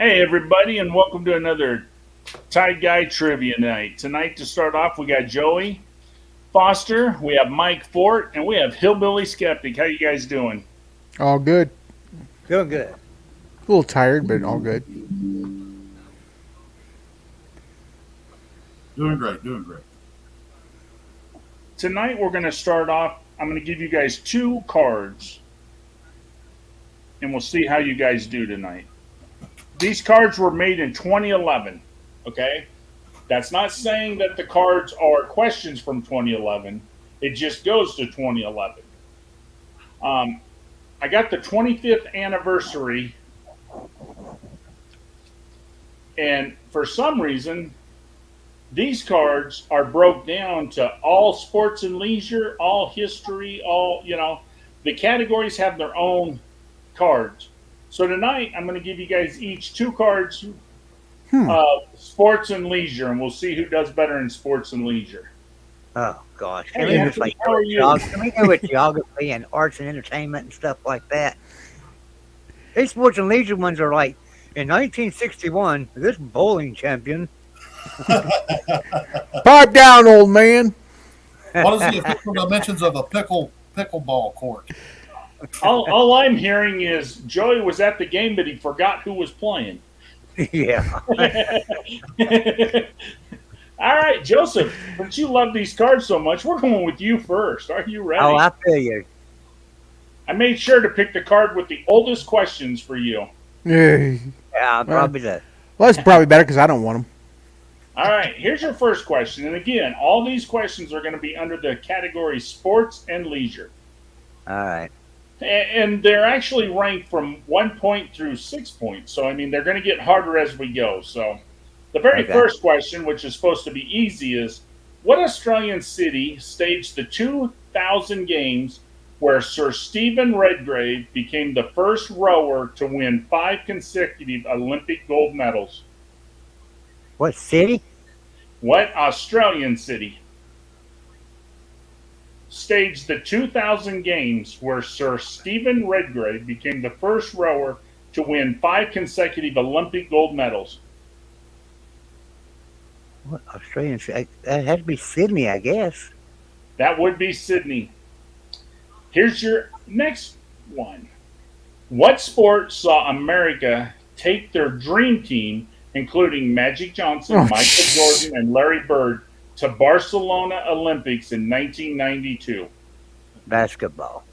Hey, everybody, and welcome to another Tie Guy Trivia Night. Tonight, to start off, we got Joey Foster, we have Mike Fort, and we have Hillbilly Skeptic. How you guys doing? All good. Doing good. A little tired, but all good. Doing great, doing great. Tonight, we're going to start off. I'm going to give you guys two cards, and we'll see how you guys do tonight. These cards were made in 2011, okay? That's not saying that the cards are questions from 2011. It just goes to 2011. Um, I got the 25th anniversary, and for some reason, these cards are broke down to all sports and leisure, all history, the categories have their own cards. So tonight, I'm going to give you guys each two cards, Hmm. sports and leisure, and we'll see who does better in sports and leisure. Oh gosh, can Hey, we just Anthony, like how are you? can we go with geography and arts and entertainment and stuff like that? These sports and leisure ones are like in 1961, this bowling champion. Pipe down, old man. What is the official dimensions of a pickleball court? All I'm hearing is Joey was at the game, but he forgot who was playing. Yeah. All right, Joseph, since you love these cards so much, we're going with you first. Are you ready? Oh, I feel you. I made sure to pick the card with the oldest questions for you. Yeah. Yeah, probably the. Well, that's probably better because I don't want them. All right, here's your first question. And again, all these questions are going to be under the category sports and leisure. All right. And they're actually ranked from 1 point through 6 points. So, I mean, they're going to get harder as we go. So, the very Okay. first question, which is supposed to be easy, is what Australian city staged the 2000 games where Sir Stephen Redgrave became the first rower to win 5 consecutive Olympic gold medals? What city? What Australian city staged the 2000 games where Sir Stephen Redgrave became the first rower to win 5 consecutive Olympic gold medals? What Australian city? That has to be Sydney, I guess. That would be Sydney. Here's your next one. What sport saw America take their dream team, including Magic Johnson, Oh, Michael Jordan, and Larry Bird, to Barcelona Olympics in 1992? Basketball.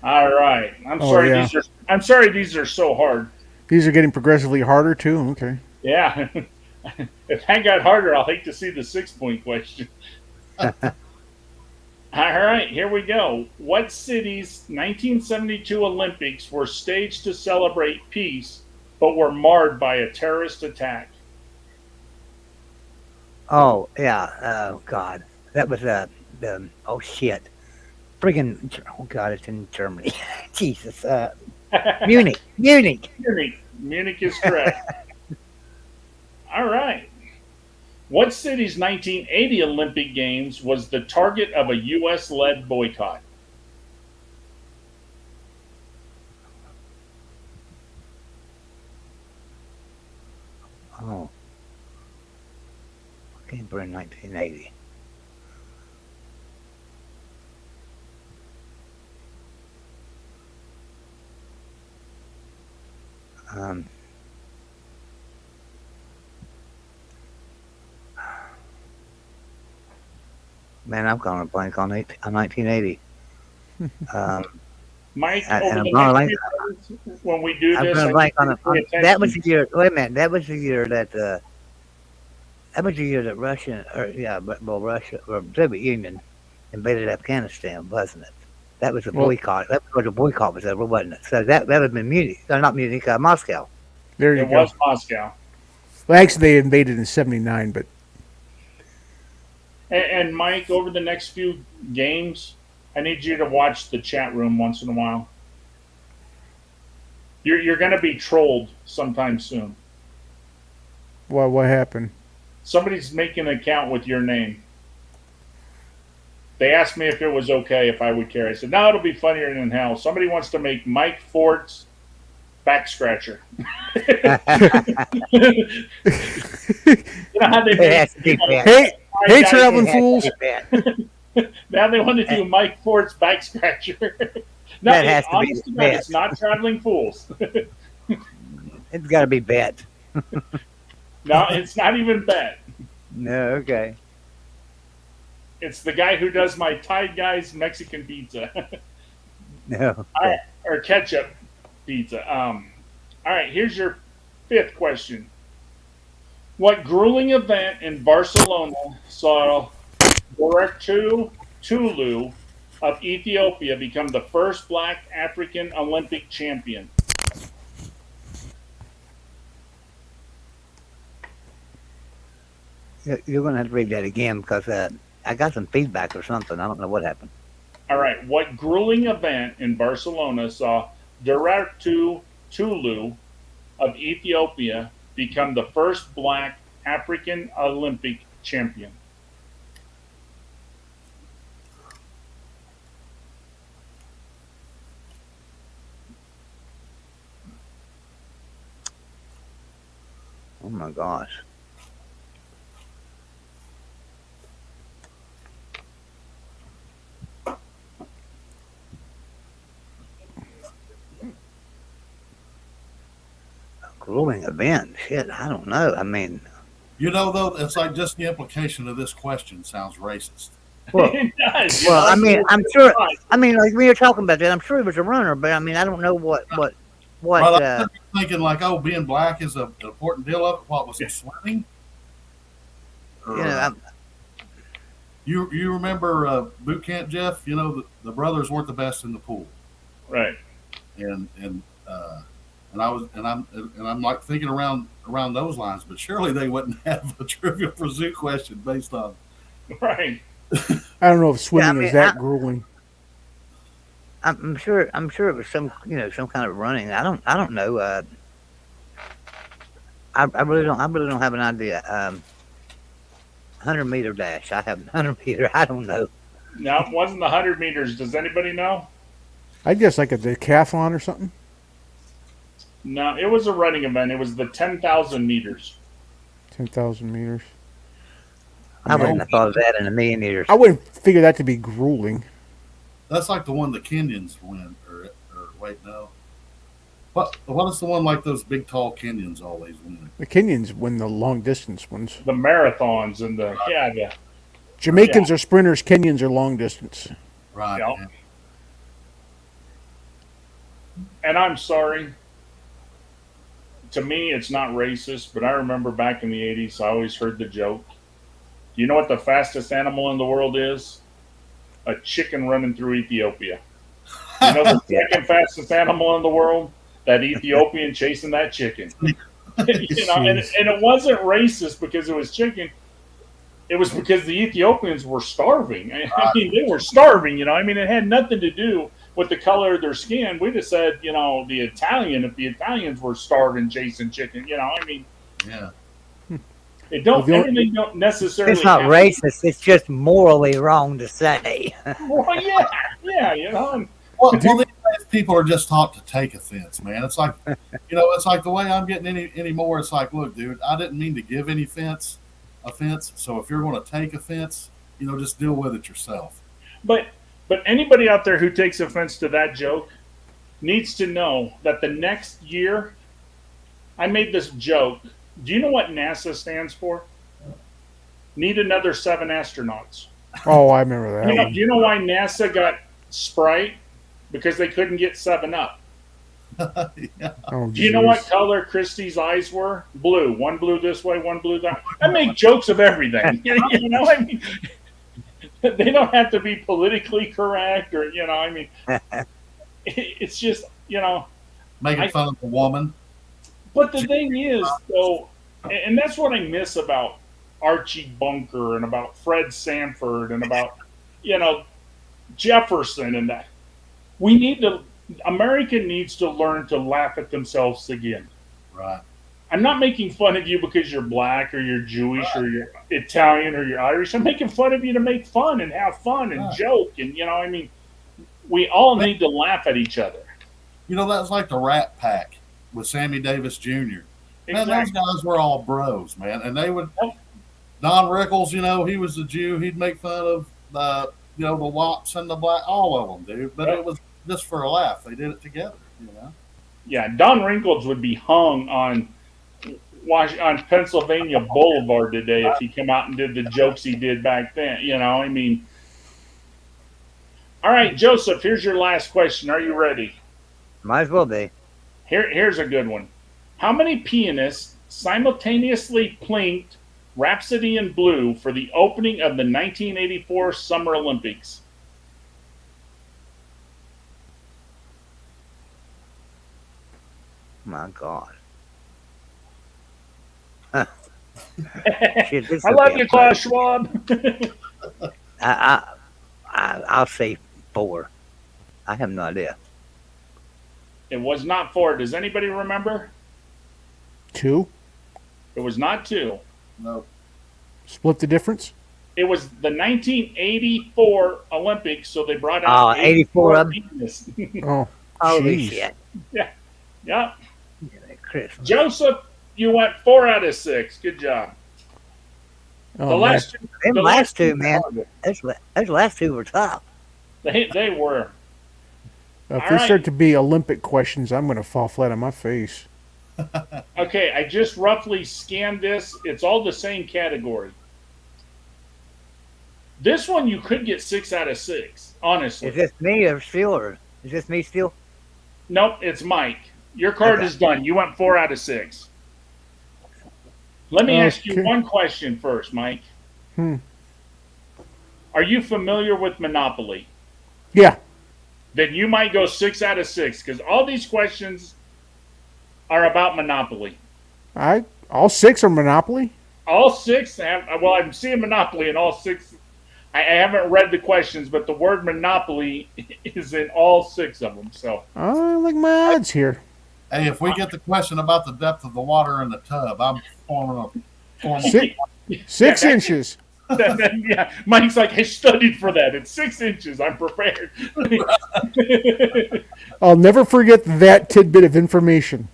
All right. Oh yeah. I'm sorry these are so hard. These are getting progressively harder too. Okay. Yeah. If that got harder, I'll hate to see the 6 point question. All right, here we go. What city's 1972 Olympics were staged to celebrate peace but were marred by a terrorist attack? Oh yeah. Oh God, that was the. Oh shit. Friggin' oh God, it's in Germany. Jesus. Munich. Munich. Munich. Munich is correct. All right. What city's 1980 Olympic Games was the target of a U.S. led boycott? Oh, Canberra in 1980. Um, man, I'm going to blank on 1980. Um, Mike, and over I'm the going to next blank. few minutes, when we do I'm this, going to I need blank you to pay that was attention. the year. Wait a minute. That was the year that was the year that Russia, or yeah, well, Russia or Soviet Union invaded Afghanistan, wasn't it? That was a Well, boycott. That was a boycott was over, wasn't it? So that would have been Munich, not Munich, Moscow. there you It go. was Moscow. Well, actually, they invaded in '79, but And Mike, over the next few games, I need you to watch the chat room once in a while. You're going to be trolled sometime soon. what happened? Somebody's making an account with your name. They asked me if it was okay if I would carry. I said, no, it'll be funnier than hell. Somebody wants to make Mike Fort's back scratcher. You know how they It has to be bad. Hey, hey, guys- traveling It has to fools! be bad. Now they want to do Mike Ford's back scratcher. No, That has to be honest to God, bad. it's not traveling fools. It's got to be bad. No, it's not even bad. No, okay. It's the guy who does my Thai Guy's Mexican pizza No. or ketchup pizza. All right, here's your fifth question. What grueling event in Barcelona saw Deratu Tulu of Ethiopia become the first black African Olympic champion? You're going to have to read that again because I got some feedback or something. I don't know what happened. All right, what grueling event in Barcelona saw Deratu Tulu of Ethiopia become the first black African Olympic champion? Oh my gosh. A grueling event. Shit, I don't know. I mean, You know, though, it's like just the implication of this question sounds racist. well, It does. well, I mean, I'm sure. Right. I mean, like we were talking about that. I'm sure he was a runner, but I mean, I don't know what. Right, I'm thinking like, oh, being black is an important deal of it. What was it, swimming? Or, You know, you remember boot camp, Jeff? You know, the brothers weren't the best in the pool, Right. and I'm like thinking around those lines. But surely they wouldn't have a Trivial Pursuit question based on. Right. I don't know if swimming I mean, is that grueling. I'm sure it was some some kind of running. I don't know. I really don't have an idea. 100-meter dash. I have 100-meter. I don't know. No, it wasn't the 100 meters. Does anybody know? I guess like a decathlon or something. No, it was a running event. It was the 10,000 meters. 10,000 meters. I wouldn't have thought of that in a million years. I wouldn't figure that to be grueling. That's like the one the Kenyans win, or wait, no. What is the one like those big tall Kenyans always win? The Kenyans win the long distance ones. The marathons and the Jamaicans are sprinters. Kenyans are long distance. Right. Yep. Yeah. and I'm sorry. To me, it's not racist, but I remember back in the 80s, I always heard the joke. Do you know what the fastest animal in the world is? A chicken running through Ethiopia. You know the second fastest animal in the world? That Ethiopian chasing that chicken. And it wasn't racist because it was chicken. It was because the Ethiopians were starving. I mean, they were starving, I mean, it had nothing to do with the color of their skin. We just said, if the Italians were starving chasing chicken, I mean, Yeah. everything don't necessarily. It's not have- racist. It's just morally wrong to say. Well, yeah, and Well, these days people are just taught to take offense, man. It's like, it's like the way I'm getting anymore. It's like, look, dude, I didn't mean to give any offense. So if you're going to take offense, just deal with it yourself. But anybody out there who takes offense to that joke needs to know that the next year, I made this joke. Do you know what NASA stands for? Need another 7 astronauts. Oh, I remember that Do one. you know why NASA got Sprite? Because they couldn't get 7-Up. Yeah. Oh, Do you know what jeez. color Christie's eyes were? Blue. One blue this way, one blue that. I make jokes of everything. I mean, they don't have to be politically correct or, I mean, it's just, Making fun of a woman. But the thing is, though, and that's what I miss about Archie Bunker and about Fred Sanford and about, Jefferson and that. America needs to learn to laugh at themselves again. Right. I'm not making fun of you because you're black or you're Jewish or you're Italian or you're Irish. I'm making fun of you to make fun and have fun and joke. And, I mean, we all need to laugh at each other. That's like the Rat Pack. with Sammy Davis Jr. Man, those Exactly. guys were all bros, man, and they would. Yep. Don Rickles, he was a Jew. He'd make fun of the Wops and the black, all of them, dude. But Yep. it was just for a laugh. They did it together. Yeah, Don Wrinkles would be hung on Pennsylvania Boulevard today if he came out and did the jokes he did back then. I mean. All right, Joseph. Here's your last question. Are you ready? Might as well be. Here's a good one. How many pianists simultaneously plinked Rhapsody in Blue for the opening of the 1984 Summer Olympics? My God. Shit, this I will love be you, a Klaus Schwab. I'll say 4. I have no idea. It was not 4. Does anybody remember? 2. It was not 2. No, Split the difference. It was the 1984 Olympics, so they brought out 84 of them. pianists. Oh, Holy jeez. shit. Yep. Christmas. Joseph, you went 4 out of 6. Good job. Oh, The last two, Them the last two, were man. harder. Those last 2 were tough. They were. if all they right. start to be Olympic questions, I'm going to fall flat on my face. Okay, I just roughly scanned this. It's all the same category. This one you could get 6 out of 6, honestly. Is this me or still? Or is this me still? Nope, it's Mike. Your card Okay. is done. You went 4 out of 6. Let me ask you Okay. one question first, Mike. Hmm. Are you familiar with Monopoly? Yeah. Then you might go 6 out of 6 because all these questions are about Monopoly. All 6 are Monopoly? All 6 have, well, I'm seeing Monopoly in all 6. I haven't read the questions, but the word Monopoly is in all 6 of them. So I like my odds here. hey, if we get the question about the depth of the water in the tub, I'm forming a. 6 inches. yeah, Mike's like, I studied for that. It's 6 inches. I'm prepared. I'll never forget that tidbit of information.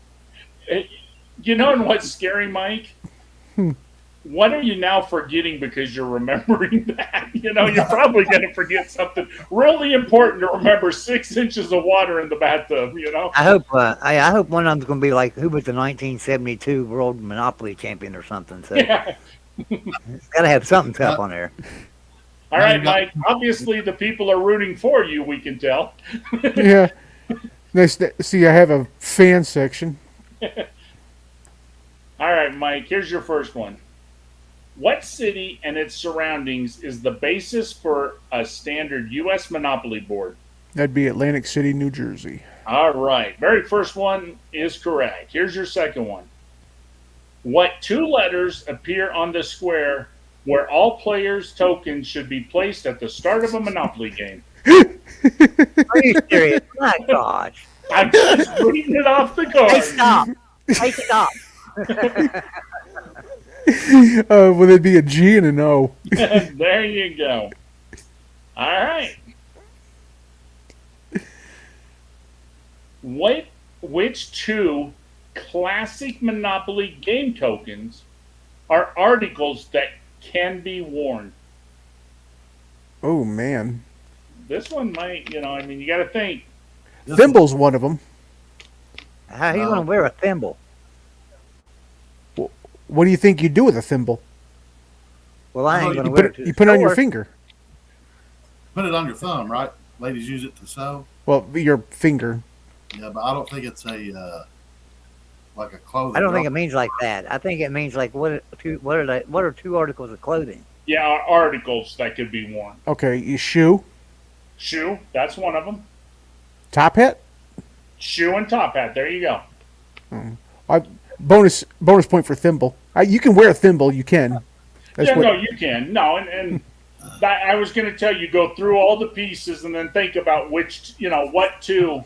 You know what's scary, Mike? What are you now forgetting because you're remembering that? You're probably going to forget something really important to remember. 6 inches of water in the bathtub. I hope one of them's going to be like, who was the 1972 World Monopoly Champion or something. So Yeah. it's got to have something tough on there. All right, Mike. Obviously, the people are rooting for you. We can tell. Yeah. Nice to see, I have a fan section. All right, Mike. Here's your first one. What city and its surroundings is the basis for a standard U.S. Monopoly board? That'd be Atlantic City, New Jersey. All right. Very first one is correct. Here's your second one. What 2 letters appear on the square where all players' tokens should be placed at the start of a Monopoly game? Are you serious? My God. I'm just reading it off the card. Hey, stop. Hey, stop. Would it be a G and an O? There you go. All right. Which 2 classic Monopoly game tokens are articles that can be worn? Oh, man. This one might, you got to think. Thimble's one of them. How are you going to wear a thimble? What do you think you do with a thimble? Well, I ain't You going to You wear put it to it, the you put it on your store. finger. Put it on your thumb, right? Ladies use it to sew. Well, your finger. Yeah, but I don't think it's a like a clothing. I don't think it means like that. I think it means like what are 2 articles of clothing? Yeah, articles that could be worn. Okay, your shoe, Shoe, that's one of them. top hat. Shoe and top hat. There you go. Bonus point for thimble. You can wear a thimble. You can. That's Yeah, what, no, you can. No, and that, I was going to tell you, go through all the pieces and then think about which, what 2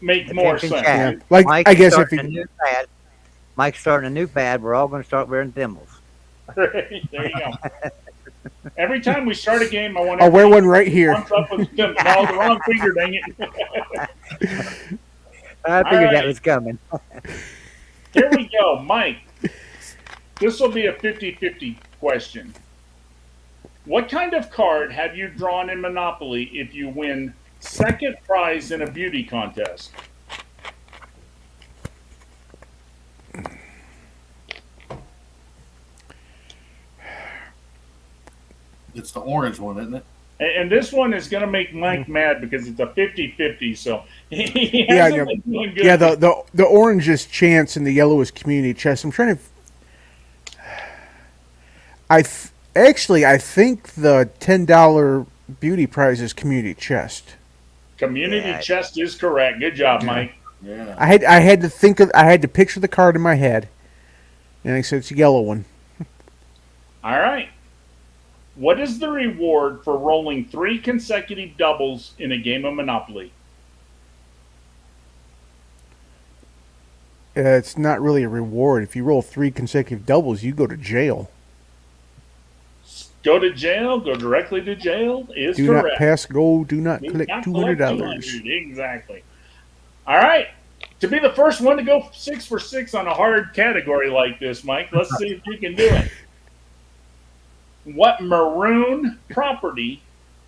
make more Attention, sense. Chad. Yeah. Like, Mike's I guess if starting a you, new fad. Mike's starting a new fad. We're all going to start wearing thimbles. There you go. Every time we start a game, I want I'll wear one right here. Comes up with no, the wrong finger, dang it. I figured right. that was coming. Here we go, Mike. This will be a 50-50 question. What kind of card have you drawn in Monopoly if you win second prize in a beauty contest? It's the orange one, isn't it? And this one is going to make Mike mad because it's a 50-50, so he Yeah, hasn't yeah. been doing good. Yeah, the orange is chance and the yellow is community chest. I'm trying to. I think the $10 beauty prize is community chest. Community Yeah. chest is correct. Good job, Mike. Yeah. I had to picture the card in my head, and I said it's a yellow one. All right. What is the reward for rolling 3 consecutive doubles in a game of Monopoly? It's not really a reward. If you roll 3 consecutive doubles, you go to jail. Go to jail, go directly to jail is Do correct. not pass go. Do not Do collect not $200. collect $200. Exactly. All right. To be the first one to go 6 for 6 on a hard category like this, Mike, let's see if you can do it. What maroon property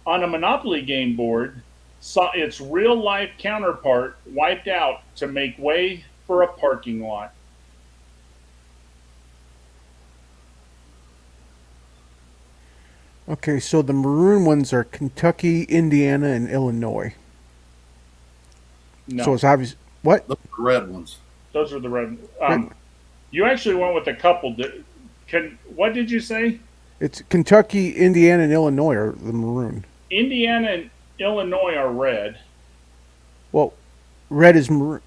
on a Monopoly game board saw its real life counterpart wiped out to make way for a parking lot? Okay, so the maroon ones are Kentucky, Indiana, and Illinois. No, So it's obvious. What? Those are the red ones. those are the red. You actually went with a couple. What did you say? It's Kentucky, Indiana, and Illinois are the maroon. Indiana and Illinois are red. Well, red is maroon.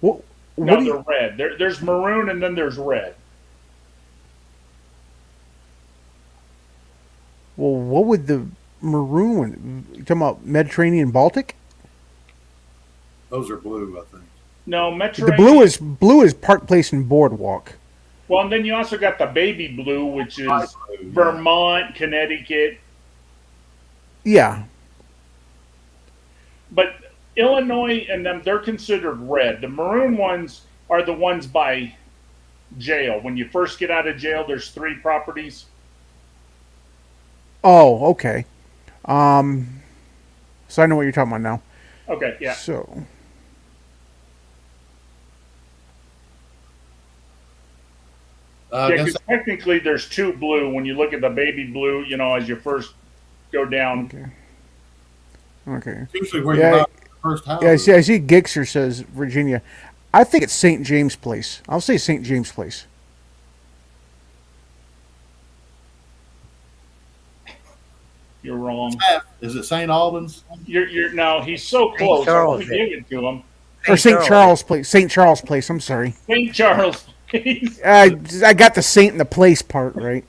What? No, What do you, they're red. There's maroon and then there's red. well, what would the maroon one? You talking about Mediterranean, Baltic? Those are blue, I think. No, Metro. The blue is Park Place and Boardwalk. Well, and then you also got the baby blue, which is Light blue, yeah. Vermont, Connecticut. Yeah. But Illinois and them, they're considered red. The maroon ones are the ones by jail. When you first get out of jail, there's 3 properties. Oh, okay. So I know what you're talking about now. Okay, yeah. So I Yeah, guess because technically there's 2 blue when you look at the baby blue, as you first go down. okay. that's usually where Yeah. you buy the first house. Yeah, I see Gixer says Virginia. I think it's St. James Place. I'll say St. James Place. You're wrong. Is it St. Albans? You're no, he's so close. I Charles, want to give it to him. Or St. Charles Place. St. Charles Place. I'm sorry. St. Charles, please. I got the Saint and the place part right.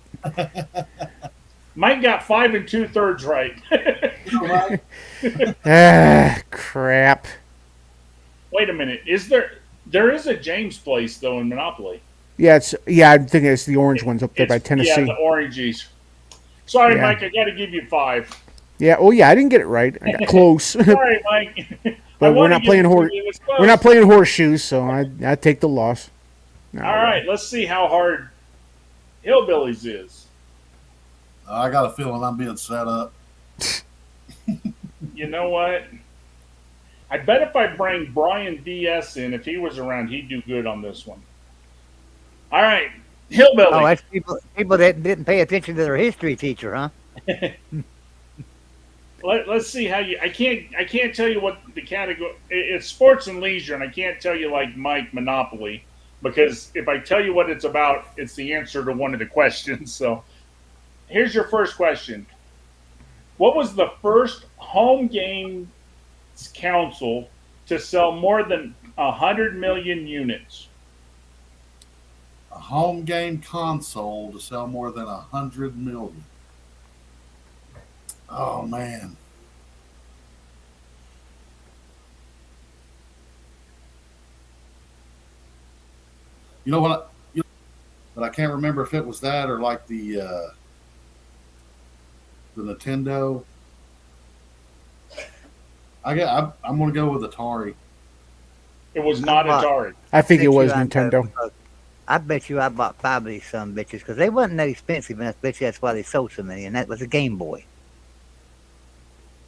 Mike got 5 2/3 right. Ah, crap. Wait a minute. There is a James Place though in Monopoly? Yeah, I'm thinking it's the orange ones up there by Tennessee. Yeah, the oranges. Sorry, Yeah. Mike. I got to give you 5. Yeah. Oh, yeah. I didn't get it right. I got close. Sorry, Mike. But we're not playing We're not playing horseshoes, so I take the loss. All right. Let's see how hard Hillbillies is. I got a feeling I'm being set up. You know what? I bet if I bring Brian DS in, if he was around, he'd do good on this one. All right, Hillbilly. Oh, that's people that didn't pay attention to their history teacher, huh? Let's see how you. I can't tell you what the category. It's sports and leisure, and I can't tell you like Mike Monopoly because if I tell you what it's about, it's the answer to one of the questions. So, here's your first question: what was the first home games council to sell more than 100 million units? A home game console to sell more than 100 million. Oh man. You know what? But I can't remember if it was that or like the Nintendo. I'm going to go with Atari. It was not I bought- Atari. I think it Bet was you I Nintendo. bought- I bet you I bought 5 of these some bitches because they wasn't that expensive, and I bet you that's why they sold so many. And that was a Game Boy.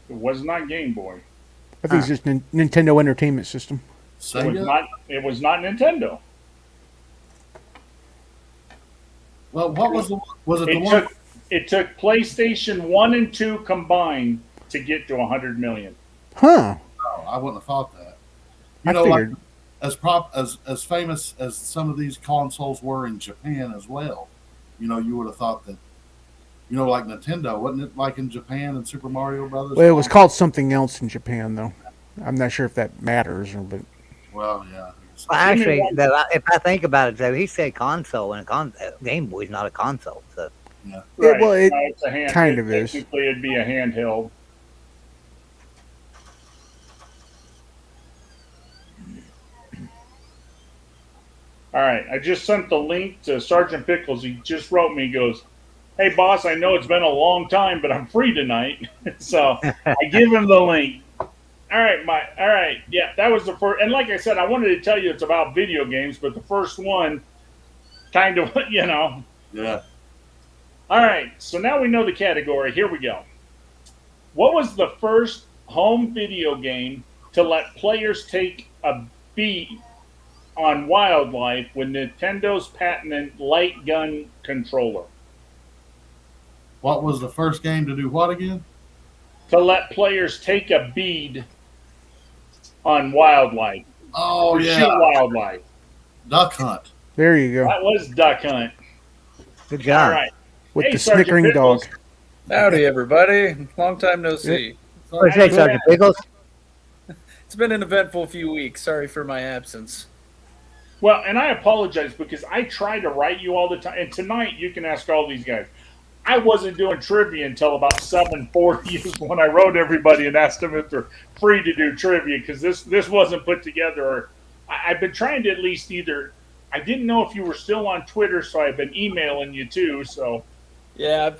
It was not Game Boy. I think it's just Nintendo Entertainment System. It was Sega. not. It was not Nintendo. Well, what was the? Was it the It one? took. It took PlayStation 1 and 2 combined to get to 100 million. Huh. Oh, I wouldn't have thought that. I You know, like figured. as famous as some of these consoles were in Japan as well. You know, you would have thought that. You know, like Nintendo, wasn't it like in Japan and Super Mario Brothers? Well, it was called something else in Japan, though. I'm not sure if that matters, but Well, yeah. Well, Give me actually, one. though, if I think about it, though, he said console, and Game Boy's not a console. So well, it it's a hand, kind of is. Technically, it'd be a handheld. All right, I just sent the link to Sergeant Pickles. He just wrote me. He goes, "Hey, boss, I know it's been a long time, but I'm free tonight." So I give him the link. All right, yeah, that was the first. And like I said, I wanted to tell you it's about video games, but the first one, kind of, Yeah. All right, so now we know the category. Here we go. What was the first home video game to let players take a beat on wildlife with Nintendo's patented light gun controller? What was the first game to do what again? To let players take a bead on wildlife. Oh To yeah, shoot wildlife. Duck Hunt. there you go. That was Duck Hunt. good All job. right. With Hey, the Sergeant snickering Pickles. dog. Howdy, everybody. Long time no see. What's that, Sergeant Pickles? It's been an eventful few weeks. Sorry for my absence. Well, and I apologize because I try to write you all the time. And tonight you can ask all these guys. I wasn't doing trivia until about 7:40 is when I wrote everybody and asked them if they're free to do trivia because this wasn't put together. I've been trying to at least either. I didn't know if you were still on Twitter, so I've been emailing you too. So Yeah,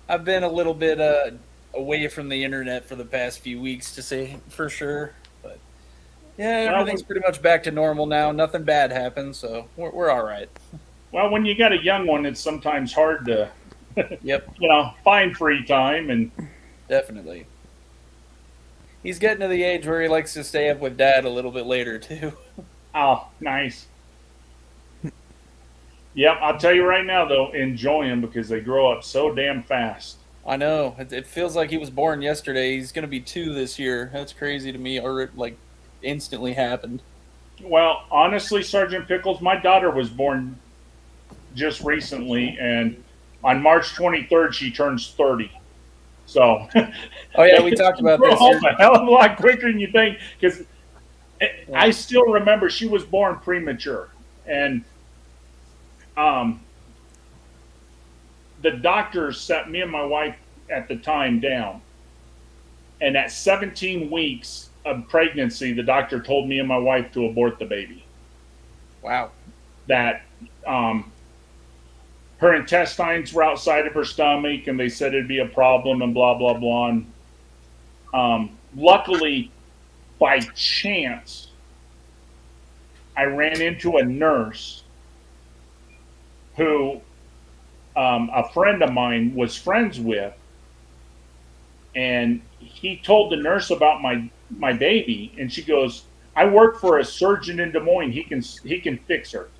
I've been a little bit away from the internet for the past few weeks, to say for sure. But yeah, Well, everything's pretty much back to normal now. Nothing bad happened, so we're all right. well, when you got a young one, it's sometimes hard to Yep, find free time and. definitely. He's getting to the age where he likes to stay up with Dad a little bit later too. Oh, nice. Yep, I'll tell you right now, though, enjoy them because they grow up so damn fast. I know. It feels like he was born yesterday. He's going to be 2 this year. That's crazy to me. Or it, like, instantly happened. Well, honestly, Sergeant Pickles, my daughter was born just recently, and on March 23rd, she turns 30. So, Oh, yeah, we talked about grow this. up a hell of a lot quicker than you think because I still remember she was born premature. And the doctors set me and my wife at the time down. And at 17 weeks of pregnancy, the doctor told me and my wife to abort the baby. Wow. That her intestines were outside of her stomach, and they said it'd be a problem, and blah blah blah. And, luckily, by chance, I ran into a nurse who a friend of mine was friends with, and he told the nurse about my baby, and she goes, "I work for a surgeon in Des Moines. He can fix her.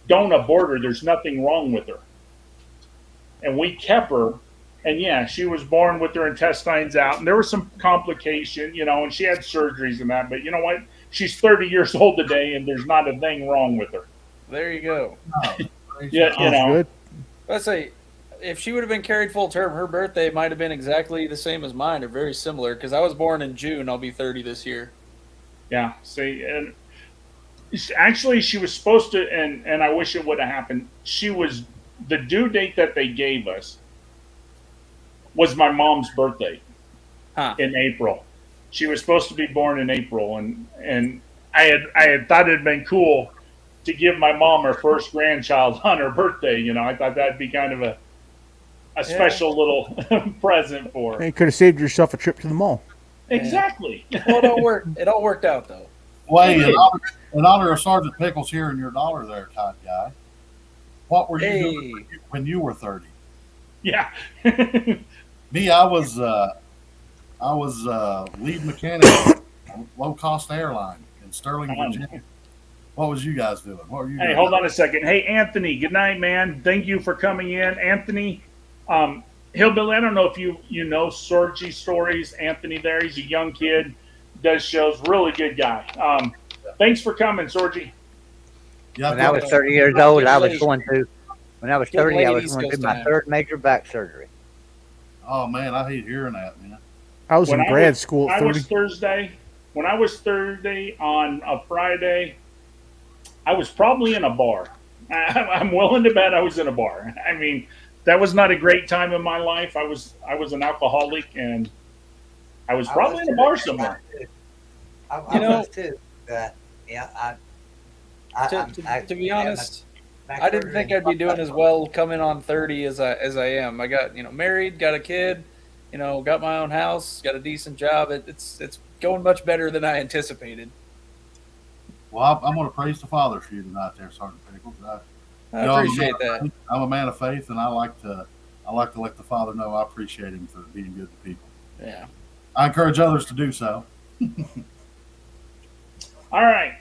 Don't abort her. There's nothing wrong with her." And we kept her, and yeah, she was born with her intestines out, and there was some complication, and she had surgeries and that. But you know what? She's 30 years old today, and there's not a thing wrong with her. There you go. Yeah, Sounds good. Let's say, if she would have been carried full term, her birthday might have been exactly the same as mine, or very similar, because I was born in June. I'll be 30 this year. Yeah. See, and actually, she was supposed to, and I wish it would have happened. She was the due date that they gave us was my mom's birthday in April. She was supposed to be born in April, and I had thought it'd been cool to give my mom her first grandchild on her birthday. I thought that'd be kind of a special little present for her. You could have saved yourself a trip to the mall. Exactly. Well, it all worked out though. Wait, in honor of Sergeant Pickles here and your dollar there, Todd guy. What were you doing Hey, when you were 30? Yeah. Me, I was lead mechanic on low cost airline in Sterling, Virginia. What was you guys doing? What were you Hey, doing? hold on a second. Hey, Anthony. Good night, man. Thank you for coming in, Anthony. Hillbilly. I don't know if you know Sorgy Stories. Anthony, there. He's a young kid, does shows. Really good guy. Thanks for coming, Sorgy. Yeah, When I was 30 years old, I was going through. When I was Good 30, I was ladies going goes through my time. third major back surgery. oh man, I hate hearing that, man. I was When in I grad was- school I at 30. was Thursday. When I was Thursday on a Friday, I was probably in a bar. I'm willing to bet I was in a bar. I mean, that was not a great time in my life. I was an alcoholic, and I was probably in a bar somewhere. You know- was too. Yeah, To be honest, I didn't think I'd be doing as well coming on 30 as I am. I got married, got a kid, got my own house, got a decent job. It's going much better than I anticipated. Well, I'm going to praise the Father for you tonight, there, Sergeant Pickles. I I'm a appreciate man of that. faith. I'm a man of faith, and I like to let the Father know I appreciate him for being good to people. Yeah. I encourage others to do so. All right,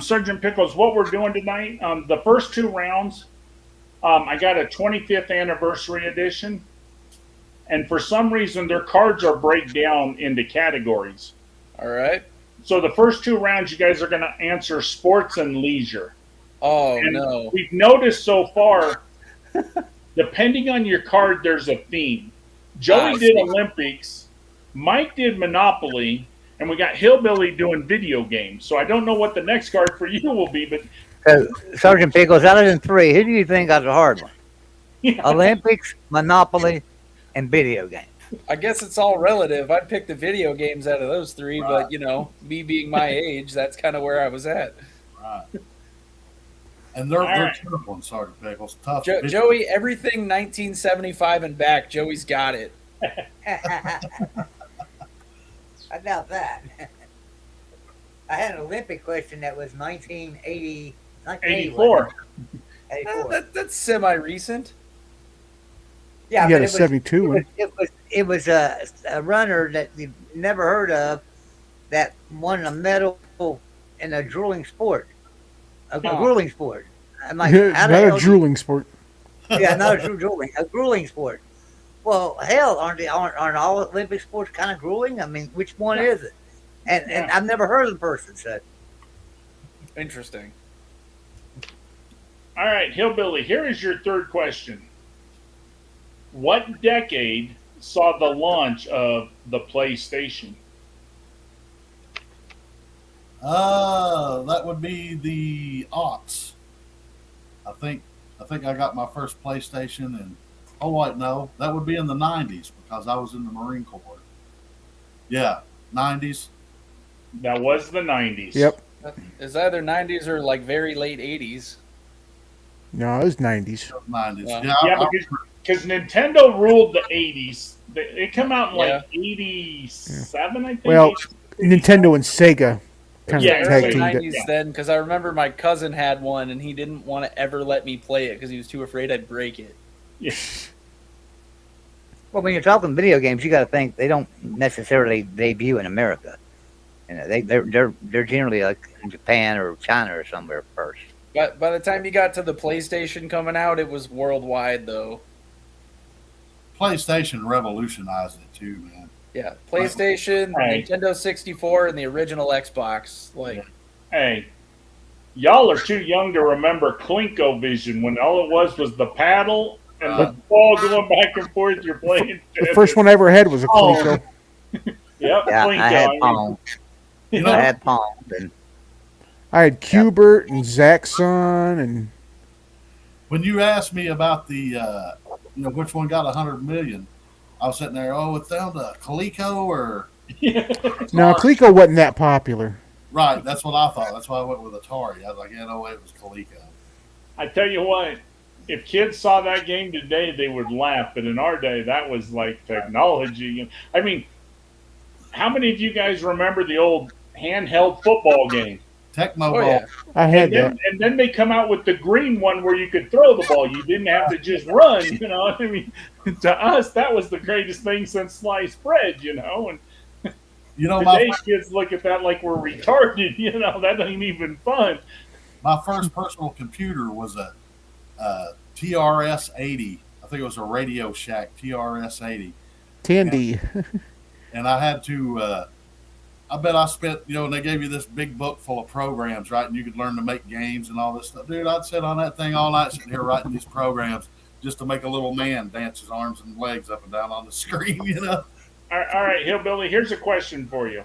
Sergeant Pickles. What we're doing tonight? The first two rounds, I got a 25th anniversary edition, and for some reason their cards are break down into categories. All right. So the first two rounds, you guys are going to answer sports and leisure. Oh And no. we've noticed so far, depending on your card, there's a theme. Joey I did see. Olympics, Mike did Monopoly, and we got Hillbilly doing video games. So I don't know what the next card for you will be, but So, Sergeant Pickles, out of them three, who do you think got the hard one? Olympics, Monopoly, and video games. I guess it's all relative. I'd pick the video games out of those three, but me being my age, that's kind of where I was at. Right. And they're right. tough ones, Sergeant Pickles. Tough. Joey, everything 1975 and back, Joey's got it. I doubt that. I had an Olympic question that was 1980, 84. 84. That's semi-recent. Yeah, You but had a 72 one. it was a runner that you never heard of that won a medal in a drooling sport. A grueling sport. I'm like, how Not the hell a drooling sport. Yeah, not a true drooling, a grueling sport. Well, hell, aren't all Olympic sports kind of grueling? I mean, which one is it? And I've never heard of the person said. Interesting. All right, Hillbilly, here is your third question. What decade saw the launch of the PlayStation? That would be the aughts. I think I got my first PlayStation in. Oh wait, no, that would be in the '90s because I was in the Marine Corps. Yeah, '90s. That was the 90s. Yep. It's either 90s or like very late 80s. No, it was 90s. '90s. Yeah. Yeah, Yeah, because Nintendo ruled the 80s. It came out in like 87, I think. Well, Nintendo and Sega kind Yeah, of Early tag teamed 90s it. then, because I remember my cousin had one and he didn't want to ever let me play it because he was too afraid I'd break it. Yeah. Well, when you're talking video games, you got to think they don't necessarily debut in America. You know, they're generally like in Japan or China or somewhere first. But by the time you got to the PlayStation coming out, it was worldwide though. PlayStation revolutionized it too, man. Yeah, PlayStation, Right. Nintendo 64, and the original Xbox. Like, Hey, y'all are too young to remember ColecoVision when all it was the paddle and the ball going back and forth. You're playing. The first one I ever had was a Oh. Coleco. Yep, Yeah, Coleco. I had mean, Pong. You know, I had Pong. And I had Cubert and Zaxxon and when you asked me about the, which one got 100 million, I was sitting there. Oh, it's down to Coleco or no, Coleco wasn't that popular. right. That's what I thought. That's why I went with Atari. I was like, no way, it was Coleco. I tell you what, if kids saw that game today, they would laugh. But in our day, that was like technology. I mean, how many of you guys remember the old handheld football game. Tecmo Oh Bowl. yeah. I had that. And then they come out with the green one where you could throw the ball. You didn't have to just run, you know. I mean, to us, that was the greatest thing since sliced bread, you know. And You know, today's kids look at that like we're retarded, you know. That ain't even fun. my first personal computer was a TRS 80. I think it was a Radio Shack TRS 80. Tandy. And I had to. I bet I spent, and they gave you this big book full of programs, right? And you could learn to make games and all this stuff. Dude, I'd sit on that thing all night sitting here writing these programs just to make a little man dance his arms and legs up and down on the screen, All right, Hillbilly, here's a question for you.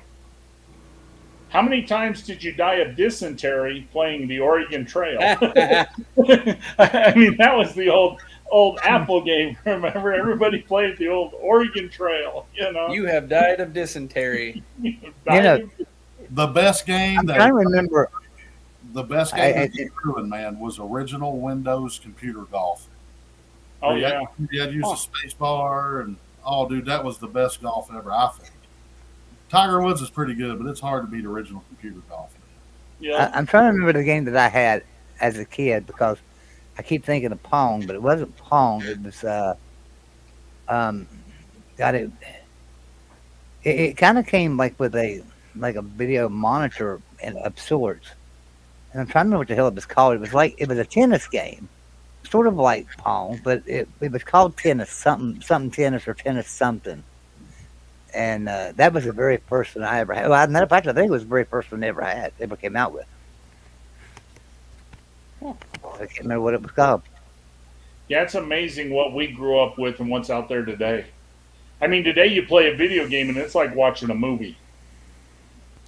How many times did you die of dysentery playing the Oregon Trail? I mean, that was the old Apple game. Remember, everybody played the old Oregon Trail. You know, You have died of dysentery. The best game I'm trying to remember. the best game that you ruined, man, was original Windows computer golf. Oh You yeah, had to use the space bar, and dude, that was the best golf ever, I think. Tiger Woods is pretty good, but it's hard to beat original computer golf. yeah. I'm trying to remember the game that I had as a kid because I keep thinking of Pong, but it wasn't Pong. It was it kind of came like with a video monitor and of sorts. And I'm trying to remember what the hell it was called. It was a tennis game, sort of like Pong, but it was called tennis something tennis or tennis something. And that was the very first one I ever had. Well, as a matter of fact, I think it was the very first one they ever came out with. I can't remember what it was called. Yeah, it's amazing what we grew up with and what's out there today. I mean, today you play a video game and it's like watching a movie.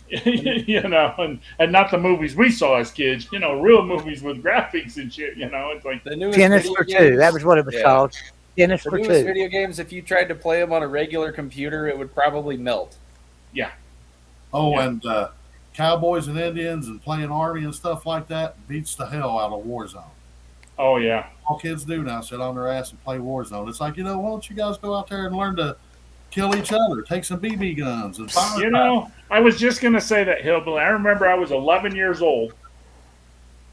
You know, and not the movies we saw as kids, real movies with graphics and shit, it's like The newest Tennis video for games- two. That was what it was Yeah. called. Tennis The for newest two. video games, if you tried to play them on a regular computer, it would probably melt. Oh, Yeah. and Cowboys and Indians and playing Army and stuff like that beats the hell out of Warzone. oh yeah. All kids do now, sit on their ass and play Warzone. It's like, why don't you guys go out there and learn to kill each other, take some BB guns and fire. I was just going to say that, Hillbilly. I remember I was 11 years old,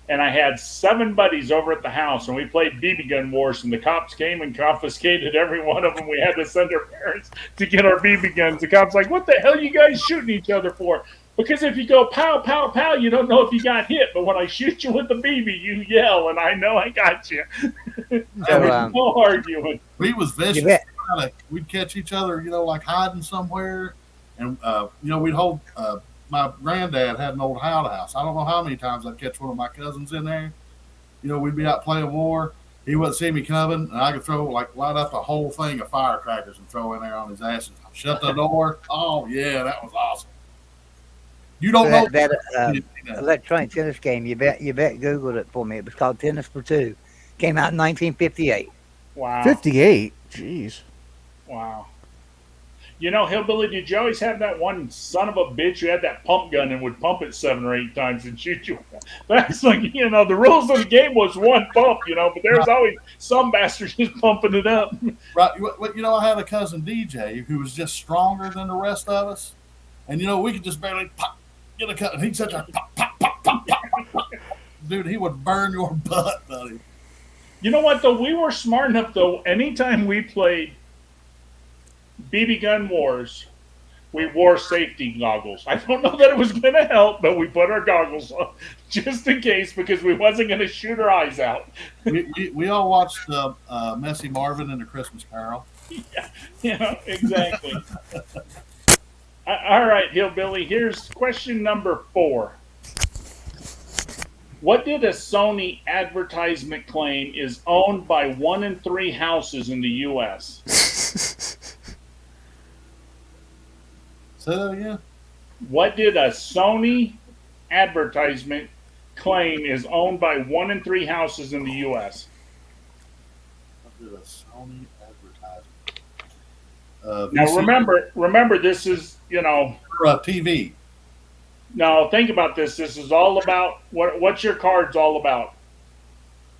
and I had 7 buddies over at the house, and we played BB gun wars, and the cops came and confiscated every one of them. We had to send our parents to get our BB guns. The cops like, what the hell are you guys shooting each other for? Because if you go pow, pow, pow, you don't know if you got hit. But when I shoot you with the BB, you yell, and I know I got you. So, No arguing. We was vicious. You bet. We'd catch each other, like hiding somewhere. And, we'd hold, my granddad had an old house. I don't know how many times I'd catch one of my cousins in there. We'd be out playing war. He wouldn't see me coming, and I could throw, light up a whole thing of firecrackers and throw in there on his ass and shut the door. Oh, yeah, that was awesome. You don't know. that electronic tennis game. You bet Googled it for me. It was called Tennis for Two. Came out in 1958. Wow. 58. Jeez. Wow. Hillbilly, did you always have that one son of a bitch who had that pump gun and would pump it 7 or 8 times and shoot you? That's like, the rules of the game was one pump, but there's always some bastard just pumping it up. Right. I had a cousin DJ who was just stronger than the rest of us. And, we could just barely pop, get a cut. And he'd such a pop, pop, pop, pop, pop, pop, pop. Dude, he would burn your butt, buddy. You know what, though? We were smart enough, though. Anytime we played BB gun wars, we wore safety goggles. I don't know that it was going to help, but we put our goggles on just in case because we wasn't going to shoot our eyes out. We all watched Messy Marvin and the Christmas Carol. Yeah, exactly. All right, Hillbilly, here's question number 4. What did a Sony advertisement claim is owned by 1 in 3 houses in the U.S.? Say that again? What did a Sony advertisement claim is owned by 1 in 3 houses in the U.S.? What did a Sony advertisement? Now remember, this is TV. No, think about this. This is all about what's your cards all about?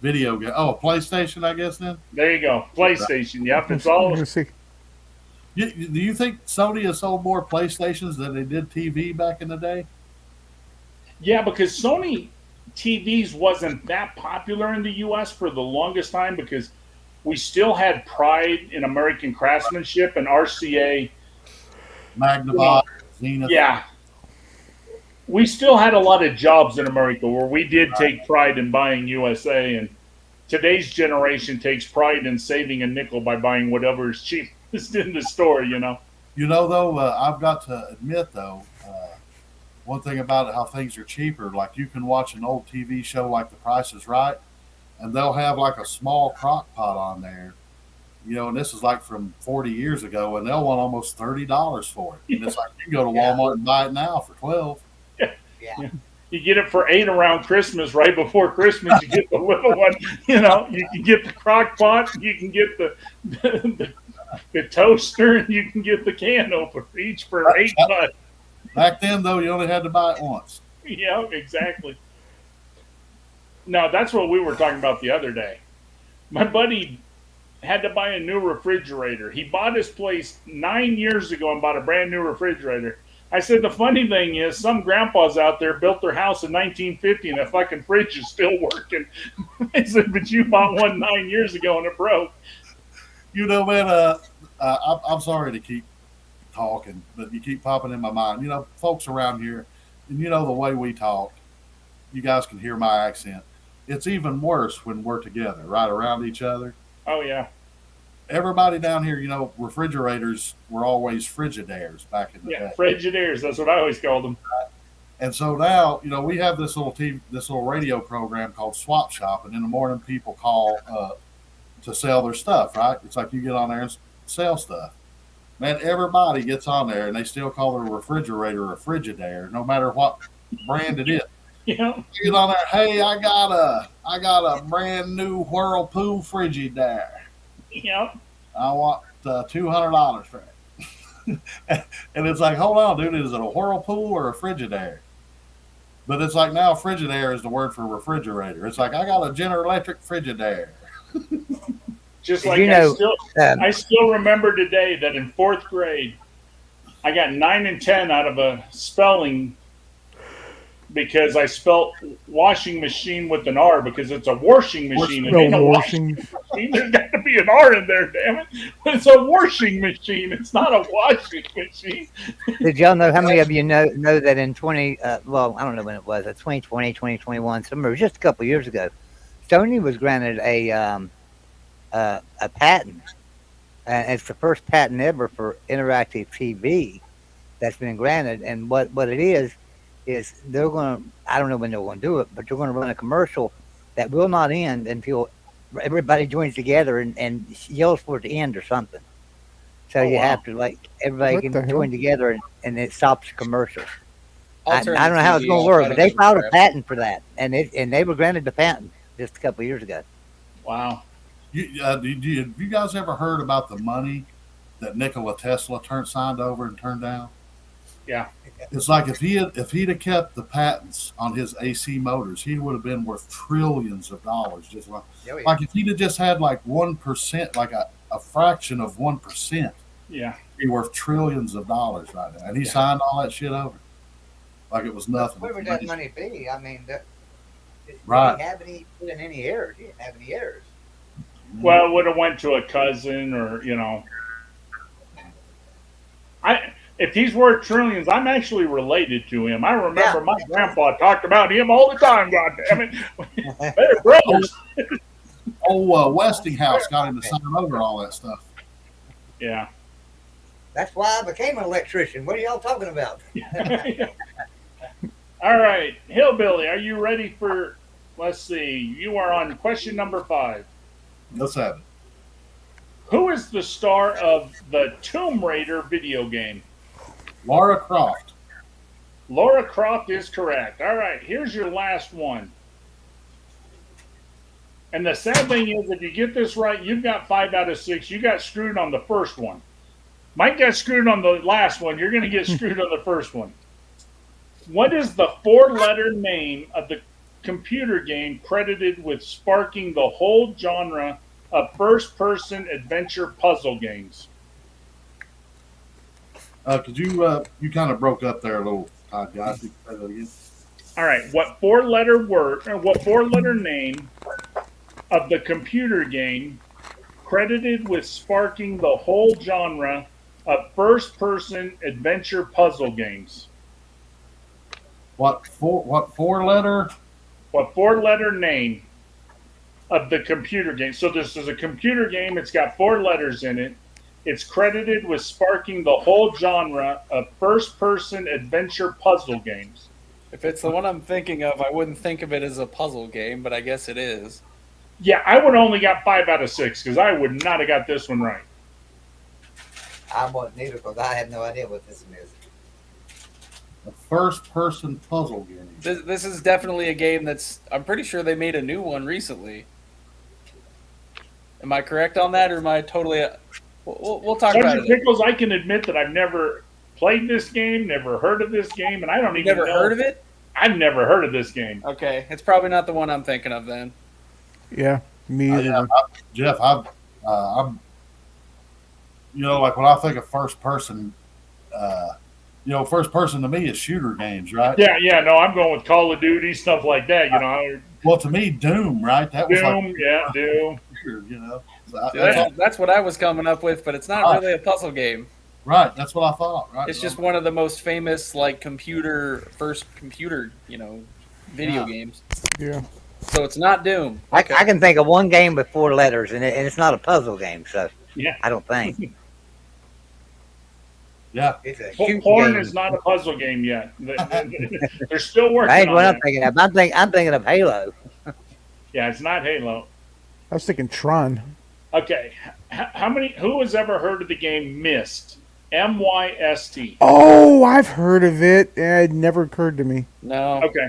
Video game. Oh, PlayStation, I guess then. There you go, PlayStation. Yep, it's all. See. Do you think Sony has sold more PlayStations than they did TV back in the day? Yeah, because Sony TVs wasn't that popular in the US for the longest time because we still had pride in American craftsmanship and RCA. Magnavox, Zenith. Yeah, we still had a lot of jobs in America where we did take pride in buying USA, and today's generation takes pride in saving a nickel by buying whatever is cheapest in the store, you know? You know, though, I've got to admit, though, one thing about it, how things are cheaper. Like you can watch an old TV show like The Price is Right, and they'll have like a small crock pot on there, you know, and this is like from 40 years ago, and they'll want almost $30 for it. And it's like you can go to Walmart and buy it now for 12. Yeah. You get it for 8 around Christmas, right before Christmas. You get the little one, you know. You can get the crock pot, you can get the toaster, and you can get the can opener each for $8. Back then, though, you only had to buy it once. Yeah, exactly. No, that's what we were talking about the other day. My buddy had to buy a new refrigerator. He bought his place 9 years ago and bought a brand new refrigerator. I said, the funny thing is, some grandpas out there built their house in 1950 and the fucking fridge is still working. I said, but you bought one 9 years ago and it broke. You know, man, I'm sorry to keep talking, but you keep popping in my mind. You know, folks around here, and you know the way we talk, you guys can hear my accent. It's even worse when we're together, right around each other. Oh, yeah. Everybody down here, you know, refrigerators were always Frigidaires back in the Yeah, day. Frigidaires. That's what I always called them. And so now, you know, we have this little radio program called Swap Shop, and in the morning people call to sell their stuff, right? It's like you get on there and sell stuff. Man, everybody gets on there and they still call their refrigerator a Frigidaire, no matter what brand it is. Yeah. You get on there, hey, I got a brand new Whirlpool Frigidaire. Yeah. I want $200 for it. And it's like, hold on, dude, is it a Whirlpool or a Frigidaire? But it's like now Frigidaire is the word for refrigerator. It's like, I got a General Electric Frigidaire. Just like You know, I still remember today that in 4th grade, I got 9 and 10 out of a spelling because I spelt washing machine with an R because it's a washing machine. It ain't a washing machine. There's got to be an R in there, damn it. It's a washing machine. It's not a washing machine. Did y'all know how many of you know that in 20, well, I don't know when it was, 2020, 2021, somewhere, just a couple of years ago, Sony was granted a patent. And it's the first patent ever for interactive TV that's been granted. And what it is they're going to, I don't know when they're going to do it, but they're going to run a commercial that will not end until everybody joins together and yells for it to end or something. So you have to, like, everybody What can the hell? join together and it stops the commercial. I I'll turn don't the know how it's TV going off. to work, I but don't they give a filed a crap. patent for that. And they were granted the patent just a couple of years ago. Wow. Have you guys ever heard about the money that Nikola Tesla signed over and turned down? Yeah. It's like if he'd have kept the patents on his AC motors, he would have been worth trillions of dollars. Just like if he'd have just had like 1%, like a fraction of 1%, Yeah. he'd be worth trillions of dollars right now. And he signed all that shit over like it was nothing. Where would that money be? I mean, did Right. he have any errors? He didn't have any errors. Well, it would have went to a cousin or, you know. If he's worth trillions, I'm actually related to him. I remember my grandpa talked about him all the time, God damn it. They're brothers. Westinghouse got him to sign over all that stuff. Yeah. That's why I became an electrician. What are y'all talking about? All right. Hillbilly, are you ready for, let's see, you are on question number 5. Let's have it. Who is the star of the Tomb Raider video game? Lara Croft. Lara Croft is correct. All right, here's your last one. And the sad thing is, if you get this right, you've got 5 out of 6. You got screwed on the first one. Mike got screwed on the last one. You're going to get screwed on the first one. What is the 4-letter name of the computer game credited with sparking the whole genre of first-person adventure puzzle games? Could you kind of broke up there a little, Todd, guys? You can say that again. All right. What four-letter word or what four-letter name of the computer game credited with sparking the whole genre of first-person adventure puzzle games? What four letter? What four-letter name of the computer game? So this is a computer game. It's got four letters in it. It's credited with sparking the whole genre of first-person adventure puzzle games. If it's the one I'm thinking of, I wouldn't think of it as a puzzle game, but I guess it is. Yeah, I would only got 5 out of 6 because I would not have got this one right. I wasn't either because I had no idea what this is. A first person puzzle game. This is definitely a game that's. I'm pretty sure they made a new one recently. Am I correct on that, or am I totally? We'll talk about Sergeant it. Pickles, I can admit that I've never played this game, never heard of this game, and I don't even Never know. heard of it? I've never heard of this game. Okay, it's probably not the one I'm thinking of then. Yeah, me either. Yeah, Jeff, I'm, like when I think of first person, first person to me is shooter games, right? Yeah, no, I'm going with Call of Duty, stuff like that, you know. Well, to me, Doom, right? That was Doom, yeah, Doom. Doom. See, that's what I was coming up with, but it's not really a puzzle game. Right, that's what I thought. Right, It's just one of the most famous first computer, video games. Yeah. So it's not Doom. I can think of one game with 4 letters, and it's not a puzzle game, so Yeah. I don't think. yeah. It's a Porn shooting game. is not a puzzle game yet. They're still That working ain't on what that. I'm thinking of. I'm thinking of Halo. Yeah, it's not Halo. I was thinking Tron. Okay, who has ever heard of the game Myst? MYST. Oh, I've heard of it. It never occurred to me. No. Okay.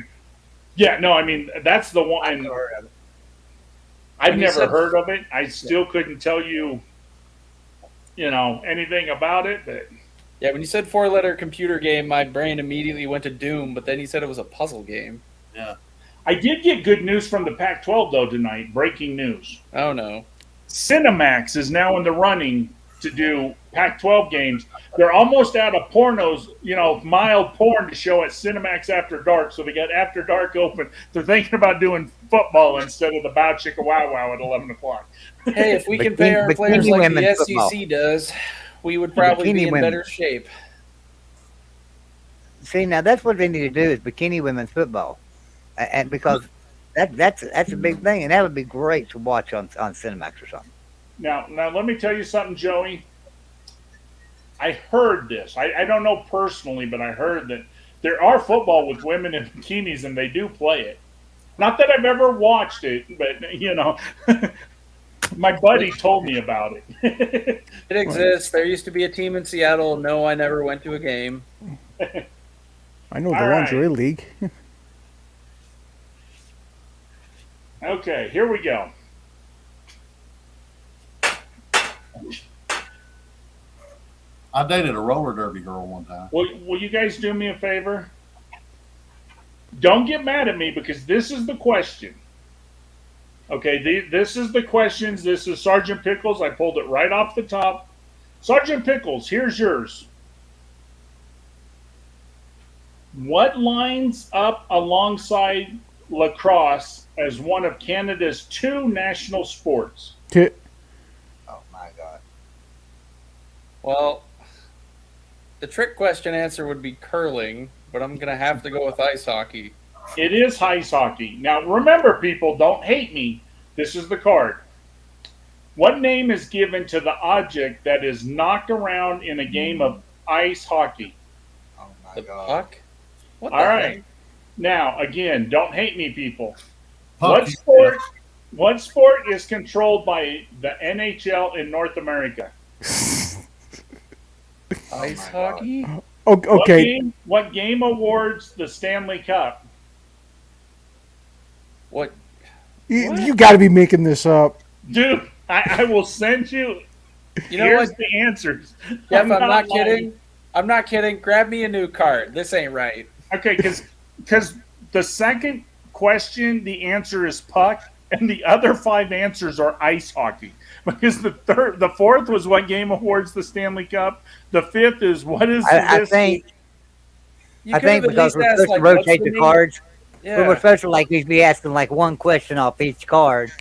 Yeah, no, I mean, that's the one. I've never heard of it. I've When you never said- heard of it. I still couldn't tell you, anything about it. But Yeah, when you said 4-letter computer game, my brain immediately went to Doom, but then you said it was a puzzle game. I did get good news from the Pac-12 though tonight. Breaking news: Oh no. Cinemax is now in the running to do Pac-12 games. They're almost out of pornos, mild porn to show at Cinemax After Dark. So they got After Dark open. They're thinking about doing football instead of the Bow Chicka Wow Wow at 11 o'clock. Hey, if we can pay our Bikini players like the women's SEC football. does, we would probably Bikini be in women. better shape. See, now that's what they need to do is bikini women's football, and because that's a big thing, and that would be great to watch on Cinemax or something. Now, let me tell you something, Joey. I heard this. I don't know personally, but I heard that there are football with women in bikinis, and they do play it. Not that I've ever watched it, but my buddy told me about it. It exists. There used to be a team in Seattle. No, I never went to a game. I know the All right. lingerie league. Okay, here we go. I dated a roller derby girl one time. Will you guys do me a favor? Don't get mad at me because this is the question. Okay, this is the questions. This is Sergeant Pickles. I pulled it right off the top. Sergeant Pickles, here's yours. What lines up alongside lacrosse as one of Canada's 2 national sports? Oh my God. Well, the trick question answer would be curling, but I'm going to have to go with ice hockey. It is ice hockey. Now, remember, people, don't hate me. This is the card. What name is given to the object that is knocked around in a game of ice hockey? Oh my The God. puck? What All the right. heck? Now, again, don't hate me, people. Puck, What sport is controlled by the NHL in North America? Oh Ice my God. hockey? Okay. What game awards the Stanley Cup? What? You got to be making this up. Dude, I will send you. You know Here's what, the answers. Jeff? I'm not lying. kidding. I'm not kidding. Grab me a new card. This ain't right. Okay, because the second question, the answer is puck, and the other 5 answers are ice hockey. Because the fourth was what game awards the Stanley Cup. The 5th is what is I this? think You I could have think at because least we're asked, supposed to like, what's rotate the the name- cards, We were Yeah. supposed to like be asking like one question off each card,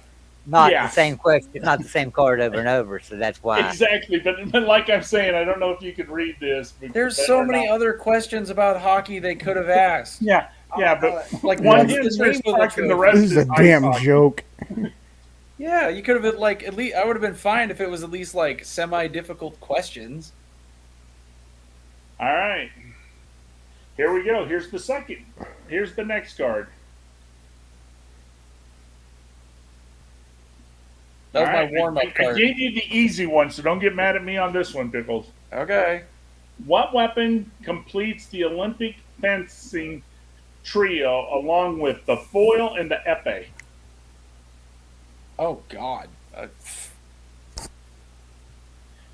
not Yeah. the same question, not the same card over and over. So that's why. Exactly, but like I'm saying, I don't know if you could read this. There's but- so or many not. other questions about hockey they could have asked. Yeah, but Like, one what's the answer is name of the puck and the coach? rest This is a ice damn hockey. joke. Yeah, you could have like at least I would have been fine if it was at least like semi-difficult questions. All right, here we go. Here's the second. Here's the next card. That was All right, my warm-up I card. gave you the easy one, so don't get mad at me on this one, Pickles. Okay. What weapon completes the Olympic fencing trio along with the foil and the epee? Oh God.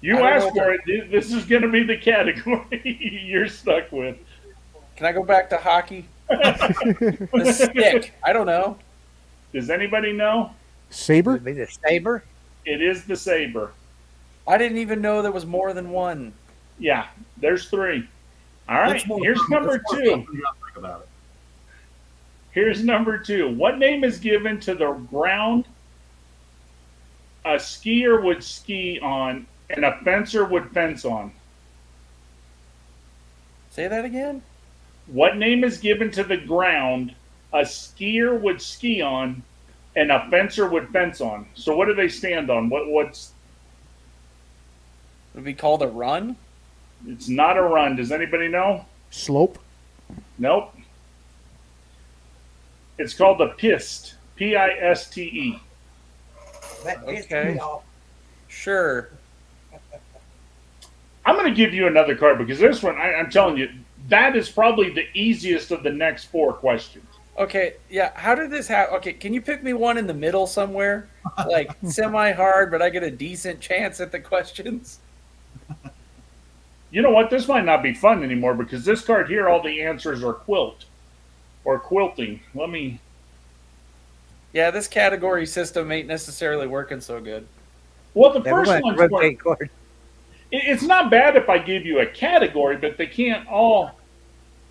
You I don't asked know for it. This is going to be the category you're stuck with. Can I go back to hockey? The stick. I don't know. Does anybody know? Saber? Would be the saber. It is the saber. I didn't even know there was more than one. Yeah, there's three. All right, It's more here's fun- number it's more two. fun when you gotta think about it. Here's number two. What name is given to the ground a skier would ski on and a fencer would fence on? Say that again. What name is given to the ground a skier would ski on and a fencer would fence on? So what do they stand on? What's Would it be called a run? it's not a run. Does anybody know? Slope? Nope. It's called the piste. Piste. That pissed Okay. me off. Sure. I'm going to give you another card because this one, I'm telling you, that is probably the easiest of the next four questions. Okay, yeah. How did this happen? Okay, can you pick me one in the middle somewhere? Like semi-hard, but I get a decent chance at the questions? You know what? This might not be fun anymore because this card here, all the answers are quilt or quilting. Let me. Yeah, this category system ain't necessarily working so good. Well, the Then we're first going one's to were- rotate cards. It's not bad if I give you a category, but they can't all.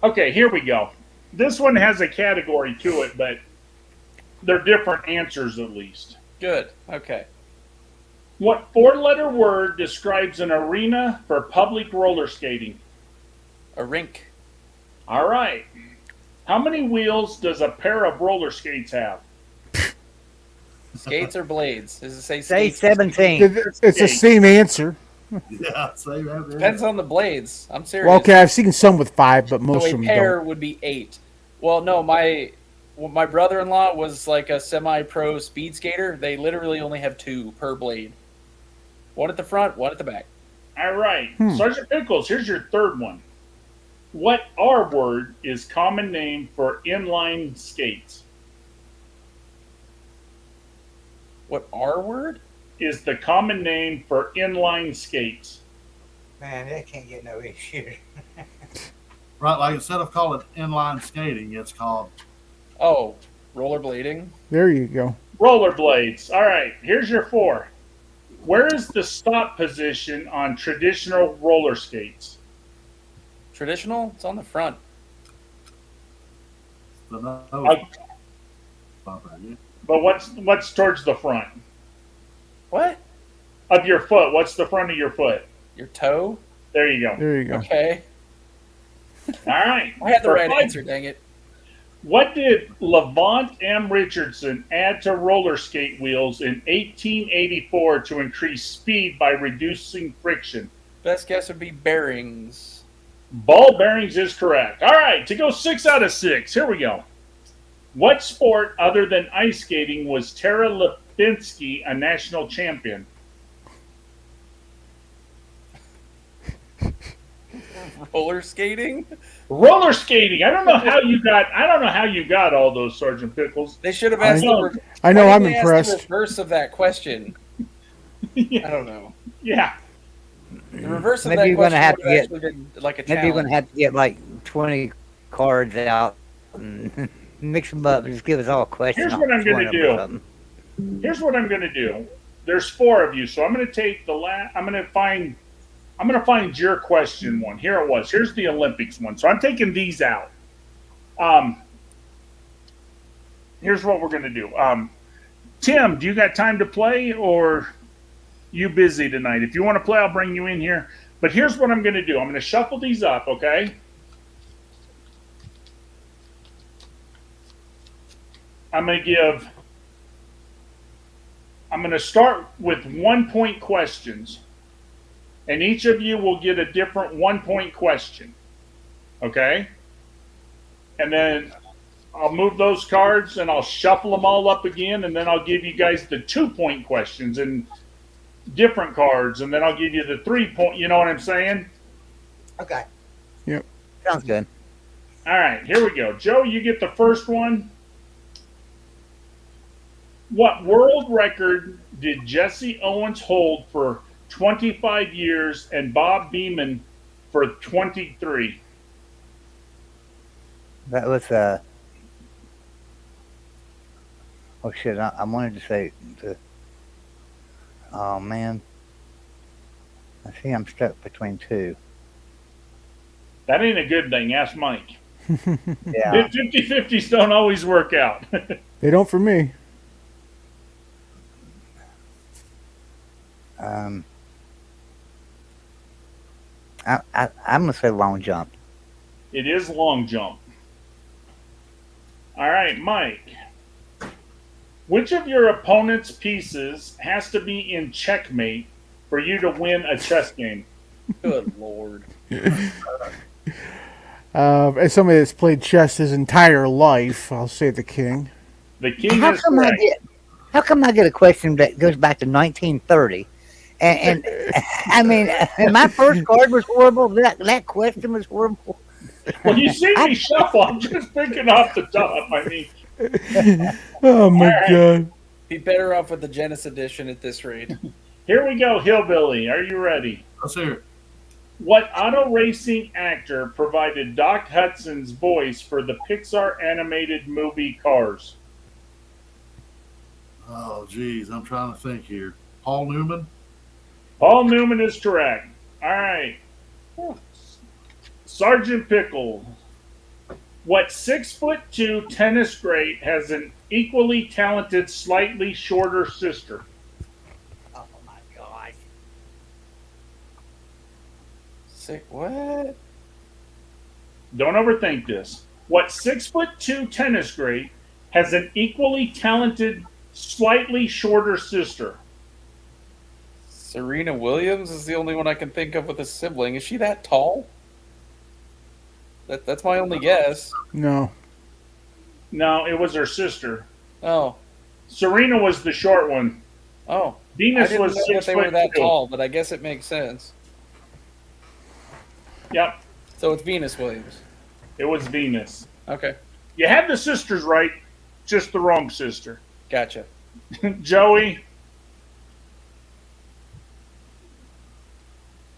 Okay, here we go. This one has a category to it, but they're different answers at least. Good. Okay. What four-letter word describes an arena for public roller skating? A rink. All right. How many wheels does a pair of roller skates have? Skates or blades? Does it say Say skates? 17. It's the same answer. Yeah, say that. Depends on the blades. I'm serious. Well, okay, I've seen some with 5, but most So of a them pair don't. would be 8. Well, no, my brother-in-law was like a semi-pro speed skater. They literally only have 2 per blade. One at the front, one at the back. All right. Sergeant Pickles, here's your third one. What R word is common name for inline skates? What R word? Is the common name for inline skates? Man, that can't get no easier. Right, like instead of calling it inline skating, it's called Oh, rollerblading. There you go. Rollerblades. All right. Here's your 4. Where is the stop position on traditional roller skates? Traditional? It's on the front. the nose Uh, bumper. Yeah. But what's towards the front What? of your foot? What's the front of your foot? Your toe? There you go. There you go. Okay. All right. I had the For right 5 answer, dang it. What did Levant M. Richardson add to roller skate wheels in 1884 to increase speed by reducing friction? Best guess would be bearings. Ball bearings is correct. All right, to go 6 out of 6. Here we go. What sport other than ice skating was Tara Lipinski a national champion? Roller skating? Roller skating. I don't know how you got all those, Sergeant Pickles. They should have asked know. I know why I'm didn't they ask impressed. the reverse of that question. Yeah. I don't know. Yeah. The reverse of Maybe that you're gonna question have would to have get- actually been like a Maybe you're going challenge. to have to get like 20 cards out and mix them up and just give us all a question. Here's what on I'm gonna one of them do. or something. Here's what I'm going to do. There's 4 of you, so I'm going to take I'm going to find your question one. Here it was. Here's the Olympics one. So I'm taking these out. here's what we're gonna do. Tim, do you got time to play, or you busy tonight? If you want to play, I'll bring you in here. But here's what I'm gonna do. I'm gonna shuffle these up, okay? I'm gonna start with 1 point questions, and each of you will get a different 1 point question. Okay? And then I'll move those cards and I'll shuffle them all up again, and then I'll give you guys the 2 point questions and different cards, and then I'll give you the 3 point. You know what I'm saying? Okay. Sounds good. All right, here we go. Joe, you get the first one. What world record did Jesse Owens hold for 25 years and Bob Beeman for 23? That was oh shit! I wanted to say the. Oh man, I see I'm stuck between two. That ain't a good thing. Ask Mike. Yeah. 50-50s don't always work out. They don't for me. I'm gonna say long jump. It is long jump. All right, Mike. Which of your opponent's pieces has to be in checkmate for you to win a chess game? Good lord. As somebody that's played chess his entire life, I'll say the king. The king How is come correct. how come I get a question that goes back to 1930? And I mean, and my first card was horrible. That question was horrible. Well, you see me shuffle. I'm just picking off the top. I mean, Oh my All right. god. Be better off with the Genesis edition at this rate. here we go, Hillbilly. Are you ready? Let's hear it. What auto racing actor provided Doc Hudson's voice for the Pixar animated movie Cars? Oh, geez, I'm trying to think here. Paul Newman. Paul Newman is correct. All right. Sergeant Pickle. What 6'2" tennis great has an equally talented, slightly shorter sister? Oh my gosh. Sick. What? Don't overthink this. What 6'2" tennis great has an equally talented, slightly shorter sister? Serena Williams is the only one I can think of with a sibling. Is she that tall? That's my only guess. No. No, it was her sister. Oh. Serena was the short one. Oh. I Venus didn't was know that they were 6'2". that tall, but I guess it makes sense. Yep, So it's Venus Williams. it was Venus. Okay. You had the sisters right, just the wrong sister. Gotcha. Joey,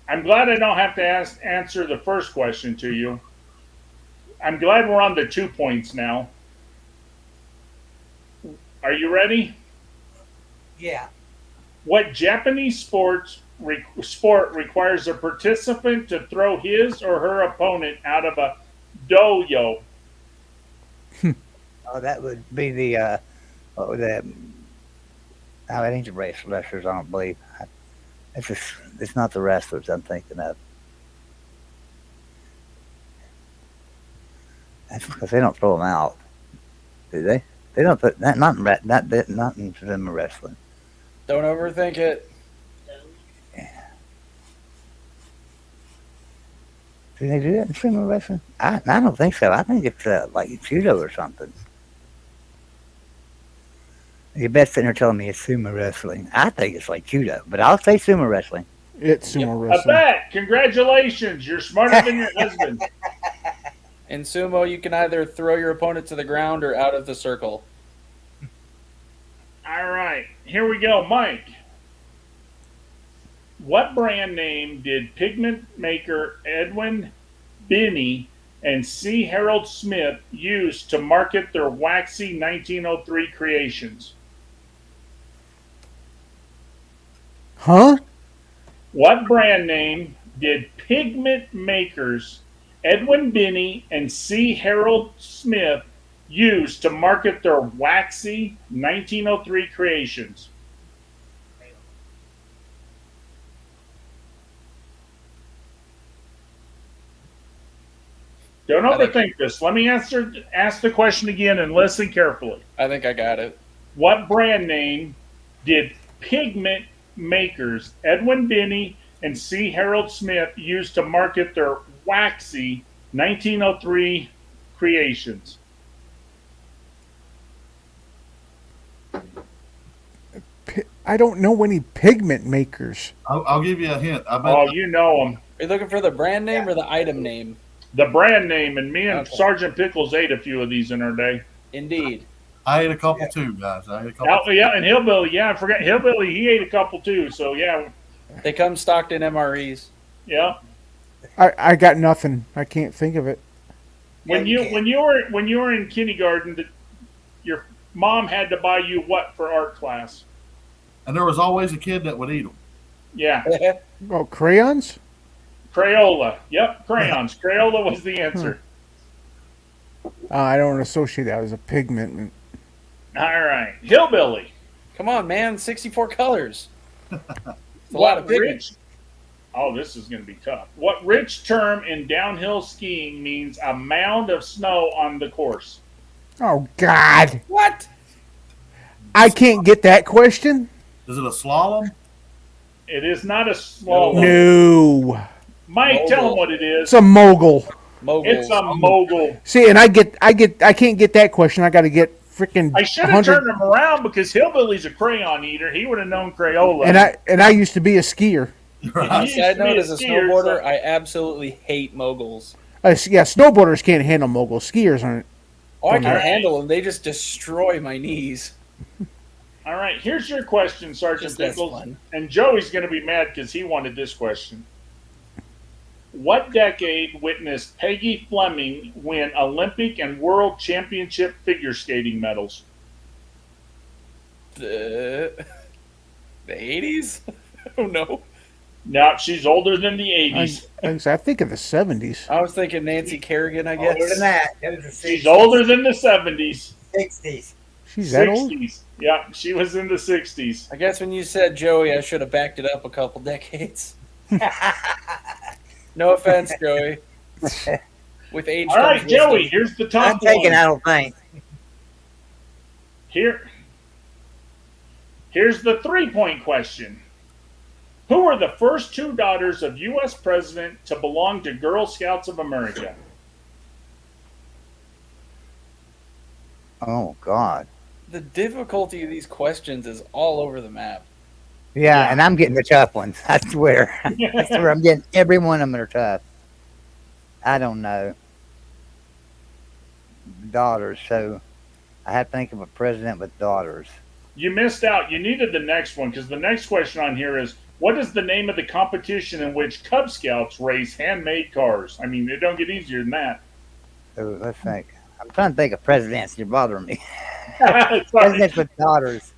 I'm glad I don't have to answer the first question to you. I'm glad we're on the 2 points now. Are you ready? Yeah. What Japanese sport requires a participant to throw his or her opponent out of a dojo? Oh, that would be the what was that? Oh, it ain't the wrestlers. I don't believe. It's not the wrestlers I'm thinking of. That's because they don't throw them out, do they? They don't put not in them wrestling. Don't overthink it. Do they do that in sumo wrestling? I don't think so. I think it's like judo or something. You're best sitting there telling me it's sumo wrestling. I think it's like judo, but I'll say sumo wrestling. It's sumo A wrestling. bet. Congratulations. You're smarter than your husband. In sumo, you can either throw your opponent to the ground or out of the circle. All right. Here we go, Mike. What brand name did pigment maker Edwin Binney and C. Harold Smith use to market their waxy 1903 creations? Huh? What brand name did pigment makers Edwin Binney and C. Harold Smith used to market their waxy 1903 creations? Don't overthink this. Let me ask the question again and listen carefully. I think I got it. What brand name did pigment makers Edwin Denny and C. Harold Smith use to market their waxy 1903 creations? I don't know any pigment makers. I'll give you a hint. I bet Oh, you know them. Are you looking for the brand name or the item name? The brand name, and me and Okay. Sergeant Pickles ate a few of these in our day. Indeed. I ate a couple too, guys. I ate a couple. Oh, yeah, and Hillbilly, yeah, I forgot. Hillbilly, he ate a couple too. So, yeah, They come stocked in MREs. yeah. I got nothing. I can't think of it. When you were in kindergarten, your mom had to buy you what for art class? And there was always a kid that would eat them. Yeah, Oh, crayons? Crayola. Yep, crayons. Crayola was the answer. I don't associate that as a pigment. All right, Hillbilly. Come on, man. 64 colors. It's a lot of pigment. rich? Oh, this is going to be tough. What rich term in downhill skiing means a mound of snow on the course? Oh, God. What? I can't get that question. Is it a slalom? It is not a slow. No. Mike, tell him what it is. It's a mogul. Moguls. It's a mogul. See, and I can't get that question. I got to get freaking I should have turned him around because Hillbilly's a crayon eater. He would have known Crayola. And I used to be a skier. Right. He- Side note, as a skier, snowboarder, so- I absolutely hate moguls. Yeah, snowboarders can't handle moguls. Skiers aren't. Oh, I can Alright. handle them. They just destroy my knees. All right, here's your question, Sergeant Just as Pickles. fun. And Joey's going to be mad because he wanted this question. What decade witnessed Peggy Fleming win Olympic and World Championship figure skating medals? The 80s? Oh no. Now, she's older than the 80s. I think of the 70s. I was thinking Nancy Kerrigan, I guess. Older than that. That was the She's older than the 70s. 60s. She's that old? 60s. Yeah, she was in the 60s. I guess when you said Joey, I should have backed it up a couple decades. No offense, Joey. With age All right, comes wisdom. Joey, here's the top I'm taking, one. I don't think. Here's the 3-point question. Who were the first two daughters of U.S. President to belong to Girl Scouts of America? Oh God. The difficulty of these questions is all over the map. Yeah, and I'm getting the tough ones. I swear. I swear I'm getting every one of them are tough. I don't know. Daughters, so I had to think of a president with daughters. You missed out. You needed the next one because the next question on here is, what is the name of the competition in which Cub Scouts race handmade cars? I mean, it don't get easier than that. So let's think. I'm trying to think of presidents. You're bothering me. Sorry. Presidents with daughters.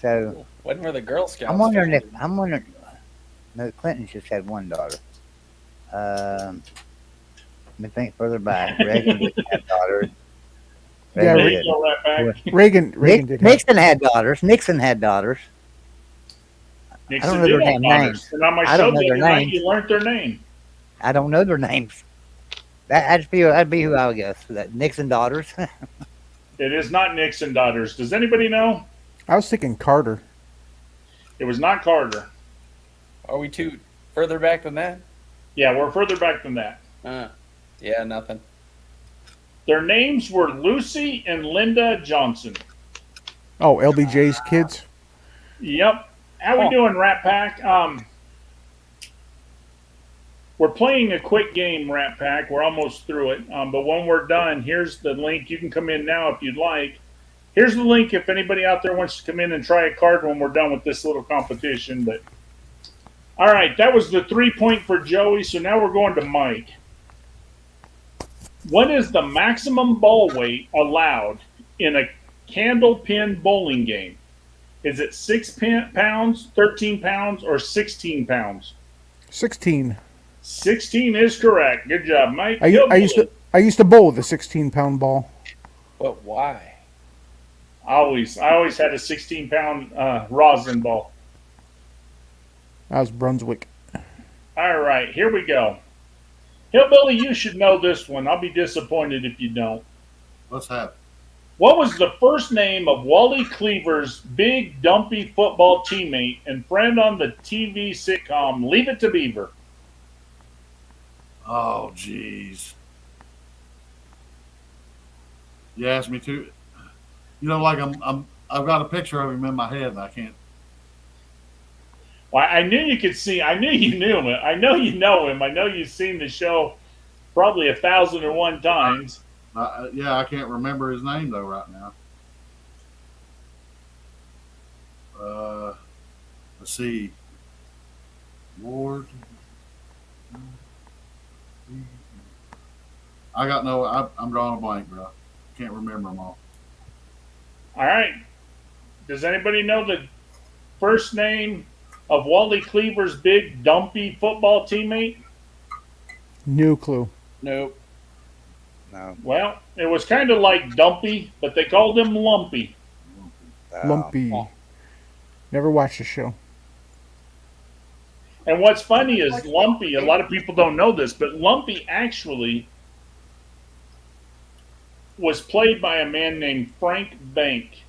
So When were the Girl Scouts? I'm wondering. No, Clinton just had one daughter. Let me think further back. Reagan didn't have daughters. Yeah, There Reagan you did. go, right back. Reagan did. have- Nixon had daughters. Nixon had daughters. Nixon I don't know did their have damn daughters. names. And on my I show don't know the their other night, names. you learned their name. I don't know their names. That'd be who I would guess. That Nixon daughters. It is not Nixon daughters. Does anybody know? I was thinking Carter. It was not Carter. Are we too further back than that? Yeah, we're further back than that. Yeah, nothing. Their names were Lucy and Linda Johnson. Oh, LBJ's kids. Yep. How we doing, Rat Pack? We're playing a quick game, Rat Pack. We're almost through it. But when we're done, here's the link. You can come in now if you'd like. Here's the link if anybody out there wants to come in and try a card when we're done with this little competition. But all right, that was the 3-point for Joey. So now we're going to Mike. What is the maximum ball weight allowed in a candle pin bowling game? Is it 6 pounds, 13 pounds, or 16 pounds? 16. 16 is correct. Good job, Mike. I used to bowl with a 16-pound ball. But why? I always had a 16-pound rosin ball. That was Brunswick. All right, here we go. Hillbilly, you should know this one. I'll be disappointed if you don't. Let's have it. What was the first name of Wally Cleaver's big, dumpy football teammate and friend on the TV sitcom Leave It to Beaver? Oh, jeez. You asked me to. You know, like I've got a picture of him in my head, and I can't. Well, I knew you could see. I knew you knew him. I know you know him. I know you've seen the show probably 1,001 times. Yeah, I can't remember his name though right now. Let's see. Lord. I got no. I'm drawing a blank, bro. Can't remember them all. All right. Does anybody know the first name of Wally Cleaver's big, dumpy football teammate? No clue. Nope. No. Well, it was kind of like Dumpy, but they called him Lumpy. Lumpy. Oh. Never watched the show. And what's funny is Lumpy, a lot of people don't know this, but Lumpy actually was played by a man named Frank Bank,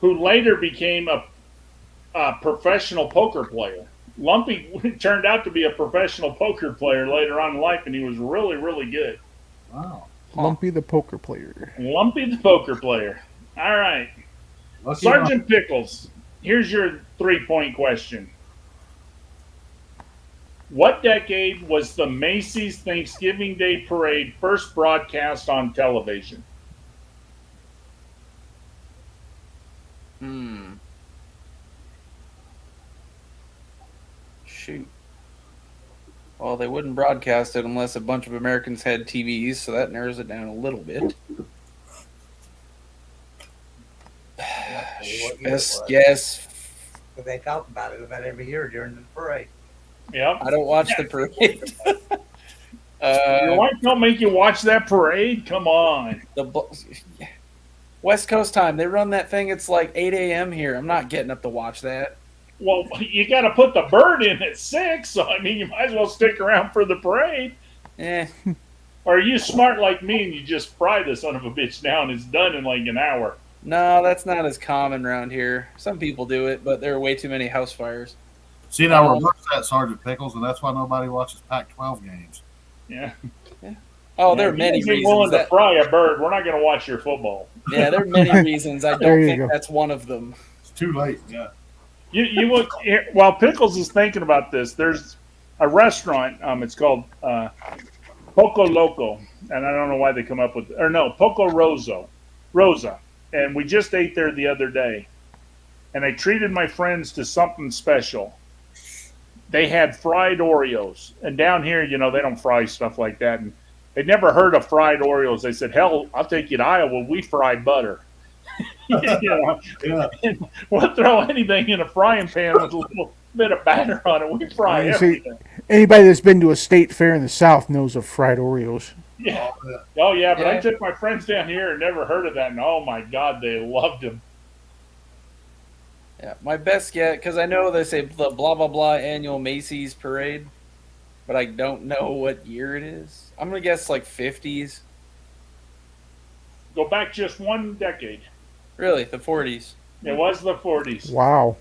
who later became a professional poker player. Lumpy turned out to be a professional poker player later on in life, and he was really, really good. Wow. Lumpy the poker player. Lumpy the poker player. All right. Lucky Sergeant Pickles, here's your 3-point question. What decade was the Macy's Thanksgiving Day Parade first broadcast on television? Shoot. Well, they wouldn't broadcast it unless a bunch of Americans had TVs, so that narrows it down a little bit. Best guess. But they talk about it about every year during the parade. Yep. I don't watch the parade. Your wife don't make you watch that parade? Come on. West Coast time. They run that thing. It's like 8 a.m. here. I'm not getting up to watch that. Well, you got to put the bird in at 6, so I mean, you might as well stick around for the parade. Eh. Or are you smart like me and you just fry the son of a bitch now and it's done in like an hour? No, that's not as common around here. Some people do it, but there are way too many house fires. See, now reverse that, Sergeant Pickles, and that's why nobody watches Pac-12 games. Yeah. Oh, there are If many you're reasons. willing to fry a bird, we're not going to watch your football. Yeah, there are many reasons. I There don't you think go. that's one of them. It's too late. Yeah. You look while Pickles is thinking about this. There's a restaurant. It's called Poco Loco, and I don't know why they come up with Poco Rosa, and we just ate there the other day, and I treated my friends to something special. They had fried Oreos, and down here, they don't fry stuff like that, and they'd never heard of fried Oreos. They said, "Hell, I'll take you to Iowa. We fry butter." Yeah. We'll throw anything in a frying pan with a little bit of batter on it. We fry You see, everything. anybody that's been to a state fair in the South knows of fried Oreos. Yeah. Oh, yeah, but I Yeah. took my friends down here and never heard of that, and oh my God, they loved them. Yeah, my best guess, because I know they say the blah blah blah annual Macy's parade, but I don't know what year it is. I'm gonna guess like 50s. Go back just one decade. Really, the 40s. It was the 40s. Wow.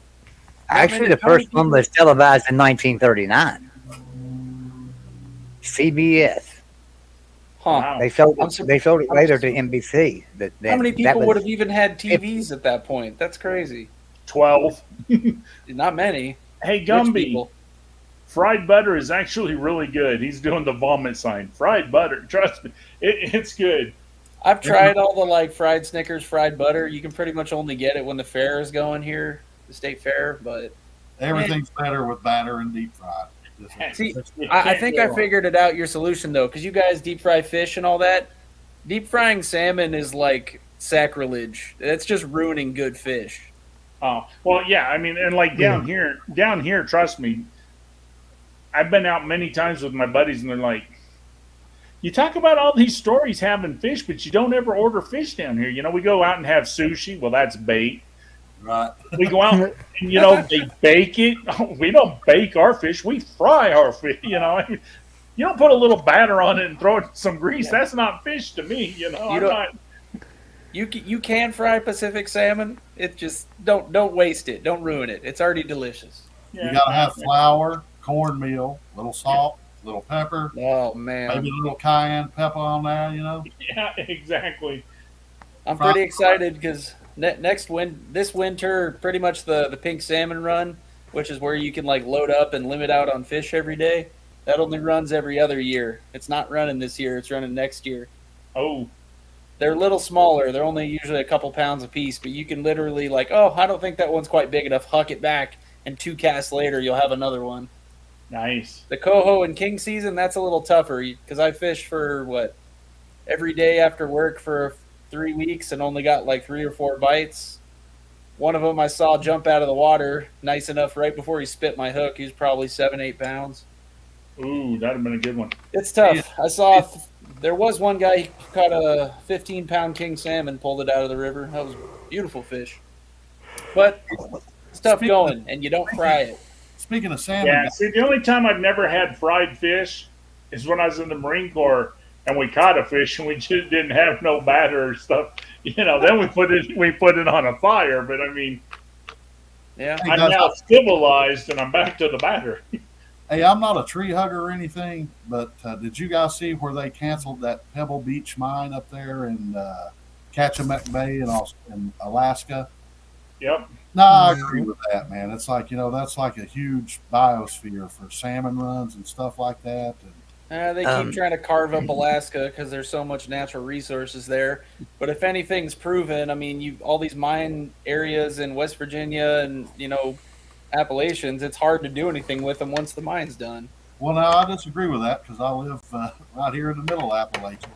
Actually, the first one was televised in 1939. CBS. Huh. Wow. They sold I'm it. sur- They sold it I'm later sur- to NBC. How many that people was- would have even had TVs at that point? That's crazy. 12. Not many. Hey, Rich Gumby, people. fried butter is actually really good. He's doing the vomit sign. Fried butter, trust me, it's good. I've tried all the like fried Snickers, fried butter. You can pretty much only get it when the fair is going here, the state fair. But Everything's better with batter and deep fried. see, You I can't think go I wrong. figured it out. Your solution though, because you guys deep fry fish and all that. Deep frying salmon is like sacrilege. That's just ruining good fish. Oh, well, yeah. I mean, and like down here, trust me, I've been out many times with my buddies, and they're like, You talk about all these stories having fish, but you don't ever order fish down here. You know, we go out and have sushi. Well, that's bait. Right. We go out and, you know, they bake it. We don't bake our fish. We fry our fish. You know, you don't put a little batter on it and throw it in some grease. That's not fish to me. You know, I'm not. You can fry Pacific salmon. It just don't waste it. Don't ruin it. It's already delicious. You gotta have flour, cornmeal, little salt, little pepper, Oh man, maybe a little cayenne pepper on there. You know. Yeah, exactly. I'm pretty excited because this winter, pretty much the pink salmon run, which is where you can like load up and limit out on fish every day. That only runs every other year. It's not running this year. It's running next year. Oh, They're a little smaller. They're only usually a couple pounds a piece, but you can literally like, oh, I don't think that one's quite big enough. Huck it back, and 2 casts later, you'll have another one. nice. The coho and king season, that's a little tougher because I fished for every day after work for 3 weeks and only got like 3 or 4 bites. One of them I saw jump out of the water nice enough right before he spit my hook. He was probably 7-8 pounds. Ooh, that'd have been a good one. It's tough. I saw there was one guy who caught a 15-pound king salmon, pulled it out of the river. That was a beautiful fish. But it's tough going, and you don't fry it. Speaking of salmon, Yeah, see, the only time I've never had fried fish is when I was in the Marine Corps and we caught a fish and we just didn't have no batter or stuff. You know, then we put it on a fire. But I mean, Yeah. Hey, I'm guys, now civilized and I'm back to the batter. hey, I'm not a tree hugger or anything, but did you guys see where they canceled that Pebble Beach mine up there in Kachemak Bay in Alaska? Yep. No, I agree with that, man. It's like, that's like a huge biosphere for salmon runs and stuff like that. And They keep trying to carve up Alaska because there's so much natural resources there. But if anything's proven, I mean, all these mine areas in West Virginia and Appalachians, it's hard to do anything with them once the mine's done. well, now I disagree with that because I live right here in the middle of Appalachia.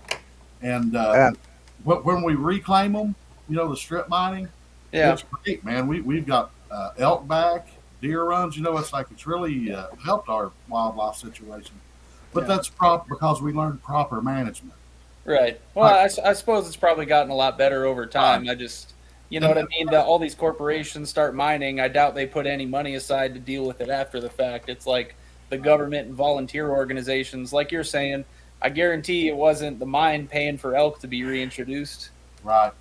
And when we reclaim them, the strip mining, Yeah, it's great, man. We've got elk back, deer runs. It's really helped our wildlife situation. But that's because we learned proper management. right. Well, I suppose it's probably gotten a lot better over time. I just, you know what I mean? All these corporations start mining. I doubt they put any money aside to deal with it after the fact. It's like the government and volunteer organizations, like you're saying. I guarantee it wasn't the mine paying for elk to be reintroduced. Right.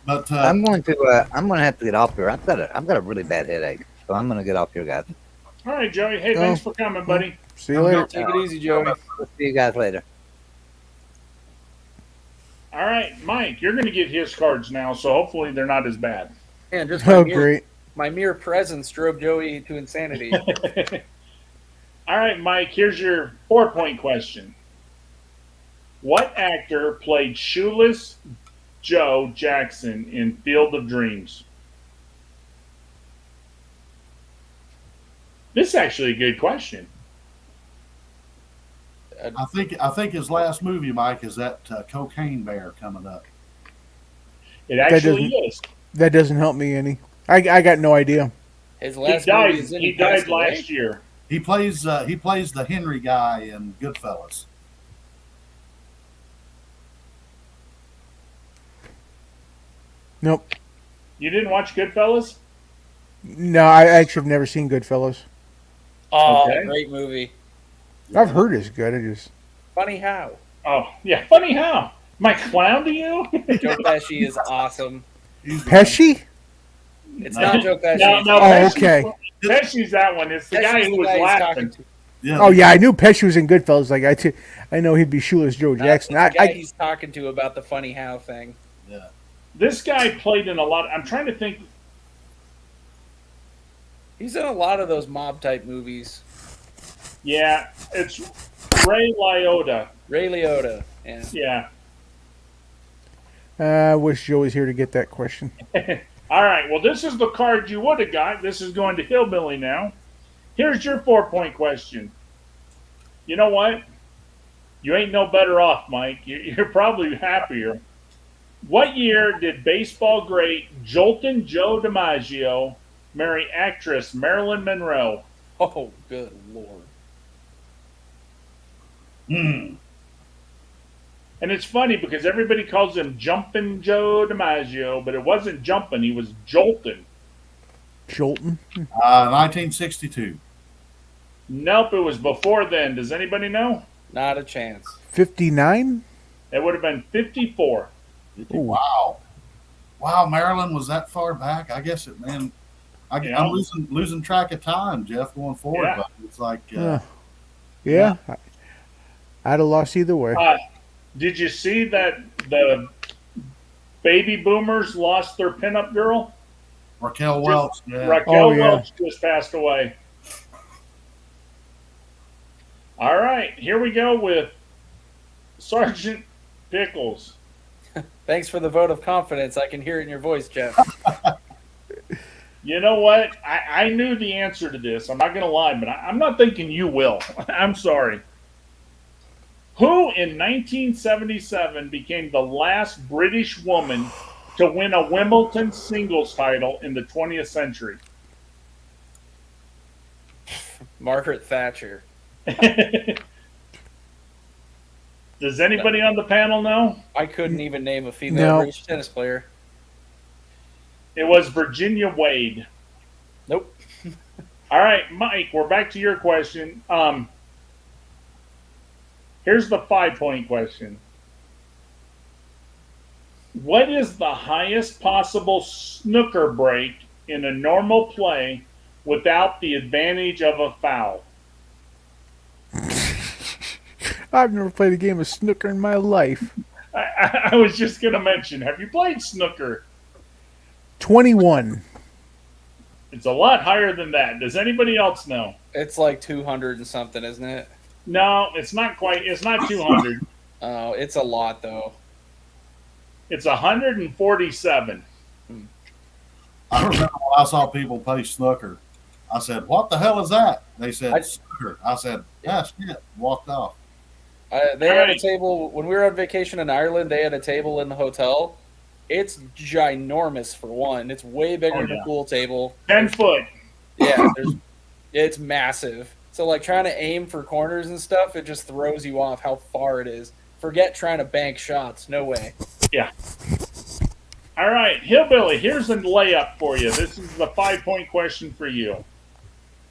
But I'm going to have to get off here. I've got a really bad headache, so I'm going to get off here, guys. All right, Joey. Hey, thanks for coming, buddy. See you later. Take it easy, Joey. We'll see you guys later. All right, Mike, you're going to get his cards now, so hopefully they're not as bad. Man, just Oh, great. my mere presence drove Joey to insanity. All right, Mike, here's your 4-point question. What actor played Shoeless Joe Jackson in Field of Dreams? This is actually a good question. I think his last movie, Mike, is that Cocaine Bear coming up. It actually is. That doesn't help me any. I got no idea. His He last died. movie is in He passed died away? last year. He plays the Henry guy in Goodfellas. Nope. You didn't watch Goodfellas? No, I actually have never seen Goodfellas. Oh, Okay. great movie. I've heard it's good. I just Funny how. Oh, yeah. Funny how. Am I clown to you? Joe Pesci is awesome. Pesci. It's not Joe Pesci. No, no. Oh, Pesci's- okay. Pesci's that one. It's the Pesci's guy who was he's laughing. talking to. Yeah. Oh yeah, I knew Pesci was in Goodfellas. Like I know he'd be Shoeless Joe Jackson. That's the guy I he's talking to about the funny how thing. Yeah. This guy played in a lot. I'm trying to think. He's in a lot of those mob type movies. Yeah, it's Ray Liotta. Ray Liotta. Yeah. Yeah. I wish Joe was here to get that question. All right. Well, this is the card you would have got. This is going to Hillbilly now. Here's your 4-point question. You know what? You ain't no better off, Mike. You're probably happier. What year did baseball great Jolton Joe DiMaggio marry actress Marilyn Monroe? Oh, good lord. And it's funny because everybody calls him Jumpin' Joe DiMaggio, but it wasn't jumping, he was jolting. Jolton. 1962. Nope, it was before then. Does anybody know? Not a chance. 59. It would have been 54. Ooh. Wow. Wow, Maryland was that far back. I guess it, man. Yeah. I'm losing track of time, Jeff, going forward. Yeah. But it's like, Yeah. I'd have lost either way. Did you see that the baby boomers lost their pinup girl? Raquel Welch. Yeah. Raquel Oh, yeah. Welch just passed away. All right, here we go with Sergeant Pickles. Thanks for the vote of confidence. I can hear it in your voice, Jeff. You know what? I knew the answer to this. I'm not going to lie, but I'm not thinking you will. I'm sorry. Who in 1977 became the last British woman to win a Wimbledon singles title in the 20th century? Margaret Thatcher. Does anybody on the panel know? I couldn't even name a female No. British tennis player. It was Virginia Wade. Nope. All right, Mike, we're back to your question. Here's the 5-point question. What is the highest possible snooker break in a normal play without the advantage of a foul? I've never played a game of snooker in my life. I was just going to mention, have you played snooker? 21. It's a lot higher than that. Does anybody else know? It's like 200 and something, isn't it? No, it's not quite. It's not 200. Oh, it's a lot, though. It's 147. I remember when I saw people play snooker. I said, "What the hell is that?" They said, "Snooker." I said, "Yeah, shit." Walked off. They had a Alright. table when we were on vacation in Ireland. They had a table in the hotel. It's ginormous for one. It's way bigger Oh, than yeah. a pool table. 10 foot. Yeah, it's massive. So like trying to aim for corners and stuff, it just throws you off how far it is. Forget trying to bank shots. No way. All right, Hillbilly, here's a layup for you. This is the 5-point question for you.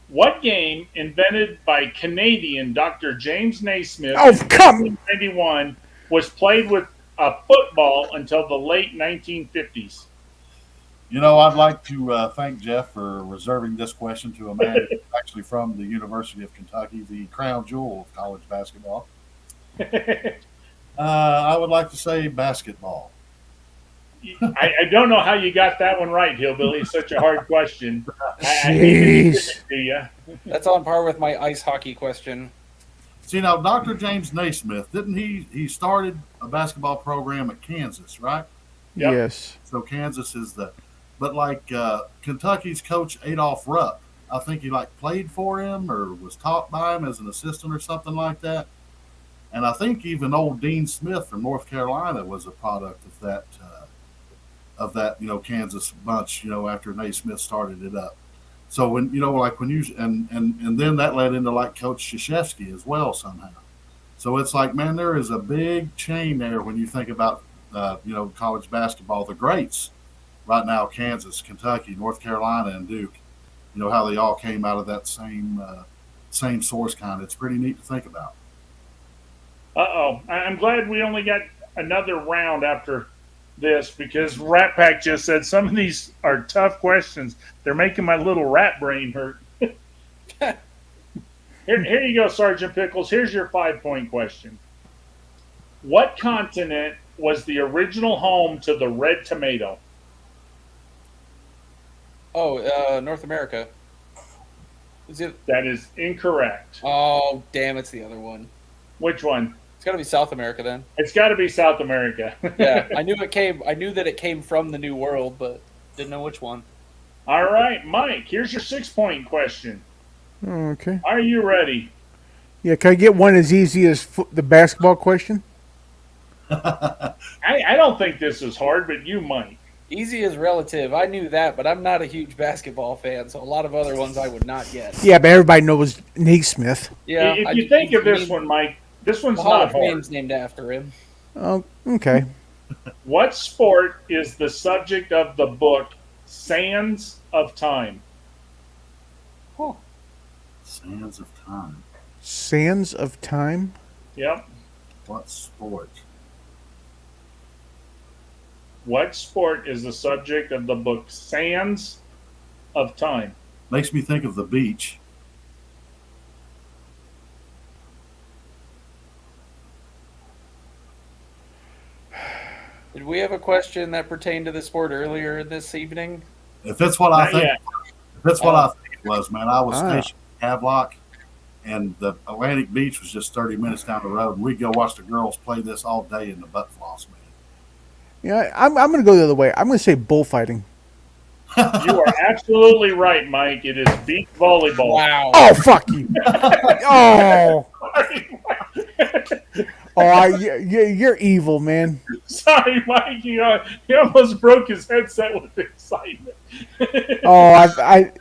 What game invented by Canadian Dr. James Naismith Oh, in come! 1991 was played with a football until the late 1950s? You know, I'd like to thank Jeff for reserving this question to a man who's actually from the University of Kentucky, the crown jewel of college basketball. I would like to say basketball. I don't know how you got that one right, Hillbilly. It's such a hard question. I hate to give Jeez. it to you. That's on par with my ice hockey question. See, now, Dr. James Naismith, didn't he started a basketball program at Kansas, right? Yep. Yes. So Kansas is but like Kentucky's coach Adolph Rupp, I think he like played for him or was taught by him as an assistant or something like that. And I think even old Dean Smith from North Carolina was a product of that Kansas bunch, after Naismith started it up. So when when you and then that led into like Coach Krzyzewski as well somehow. So it's like, man, there is a big chain there when you think about college basketball. The greats right now: Kansas, Kentucky, North Carolina, and Duke. You know how they all came out of that same source kind. It's pretty neat to think about. I'm glad we only got another round after this because Rat Pack just said some of these are tough questions. They're making my little rat brain hurt. Here you go, Sergeant Pickles. Here's your 5-point question. What continent was the original home to the red tomato? Oh, North America. Is it? That is incorrect. Oh, damn! It's the other one. Which one? It's got to be South America then. It's got to be South America. Yeah, I knew that it came from the New World, but didn't know which one. All right, Mike, here's your 6-point question. Okay. Are you ready? Yeah, can I get one as easy as the basketball question? I don't think this is hard, but you might. Easy is relative. I knew that, but I'm not a huge basketball fan, so a lot of other ones I would not get. Yeah, but everybody knows Naismith. Yeah, If you think of this one, Mike, this one's the Hall not of hard. Fame's named after him. Oh, okay. What sport is the subject of the book Sands of Time? Sands of Time. Sands of Time. Yep. What sport? What sport is the subject of the book Sands of Time? Makes me think of the beach. Did we have a question that pertained to the sport earlier this evening? If that's what I Not think, yet. if that's what I think it was, man. I was Ah. stationed in Havelock, and the Atlantic Beach was just 30 minutes down the road, and we'd go watch the girls play this all day in the butt floss, man. Yeah, I'm going to go the other way. I'm going to say bullfighting. You are absolutely right, Mike. It is beach volleyball. Wow. Oh, fuck you. Oh. Oh, you're evil, man. Sorry, Mike. He almost broke his headset with excitement. Oh, I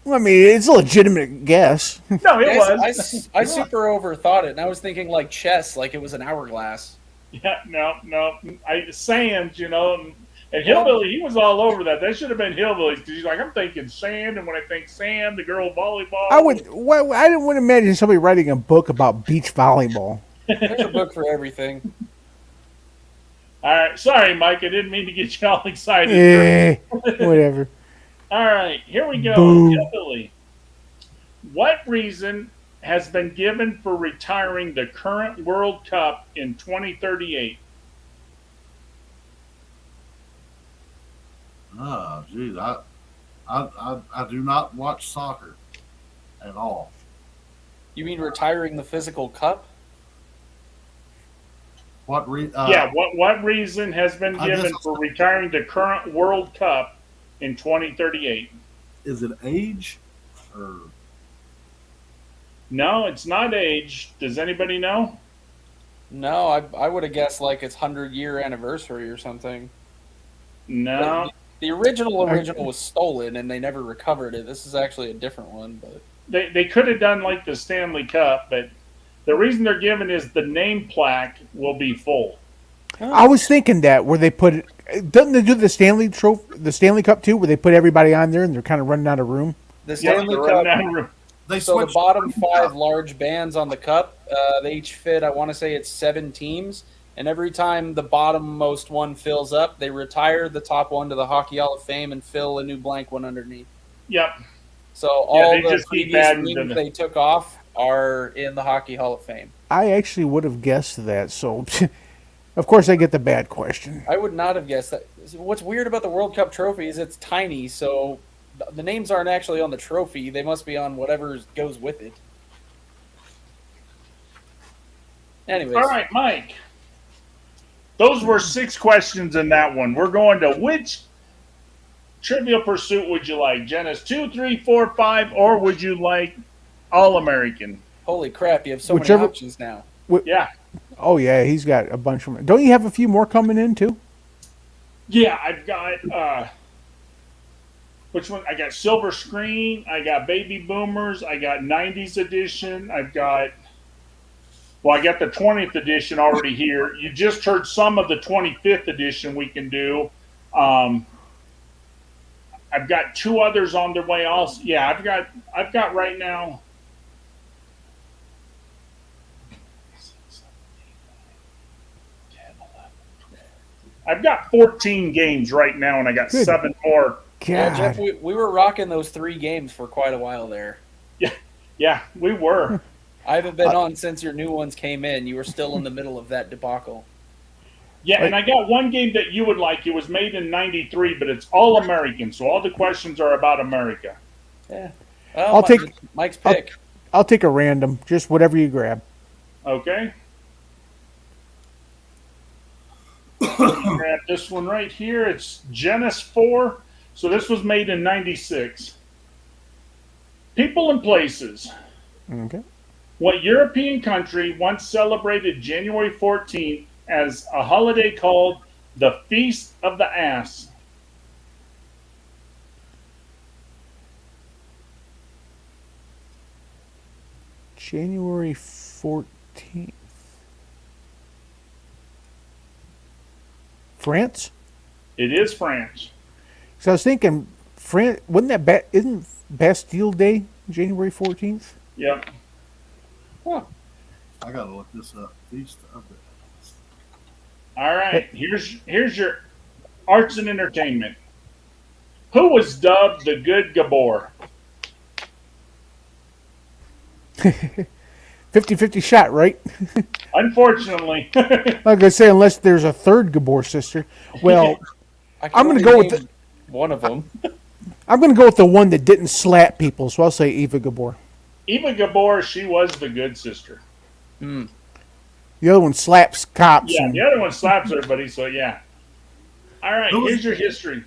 mean, it's a legitimate guess. No, it Guys, was. I super overthought it, and I was thinking like chess, like it was an hourglass. Yeah, no. Sands, and Hillbilly, he was all over that. That should have been Hillbilly because he's like, I'm thinking sand, and when I think sand, the girl volleyball. I wouldn't imagine somebody writing a book about beach volleyball. There's a book for everything. All right, sorry, Mike. I didn't mean to get you all excited. Whatever. All right, here we go. Boom. Hillbilly. What reason has been given for retiring the current World Cup in 2038? Oh, geez, I do not watch soccer at all. You mean retiring the physical cup? What reason has been I given guess- for retiring the current World Cup in 2038? Is it age or No, it's not age. Does anybody know? No, I would have guessed like its 100-year anniversary or something. No. The original was stolen and they never recovered it. This is actually a different one, but They could have done like the Stanley Cup, but the reason they're given is the name plaque will be full. I was thinking that where they put it. Doesn't they do the Stanley Cup too, where they put everybody on there and they're kind of running out of room? the Yeah, Stanley they're Cup. running out of room. they So the switched? bottom 5 large bands on the cup, they each fit. I want to say it's 7 teams, and every time the bottommost one fills up, they retire the top one to the Hockey Hall of Fame and fill a new blank one underneath. Yep. So all they the just keep previous adding to rings the- they took off are in the Hockey Hall of Fame. I actually would have guessed that. So, of course, I get the bad question. I would not have guessed that. What's weird about the World Cup trophy is it's tiny, so the names aren't actually on the trophy. They must be on whatever goes with it. Anyways, All right, Mike. Those were 6 questions in that one. We're going to which Trivial Pursuit would you like? Genesis 2, 3, 4, 5, or would you like All American? holy crap, you have so Whichever- many options now. Yeah. Oh yeah, he's got a bunch of them. Don't you have a few more coming in too? Yeah, I've got which one? I got Silver Screen, I got Baby Boomers, I got 90s edition, I got the 20th edition already here. You just heard some of the 25th edition we can do. I've got 2 others on their way also. Yeah, I've got right now. I've got 14 games right now, and I got Good. 7 more. Yeah, Jeff, God, we were rocking those 3 games for quite a while there. Yeah, we were. I haven't been on since your new ones came in. You were still in the middle of that debacle. Yeah, and I got one game that you would like. It was made in '93, but it's all American, so all the questions are about America. Yeah. I'll take- Mike's pick. I'll take a random, just whatever you grab. Okay. Grab this one right here. It's Genesis 4. So this was made in '96. People and places. Okay. What European country once celebrated January 14th as a holiday called the Feast of the Ass? January 14th. France? It is France. So I was thinking, France, wouldn't that isn't Bastille Day January 14th? Yep. I gotta look this up. Feast of the All right. Here's your arts and entertainment. Who was dubbed the Good Gabor? 50-50 shot, right? Unfortunately, Like I say, unless there's a third Gabor sister. Well, I can I'm gonna only go with name one of them. I'm going to go with the one that didn't slap people, so I'll say Eva Gabor. Eva Gabor, she was the good sister. Hmm. The other one slaps cops. Yeah, and, the other one slaps everybody, so yeah. All right, Who was- here's your history.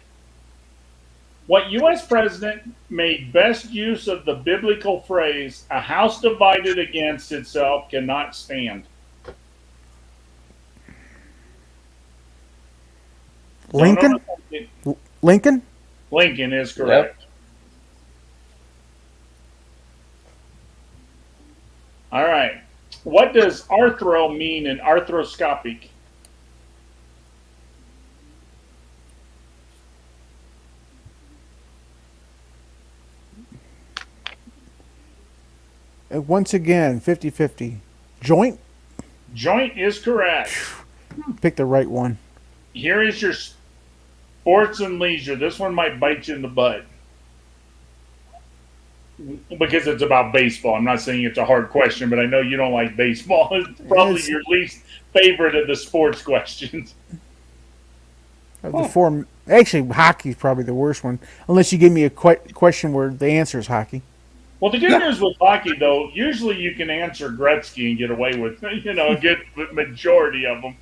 What U.S. president made best use of the biblical phrase, a house divided against itself cannot stand? Lincoln? Lincoln? Lincoln is correct. All right. What does arthro mean in arthroscopic? Once again, 50-50. Joint? Joint is correct. Pick the right one. Here is your sports and leisure. This one might bite you in the butt because it's about baseball. I'm not saying it's a hard question, but I know you don't like baseball. It's probably Yes. your least favorite of the sports questions. The four, actually, hockey's probably the worst one, unless you give me a question where the answer is hockey. Well, the good news with hockey, though, usually you can answer Gretzky and get away with, get the majority of them.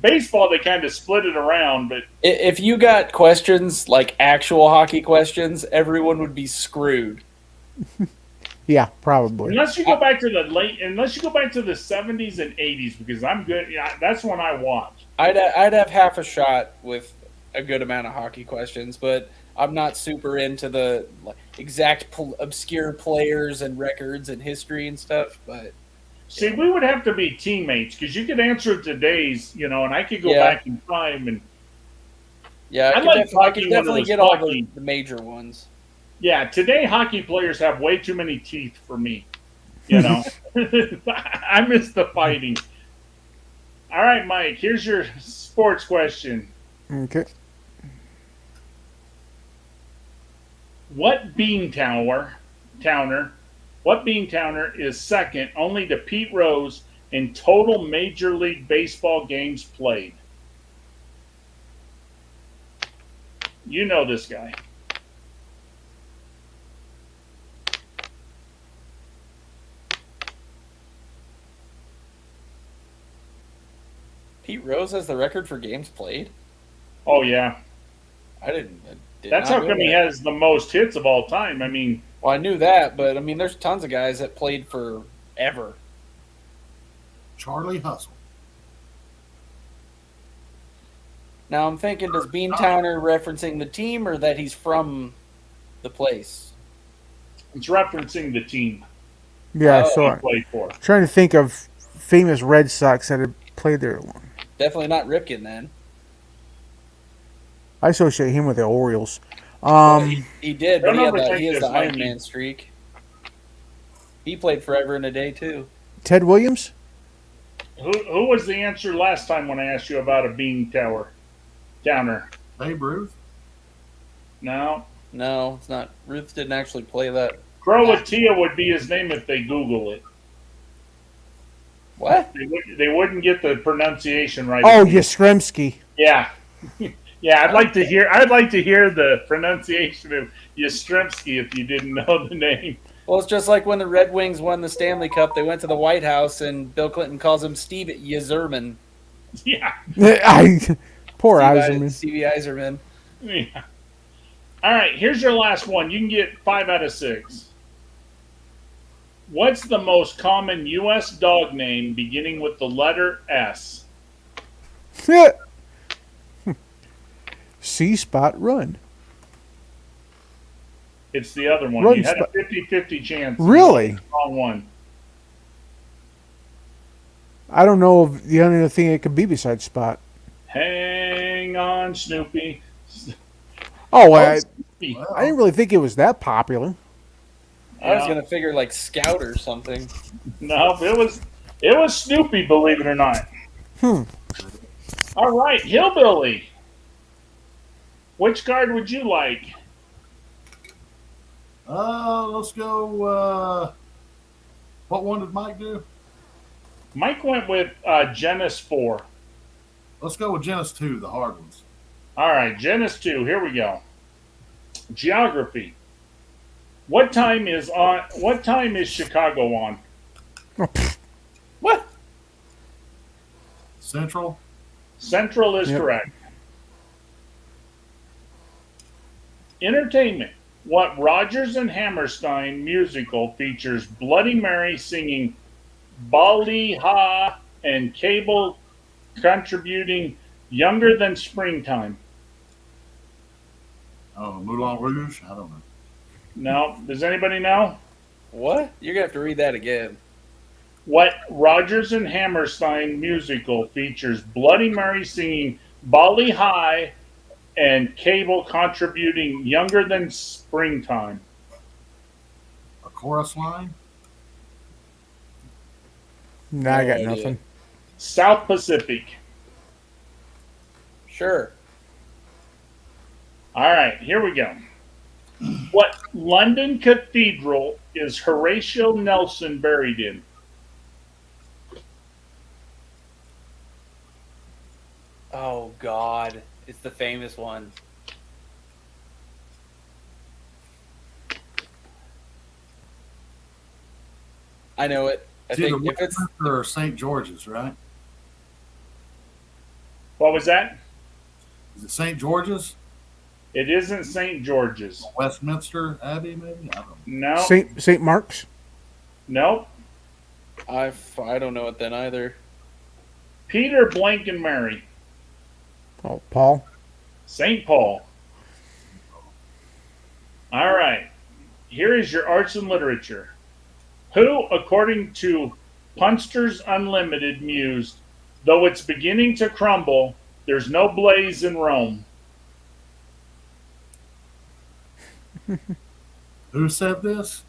Baseball, they kind of split it around, but If you got questions like actual hockey questions, everyone would be screwed. Yeah, probably. unless you go back to the 70s and 80s, because I'm good. Yeah, that's when I watch. I'd have half a shot with a good amount of hockey questions, but I'm not super into the exact obscure players and records and history and stuff. But See, we would have to be teammates because you could answer today's, and I could go Yeah. back in time and yeah, I I like could hockey when it definitely was get all hockey. the major ones. yeah. Today, hockey players have way too many teeth for me. I miss the fighting. All right, Mike. Here's your sports question. Okay. What Towner is second only to Pete Rose in total Major League Baseball games played? You know this guy. Pete Rose has the record for games played. Oh, yeah. I did That's not how know come he that. has the most hits of all time. I mean, Well, I knew that, but I mean, there's tons of guys that played forever. Charlie Hustle. Now I'm thinking, does Beantowner referencing the team or that he's from the place? it's referencing the team Yeah, Oh, so he I'm played for. trying to think of famous Red Sox that had played there. Definitely not Ripken then. I associate him with the Orioles. He did, but Don't he has overthink the this, Iron Mikey. Man streak. He played forever and a day too. Ted Williams? Who was the answer last time when I asked you about a Towner? Babe Ruth. No. No, it's not. Ruth didn't actually play that. Croatia would be his name if they Google it. What? They wouldn't get the pronunciation right. Oh, Yastrzemski. Yeah. Yeah, I'd like to hear the pronunciation of Yastrzemski if you didn't know the name. Well, it's just like when the Red Wings won the Stanley Cup. They went to the White House, and Bill Clinton calls him Steve Yzerman. Yeah. Poor Eiserman. Stevie Yzerman. Yeah. All right, here's your last one. You can get 5 out of 6. What's the most common U.S. dog name beginning with the letter S? C-Spot Run. It's the other one. Run You had a spot. 50-50 chance. Really? Wrong one. I don't know of the only other thing it could be besides Spot. Hang on, Snoopy. Oh, Snoopy. I didn't really think it was that popular. I was Yeah. gonna figure like Scout or something. No, it was Snoopy, believe it or not. All right, Hillbilly. Which card would you like? Let's go. What one did Mike do? Mike went with Genesis 4. Let's go with Genesis 2, the hard ones. All right, Genesis 2. Here we go. Geography. What time is Chicago on? What? Central. Central is Yep. correct. Entertainment. What Rodgers and Hammerstein musical features Bloody Mary singing Bali Ha and Cable contributing Younger Than Springtime? Oh, Moulin Rouge. I don't know. No. Does anybody know? What? You're gonna have to read that again. What Rodgers and Hammerstein musical features Bloody Mary singing Bali High and Cable contributing Younger Than Springtime? A chorus line. Nah, I got No idea. nothing. South Pacific. Sure. All right, here we go. What London cathedral is Horatio Nelson buried in? Oh God, it's the famous one. I know it. I It's either think if it's Westminster or St. George's, right? What was that? Is it St. George's? It isn't St. George's. Westminster Abbey, maybe? I don't know. No. Saint Mark's. Nope. I don't know it then either. Peter, Blank, and Mary. Oh, Paul. St. Paul. All right. Here is your arts and literature. Who, according to Punster's Unlimited, mused, though it's beginning to crumble, there's no blaze in Rome? Who said this?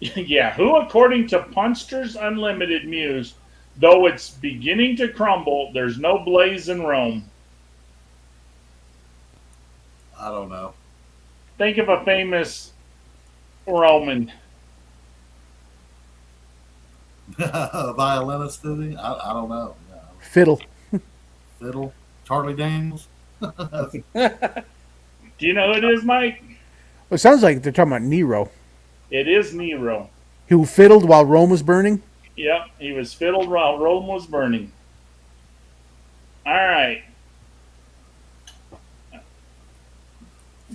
Yeah, who, according to Punster's Unlimited, mused, though it's beginning to crumble, there's no blaze in Rome? I don't know. Think of a famous Roman. A violinist, did he? I don't know. Yeah. Fiddle. Fiddle. Charlie Daniels. Do you know who it is, Mike? Well, it sounds like they're talking about Nero, It is Nero. who fiddled while Rome was burning. Yep, he was fiddled while Rome was burning. All right.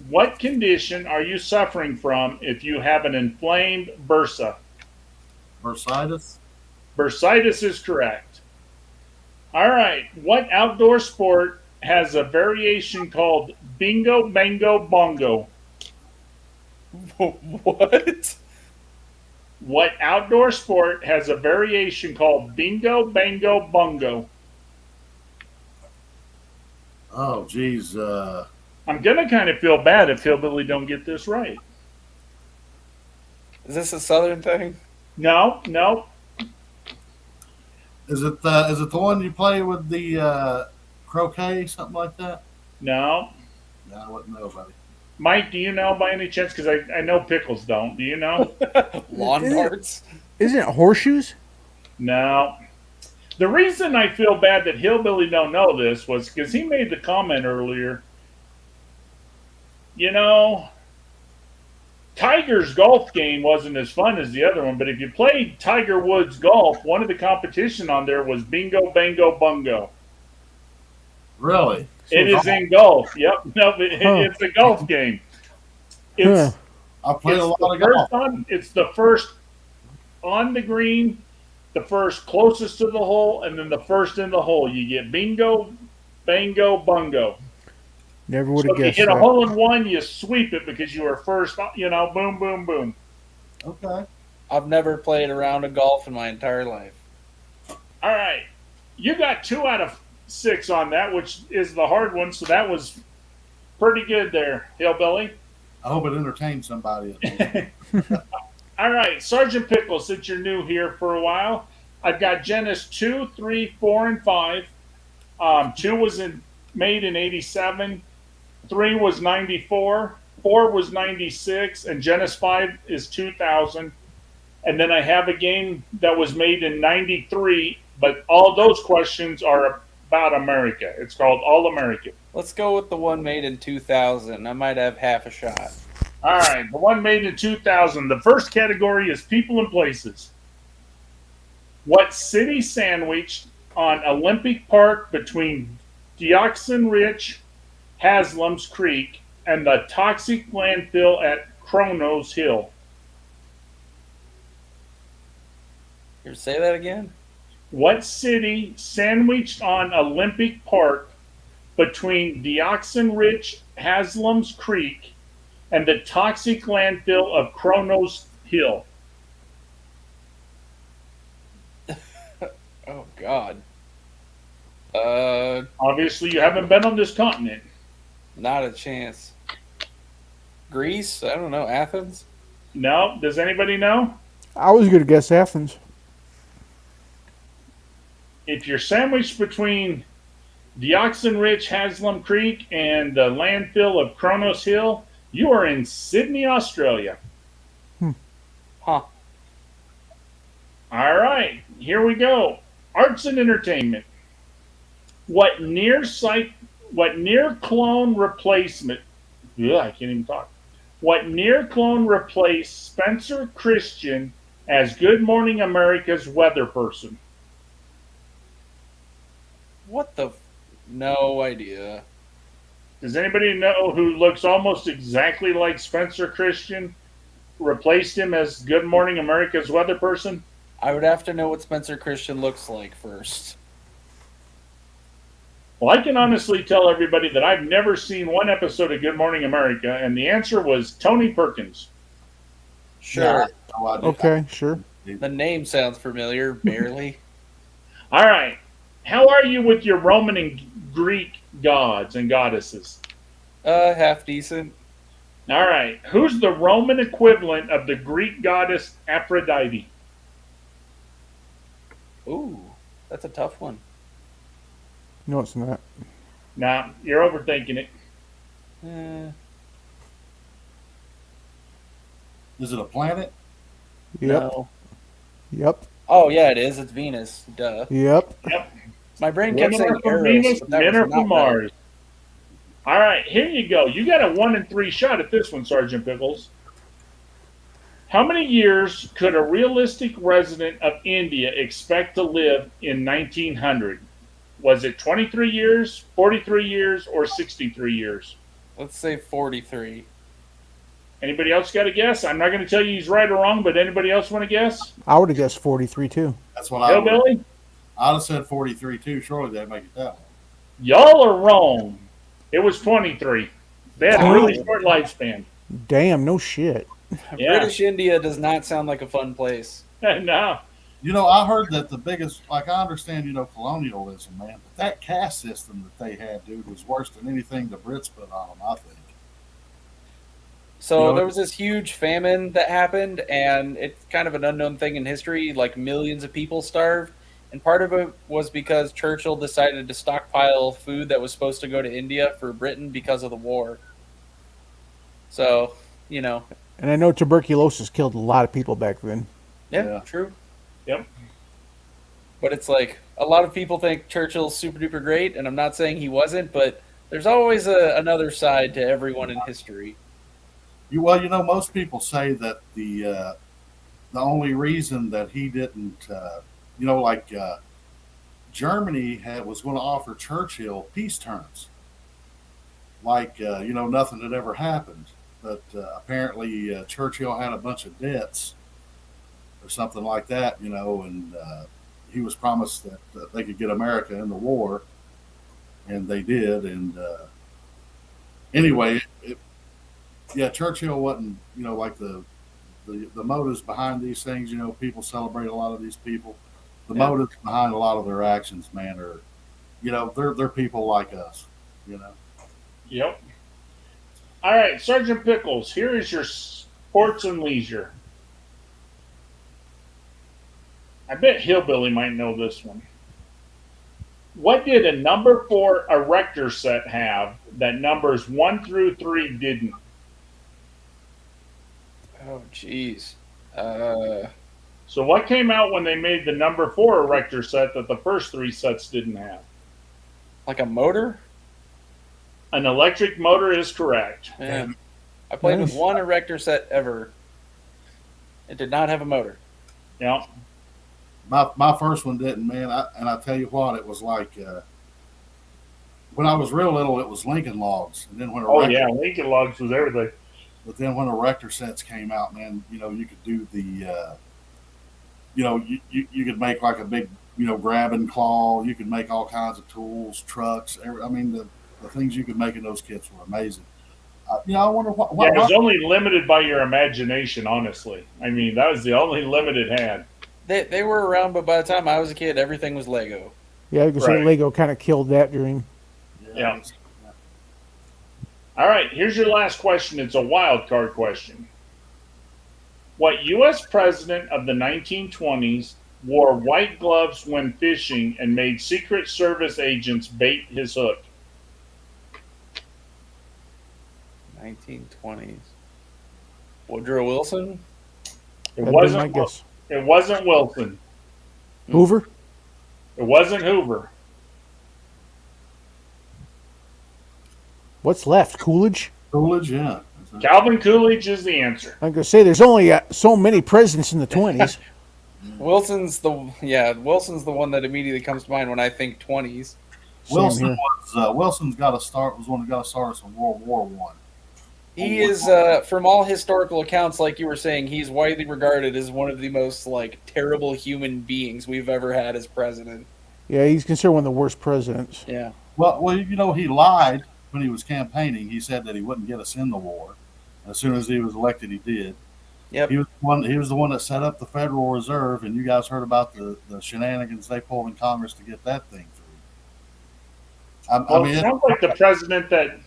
What condition are you suffering from if you have an inflamed bursa? Bursitis. Bursitis is correct. All right. What outdoor sport has a variation called bingo, bango, bongo? What? What outdoor sport has a variation called bingo, bango, bongo? Oh, geez. I'm gonna kind of feel bad if Hillbilly don't get this right. Is this a southern thing? No. Is it the one you play with the croquet, something like that? No. No, I wouldn't know, buddy. Mike, do you know by any chance? Because I know Pickles don't. Do you know? Lawn Is it- darts? Isn't it horseshoes? No. The reason I feel bad that Hillbilly don't know this was because he made the comment earlier. You know, Tiger's golf game wasn't as fun as the other one, but if you played Tiger Woods golf, one of the competition on there was bingo, bango, bungo. Really? It is in golf. Yep. No, it's a golf game. It's I played a it's lot the of golf. first it's the first on the green, the first closest to the hole, and then the first in the hole. You get bingo, bango, bungo. Never would So have if you guessed hit a that. hole in one, you sweep it because you were first. You know, boom, boom, boom. Okay. I've never played a round of golf in my entire life. All right, you got 2 out of 26 on that, which is the hard one. So that was pretty good there, Hillbilly. I hope it entertained somebody. All right, Sergeant Pickle, since you're new here for a while, I've got Genesis 2, 3, 4, and 5. 2 was made in 87, 3 was 94, 4 was 96, and Genesis 5 is 2000. And then I have a game that was made in 93, but all those questions are about America. It's called All American. Let's go with the one made in 2000. I might have half a shot. All right, the one made in 2000. The first category is people and places. What city sandwiched on Olympic Park between Dioxin Ridge, Haslam's Creek, and the toxic landfill at Kronos Hill? Here, say that again. What city sandwiched on Olympic Park between Dioxin Ridge, Haslam's Creek, and the toxic landfill of Kronos Hill? Oh God. Obviously, you haven't been on this continent. Not a chance. Greece? I don't know. Athens? No? Does anybody know? I was going to guess Athens. If you're sandwiched between Dioxin Ridge, Haslam Creek, and the landfill of Kronos Hill, you are in Sydney, Australia. Huh. All right, here we go. Arts and entertainment. What near clone replacement? Yeah, I can't even talk. What near clone replaced Spencer Christian as Good Morning America's weather person? What the? No idea. Does anybody know who looks almost exactly like Spencer Christian replaced him as Good Morning America's weather person? I would have to know what Spencer Christian looks like first. Well, I can honestly tell everybody that I've never seen one episode of Good Morning America, and the answer was Tony Perkins. Sure. No idea. Okay, sure. The name sounds familiar, barely. All right. How are you with your Roman and Greek gods and goddesses? Half decent. All right. Who's the Roman equivalent of the Greek goddess Aphrodite? Ooh, that's a tough one. No, it's not. Nah, you're overthinking it. Is it a planet? Yep. No. Yep. Oh, yeah, it is. It's Venus. Duh. Yep. My brain kept Women saying are from Eros, Venus, but that men was are not from right. Mars. All right, here you go. You got a 1 in 3 shot at this one, Sergeant Pickles. How many years could a realistic resident of India expect to live in 1900? Was it 23 years, 43 years, or 63 years? Let's say 43. Anybody else got a guess? I'm not going to tell you he's right or wrong, but anybody else want to guess? I would have guessed 43 too. That's what I would. Hillbilly? I'd have said 43 too. Surely they'd make it that one. Y'all are wrong. It was 23. They had a really short lifespan. Damn, no shit. Yeah. British India does not sound like a fun place. No. You know, I heard that the biggest, like, I understand, colonialism, man, but that caste system that they had, dude, was worse than anything the Brits put on them, I think. So You know, there was this huge famine that happened, and it's kind of an unknown thing in history. Like, millions of people starved. And part of it was because Churchill decided to stockpile food that was supposed to go to India for Britain because of the war. So, And I know tuberculosis killed a lot of people back then. Yeah, Yeah. true. Yep. But it's like, a lot of people think Churchill's super duper great, and I'm not saying he wasn't, but there's always another side to everyone in history. Most people say that the only reason that he didn't, Germany was going to offer Churchill peace terms, nothing had ever happened. But apparently Churchill had a bunch of debts or something like that, and he was promised that they could get America in the war, and they did. And anyway, Churchill wasn't, like the motives behind these things. People celebrate a lot of these people. The motives behind a lot of their actions, man, are you know, they're people like us, you know. Yep. All right, Sergeant Pickles, here is your sports and leisure. I bet Hillbilly might know this one. What did a number 4 erector set have that numbers 1 through 3 didn't? Oh, jeez. So what came out when they made the number 4 erector set that the first 3 sets didn't have? Like a motor? An electric motor is correct. Yeah. I played with Nice. one erector set ever. It did not have a motor. Yeah. My first one didn't, man. I tell you what, it was like when I was real little, it was Lincoln Logs, and then when Oh yeah, Lincoln Logs was everything. but then when erector sets came out, man, you know, you could do the, you know, you could make like a big, you know, grabbing claw. You could make all kinds of tools, trucks. I mean, the things you could make in those kits were amazing. You know, I wonder what. Yeah, it was only limited by your imagination, honestly. I mean, that was the only limit it had. They were around, but by the time I was a kid, everything was Lego. Yeah, I can say Right. Lego kind of killed that dream. Yeah. All right, here's your last question. It's a wild card question. What U.S. president of the 1920s wore white gloves when fishing and made Secret Service agents bait his hook? 1920s. Woodrow Wilson? It That'd be my wasn't. guess. It wasn't Wilson. Hoover? It wasn't Hoover. What's left? Coolidge? Coolidge, yeah. Calvin Coolidge is the answer. I'm gonna say there's only so many presidents in the 20s. Wilson's the one that immediately comes to mind when I think 20s. Wilson here. was Wilson's got to start was one that got to start us in World War One. He is, from all historical accounts, like you were saying, he's widely regarded as one of the most like terrible human beings we've ever had as president. Yeah, he's considered one of the worst presidents. Yeah. Well, you know, he lied when he was campaigning. He said that he wouldn't get us in the war. As soon as he was elected, he did. Yep. He was the one that set up the Federal Reserve, and you guys heard about the shenanigans they pulled in Congress to get that thing through. I Well, mean, it sounds like the president that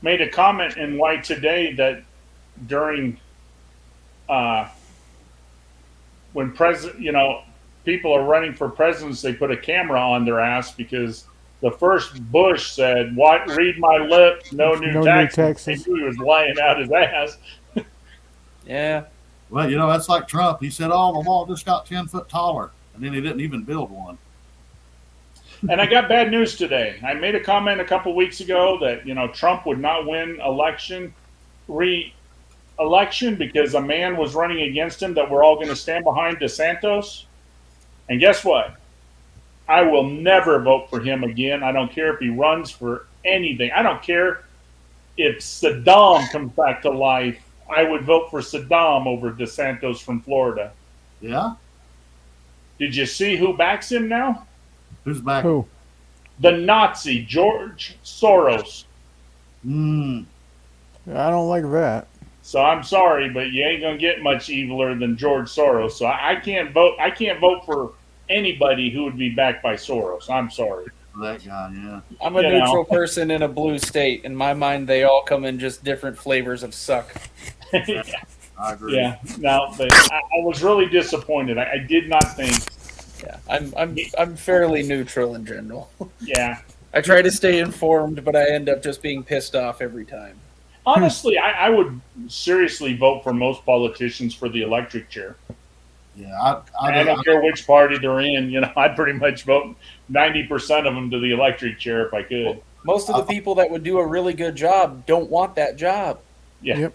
made a comment in Why Today that during when people are running for presidents, they put a camera on their ass because the first Bush said, "What? Read my lips, no new No new taxes." taxes. They knew he was lying out his ass. Yeah. well, you know, that's like Trump. He said, "Oh, the wall just got 10 foot taller," and then he didn't even build one. And I got bad news today. I made a comment a couple weeks ago that Trump would not win re-election because a man was running against him that we're all going to stand behind DeSantis. And guess what? I will never vote for him again. I don't care if he runs for anything. I don't care if Saddam comes back to life. I would vote for Saddam over DeSantis from Florida. Yeah, Did you see who backs him now? who's back? Who? The Nazi, George Soros. Mm, I don't like that. So I'm sorry, but you ain't gonna get much eviler than George Soros. So I can't vote. I can't vote for anybody who would be backed by Soros. I'm sorry. that guy, yeah. I'm a You know. neutral person in a blue state. In my mind, they all come in just different flavors of suck. I agree. Yeah. No, but I was really disappointed. I did not think. Yeah. I'm fairly neutral in general. Yeah. I try to stay informed, but I end up just being pissed off every time. Honestly, I would seriously vote for most politicians for the electric chair. Yeah, I don't care which party they're in. I'd pretty much vote 90% of them to the electric chair if I could. Most of the people that would do a really good job don't want that job. Yeah. Yep.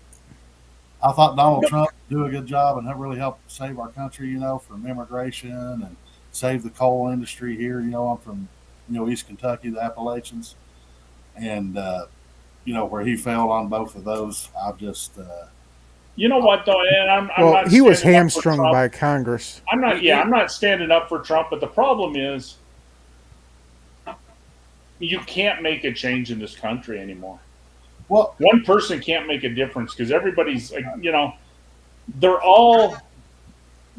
I thought Donald Trump would do a good job and have really helped save our country, from immigration and save the coal industry here. I'm from, East Kentucky, the Appalachians, and where he failed on both of those, I just. You know what though, and I'm Well, not. he was standing up for hamstrung Trump. by Congress. I'm not. Yeah, I'm not standing up for Trump. But the problem is, you can't make a change in this country anymore. Well, One person can't make a difference because everybody's, they're all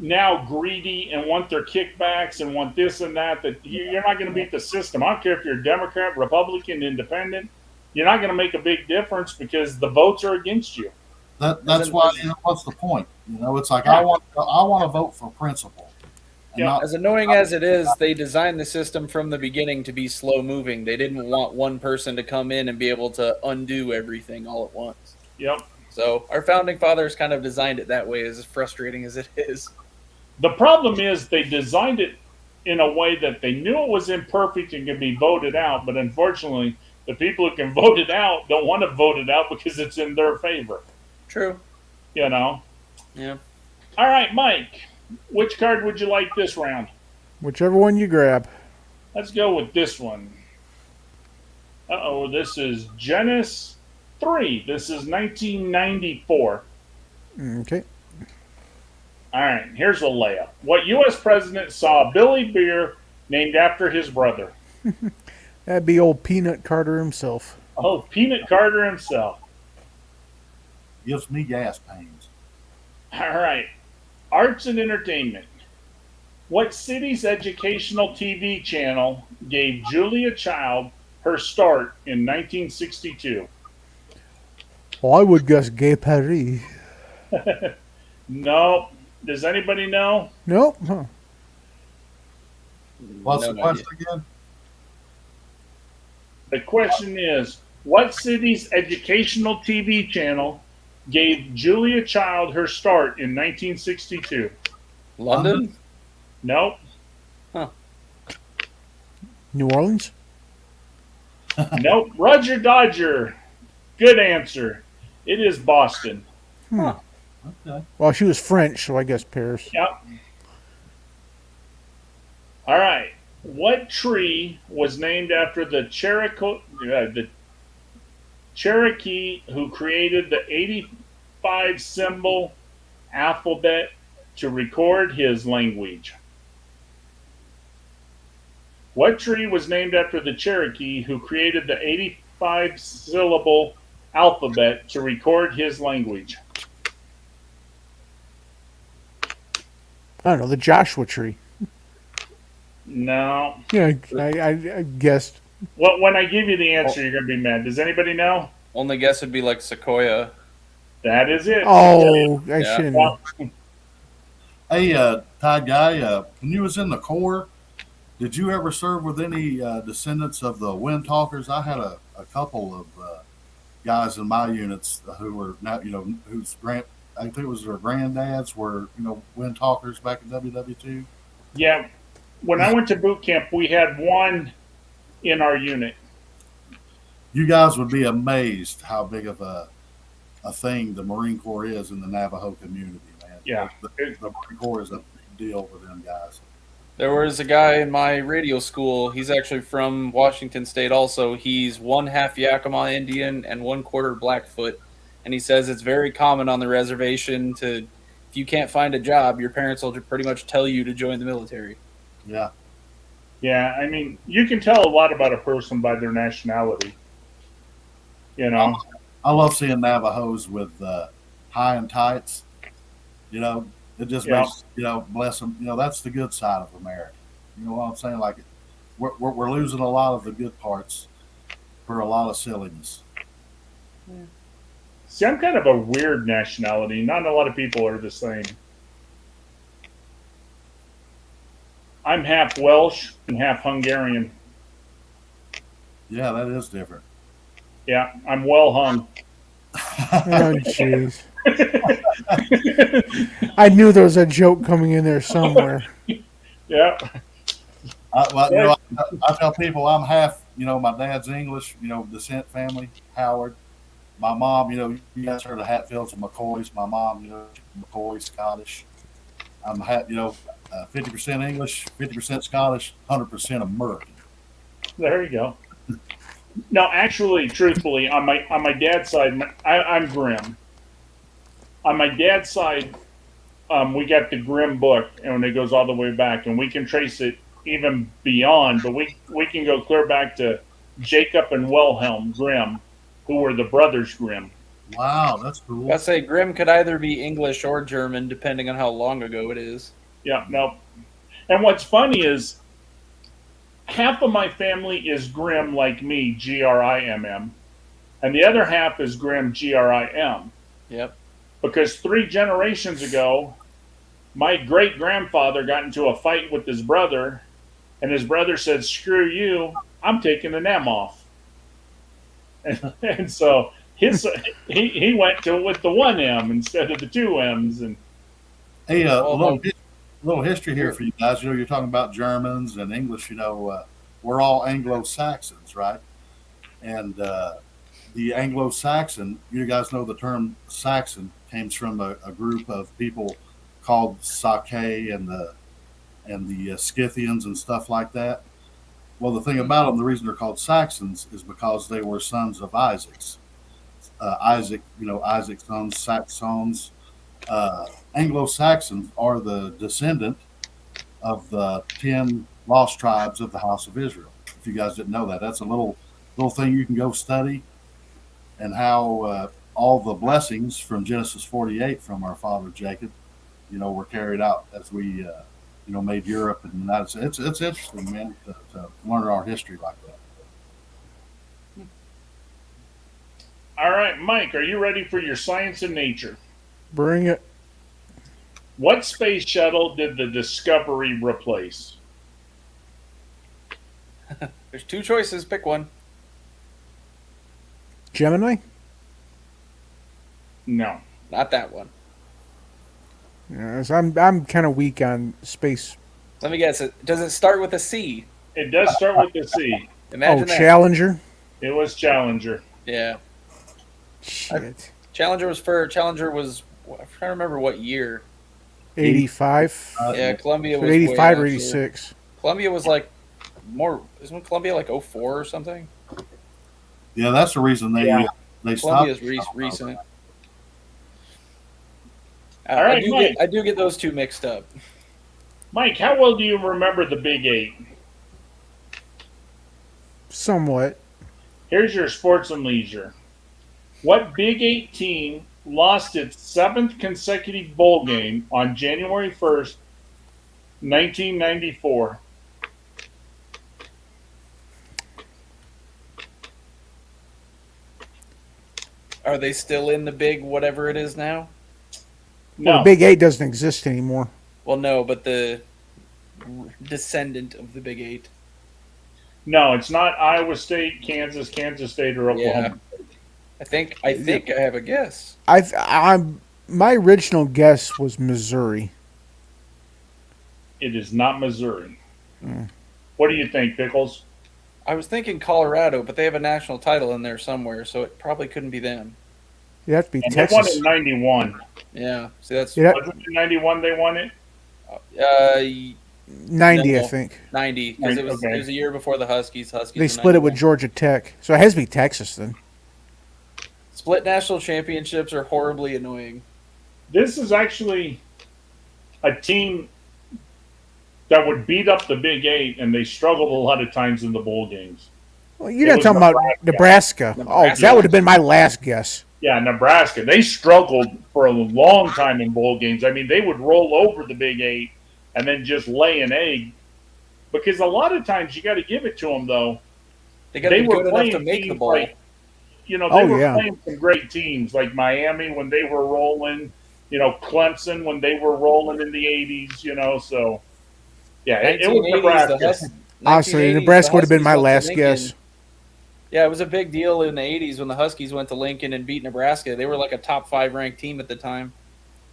now greedy and want their kickbacks and want this and that, that you're not going to beat the system. I don't care if you're Democrat, Republican, Independent. You're not going to make a big difference because the votes are against you. That's why. What's the point? It's like I want to vote for principle. As annoying as it is, they designed the system from the beginning to be slow moving. They didn't want one person to come in and be able to undo everything all at once. Yep. So our founding fathers kind of designed it that way, as frustrating as it is. The problem is they designed it in a way that they knew it was imperfect and could be voted out, but unfortunately, the people who can vote it out don't want to vote it out because it's in their favor. True. Yeah. All right, Mike, which card would you like this round? Whichever one you grab. Let's go with this one. This is Genesis 3. This is 1994. Okay. All right, here's a layup. What U.S. president saw Billy Beer named after his brother? That'd be old Peanut Carter himself. Oh, Peanut Carter himself. Gives me gas pains. All right, arts and entertainment. What city's educational TV channel gave Julia Child her start in 1962? Well, I would guess Gay Paris. No. Does anybody know? Nope. Huh. What's the question again? The question is, what city's educational TV channel gave Julia Child her start in 1962? London? Nope. New Orleans? Nope. Roger Dodger. Good answer. It is Boston. Okay. Well, she was French, so I guess Paris. Yep. All right. What tree was named after the Cherokee who created the 85 symbol alphabet to record his language? What tree was named after the Cherokee who created the 85 syllable alphabet to record his language? I don't know, the Joshua tree. No. Yeah, I guessed. Well, when I give you the answer, you're going to be mad. Does anybody know? Only guess would be like Sequoia. That is it. Oh, I Yeah. shouldn't. Well, Hey, Ty Guy, when you was in the Corps, did you ever serve with any descendants of the Wind Talkers? I had a couple of guys in my units who were not, whose I think it was their granddads were, Wind Talkers back in WW2. yeah. When I went to boot camp, we had one in our unit. You guys would be amazed how big of a thing the Marine Corps is in the Navajo community, man. Yeah. The Marine Corps is a big deal for them guys. There was a guy in my radio school. He's actually from Washington State also. He's 1/2 Yakima Indian and 1/4 Blackfoot. And he says it's very common on the reservation if you can't find a job, your parents will pretty much tell you to join the military. Yeah. Yeah, I mean, you can tell a lot about a person by their nationality. I love seeing Navajos with high and tights. It just makes, bless them. That's the good side of America. You know what I'm saying? Like, we're losing a lot of the good parts for a lot of silliness. See, I'm kind of a weird nationality. Not a lot of people are the same. I'm half Welsh and half Hungarian. Yeah, that is different. Yeah, I'm well hung. Oh, jeez. I knew there was a joke coming in there somewhere. Yeah. I tell people I'm half, my dad's English, descent family, Howard. My mom, you guys heard of Hatfields and McCoys. My mom, McCoy, Scottish. I'm 50% English, 50% Scottish, 100% American. There you go. No, actually, truthfully, on my dad's side, I'm Grimm. On my dad's side, we got the Grimm book, and it goes all the way back, and we can trace it even beyond. But we can go clear back to Jacob and Wilhelm Grimm, who were the brothers Grimm. Wow, that's cool. I say Grimm could either be English or German, depending on how long ago it is. Yeah, no. And what's funny is half of my family is Grimm like me, Grimm, and the other half is Grimm, Grim. Yep. Because 3 generations ago, my great grandfather got into a fight with his brother, and his brother said, "Screw you, I'm taking the M off." And so he went to it with the 1 M instead of the 2 M's. And Hey, Oh, little history here for you guys. You know, you're talking about Germans and English. You know, we're all Anglo Saxons, right? And the Anglo Saxon, you guys know the term Saxon comes from a group of people called Sake and the Scythians and stuff like that. Well, the thing about them, the reason they're called Saxons is because they were sons of Isaac's. Isaac, you know, Isaac's sons, Saxons. Anglo Saxons are the descendant of the 10 lost tribes of the house of Israel. If you guys didn't know that, that's a little thing you can go study, and how all the blessings from Genesis 48 from our father Jacob, you know, were carried out as we, you know, made Europe and the United States. It's interesting, man, to learn our history like that. all right, Mike, are you ready for your science and nature? Bring it. What space shuttle did the Discovery replace? There's 2 choices. Pick one. Gemini? No. Not that one. Yes, I'm kind of weak on space. Let me guess. Does it start with a C? It does start with the C. Imagine Oh, that. Challenger? It was Challenger. Yeah. Shit. Challenger was. I'm trying to remember what year. 85? Yeah, Columbia was 85 way or after. 86? Columbia was like more. Isn't Columbia like 04 or something? Yeah, that's the reason they stopped. Columbia's recent. All right, Mike. I do get those 2 mixed up. Mike, how well do you remember the Big 8? Somewhat. Here's your sports and leisure. What Big 8 team lost its 7th consecutive bowl game on January 1st, 1994? Are they still in the big whatever it is now? No. Well, the Big 8 doesn't exist anymore. Well, no, but the descendant of the Big 8. No, it's not Iowa State, Kansas State, or Oklahoma. I think I have a guess. My original guess was Missouri. It is not Missouri. What do you think, Pickles? I was thinking Colorado, but they have a national title in there somewhere, so it probably couldn't be them. It'd have to be And they won Texas. in 91. Yeah. See, that's Yeah, Was it in 91 they won it? 90, I No. think. 90 because it was a year before the Huskies. They split it with Georgia Tech. So it has to be Texas then. Split national championships are horribly annoying. This is actually a team that would beat up the Big 8, and they struggled a lot of times in the bowl games. Well, you're It not was talking about Nebraska. Oh, that would have been my last guess. Yeah, Nebraska. They struggled for a long time in bowl games. I mean, they would roll over the Big 8 and then just lay an egg. Because a lot of times, you got to give it to them, though. They got to be were good enough to playing make the teams bowl. like, they were yeah. playing some great teams, like Miami when they were rolling, Clemson when they were rolling in the 80s, so, yeah, it was 1980s, Nebraska. Honestly, 1980s, Nebraska the would have been my Huskies went last to guess. Lincoln. Yeah, it was a big deal in the 80s when the Huskies went to Lincoln and beat Nebraska. They were like a top 5 ranked team at the time.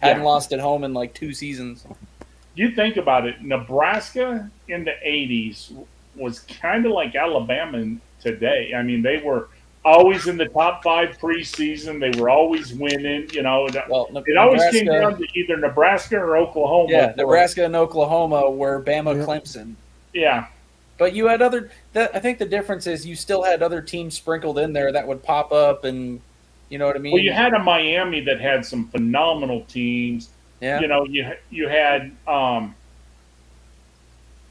Hadn't Yeah. lost at home in like 2 seasons. You think about it, Nebraska in the 80s was kind of like Alabama today. I mean, they were always in the top 5 preseason. They were always winning, Well, It always came down to either Nebraska or Oklahoma. Yeah, Nebraska and Oklahoma were Bama, Yep. Clemson. Yeah. But you had I think the difference is you still had other teams sprinkled in there that would pop up, and you know what I mean. Well, you had a Miami that had some phenomenal teams. yeah, You had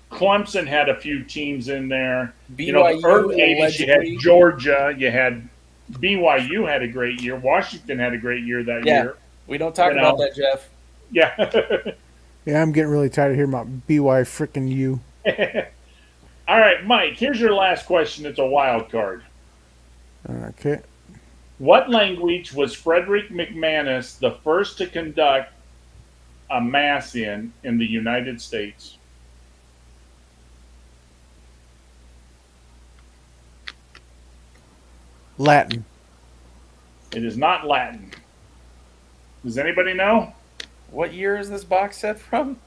Clemson had a few teams in there. BYU, The early 80s, you had allegedly. Georgia, you had BYU had a great year. Washington had a great year that Yeah. year. We don't talk You about know. that, Jeff. Yeah. Yeah, I'm getting really tired of hearing about BY frickin' you. All right, Mike, here's your last question. It's a wild card. Okay. What language was Frederick McManus the first to conduct a mass in the United States? Latin. It is not Latin. Does anybody know? What year is this box set from?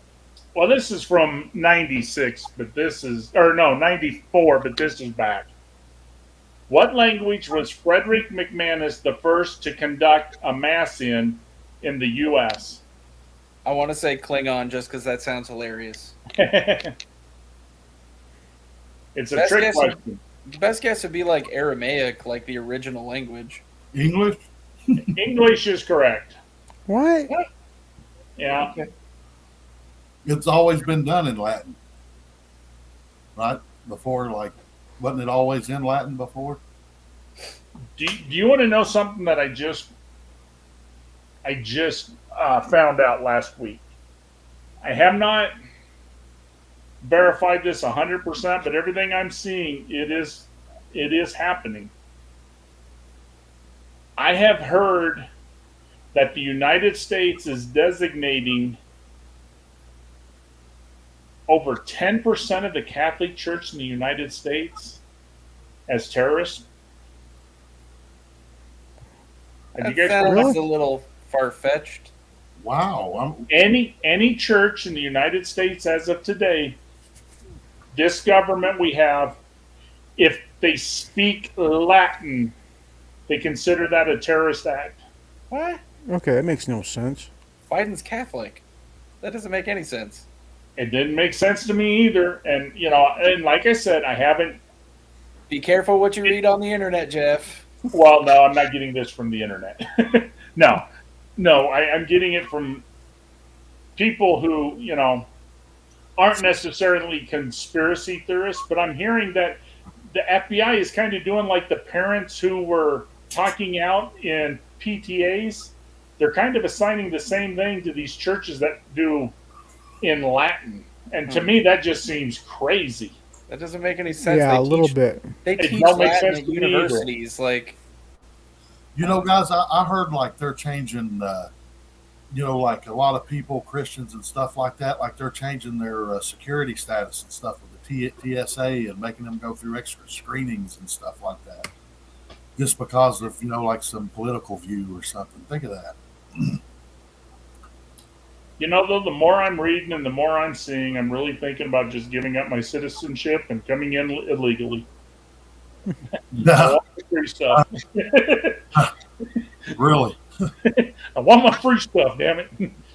Well, this is from 96, but this is, or no, 94, but this is back. What language was Frederick McManus the first to conduct a mass in the U.S.? I want to say Klingon just because that sounds hilarious. It's a Best trick guess- question. The best guess would be like Aramaic, like the original language. English? English is correct. What? Yeah. It's always been done in Latin. Right? Before, like, wasn't it always in Latin before? Do you want to know something that I just found out last week? I have not verified this 100%, but everything I'm seeing, it is happening. I have heard that the United States is designating over 10% of the Catholic Church in the United States as terrorists. Have you That guys heard sounds Really? a little far-fetched. Wow. any church in the United States as of today, this government we have, if they speak Latin, they consider that a terrorist act. What? Okay, that makes no sense. Biden's Catholic. That doesn't make any sense. It didn't make sense to me either. And and like I said, I haven't. Be careful what you read on the internet, Jeff. Well, no, I'm not getting this from the internet. no, I'm getting it from people who aren't necessarily conspiracy theorists, but I'm hearing that the FBI is kind of doing like the parents who were talking out in PTAs. They're kind of assigning the same thing to these churches that do in Latin. And to me, that just seems crazy. That doesn't make any sense. Yeah, They a little teach- bit. They It teach don't make Latin sense at to me either. universities. Like, Guys, I heard like they're changing, like a lot of people, Christians and stuff like that, like they're changing their security status and stuff with the TSA and making them go through extra screenings and stuff like that. Just because of, like some political view or something. Think of that. Though, the more I'm reading and the more I'm seeing, I'm really thinking about just giving up my citizenship and coming in illegally. I No, want my free stuff. really. I want my free stuff, damn it.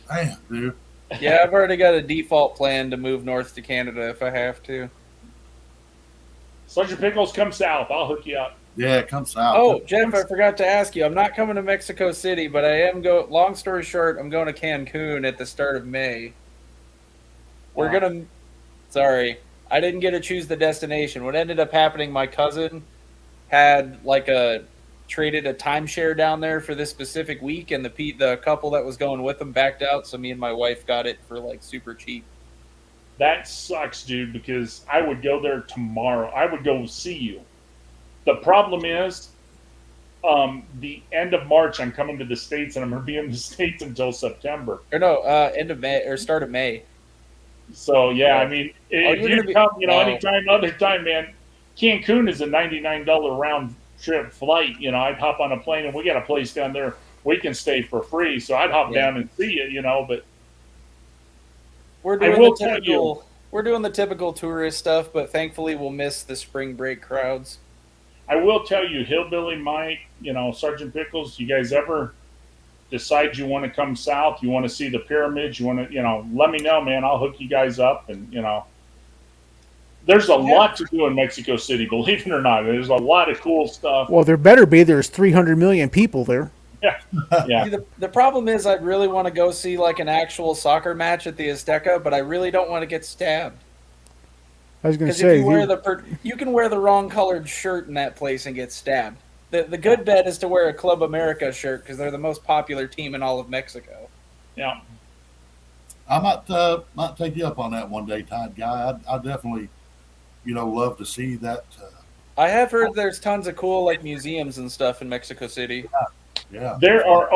Damn, dude. yeah, I've already got a default plan to move north to Canada if I have to. Sergeant Pickles, come south. I'll hook you up. Yeah, it comes out. Oh, Jeff, I forgot to ask you. I'm not coming to Mexico City, but I am go. Long story short, I'm going to Cancun at the start of May. We're Wow. gonna. Sorry, I didn't get to choose the destination. What ended up happening? My cousin had traded a timeshare down there for this specific week, and the couple that was going with them backed out. So me and my wife got it for super cheap. That sucks, dude, because I would go there tomorrow. I would go see you. The problem is, the end of March, I'm coming to the States, and I'm going to be in the States until September. Or no, end of May or start of May. So, yeah, I mean, if you're you gonna be- come, oh. anytime, other time, man, Cancun is a $99 round trip flight. I'd hop on a plane, and we got a place down there we can stay for free. So I'd hop Yeah. down and see it, but We're I doing will the tell typical. We're doing the typical tourist stuff, but thankfully we'll miss the spring break crowds. I will tell you, Hillbilly Mike, Sergeant Pickles, you guys ever decide you want to come south, you want to see the pyramids, you want to, let me know, man. I'll hook you guys up. And, there's a lot to do in Mexico City, believe it or not. There's a lot of cool stuff. Well, there better be. There's 300 million people there. Yeah. See, the problem is I'd really want to go see an actual soccer match at the Azteca, but I really don't want to get stabbed. I was going to Because if say, you wear you can wear the wrong colored shirt in that place and get stabbed. The good bet is to wear a Club America shirt because they're the most popular team in all of Mexico. Yeah. I might take you up on that one day, Tide Guy. I definitely, love to see that. I have heard there's tons of cool like museums and stuff in Mexico City. Yeah. There are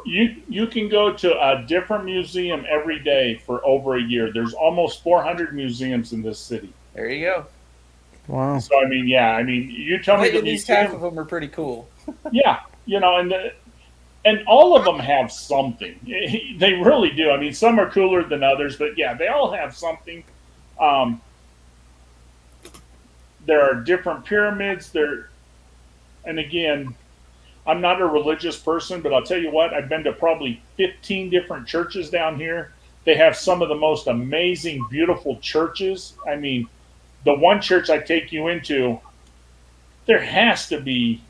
you can go to a different museum every day for over a year. There's almost 400 museums in this city. There you go. Wow. So I mean, yeah, I mean, you tell me the At least half museum, of them are pretty cool. yeah, and all of them have something. They really do. I mean, some are cooler than others, but yeah, they all have something. There are different pyramids. And again, I'm not a religious person, but I'll tell you what, I've been to probably 15 different churches down here. They have some of the most amazing, beautiful churches. I mean, the one church I take you into, there has to be,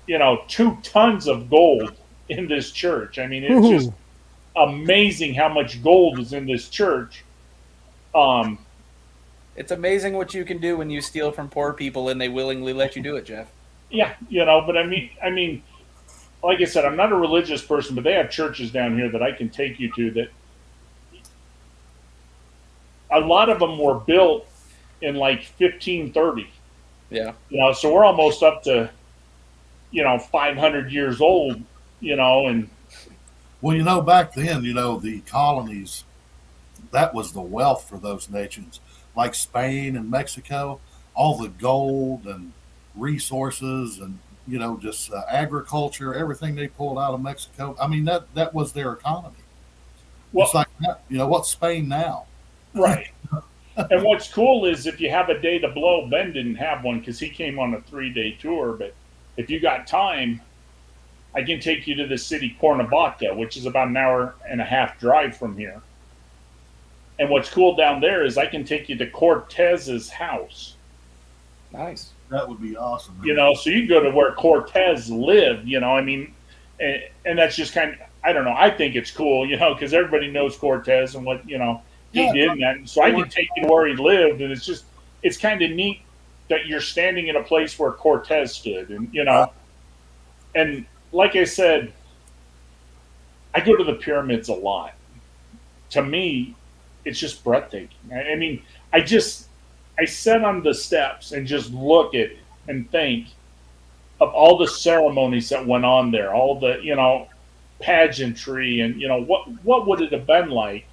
2 tons of gold in this church. I mean, it's just amazing how much gold is in this church. It's amazing what you can do when you steal from poor people and they willingly let you do it, Jeff. Yeah, but I mean, like I said, I'm not a religious person, but they have churches down here that I can take you to that a lot of them were built in like 1530. Yeah. So we're almost up to, 500 years old, and Well, back then, the colonies, that was the wealth for those nations, like Spain and Mexico, all the gold and resources and, just agriculture, everything they pulled out of Mexico. I mean, that was their economy. well, It's like, what's Spain now? right. And what's cool is if you have a day to blow, Ben didn't have one because he came on a 3-day tour. But if you got time, I can take you to the city Cuernavaca, which is about an hour and a half drive from here. And what's cool down there is I can take you to Cortez's house. Nice. That would be awesome. So you go to where Cortez lived. And that's just kind of, I don't know. I think it's cool, because everybody knows Cortez and what he did. And that. So I can take you to where he lived, and it's kind of neat that you're standing in a place where Cortez stood, and and like I said, I go to the pyramids a lot. To me, it's just breathtaking. I mean, I sit on the steps and just look at and think of all the ceremonies that went on there, all the pageantry, and what would it have been like?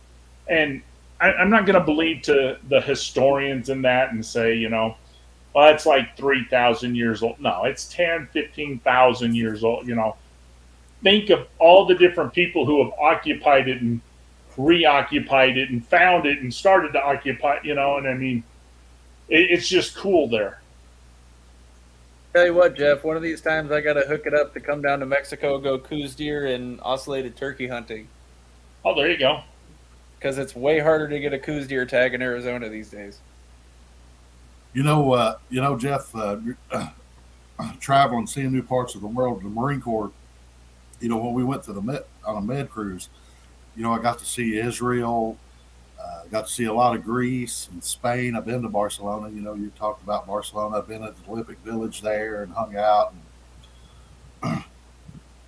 And I'm not going to believe to the historians in that and say, well, it's like 3,000 years old. No, it's 10, 15,000 years old. Think of all the different people who have occupied it and reoccupied it and found it and started to occupy, and I mean, it's just cool there. Tell you what, Jeff, one of these times I got to hook it up to come down to Mexico, go Coues deer and oscillated turkey hunting. Oh, there you go. Because it's way harder to get a Coues deer tag in Arizona these days. Jeff, traveling, seeing new parts of the world, the Marine Corps, when we went to on a med cruise, I got to see Israel, got to see a lot of Greece and Spain. I've been to Barcelona. You talked about Barcelona. I've been at the Olympic Village there and hung out.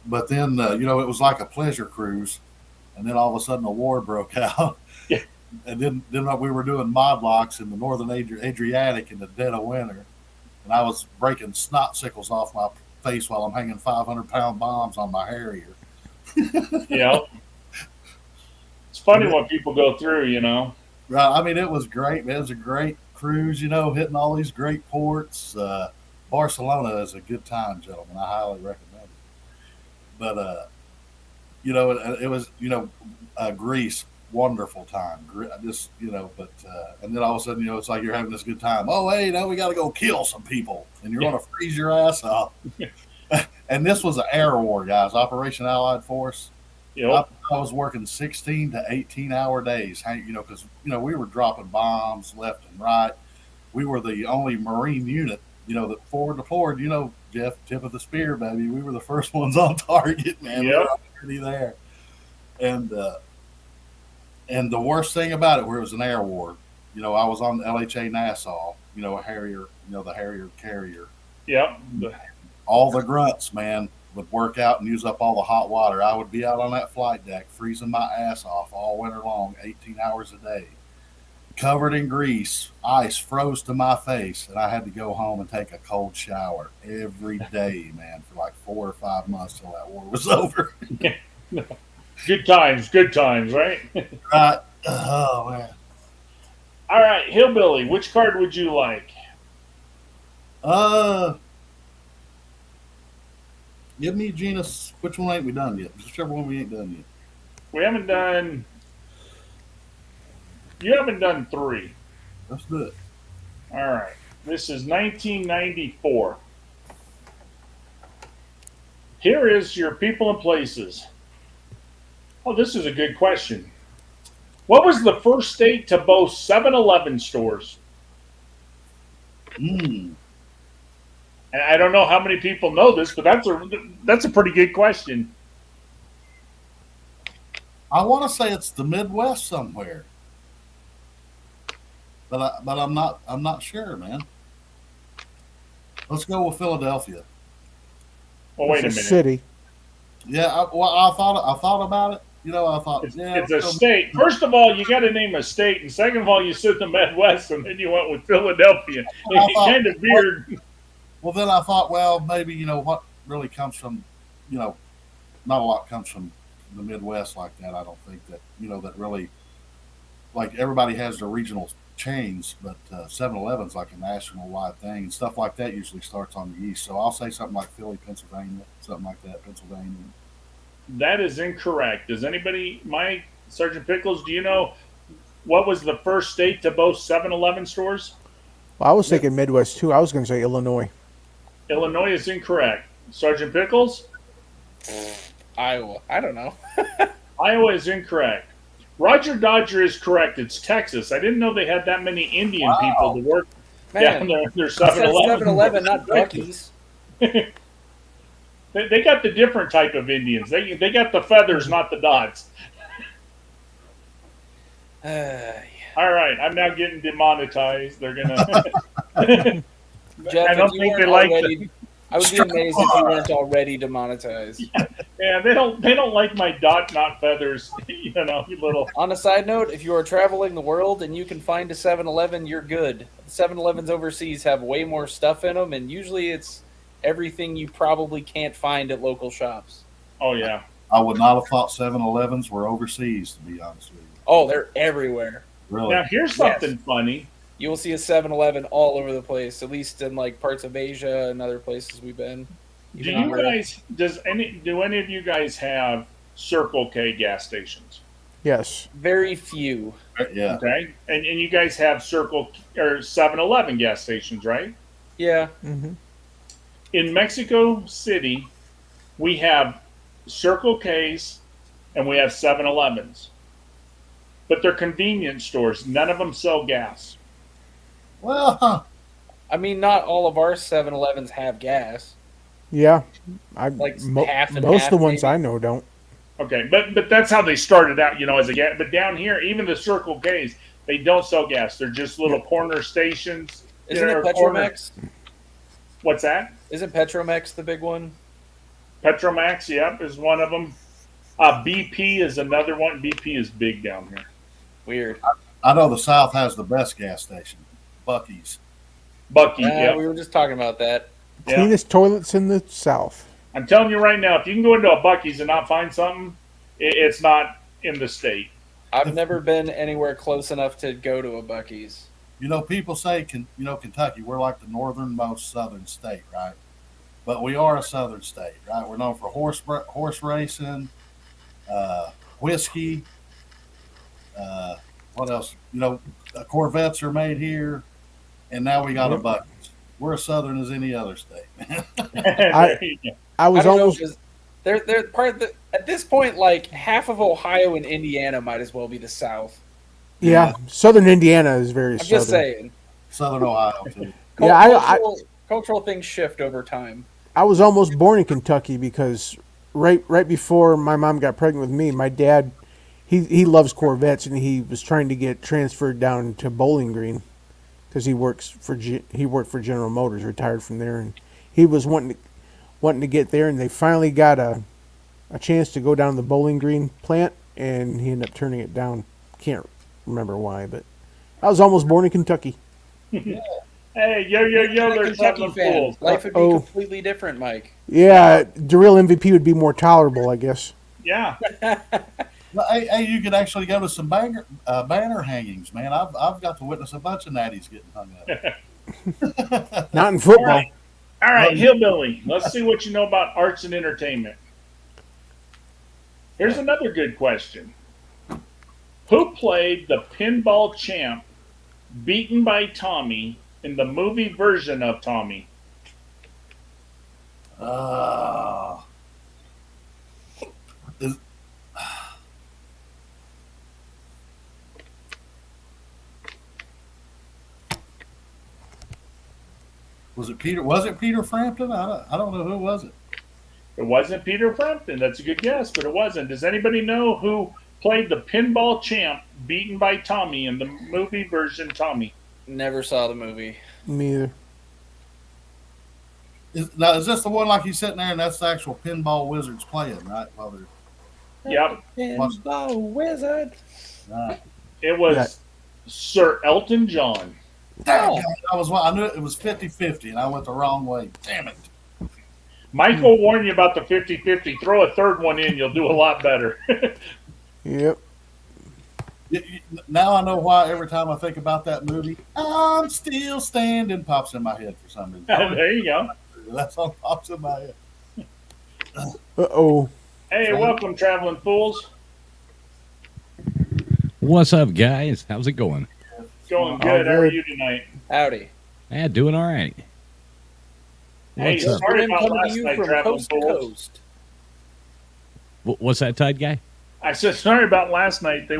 But then, it was like a pleasure cruise. And then all of a sudden a war broke out. Yeah. And then we were doing mod locks in the northern Adriatic in the dead of winter. And I was breaking snot sickles off my face while I'm hanging 500-pound bombs on my Harrier. It's funny what people go through, Right. I mean, it was great, man. It was a great cruise, hitting all these great ports. Barcelona is a good time, gentlemen. I highly recommend it. But, it was, Greece, wonderful time. Just, and then all of a sudden, it's like you're having this good time. Oh, hey, now we got to go kill some people, and you're going to freeze your ass off. And this was an air war, guys, Operation Allied Force. Yep. I was working 16 to 18-hour days, because, we were dropping bombs left and right. We were the only Marine unit, that forward deployed, Jeff, tip of the spear, baby. We were the first ones on target, man. Yep. We were there. And the worst thing about it, where it was an air war, I was on the LHA Nassau, a Harrier, the Harrier carrier. Yep. all the grunts, man, would work out and use up all the hot water. I would be out on that flight deck freezing my ass off all winter long, 18 hours a day, covered in grease. Ice froze to my face, and I had to go home and take a cold shower every day, man, for like 4 or 5 months till that war was over. Good times, right? Right? Oh man. All right, Hillbilly, which card would you like? Give me Genus. Which one ain't we done yet? Whichever one we ain't done yet. We haven't done. You haven't done 3. Let's do it. All right. This is 1994. Here is your people and places. Oh, this is a good question. What was the first state to boast 7-Eleven stores? Hmm. And I don't know how many people know this, but that's a pretty good question. I want to say it's the Midwest somewhere, but I'm not sure, man. Let's go with Philadelphia. Well, wait a It's minute. City. Yeah, I thought about it. You know, I thought It's a state. First of all, you got to name a state, and second of all, you said the Midwest, and then you went with Philadelphia. It's kind of weird. Well, then I thought, well, maybe what really comes from, not a lot comes from the Midwest like that. I don't think that that really, like, everybody has their regional chains, but 7-Eleven's like a national wide thing, and stuff like that usually starts on the east. So I'll say something like Philly, Pennsylvania, something like that, Pennsylvania. That is incorrect. Does anybody, Mike, Sergeant Pickles, do you know what was the first state to boast 7-Eleven stores? Well, I was thinking Midwest too. I was going to say Illinois. Illinois is incorrect. Sergeant Pickles? Iowa. I don't know. Iowa is incorrect. Roger Dodger is correct. It's Texas. I didn't know they had that many Indian people to work down Man, their I said 7-Eleven. 7-Eleven, not Buc-ee's. They got the different type of Indians. They got the feathers, not the dots. All right, I'm now getting demonetized. They're gonna. Jeff, I don't if you think weren't they like already, I would be amazed if you weren't already demonetized. Yeah, they don't like my dot, not feathers. You little. On a side note, if you are traveling the world and you can find a 7-Eleven, you're good. 7-Elevens overseas have way more stuff in them, and usually it's everything you probably can't find at local shops. Oh yeah. I would not have thought 7-Elevens were overseas, to be honest with you. Oh, they're everywhere. Really? Now here's something funny. You will see a 7-Eleven all over the place, at least in like parts of Asia and other places we've been. Do any of you guys have Circle K gas stations? Yes. Very few. Yeah. Okay, and you guys have Circle or 7-Eleven gas stations, right? Yeah. Mm-hmm. In Mexico City, we have Circle K's and we have 7-Elevens, but they're convenience stores. None of them sell gas. Well, I mean, not all of our 7-Elevens have gas. Yeah. Like half and most half, of the ones maybe? I know don't. Okay, but that's how they started out, as a gas. But down here, even the Circle K's, they don't sell gas. They're just little corner stations. Isn't it or corner- Petromex? What's that? Isn't Petromex the big one? Petromax, yep, is one of them. BP is another one. BP is big down here. Weird. I know the South has the best gas station, Buc-ee's. Bucky, yep. We were just talking about that. Yeah. Cleanest toilets in the South. I'm telling you right now, if you can go into a Bucky's and not find something, it's not in the state. I've never been anywhere close enough to go to a Buc-ee's. People say, Kentucky, we're like the northernmost southern state, right? But we are a southern state, right? We're known for horse racing, whiskey. What else? Corvettes are made here, and now we got a Buc-ee's. We're as southern as any other state, man. I was I don't almost know, 'cause they're part of the, at this point, like half of Ohio and Indiana might as well be the South. yeah. Southern Indiana is very I'm southern. just saying. Southern Ohio too. Yeah, Cultural things shift over time. I was almost born in Kentucky because right before my mom got pregnant with me, my dad he loves Corvettes and he was trying to get transferred down to Bowling Green because he worked for General Motors, retired from there, and he was wanting wanting to get there, and they finally got a chance to go down the Bowling Green plant, and he ended up turning it down. Can't remember why, but I was almost born in Kentucky. Hey, yo, they're Kentucky traveling fan. fools. Life would be Uh-oh. completely different, Mike. Yeah, the real MVP would be more tolerable, I guess. Yeah. Well, hey, you could actually go to some banner hangings, man. I've got to witness a bunch of natties getting hung up. Not in football. All right, Hillbilly. Let's see what you know about arts and entertainment. Here's another good question. Who played the pinball champ beaten by Tommy in the movie version of Tommy? Was it Peter? Was it Peter Frampton? I don't know who was it. It wasn't Peter Frampton. That's a good guess, but it wasn't. Does anybody know who played the pinball champ beaten by Tommy in the movie version Tommy? Never saw the movie. Me either. Is this the one like he's sitting there and that's the actual pinball wizards playing, right? While they're Yep. Pinball wizard. It was Yeah. Sir Elton John. Damn, I knew it was 50-50 and I went the wrong way. Damn it. Michael warned you about the 50-50. Throw a third one in, you'll do a lot better. Yep. Now I know why every time I think about that movie, I'm still standing pops in my head for some reason. There you go. That song pops in my head. Uh-oh. Hey, welcome, traveling fools. What's up, guys? How's it going? Going All good. How are good. you tonight? Howdy. Yeah, doing all right. Hey, What's up? sorry Grim about coming last to you night, from traveling coast to fools. coast. What's that, Tide guy? I said sorry about last night. They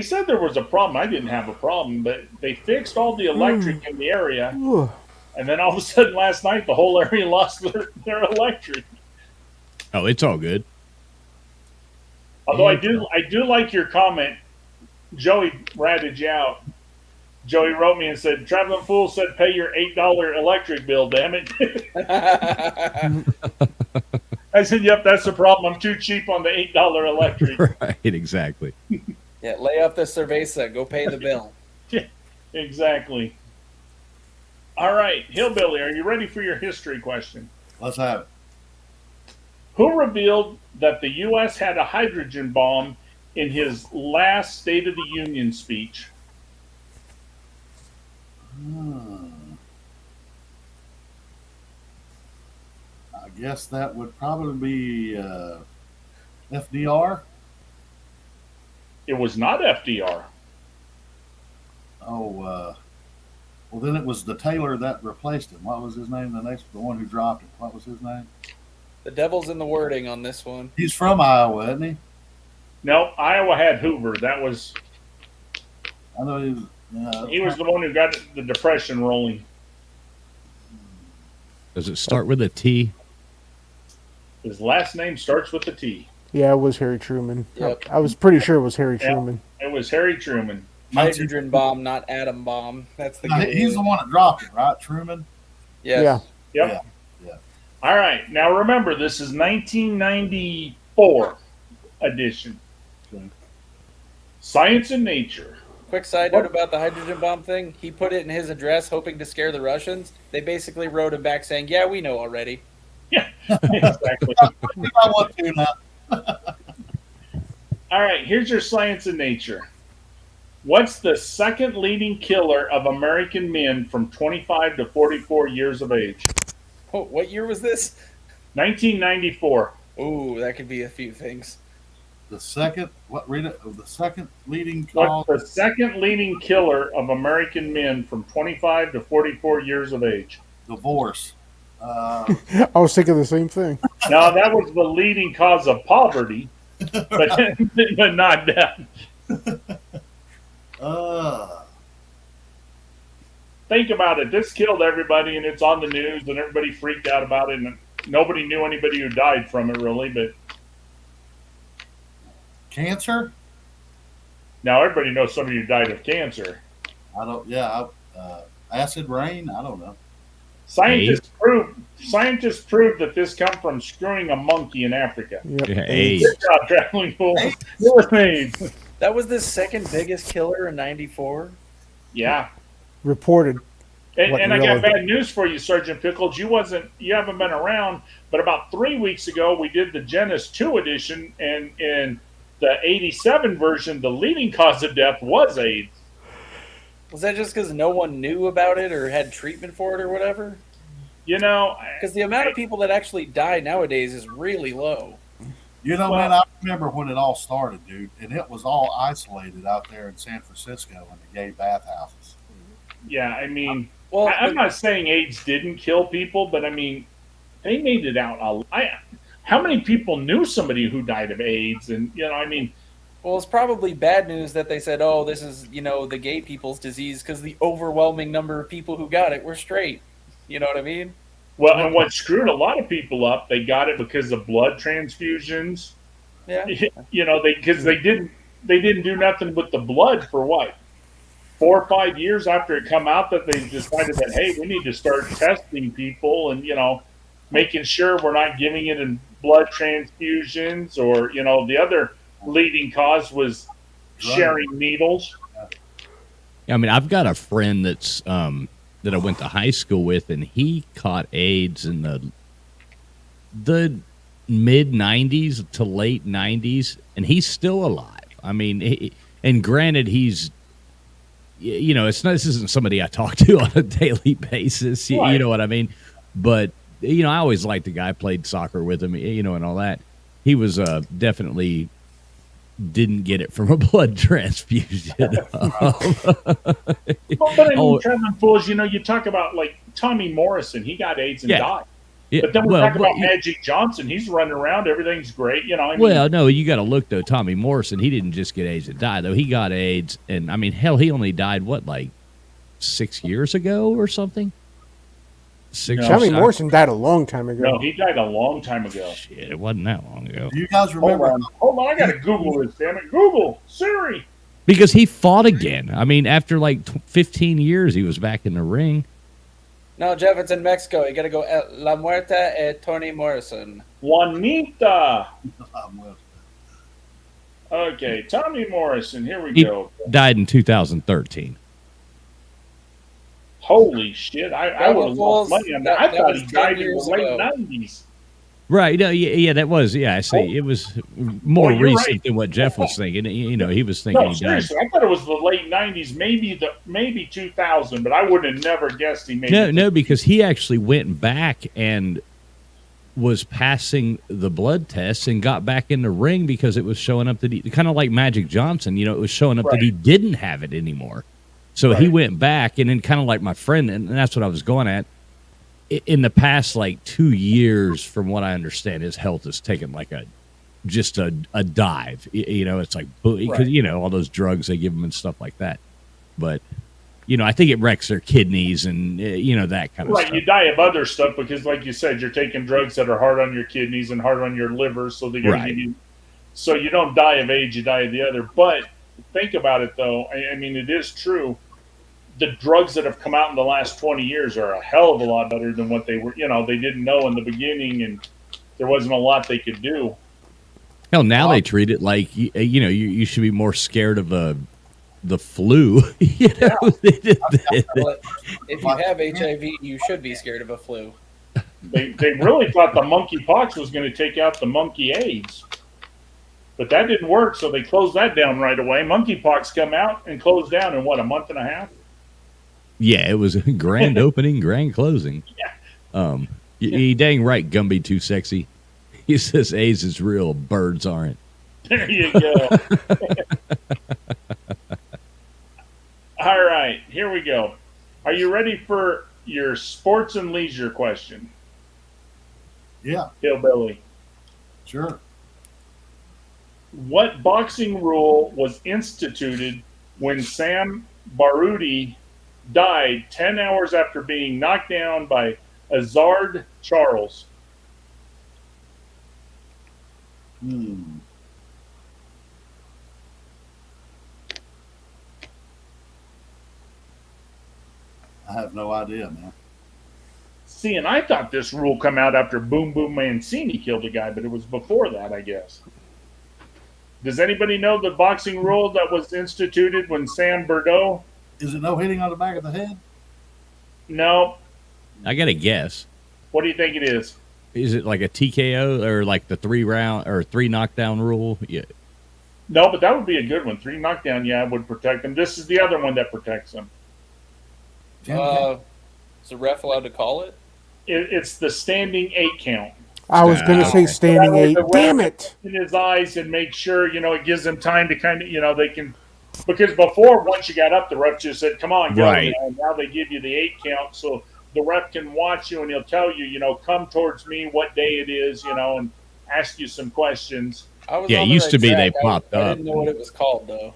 said there was a problem. I didn't have a problem, but they fixed all the electric in the area, Ooh. and then all of a sudden last night the whole area lost their electric. Oh, it's all good. Although I do like your comment. Joey ratted you out. Joey wrote me and said, "Traveling Fool said pay your $8 electric bill, damn it." I said, "Yep, that's the problem. I'm too cheap on the $8 electric." Right, exactly. Yeah, lay off the cerveza. Go pay the bill. Exactly. All right, Hillbilly, are you ready for your history question? Let's have it. Who revealed that the U.S. had a hydrogen bomb in his last State of the Union speech? I guess that would probably be FDR. It was not FDR. Well, then it was the Taylor that replaced him. What was his name? The one who dropped him. What was his name? The devil's in the wording on this one. He's from Iowa, isn't he? No, Iowa had Hoover. That was I know he was. he was the one who got the Depression rolling. Does it start with a T? His last name starts with a T. Yeah, it was Harry Truman. Yep. I was pretty sure it was Harry Yeah. Truman. It was Harry Truman. Hydrogen bomb, not atom bomb. That's the No, good he's the one that dropped it, right? Truman. Yes. Yeah. Yep. Yeah. All right. Now remember, this is 1994 edition. Okay. Science and Nature. Quick side note about the hydrogen bomb thing. He put it in his address hoping to scare the Russians. They basically wrote him back saying, yeah, we know already. Exactly. I want to now. All right. Here's your Science and Nature. What's the second leading killer of American men from 25 to 44 years of age? Oh, what year was this? 1994. Ooh, that could be a few things. The second, read it. The second leading cause. What's the second leading killer of American men from 25 to 44 years of age? Divorce. I was thinking the same thing. Now, that was the leading cause of poverty, but not death. Think about it. This killed everybody, and it's on the news, and everybody freaked out about it, and nobody knew anybody who died from it, really. But Cancer. now everybody knows somebody who died of cancer. I don't. Yeah. Acid rain. I don't know. Scientists Scientists proved that this come from screwing a monkey in Africa. Yep. Yeah, AIDS. AIDS. Good job, traveling fools. It was AIDS. That was the second biggest killer in '94. Yeah. Reported. And, What, and I really? got bad news for you, Sergeant Pickles. You haven't been around, but about 3 weeks ago we did the Genesis 2 edition, and in the '87 version, the leading cause of death was AIDS. Was that just because no one knew about it or had treatment for it or whatever? You know, Because the amount of people that actually die nowadays is really low. You know, Well- man, I remember when it all started, dude, and it was all isolated out there in San Francisco in the gay bathhouses. yeah, I mean, Well, I'm not saying AIDS didn't kill people, but I mean, they made it out. How many people knew somebody who died of AIDS? And I mean, well, it's probably bad news that they said, "Oh, this is the gay people's disease," because the overwhelming number of people who got it were straight. You know what I mean? well, and what screwed a lot of people up, they got it because of blood transfusions. Yeah. Because they didn't do nothing with the blood for what, 4 or 5 years after it come out, that they decided that, hey, we need to start testing people and making sure we're not giving it in blood transfusions, or the other leading cause was sharing needles. I mean, I've got a friend that's that I went to high school with, and he caught AIDS in the mid '90s to late '90s, and he's still alive. I mean, and granted, he's this isn't somebody I talk to on a daily basis. Right. You know what I mean? But I always liked the guy. Played soccer with him, and all that. He was definitely didn't get it from a blood transfusion. But I mean, traveling fools, you talk about like Tommy Morrison, he got AIDS and Yeah. died. Yeah, But then we well, talk about but- Magic Johnson, he's running around, everything's great. I mean, Well, no, you got to look though. Tommy Morrison, he didn't just get AIDS and die though. He got AIDS, and I mean, hell, he only died what, like 6 years ago or something. Six. No. or Tommy seven- Morrison died a long time ago. no, he died a long time ago. Shit, it wasn't that long ago. Do you guys Hold remember? on, I gotta Google this, damn it. Google, Siri. Because he fought again. I mean, after like 15 years, he was back in the ring. No, Jeff, it's in Mexico. You got to go La Muerta et Tony Morrison. Juanita. I'm with- Okay, Tommy Morrison, here we He- go. Died in 2013. Holy shit, I would have lost money on that. I That thought was he 10 died in the years late ago. 90s. Right? No, yeah, that was. Yeah, I see. It was more Oh, you're recent right. than what Jeff was thinking. He was thinking No, he died. seriously, I thought it was the late 90s, maybe 2000, but I would have never guessed he made it. No, because he actually went back and was passing the blood tests and got back in the ring because it was showing up that he, kind of like Magic Johnson, it was showing up that he didn't have it anymore. So he went back, and then kind of like my friend, and that's what I was going at. In the past, like 2 years, from what I understand, his health has taken like a dive. It's like, because, all those drugs they give him and stuff like that. But, I think it wrecks their kidneys and, that kind of Right, stuff. you die of other stuff because, like you said, you're taking drugs that are hard on your kidneys and hard on your liver, so they're going Right. to give you. So you don't die of AIDS, you die of the other. But think about it, though. I mean, it is true. The drugs that have come out in the last 20 years are a hell of a lot better than what they were. They didn't know in the beginning, and there wasn't a lot they could do. Hell, now they treat it like you should be more scared of the flu. They did that. Well, if you have HIV, you should be scared of a flu. They really thought the monkeypox was going to take out the monkey AIDS. But that didn't work, so they closed that down right away. Monkeypox come out and closed down in, what, a month and a half? Yeah, it was a grand opening, grand closing. You dang right, Gumby too sexy. He says AIDS is real, birds aren't. There you go. All right, here we go. Are you ready for your sports and leisure question, Yeah, Hillbilly? sure. What boxing rule was instituted when Sam Baruti died 10 hours after being knocked down by Azard Charles? I have no idea, man. See, and I thought this rule come out after Boom Boom Mancini killed a guy, but it was before that, I guess. Does anybody know the boxing rule that was instituted when Sam Bordeaux? Is it no hitting on the back of the head? No. I got to guess. What do you think it is? Is it like a TKO or like the 3 knockdown rule? Yeah. No, but that would be a good one. 3 knockdown, yeah, would protect him. This is the other one that protects him. Is the ref allowed to call it? It's the standing 8 count. I was going to say standing That way 8. the ref Damn it! In his eyes and make sure, it gives them time to kind of, they can. Because before, once you got up, the ref just said, come on, go. Right. Now they give you the 8 count. So the ref can watch you and he'll tell you, come towards me, what day it is, and ask you some questions. Yeah, it used to be they popped I up. didn't know what it was called, though.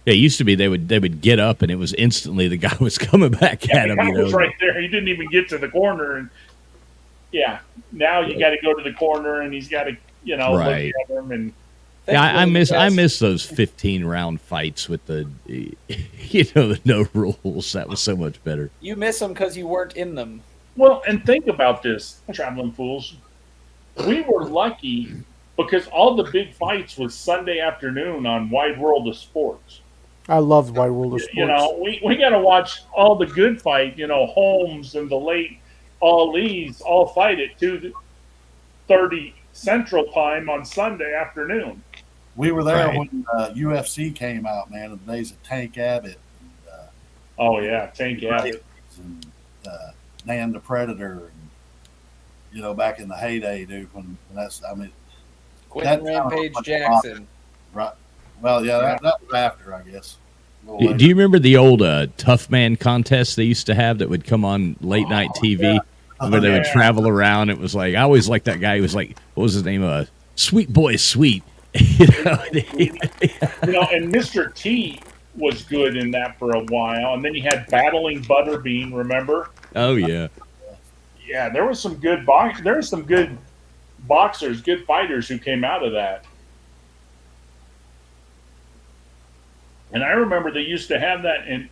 Yeah, it used to be they would get up and it was instantly the guy was coming back Yeah, at the him. guy was right there. He didn't even get to the corner. And yeah, now you got to go to the corner and he's got to, Right. look at him. And Yeah, I Thankfully, miss those 15-round fights with the the no rules. That was so much better. You miss them because you weren't in them. well, and think about this, traveling fools. We were lucky because all the big fights was Sunday afternoon on Wide World of Sports. I loved Wide World of Sports. We got to watch all the good fight. Holmes and the late Ali's all fight at 2:30 Central Time on Sunday afternoon. We were there Right. when UFC came out, man, in the days of Tank Abbott Oh yeah, Tank Abbott. and Nan the Predator, and, back in the heyday, dude. When that's, I mean, Quentin That- Rampage Jackson. right? Well, yeah, that was after, I guess. A little Do later. you remember the old Tough Man contests they used to have that would come on late night TV where they would Yeah. travel around? It was like I always liked that guy. He was like, what was his name? Sweet Boy Sweet. And Mr. T was good in that for a while, and then you had Battling Butterbean. Remember? Oh yeah. Yeah, there was some good boxers, good fighters who came out of that. And I remember they used to have that in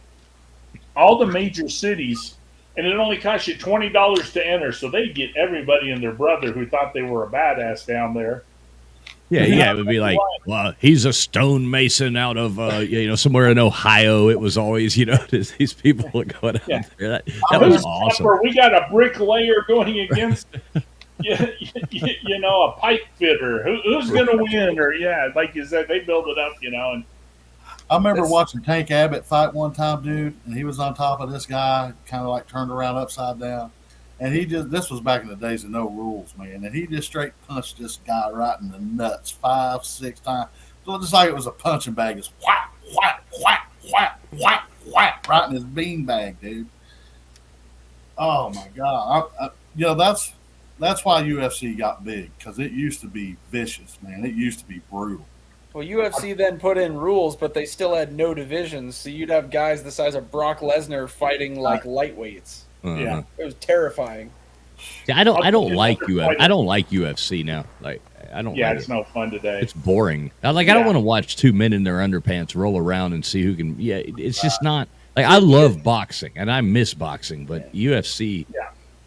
all the major cities, and it only cost you $20 to enter. So they'd get everybody and their brother who thought they were a badass down there. Yeah, it would be like, well, he's a stonemason out of somewhere in Ohio. It was always these people were going out Yeah. there. That was awesome. We got a bricklayer going against, a pipe fitter. Who's going to win? Or like you said, they build it up, and I remember This- watching Tank Abbott fight one time, dude, and he was on top of this guy, kind of like turned around upside down. And this was back in the days of no rules, man. And he just straight punched this guy right in the nuts 5, 6 times. So just like it was a punching bag, just whack, whack, whack, whack, whack, whack, right in his bean bag, dude. Oh my God. That's why UFC got big, because it used to be vicious, man. It used to be brutal. Well, UFC then put in rules, but they still had no divisions, so you'd have guys the size of Brock Lesnar fighting like lightweights. yeah. It was terrifying. I don't like UFC now. Like I don't. Yeah, like it's it. no fun today. It's boring. I don't want to watch 2 men in their underpants roll around and see who can. Yeah, it's just not. Like I love boxing and I miss boxing, but UFC.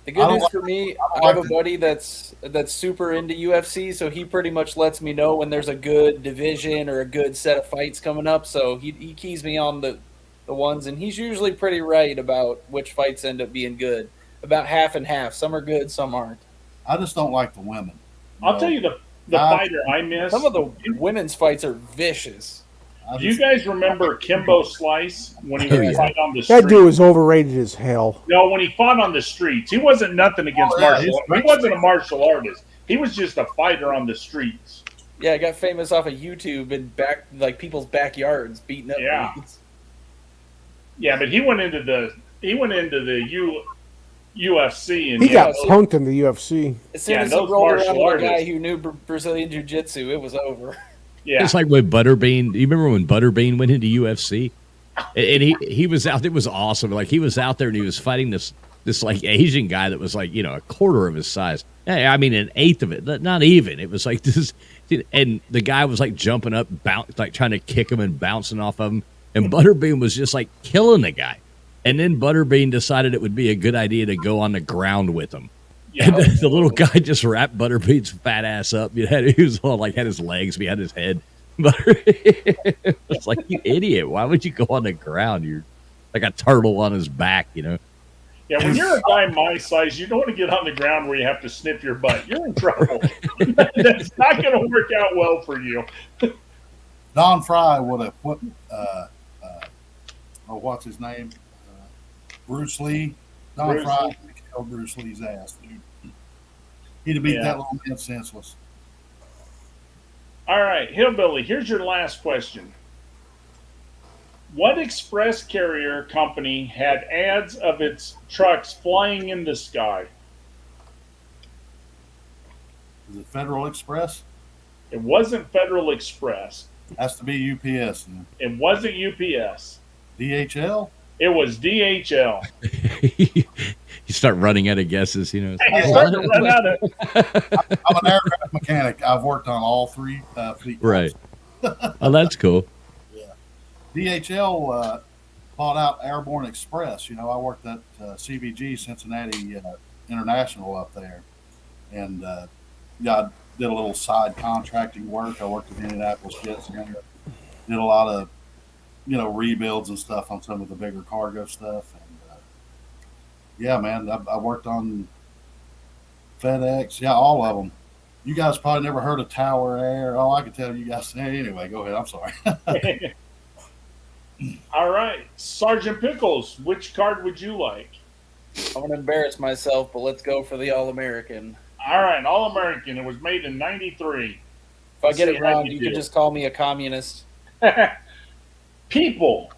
The good news for me, I have a buddy that's super into UFC, so he pretty much lets me know when there's a good division or a good set of fights coming up. So he keys me on the ones, and he's usually pretty right about which fights end up being good. About half and half. Some are good, some aren't. I just don't like the women. I'll tell you the fighter I miss. Some of the women's fights are vicious. Do you guys remember Kimbo Slice when he would fight on the That street? dude was overrated as hell. No, when he fought on the streets, he wasn't nothing against martial. He wasn't a martial artist. He was just a fighter on the streets. Yeah, I got famous off of YouTube and people's backyards beating up. Yeah. dudes. Yeah, but he went into the UFC and He got so- punked in the UFC. As soon Yeah, as he those rolled around martial with a guy artists. who knew Brazilian Jiu-Jitsu, it was over. yeah. It's like when Butterbean. Do you remember when Butterbean went into UFC? And he was out. It was awesome. Like he was out there and he was fighting this like Asian guy that was like a quarter of his size. I mean an eighth of it. Not even. It was like this. And the guy was like jumping up, like trying to kick him and bouncing off of him. And Butterbean was just like killing the guy. And then Butterbean decided it would be a good idea to go on the ground with him. Yeah. And the little guy just wrapped Butterbean's fat ass up. He was all like, had his legs behind his head. It's like, you idiot. Why would you go on the ground? You're like a turtle on his back, you know? Yeah, when you're a guy my size, you don't want to get on the ground where you have to snip your butt. You're in trouble. That's not going to work out well for you. Don Fry would have put, what's his name? Bruce Lee. Don Bruce Fry Lee. killed Bruce Lee's ass, dude. He'd have beat Yeah. that little man senseless. All right, Hillbilly, here's your last question. What express carrier company had ads of its trucks flying in the sky? Is it Federal Express? It wasn't Federal Express. Has to be UPS. And It wasn't UPS. DHL? It was DHL. You start running out of guesses, you know. You start to run out of I'm an aircraft mechanic. I've worked on all three fleet. Right. Oh, that's cool. DHL bought out Airborne Express. You know, I worked at CVG Cincinnati International up there, and yeah, I did a little side contracting work. I worked at Indianapolis Jet Center. Did a lot of, rebuilds and stuff on some of the bigger cargo stuff. And yeah, man, I worked on FedEx. Yeah, all of them. You guys probably never heard of Tower Air. Oh, I could tell you guys. Anyway, go ahead. I'm sorry. All right, Sergeant Pickles, which card would you like? I'm gonna embarrass myself, but let's go for the All-American. All right, All American. It was made in '93. If I get See it how wrong, you you do. can just call me a communist. People.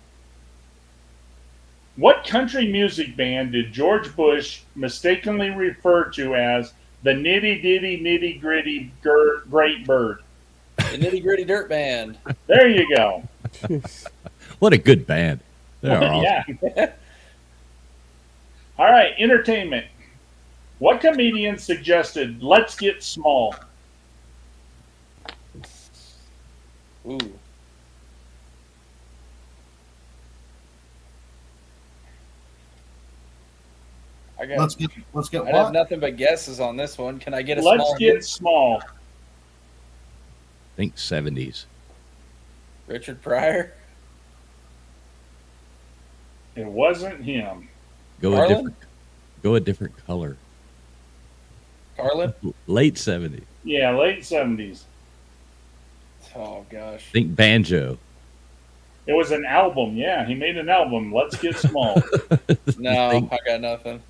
What country music band did George Bush mistakenly refer to as the nitty ditty nitty gritty great bird? The Nitty Gritty Dirt Band. There you go. What a good band. They're awesome. Yeah. All right, entertainment. What comedian suggested "Let's get small"? Ooh. Let's get I have what? nothing but guesses on this one. Can I get a Let's small get hint? small. I think 70s. Richard Pryor? It wasn't him. Carlin? Go a different color. Carlin? Late 70s. Yeah, late '70s. Oh, gosh. Think banjo. It was an album. Yeah, he made an album. Let's get small. No, Think- I got nothing.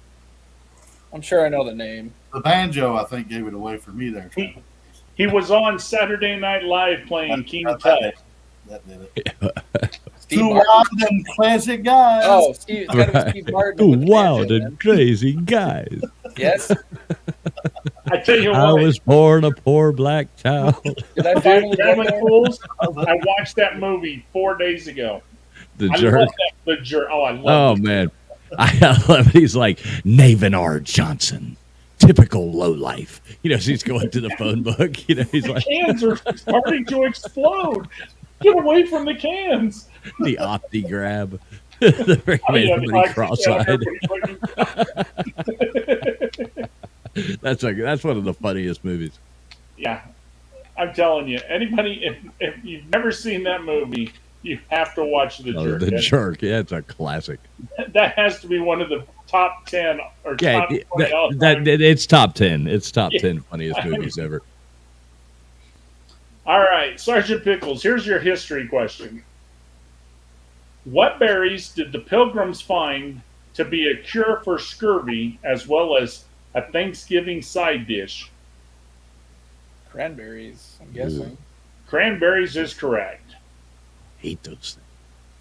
I'm sure I know the name. The banjo, I think, gave it away for me there. He was on Saturday Night Live playing King That Tut. did it. That did it. Steve Two Martin. wild and classic guys. Oh, Steve, it's got to be Right. Steve Martin. Two with the wild banjo, and man. crazy guys. Yes? I tell you I what, was born a poor black child. Did I Dude, finally get Gentlemen there? Fools, I watched that movie 4 days ago. The I jerk. love that. The jerk. Oh, I Oh love it. man, I love it. He's like Navin R. Johnson, typical low life. She's going to the phone book. He's The like cans are starting to explode. Get away from the cans. the opti grab. The very made everybody cross-eyed. That's one of the funniest movies. Yeah, I'm telling you. Anybody, if you've never seen that movie, you have to watch The Oh, Jerk. the jerk. Yeah, it's a classic. That has to be one of the top 10 or Yeah, top 20 all time. it's top 10. It's top Yeah. 10 funniest movies ever. All right, Sergeant Pickles, here's your history question. What berries did the Pilgrims find to be a cure for scurvy as well as a Thanksgiving side dish? Cranberries, I'm guessing. Cranberries is correct. Hate those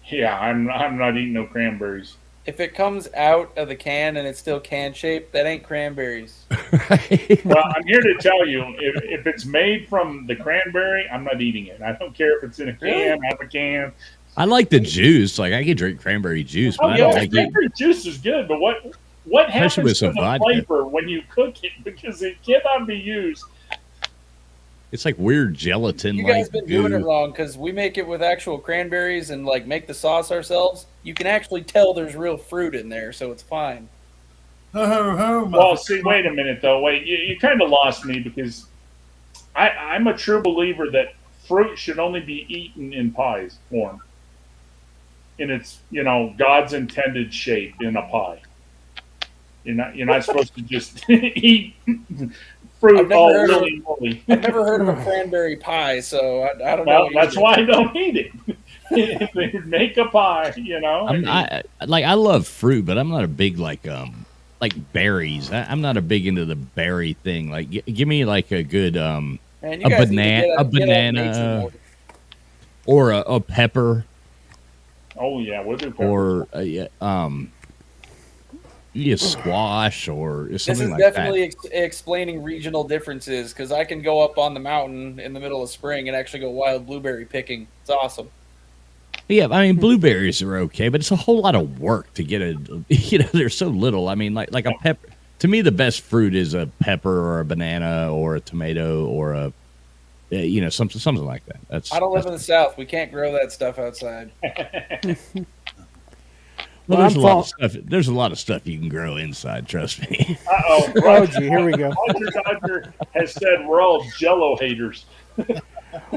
Yeah, I'm not eating no cranberries. If it comes out of the can and it's still can shaped, that ain't cranberries. things. Well, I'm here to tell you, if it's made from the cranberry, I'm not eating it. I don't care if it's in a can, half a can. I like the juice. Like I can drink cranberry juice, but Oh I yeah, don't like it. cranberry juice is good, but what happens with to some the vodka. flavor when you cook it? Because it cannot be used. It's like weird gelatin. You like guys been doing it wrong because we make it with actual cranberries and like make the sauce ourselves. You can actually tell there's real fruit in there, so it's fine. Well, see, wait a minute though. Wait, you kind of lost me because I'm a true believer that fruit should only be eaten in pies form, in its God's intended shape in a pie. You're not supposed to just eat fruit all willy nilly. I've never heard of a cranberry pie, so I don't know. Well, that's why I don't eat it. Make a pie, I love fruit, but I'm not a big like berries. I'm not a big into the berry thing. Like, give me like a good Man, a banana, or a pepper. Oh yeah, we'll do pepper. Or squash or something like that. This is definitely explaining regional differences because I can go up on the mountain in the middle of spring and actually go wild blueberry picking. It's awesome. Yeah, I mean, blueberries are okay, but it's a whole lot of work to get there's so little. I mean, like a pepper. To me, the best fruit is a pepper or a banana or a tomato or a something like that. I don't live in the South. We can't grow that stuff outside. Well, there's a lot of stuff you can grow inside. Trust me. Uh-oh. Oh, gee, here we go. Roger Dodger has said we're all Jello haters.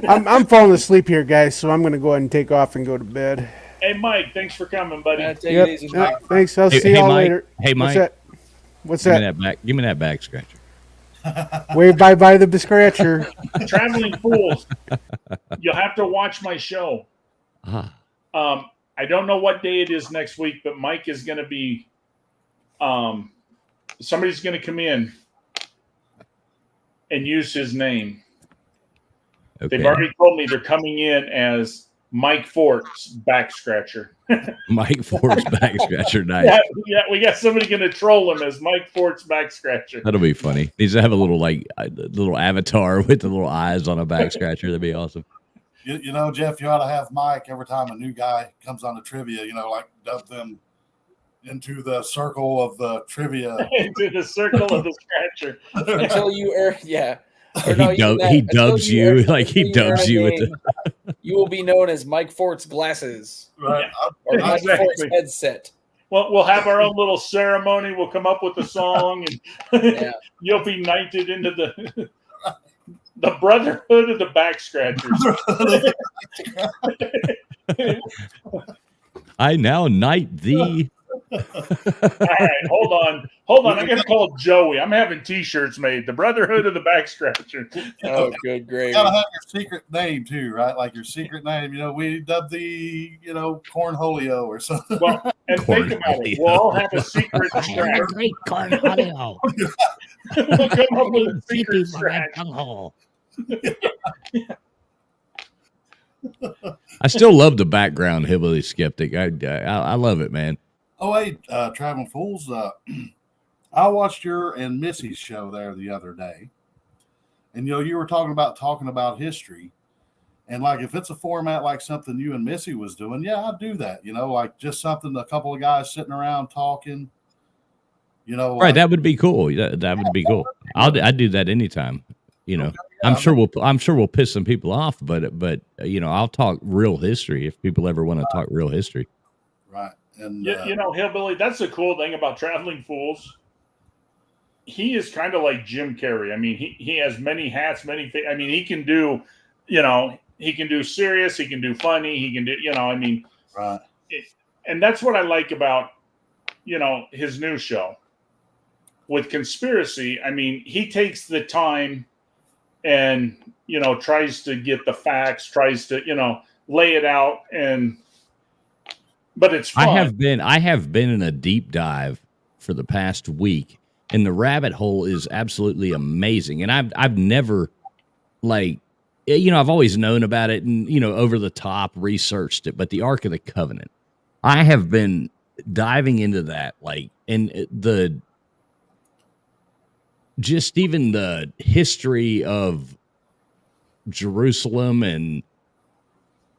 I'm falling asleep here, guys, so I'm going to go ahead and take off and go to bed. Hey, Mike, thanks for coming, buddy. Take it easy, Mike. Yep, thanks. I'll see y'all Mike. later. Hey, Mike. What's Give that? Give me that back scratcher. Wave bye-bye the scratcher. Traveling Fools. You'll have to watch my show. I don't know what day it is next week, but Mike is going to be. Somebody's going to come in and use his name. Okay. They've already told me they're coming in as Mike Fort's back scratcher. Mike Fort's back scratcher. Nice. Yeah, we got somebody going to troll him as Mike Fort's back scratcher. That'll be funny. Needs to have a little little avatar with the little eyes on a back scratcher. That'd be awesome. Jeff, you ought to have Mike every time a new guy comes on the trivia, dub them into the circle of the trivia. Into the circle of the scratcher. Until you earn, yeah. He dubs you like he dubs you with the. You will be known as Mike Fort's glasses, right? Or Mike Fort's headset. Well, we'll have our own little ceremony. We'll come up with a song, and you'll be knighted into the Brotherhood of the Back Scratchers. I now knight thee. All right, hold on. I got to call Joey. I'm having T-shirts made. The Brotherhood of the Back Scratcher. Oh, good gravy. You gotta have your secret name too, right? Like your secret name. We dub the Cornholio or something. Well, and think about it. We'll all have a secret scratch. Great Cornholio. We'll come up with a secret scratch. I still love the background hillbilly skeptic. I love it, man. Oh, hey, Traveling Fools. I watched your and Missy's show there the other day, and you were talking about history, and like if it's a format like something you and Missy was doing, yeah, I'd do that. Like just something a couple of guys sitting around talking. Right? That would be cool. That would be cool. I'd do that anytime. Okay, I'm sure we'll piss some people off, but I'll talk real history if people ever want to talk real history. Right. And Hillbilly, that's the cool thing about Traveling Fools. He is kind of like Jim Carrey. I mean, he has many hats, he can do, he can do serious, he can do funny, he can do, right. And that's what I like about, his new show with Conspiracy. I mean, he takes the time and, tries to get the facts, tries to, lay it out, but it's fun. I have been in a deep dive for the past week, and the rabbit hole is absolutely amazing. And I've never I've always known about it and, over the top researched it, but the Ark of the Covenant, I have been diving into that, and even the history of Jerusalem and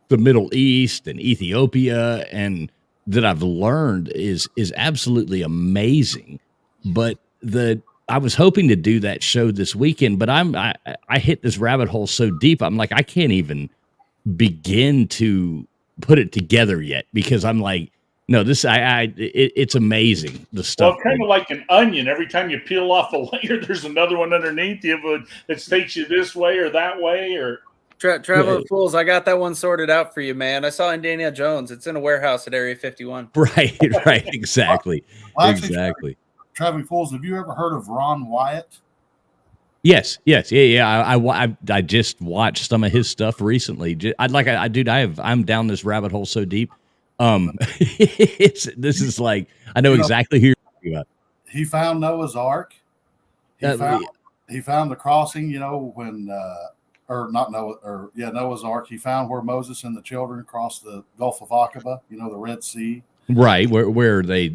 the Middle East and Ethiopia, and that I've learned is absolutely amazing. But the I was hoping to do that show this weekend, but I hit this rabbit hole so deep. I'm like, I can't even begin to put it together yet because I'm like, no, it's amazing the stuff. Well, kind of like an onion. Every time you peel off a layer, there's another one underneath you that takes you this way or that way. Or Traveling Fools, I got that one sorted out for you, man. I saw Indiana Jones. It's in a warehouse at Area 51. Right, exactly, Well, actually, exactly. Traveling Fools, have you ever heard of Ron Wyatt? Yes, yeah. I just watched some of his stuff recently. I'm down this rabbit hole so deep. This is like I know exactly who you're talking about. He found Noah's Ark. He found the crossing. You know when, or not Noah, or Noah's Ark. He found where Moses and the children crossed the Gulf of Aqaba. You know, the Red Sea. Right, where they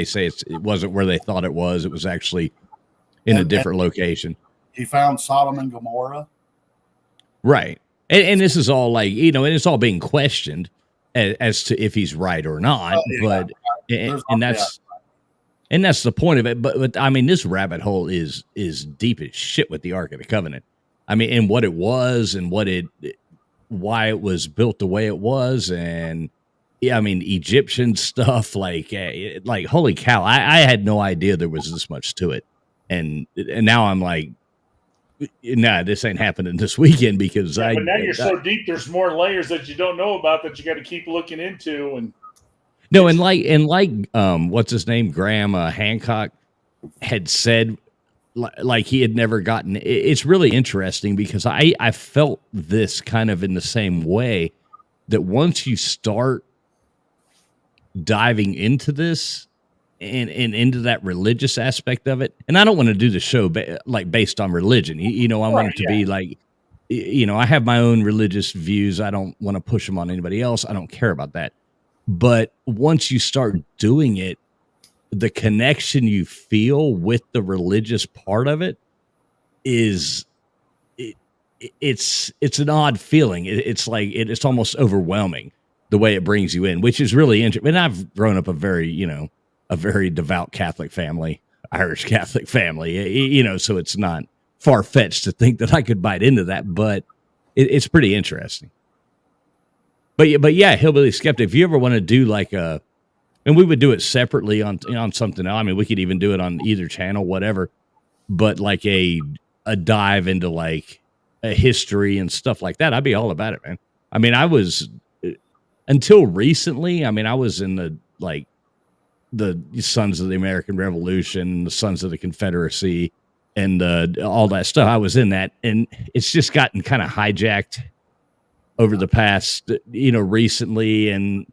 say it wasn't where they thought it was. It was actually in a different location. He found Sodom and Gomorrah. Right, and this is all like and it's all being questioned as to if he's right or not. But and that's the point of it. But I mean, this rabbit hole is deep as shit with the Ark of the Covenant. I mean, and what it was, and why it was built the way it was, and I mean, Egyptian stuff. Like holy cow! I had no idea there was this much to it, and now I'm like, nah, this ain't happening this weekend because but now you're so deep. There's more layers that you don't know about that you got to keep looking into. And no, and what's his name? Graham Hancock had said, like he had never gotten. It's really interesting because I felt this kind of in the same way that once you start diving into this and into that religious aspect of it, and I don't want to do the show based on religion. I want it to be like, I have my own religious views. I don't want to push them on anybody else. I don't care about that. But once you start doing it, the connection you feel with the religious part of it is it's an odd feeling. It's like it's almost overwhelming the way it brings you in, which is really interesting. And I've grown up a very devout Catholic family, Irish Catholic family, so it's not far-fetched to think that I could bite into that, but it's pretty interesting. But yeah, Hillbilly Skeptic, if you ever want to do and we would do it separately on something else. I mean, we could even do it on either channel, whatever, but like a dive into like a history and stuff like that, I'd be all about it, man. I mean, I was until recently, I was in the Sons of the American Revolution, the Sons of the Confederacy, and all that stuff. I was in that, and it's just gotten kind of hijacked over the past, recently, and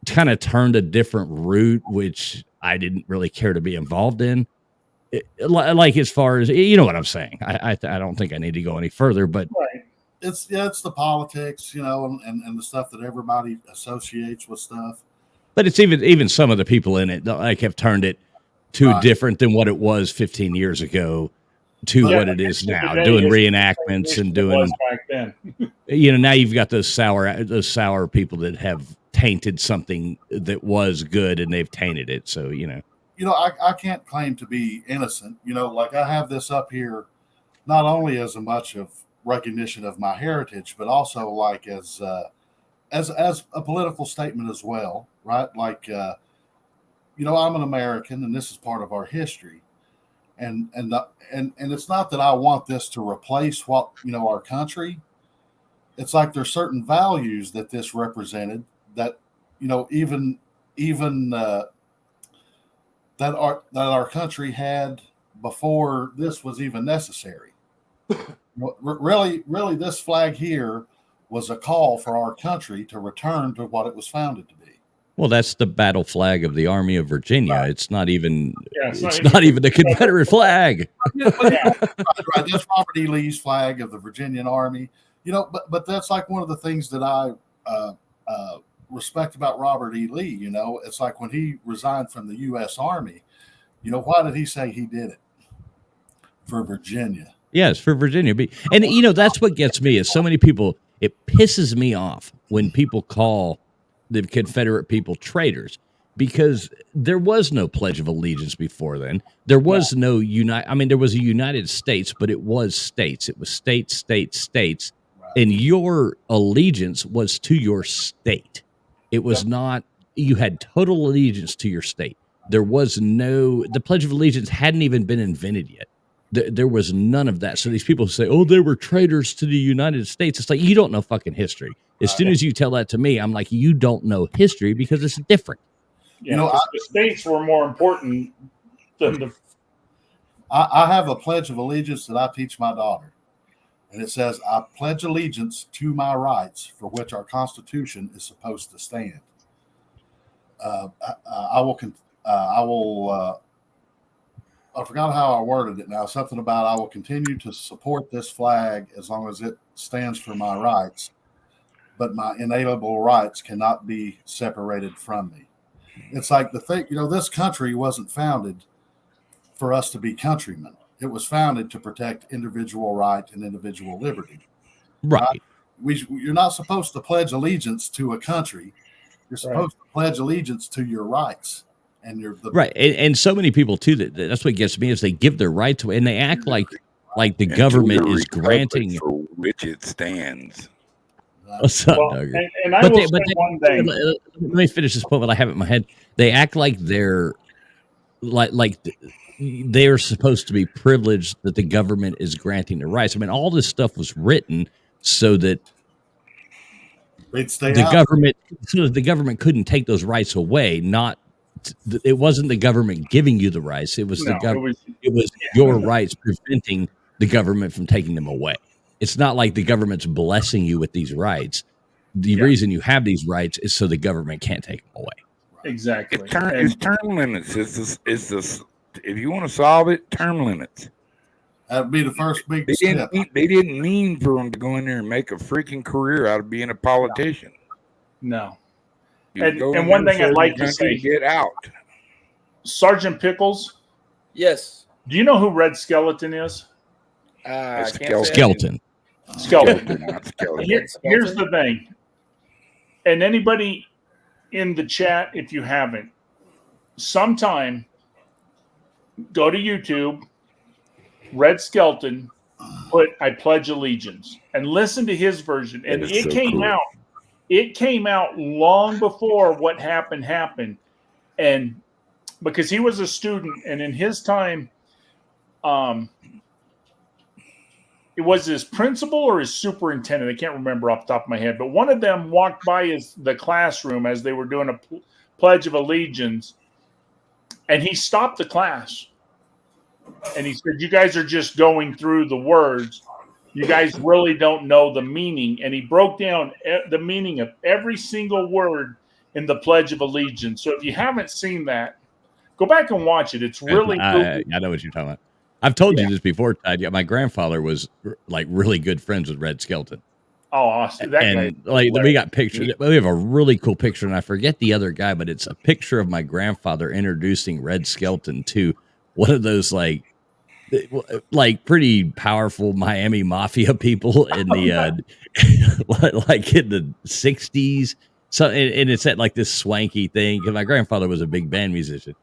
kind of turned a different route, which I didn't really care to be involved in. Like as far as, you know what I'm saying. I don't think I need to go any further, but right. It's the politics, and the stuff that everybody associates with stuff. But it's even some of the people in it have turned it too different than what it was 15 years ago to what it is now, doing reenactments and doing back then. Now you've got those sour people that have tainted something that was good and they've tainted it. So, I can't claim to be innocent, like I have this up here, not only as a much of recognition of my heritage, but also like as a political statement as well. Right. Like, I'm an American and this is part of our history. And it's not that I want this to replace our country. It's like there's certain values that this represented that, even that our country had before this was even necessary. Really, this flag here was a call for our country to return to what it was founded to be. Well, that's the battle flag of the Army of Virginia. Right. It's not even not even the Confederate flag. Right. That's Robert E. Lee's flag of the Virginian Army. But that's like one of the things that I respect about Robert E. Lee. It's like when he resigned from the U.S. Army, why did he say he did it? For Virginia. Yes, for Virginia. And, that's what gets me is so many people, it pisses me off when people call the Confederate people traitors because there was no Pledge of Allegiance before then. There was no there was a United States, but it was states. It was states, states, states, and your allegiance was to your state. It was not. You had total allegiance to your state. There was no. The Pledge of Allegiance hadn't even been invented yet. There was none of that. So these people say, "Oh, they were traitors to the United States." It's like, you don't know fucking history. As soon as you tell that to me, I'm like, you don't know history because it's different. Yeah, the states were more important than the. I have a Pledge of Allegiance that I teach my daughter, and it says, "I pledge allegiance to my rights for which our Constitution is supposed to stand." I forgot how I worded it now. Something about I will continue to support this flag as long as it stands for my rights, but my inalienable rights cannot be separated from me. It's like the thing, this country wasn't founded for us to be countrymen. It was founded to protect individual right and individual liberty. Right. You're not supposed to pledge allegiance to a country. You're supposed to pledge allegiance to your rights. And right, and so many people too. That's what gets me is they give their rights away, and they act like the government is granting for which it stands. What's up, Doug? And I will say one thing. Let me finish this point while I have it in my head. They act like they're they're supposed to be privileged that the government is granting their rights. I mean, all this stuff was written so that the government couldn't take those rights away. It wasn't the government giving you the rights. It was it was your rights preventing the government from taking them away. It's not like the government's blessing you with these rights. The reason you have these rights is so the government can't take them away. Exactly. It's term limits. If you want to solve it, term limits. That'd be the first big step. They didn't mean for them to go in there and make a freaking career out of being a politician. No. And one thing I'd like to say, get out. Sergeant Pickles. Yes. Do you know who Red Skeleton is? Skeleton. Here's the thing. And anybody in the chat, if you haven't, sometime go to YouTube, Red Skeleton, put "I Pledge Allegiance" and listen to his version. And it came out. It came out long before what happened. And because he was a student, and in his time, it was his principal or his superintendent. I can't remember off the top of my head, but one of them walked by the classroom as they were doing a Pledge of Allegiance, and he stopped the class. And he said, "You guys are just going through the words. You guys really don't know the meaning." And he broke down the meaning of every single word in the Pledge of Allegiance. So if you haven't seen that, go back and watch it. It's really I know what you're talking about. I've told you this before, Todd. Yeah, my grandfather was like really good friends with Red Skeleton. Oh, awesome. We got pictures. We have a really cool picture, and I forget the other guy, but it's a picture of my grandfather introducing Red Skeleton to one of those like pretty powerful Miami mafia people in the like in the 60s. So and it's at like this swanky thing because my grandfather was a big band musician,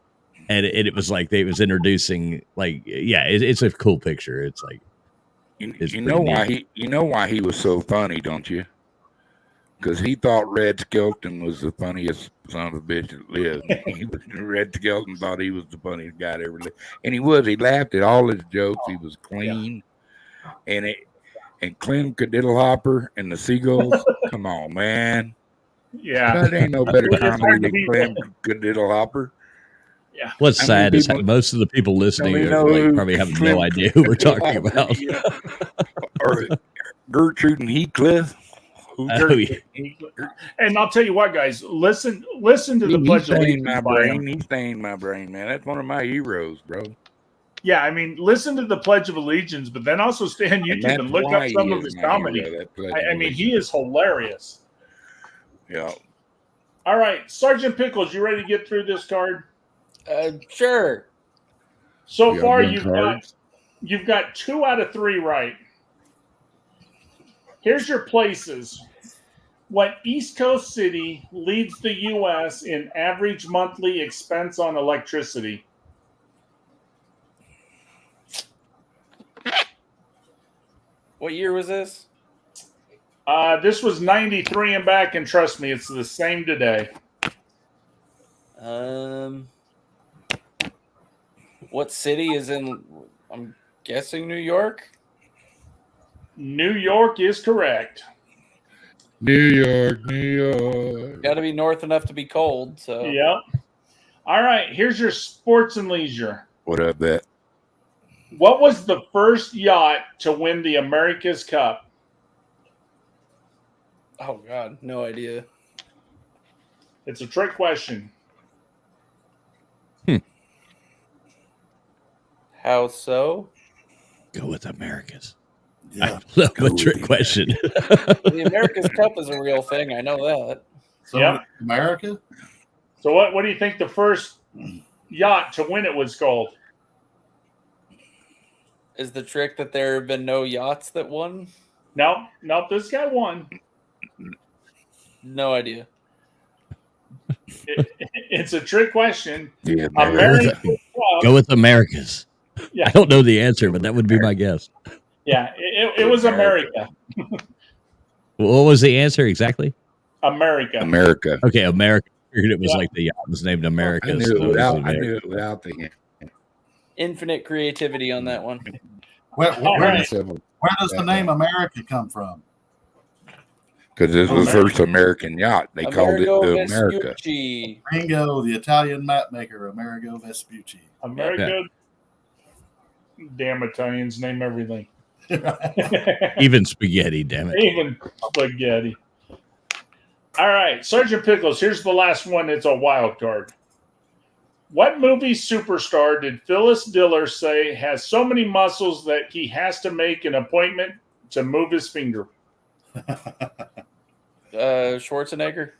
and it was like they was introducing it's a cool picture. It's like you know why he was so funny, don't you? Because he thought Red Skeleton was the funniest son of a bitch that lived. Red Skeleton thought he was the funniest guy that ever lived. And he was. He laughed at all his jokes. He was clean. And Clem Cadiddlehopper and the Seagulls. Come on, man. Yeah. That ain't no better comedy than Clem Cadiddlehopper. Yeah. What's sad is most of the people listening probably have no idea who we're talking about. Or Gertrude and Heathcliff. And I'll tell you what, guys, listen to the Pledge of Allegiance. He stained my brain, man. That's one of my heroes, bro. Yeah, I mean, listen to the Pledge of Allegiance, but then also stay on YouTube and look up some of his comedy. I mean, he is hilarious. Yeah. All right, Sergeant Pickles, you ready to get through this card? Sure. So far, you've got 2 out of 3 right. Here's your places. What East Coast city leads the U.S. in average monthly expense on electricity? What year was this? This was 93 and back, and trust me, it's the same today. What city is in? I'm guessing New York. New York is correct. New York, New York. Got to be north enough to be cold. So Yep. All right, here's your sports and leisure. What I bet? What was the first yacht to win the America's Cup? Oh God, no idea. It's a trick question. How so? Go with America's. Yeah. I love a trick question. The America's Cup is a real thing. I know that. So Yep. America? So what do you think the first yacht to win it was called? Is the trick that there have been no yachts that won? No, this guy won. No idea. It's a trick question. Yeah, America's Cup. Go with America's. Yeah. I don't know the answer, but that would be my guess. Yeah, it was America. What was the answer exactly? America. America. Okay, America. I figured it was Yeah. like the yacht was named I America. knew, so it it was without, I America. knew it without the hint. Infinite creativity on that one. Where right. does the name America come from? Because it was the first American yacht. They called it Amerigo the America. Vespucci. Ringo, the Italian map maker, Amerigo Vespucci. America. Damn Italians name everything. Even spaghetti, damn it. Even spaghetti. All right, Sergeant Pickles, here's the last one. It's a wild card. What movie superstar did Phyllis Diller say has so many muscles that he has to make an appointment to move his finger? Schwarzenegger.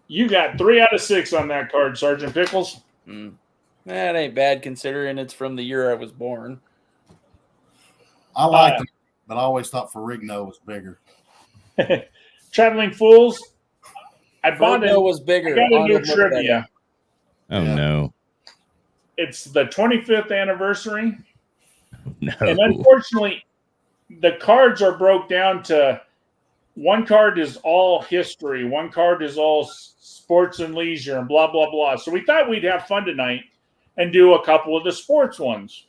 You got 3 out of 6 on that card, Sergeant Pickles. That ain't bad considering it's from the year I was born. I liked it, but I always thought Ferrigno was bigger. Traveling Fools. I bought it. Ferrigno was bigger. I got a new Arnold looked better. trivia. Oh, Yeah. no. It's the 25th anniversary. No. And unfortunately, the cards are broke down to one card is all history, one card is all sports and leisure, and blah, blah, blah. So we thought we'd have fun tonight and do a couple of the sports ones.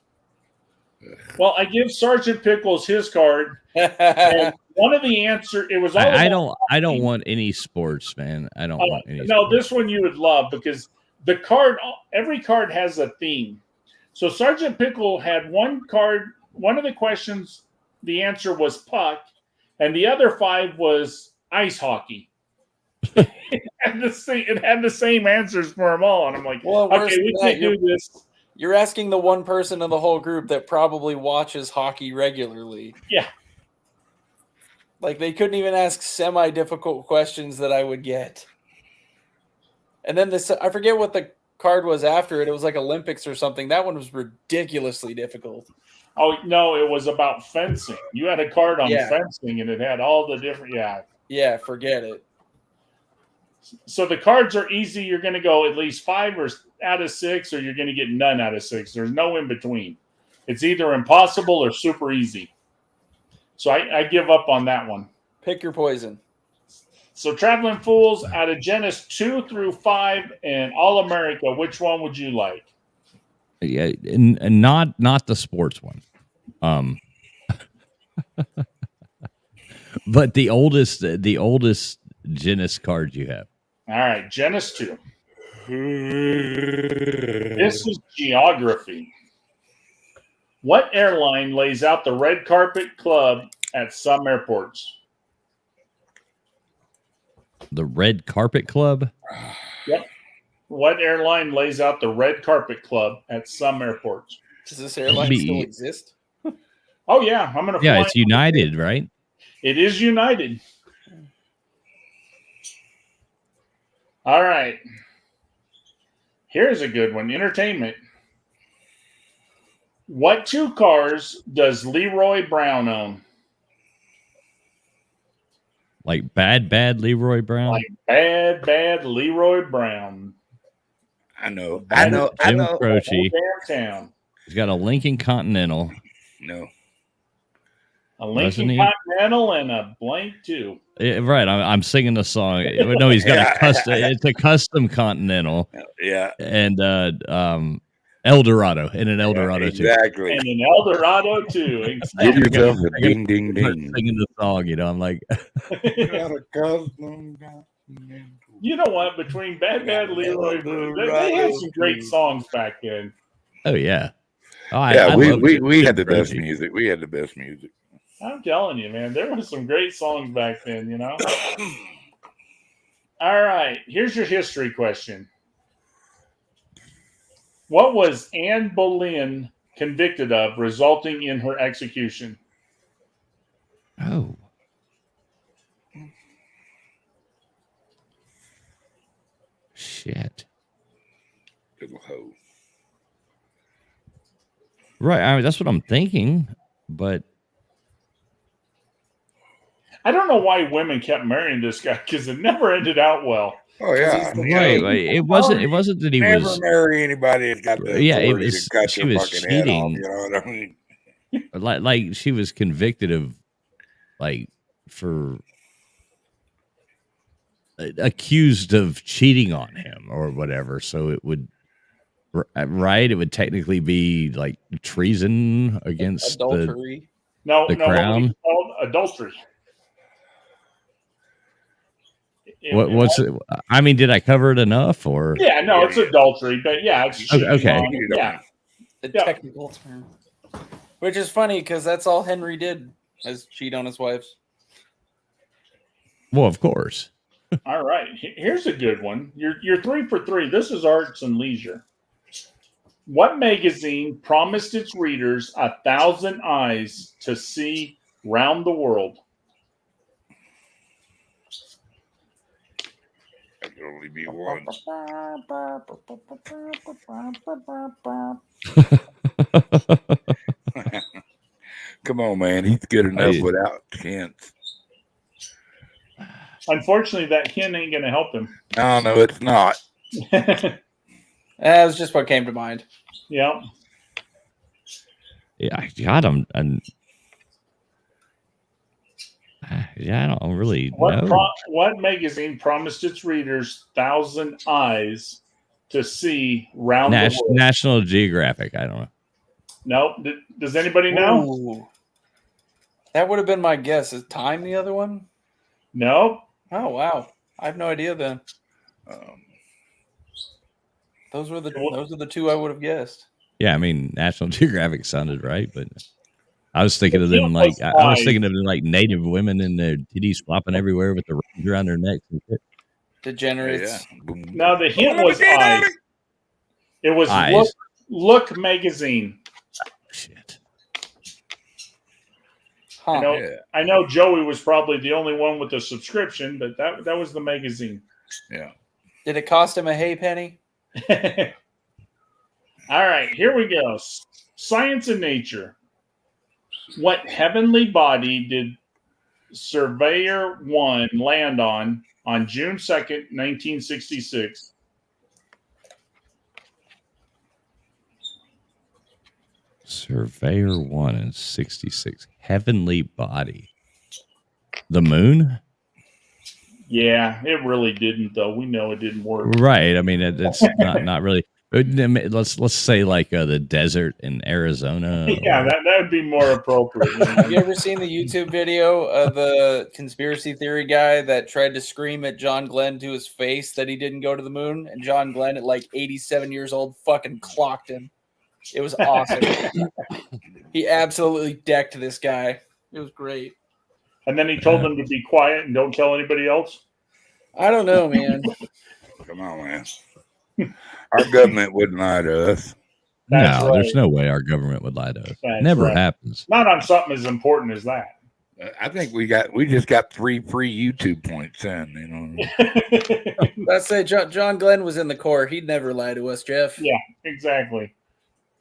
Well, I give Sergeant Pickles his card. And one of the answer, it was all I about- don't want any sports, man. I don't want any no, sports. this one you would love because the card, every card has a theme. So Sergeant Pickle had one card, one of the questions, the answer was puck, and the other 5 was ice hockey. It had the same answers for them all. And I'm like, Well, worse okay, we than can't that, do this. You're asking the one person in the whole group that probably watches hockey regularly. Yeah. Like they couldn't even ask semi-difficult questions that I would get. And then this, I forget what the card was after it. It was like Olympics or something. That one was ridiculously difficult. Oh, no, it was about fencing. You had a card on Yeah. fencing, and it had all the different, Yeah, forget it. So the cards are easy. You're going to go at least 5 or out of 6, or you're going to get none out of 6. There's no in between. It's either impossible or super easy. So I give up on that one. Pick your poison. So Traveling Fools out of Genesis 2 through 5 and All America, which one would you like? Yeah, and not the sports one. But the oldest Genesis card you have. All right, Genesis 2. This is geography. What airline lays out the red carpet club at some airports? The Red Carpet Club. Yep. What airline lays out the red carpet club at some airports? Does this airline Be- still exist? Oh, yeah. I'm going to Yeah, fly. it's United, right? It is United. All right. Here's a good one. Entertainment. What 2 cars does Leroy Brown own? Like bad Leroy Brown. Like bad Leroy Brown. I know. Jim Croce. Downtown. He's got a Lincoln Continental. No. A Lincoln Doesn't he? Continental and a blank too. Yeah, right. I'm singing the song. No, he's got a custom. It's a custom Continental. Yeah. And Eldorado and an Eldorado too. Exactly. And an Eldorado too. Give Exactly. yourself a ding ding ding. Singing the song, you know. I'm like, You know what? Between Bad Leroy, they had some great songs back then. oh yeah. Oh, Yeah, we love Jim had the best Croce. music. We had the best music. I'm telling you, man, there was some great songs back then, you know? All right, here's your history question. What was Anne Boleyn convicted of, resulting in her execution? Oh. Shit. Little hoe. Right. I mean, that's what I'm thinking, but I don't know why women kept marrying this guy because it never ended out well. Oh yeah. right. It wasn't that he Never was marry anybody that's got the Yeah, it authority was- to cut she your was fucking head off. cheating. You know what I mean? like she was convicted of like for accused of cheating on him or whatever. So it would right. It would technically be like treason against Adultery. No, The no, Crown? it's called adultery. what's it? I mean, did I cover it enough or? Yeah, no, it's adultery, but yeah, it's cheating Okay. on him. Yeah, The Yeah. technical term. Which is funny because that's all Henry did, is cheat on his wives. Well, of course. all right. Here's a good one. You're 3 for 3. This is arts and leisure. What magazine promised its readers 1,000 eyes to see round the world? That could only be one. Come on, man. He's good enough Hey. without hints. Unfortunately, that hint ain't going to help him. No, it's not. That was just what came to mind. Yeah. Yeah, I don't. Yeah, I don't really know. What magazine promised its readers 1,000 eyes to see round the world? National Geographic. I don't know. No. Does anybody know? Ooh. That would have been my guess. Is Time the other one? No. Oh wow, I have no idea then. Um, Those were the two I would have guessed. Yeah, I mean, National Geographic sounded right, but I was thinking of The them hint like was I was eyes. thinking of them like native women and their titties flopping everywhere with the rings around their necks and shit. Degenerates. yeah. Boom. No, the hint was eyes. It was Eyes. Look magazine. Shit. I Huh. know. Yeah. I know Joey was probably the only one with a subscription, but that was the magazine. Yeah. Did it cost him a hay penny? All right, here we go. Science and nature. What heavenly body did Surveyor 1 land on June 2nd, 1966? Surveyor 1 in 66. Heavenly body. The moon? Yeah, it really didn't, though. We know it didn't work. Right. I mean, it's not really. Let's say like the desert in Arizona. Yeah, that would be more appropriate. Have you ever seen the YouTube video of the conspiracy theory guy that tried to scream at John Glenn to his face that he didn't go to the moon? And John Glenn, at like 87 years old, fucking clocked him. It was awesome. He absolutely decked this guy. It was great. And then he told them to be quiet and don't tell anybody else. I don't know, man. Come on, man. Our government wouldn't lie to us. That's No, right. there's no way our government would lie to us. That's Never right. happens. Not on something as important as that. I think we just got 3 free YouTube points in, you know. Let's say John Glenn was in the Corps. He'd never lie to us, Jeff. Yeah, exactly.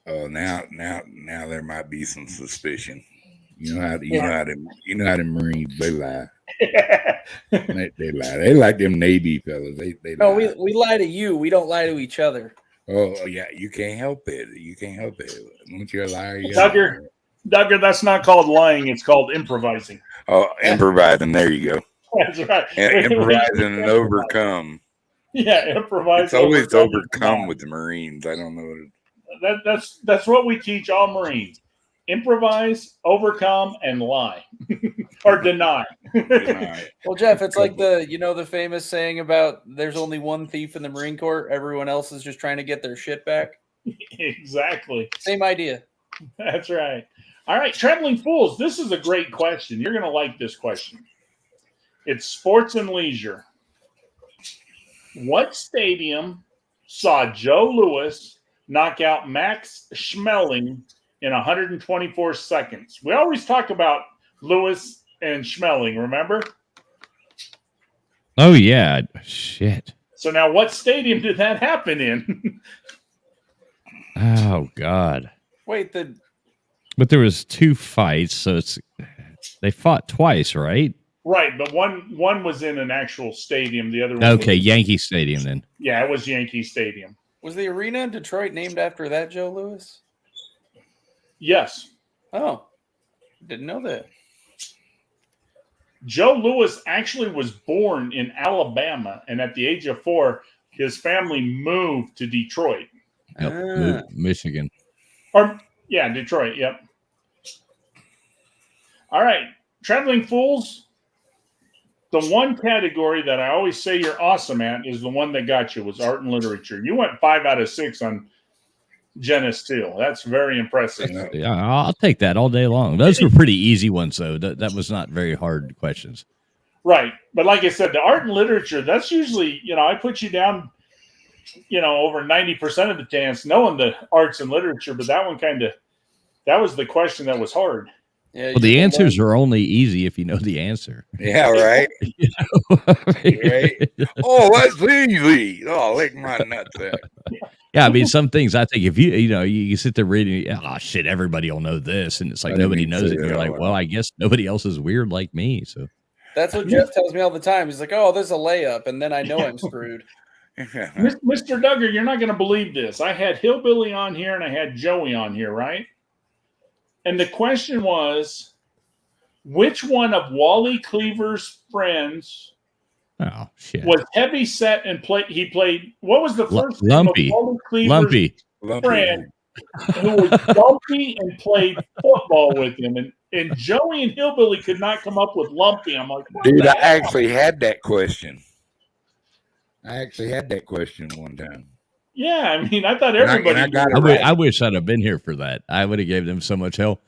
Oh, now there might be some suspicion. You know how the Marines they lie. They lie. They like them Navy fellas. They No, lie. we lie to you. We don't lie to each other. Oh yeah, you can't help it. You can't help it. Once you're a liar, you're a liar. Duggar, that's not called lying. It's called improvising. Oh, improvising. There you go. That's right. Improvising and overcome. Yeah, improvise. It's always overcome with the Marines. I don't know. That's what we teach all Marines: improvise, overcome, and lie or deny. Well, Jeff, it's like the famous saying about there's only one thief in the Marine Corps. Everyone else is just trying to get their shit back. Exactly. Same idea. That's right. All right, Traveling Fools, this is a great question. You're going to like this question. It's sports and leisure. What stadium saw Joe Louis knock out Max Schmeling in 124 seconds? We always talk about Louis and Schmeling, remember? Oh, yeah. Shit. So now what stadium did that happen in? Oh, God. Wait, But there was 2 fights, so they fought twice, right? Right, but one was in an actual stadium. The other one Okay, Yankee Stadium then. Yeah, it was Yankee Stadium. was the arena in Detroit named after that Joe Louis? Yes. Oh, didn't know that. Joe Louis actually was born in Alabama, and at the age of 4, his family moved to Detroit. Yep, Michigan. Yeah, Detroit, yep. All right, Traveling Fools, the one category that I always say you're awesome at is the one that got you, was art and literature. You went 5 out of 6 on Jenna Steele. That's very impressive. Yeah, I'll take that all day long. Those were pretty easy ones, though. That was not very hard questions. Right. But like I said, the art and literature, that's usually, I put you down, over 90% of the chance knowing the arts and literature, but that one that was the question that was hard. Yeah. Well, the answers are only easy if you know the answer. Yeah, right. Right. Oh, that's easy. Oh, lick my nuts out. Yeah, I mean, some things I think if you sit there reading, oh shit, everybody will know this, and it's like nobody knows it. And you're like, well, I guess nobody else is weird like me. So that's what Jeff tells me all the time. He's like, oh, there's a layup, and then I know I'm screwed. Mr. Duggar, you're not going to believe this. I had Hillbilly on here and I had Joey on here, right? And the question was, which one of Wally Cleaver's friends was heavy set and he played, what was the first name Lumpy. of Wally Cleaver's friend who was Lumpy and played football with him? And Joey and Hillbilly could not come up with Lumpy. I'm like, dude, I actually had that question. One time. Yeah, I mean, I thought everybody. I wish I'd have been here for that. I would have gave them so much help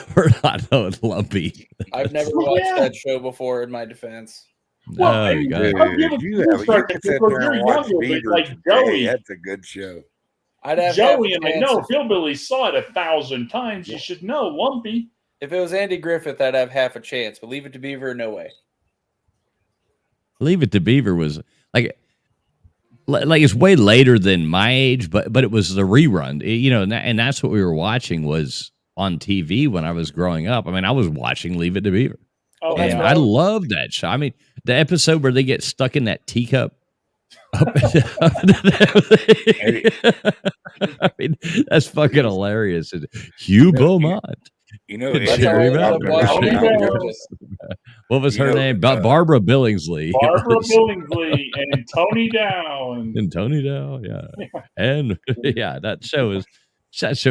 for not knowing Lumpy. I've never watched that show before. In my defense, well, you can sit there and watch Beaver. Like Joey, that's a good show. I'd have Joey, and I know Hillbilly saw it 1,000 times. You should know Lumpy. If it was Andy Griffith, I'd have half a chance. But Leave It to Beaver, no way. Leave It to Beaver was like it's way later than my age, but it was the rerun, and that's what we were watching was on TV when I was growing up. I mean, I was watching Leave It to Beaver. Oh, and I loved that show. I mean, the episode where they get stuck in that teacup. I mean, that's fucking hilarious. Hugh Beaumont. What was her name? Barbara Billingsley. Barbara Billingsley and Tony Dow. And Tony Dow, yeah. And yeah, that show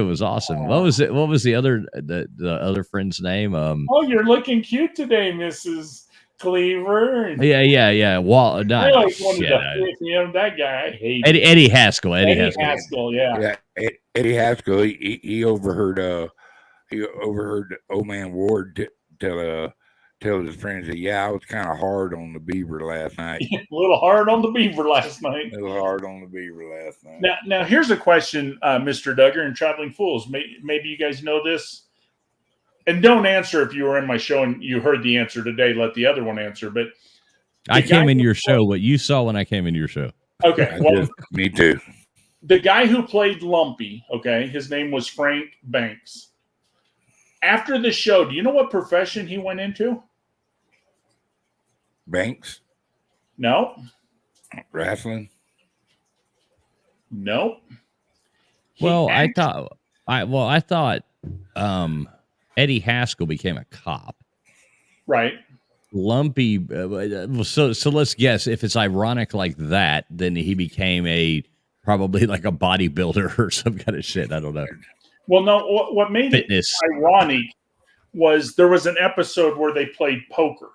was awesome. What was it? What was the other friend's name? Oh, you're looking cute today, Mrs. Cleaver. Yeah. I always wanted to pick him. That guy, I hate Eddie Haskell. Eddie Haskell, yeah. Eddie Haskell. He overheard old man Ward tell his friends that, yeah, I was kind of hard on the Beaver last night. A little hard on the Beaver last night. Now here's a question, Mr. Duggar and Traveling Fools. Maybe you guys know this. And don't answer if you were in my show and you heard the answer today. Let the other one answer. But I came in your show. What you saw when I came into your show. Okay. Well, me too. The guy who played Lumpy, okay, his name was Frank Banks. After the show, do you know what profession he went into? Banks, No, wrestling. no. Well, I thought Eddie Haskell became a cop. Right. Lumpy. So let's guess if it's ironic like that, then he became probably like a bodybuilder or some kind of shit. I don't know. Well, no. What made Fitness. it ironic was there was an episode where they played poker,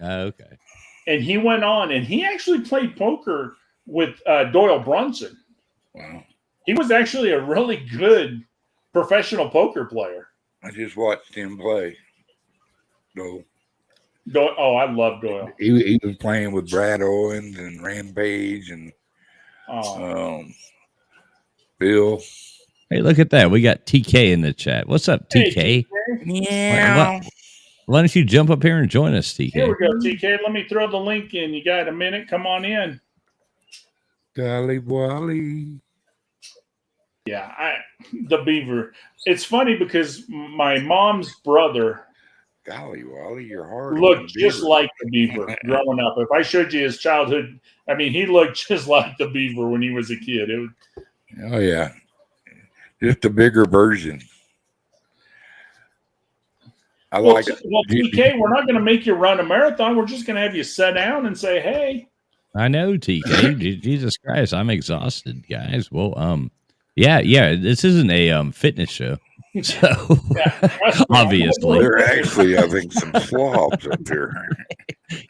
Okay. and he went on and he actually played poker with Doyle Brunson. Wow. He was actually a really good professional poker player. I just watched him play. So I love Doyle. he was playing with Brad Owens and Rampage and Oh. Bill. Hey, look at that. We got TK in the chat. What's up, TK? Hey, Why don't you jump up here and join us, TK? here we go, TK. Let me throw the link in. You got a minute? Come on in. Golly Wally. Yeah, the beaver. It's funny because my mom's brother Golly Wally, you're hard. looked just like the beaver growing up. If I showed you his childhood, I mean, he looked just like the beaver when he was a kid. Oh yeah, just a bigger version. Well, TK, we're not going to make you run a marathon. We're just going to have you sit down and say, "Hey." I know, TK. Jesus Christ, I'm exhausted, guys. Well, yeah. This isn't a fitness show, so obviously there are actually, I think, some slobs up here.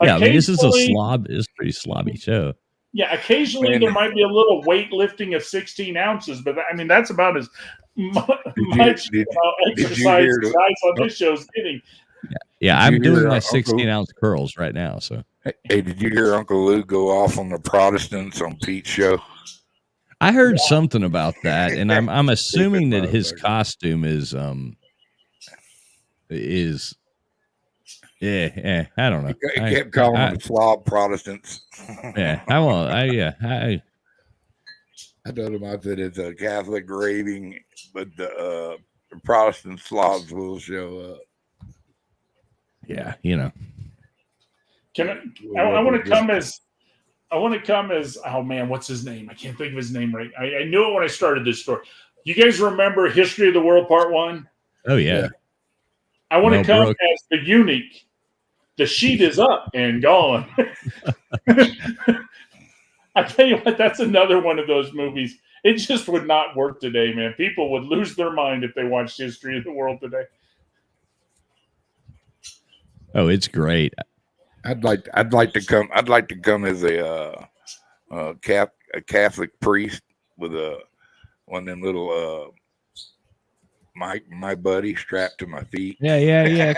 Yeah, I mean, this is a slob. It's a pretty slobby show. Yeah, occasionally there might be a little weightlifting of 16 ounces, but I mean that's about as much exercise as guys on this show's getting. Yeah, I'm doing my 16-ounce curls right now. So, hey, did you hear Uncle Lou go off on the Protestants on Pete's show? I heard something about that, and I'm assuming that his costume is yeah. I don't know. He kept calling them slob Protestants. Yeah, I told him, I said it's a Catholic raving, but the Protestant slobs will show up. Yeah, I want to come as oh man, what's his name? I can't think of his name right. I knew it when I started this story. You guys remember History of the World Part 1? Oh yeah. I want to come as the eunuch. The sheet is up and gone. I tell you what, that's another one of those movies. It just would not work today, man. People would lose their mind if they watched History of the World today. Oh, it's great. I'd like to come as a Catholic priest with one of them little my buddy strapped to my feet. Yeah.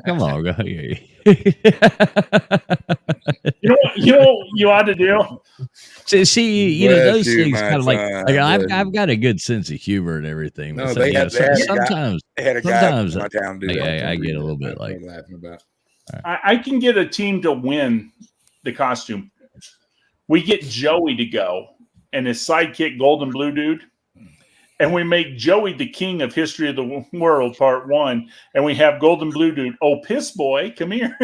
Come on, go. You know what you ought to do? See, those things kind of like I've got a good sense of humor and everything. No, sometimes they had a guy in my town do that. I get a little bit like laughing about. I can get a team to win the costume. We get Joey to go and his sidekick Golden Blue Dude, and we make Joey the king of History of the World Part 1, and we have Golden Blue Dude. Oh, piss boy, come here.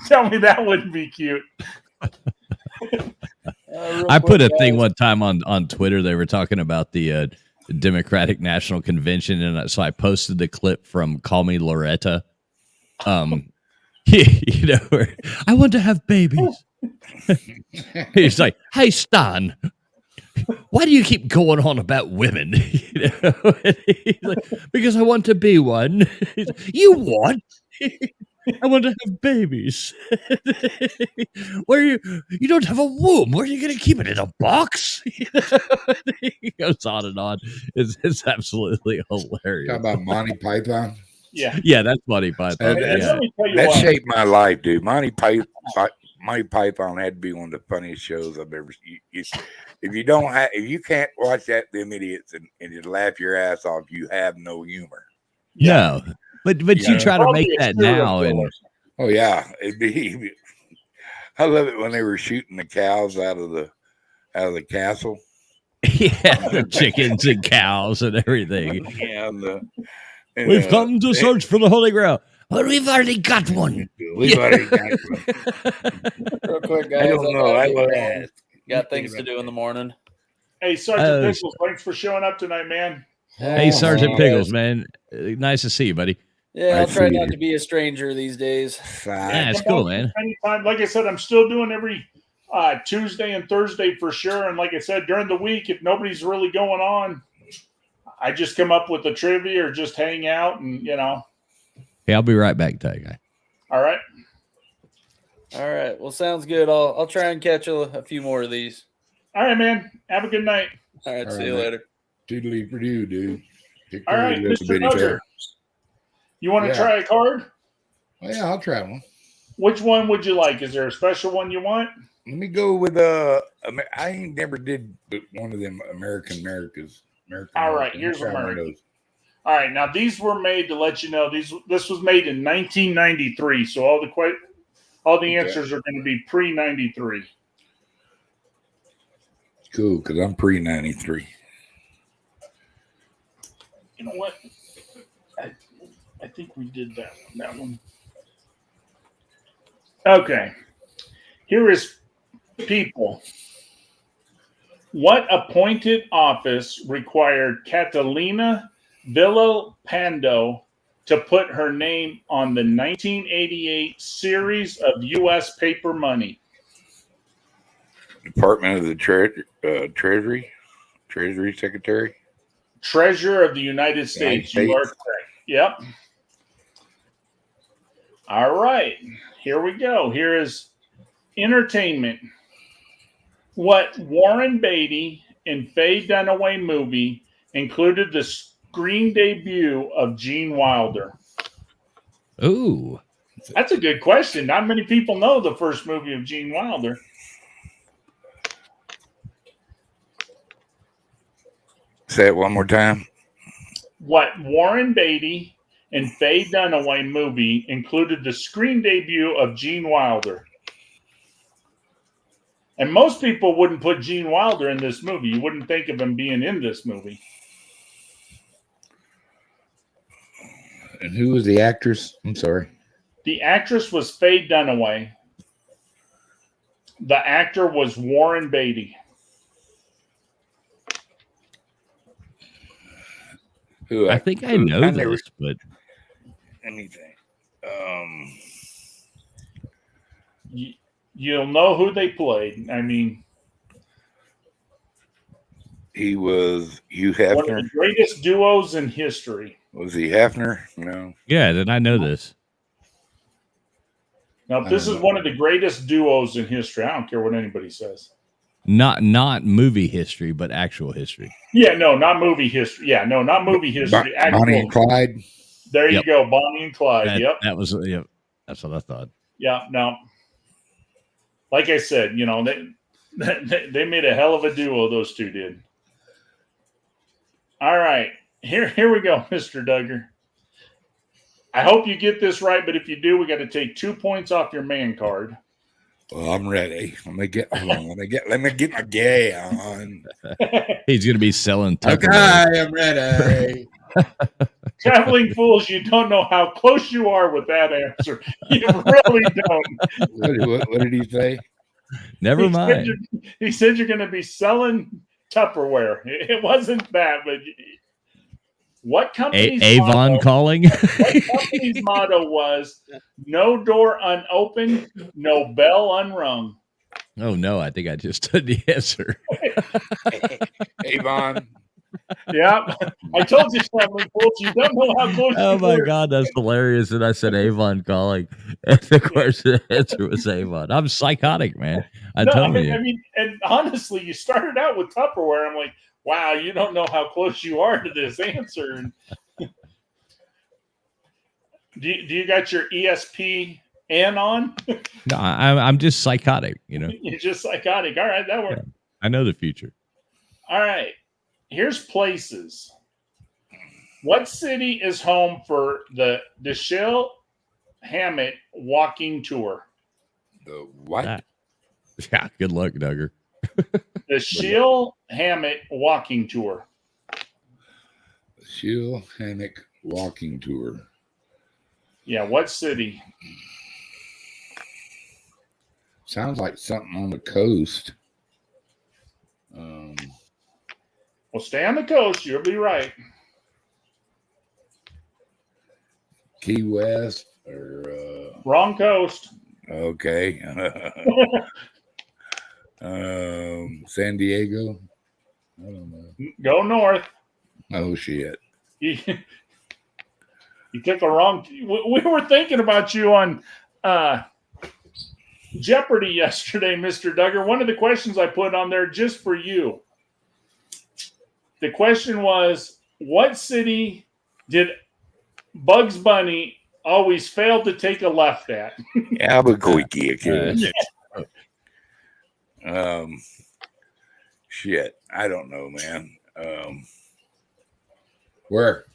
Tell me that wouldn't be cute. I put a thing one time on Twitter. They were talking about the Democratic National Convention, and so I posted the clip from Call Me Loretta. I want to have babies. He's like, hey, Stan, why do you keep going on about women? He's like, because I want to be one. You what? I want to have babies. Where you don't have a womb. Where are you going to keep it, in a box? He goes on and on. It's absolutely hilarious. Talk about Monty Python. Yeah, that's Monty Python. That shaped my life, dude. Monty Python had to be one of the funniest shows I've ever seen. If you can't watch them idiots and just laugh your ass off, you have no humor. No. But you try to make that now, and oh yeah, it'd be. I love it when they were shooting the cows out of the castle. Yeah, the chickens and cows and everything. Yeah, we've come to search for the Holy Grail. Well, we've already got one. We've already got one. Real quick, guys. I don't know. I will ask. Got things to do in the morning. Hey, Sergeant Oh, Pickles, thanks for showing up tonight, man. Hey, Sergeant Oh, Pickles, man. Nice to see you, buddy. Yeah, I I'll try see not you. to be a stranger these days. Yeah, it's Come cool, on man. Anytime. Like I said, I'm still doing every Tuesday and Thursday for sure. And like I said, during the week, if nobody's really going on, I just come up with the trivia or just hang out and, Hey, I'll be right back, Tag Guy. all right. All right. Well, sounds good. I'll try and catch a few more of these. All right, man. Have a good night. All right. All See right, you man. later. Toodly for you, dude. Take All care right, of you, Mr. bitty Duggar. bear. You want to Yeah. try a card? Oh, yeah, I'll try one. Which one would you like? Is there a special one you want? Let me go with I ain't never did one of them Americans. All right, here's American. All right, now these were made to let you know this was made in 1993, so all the answers are going to be pre-93. Cool, because I'm pre-93. You know what? I think we did that one. Okay. Here is people. What appointed office required Catalina Villalpando to put her name on the 1988 series of U.S. paper money? Department of the Treasury Secretary. Treasurer of the United States. You are correct. Yep. All right. Here we go. Here is entertainment. What Warren Beatty and Faye Dunaway movie included the screen debut of Gene Wilder? Ooh. That's a good question. Not many people know the first movie of Gene Wilder. Say it one more time. What Warren Beatty and Faye Dunaway movie included the screen debut of Gene Wilder? And most people wouldn't put Gene Wilder in this movie. You wouldn't think of him being in this movie. And who was the actress? I'm sorry. The actress was Faye Dunaway. The actor was Warren Beatty. Who? I think I know this, but anything. You'll know who they played. I mean, He was Hugh one of Hefner. the greatest duos in history. Was he Hefner? No. yeah, then I know this. Now, this is one of the greatest duos in history. I don't care what anybody says. Not movie history, but actual history. Yeah, no, not movie history. Yeah, no, not movie history. Bonnie and Clyde. There you Yep. go, Bonnie and Clyde. Yep. That was that's what I thought. Yeah, no. Like I said, they made a hell of a duo, those two did. All right. Here we go, Mr. Duggar. I hope you get this right, but if you do, we got to take 2 points off your man card. Well, I'm ready. Let me get my gay on. He's gonna be selling Okay, Tupperware. I'm ready. Traveling fools, you don't know how close you are with that answer. You really don't. What did he say? Never mind. He said you're going to be selling Tupperware. It wasn't that, but what company's Avon motto, calling. what company's motto was no door unopened, no bell unrung? Oh no, I think I just took the answer. Avon. Yeah, I told you, traveling fools, you don't know how close Oh you my were. god, that's hilarious. And I said Avon calling. And the question answer was Avon. I'm psychotic, man. I tell you. I mean, and honestly, you started out with Tupperware. I'm like, wow, you don't know how close you are to this answer. Do you got your ESPN on? No, I'm just psychotic, You're just psychotic. All right, that worked. Yeah. I know the future. All right, here's places. What city is home for the Dashiell Hammett walking tour? The what? Yeah, good luck, Duggar. The Dashiell Hammett walking tour. Shield Hammock walking tour. Yeah, what city? Sounds like something on the coast. Well, stay on the coast. You'll be right. Key West or Wrong coast. okay. San Diego. I don't know. Go north. Oh shit. You took a wrong. We were thinking about you on Jeopardy yesterday, Mr. Duggar. One of the questions I put on there just for you. The question was, what city did Bugs Bunny always fail to take a left at? Albuquerque, I guess. Shit. I don't know, man. Where?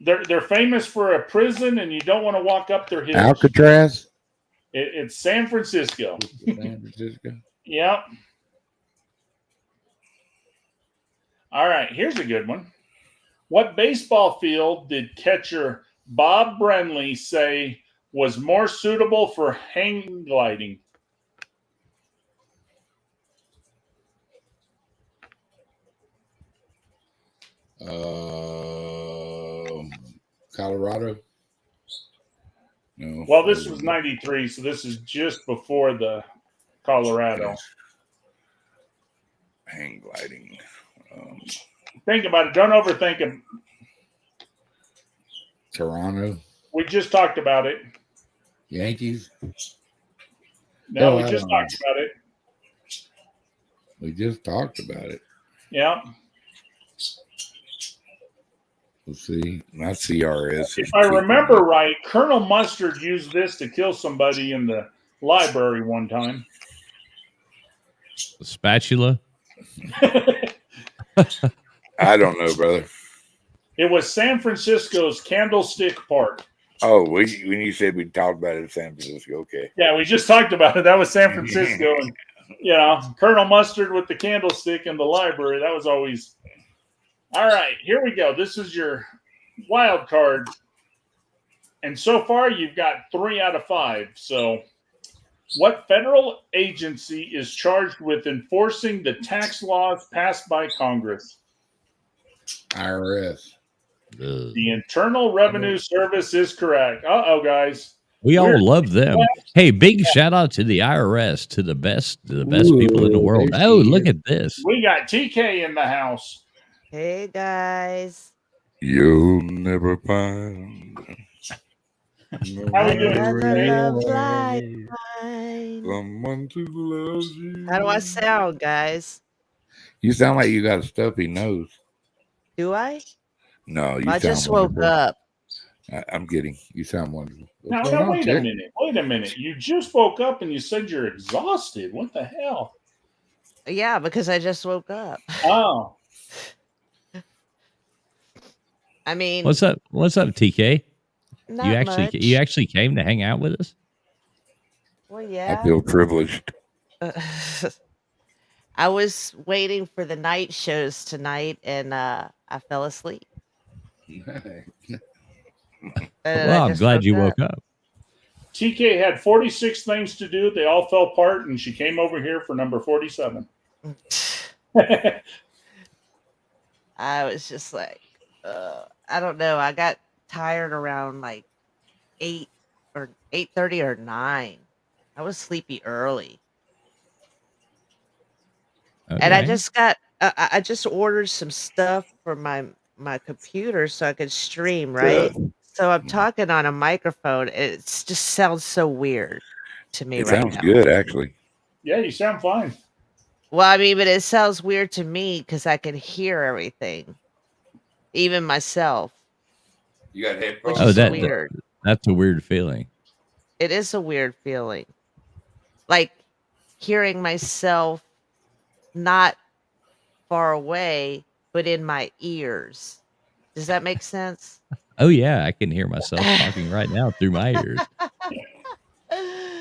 They're famous for a prison, and you don't want to walk up their hills. Alcatraz? It's San Francisco. San Francisco? Yep. All right, here's a good one. What baseball field did catcher Bob Brenly say was more suitable for hang gliding? Colorado? No. Well, this was 93, so this is just before the Colorado. Hang gliding. Think about it. Don't overthink it. Toronto? We just talked about it. Yankees? No, Oh, we I just don't know. talked about it. We just talked about it. Yeah. Let's see. My CRS. If I remember right, Colonel Mustard used this to kill somebody in the library one time. The spatula. I don't know, brother. It was San Francisco's Candlestick Park. Oh, when you said we talked about it in San Francisco, okay. Yeah, we just talked about it. That was San Francisco. And, Colonel Mustard with the candlestick in the library. That was always. All right, here we go. This is your wild card. And so far, you've got 3 out of 5. So, what federal agency is charged with enforcing the tax laws passed by Congress? IRS. The Internal Revenue Service is correct. Uh-oh, guys. We all love them. Hey, big shout out to the IRS, to the best people in the world. Oh, look at this. We got TK in the house. Hey guys. You'll never find. How we doing? Another love Today? lifeline. Someone to love you. How do I sound, guys? You sound like you got a stuffy nose. Do I? No, you I sound just woke wonderful. up. I'm kidding. You sound wonderful. Now, What's going on, wait a Chick? minute. Wait a minute. You just woke up and you said you're exhausted. What the hell? Yeah, because I just woke up. Oh, I mean, What's up, TK? not You much. actually came to hang out with us? Well, I yeah. feel privileged. I was waiting for the night shows tonight, and I fell asleep. Well, I'm glad you woke up. TK had 46 things to do. They all fell apart, and she came over here for number 47. I was just like, I don't know. I got tired around like 8 or 8:30 or 9. I was sleepy early. And I Okay. just got I just ordered some stuff for my computer so I could stream, right? So I'm talking on a microphone. It just sounds so weird to me It right sounds now. good, actually. Yeah, you sound fine. Well, I mean, but it sounds weird to me because I can hear everything, even myself, You got which headphones? Oh, is that- weird. That's a weird feeling. It is a weird feeling, like hearing myself not far away, but in my ears. Does that make sense? Oh yeah, I can hear myself talking right now through my ears.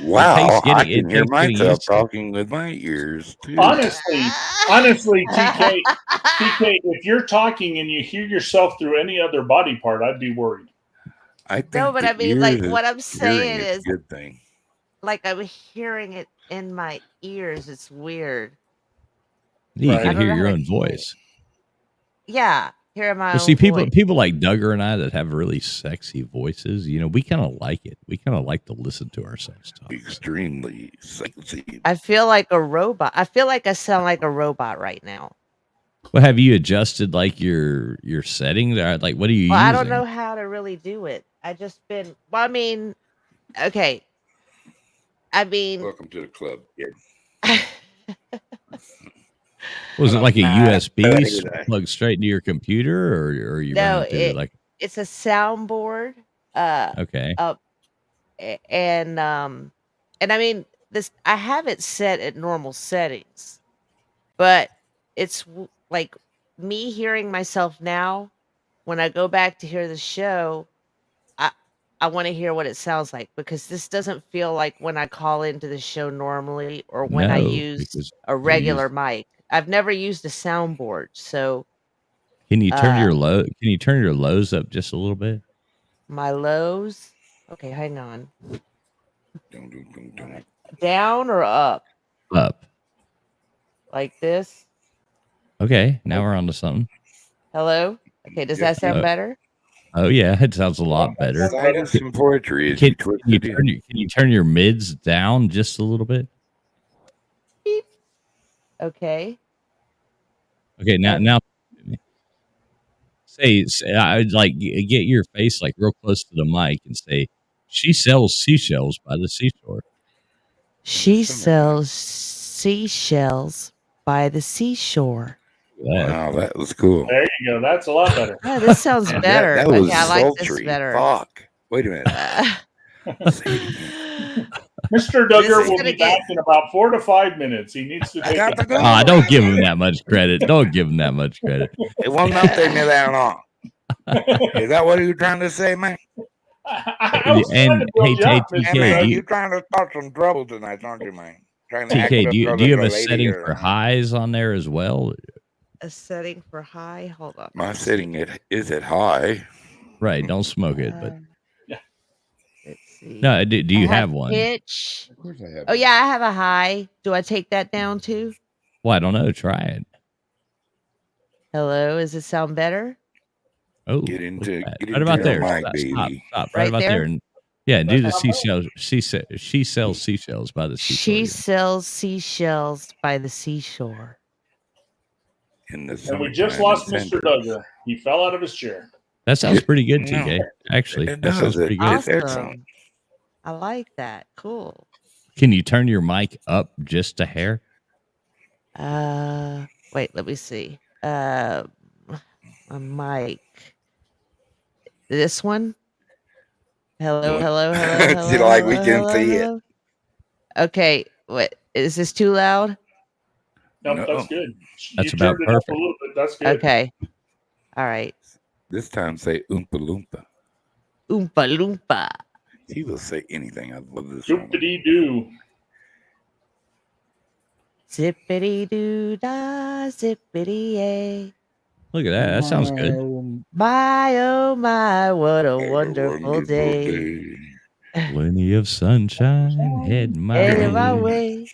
Wow, takes I getting- it can hear takes getting myself used to. talking with my ears, too. Honestly, TK, if you're talking and you hear yourself through any other body part, I'd be worried. I think No, but the I mean, like, ears what I'm hearing saying is a is, good thing. like, I'm hearing it in my ears. It's weird. You Right. I can don't hear know your how to own explain it. voice. Yeah, hearing my Well, see, own voice. people like Duggar and I that have really sexy voices. You know, we kind of like it. We kind of like to listen to ourselves talk. So. Extremely sexy. I feel like a robot. I feel like I sound like a robot right now. Well, have you adjusted like your setting there? Like, what are you Well, I using? don't know how to really do it. I just been. Well, I mean, okay. I mean, Welcome to the club, kid. Was it like a Nah, USB plug straight into your computer, or are you no, running through like? it's a soundboard. Okay, Up and I mean this. I have it set at normal settings, but it's like me hearing myself now. When I go back to hear the show, I want to hear what it sounds like because this doesn't feel like when I call into the show normally or when I no, use because a you regular use. mic. I've never used a soundboard, so Can you turn uh your low? Can you turn your lows up just a little bit? my lows. Okay, hang on. Dun, dun, dun, dun. Down or up? Up. Like this? Okay, now we're on to something. Hello? Okay, does Yes, that sound Uh, better? Oh yeah, it sounds a lot better. Recite some poetry as Can, you can twist you it in. can you turn your mids down just a little bit? Beep. Okay. Okay, now say I would like get your face like real close to the mic and say, "She sells seashells by the seashore." She Summertime. sells seashells by the seashore. Yeah. Wow, that was cool. There you go. That's a lot better. Oh, this sounds better. That was Okay, I like this sultry. better. Fuck. Wait a minute. Uh, Say it again. Mr. This Duggar is will gonna be get- back in about 4 to 5 minutes. He needs to I take got a the gun. Ah, don't give him that much credit. Don't give him that much credit. It wasn't up there near that long. Is that what you were trying to say, man? I was trying And to build hey, you up, TK, Mr. Hey, man, Duggar. you trying to start some trouble tonight, aren't you, man? Trying to act TK, up do for you have the a lady setting or- for highs on there as well? a setting for high. Hold on. My setting is at high. Right, don't smoke it, but Let's see. no, do you I have one? Pitch. Of course I have. Oh yeah, I have a high. Do I take that down too? Well, I don't know. Try it. Hello, does it sound better? Oh, Get into- look at that. get right into about your there. mic, Stop, baby. stop. Right Right about there? there. And yeah, do the That's not seashells. She sells seashells by the seashore. She yeah. sells seashells by the seashore. In the And we just summertime lost in Mr. Central. Duggar. He fell out of his chair. That sounds pretty good, No. TK. Actually, It that sounds does. pretty good. It's excellent. Awesome. I like that. Cool. Can you turn your mic up just a hair? Wait, let me see. A mic. This one? Hello, What? hello, hello, hello. See, like, we hello, can hello, see it. hello. Okay, what is this too loud? Nope, No. that's good. That's You about turned it up a perfect. little bit. That's good. Okay. All right. This time say Oompa Loompa. Oompa loompa. He will say anything. I love this song. Doopity doo. Zippity doo dah, zippity yay. Look at that. That sounds good. My oh my, what a Have a wonderful day. Plenty of sunshine heading my Headed my way. way.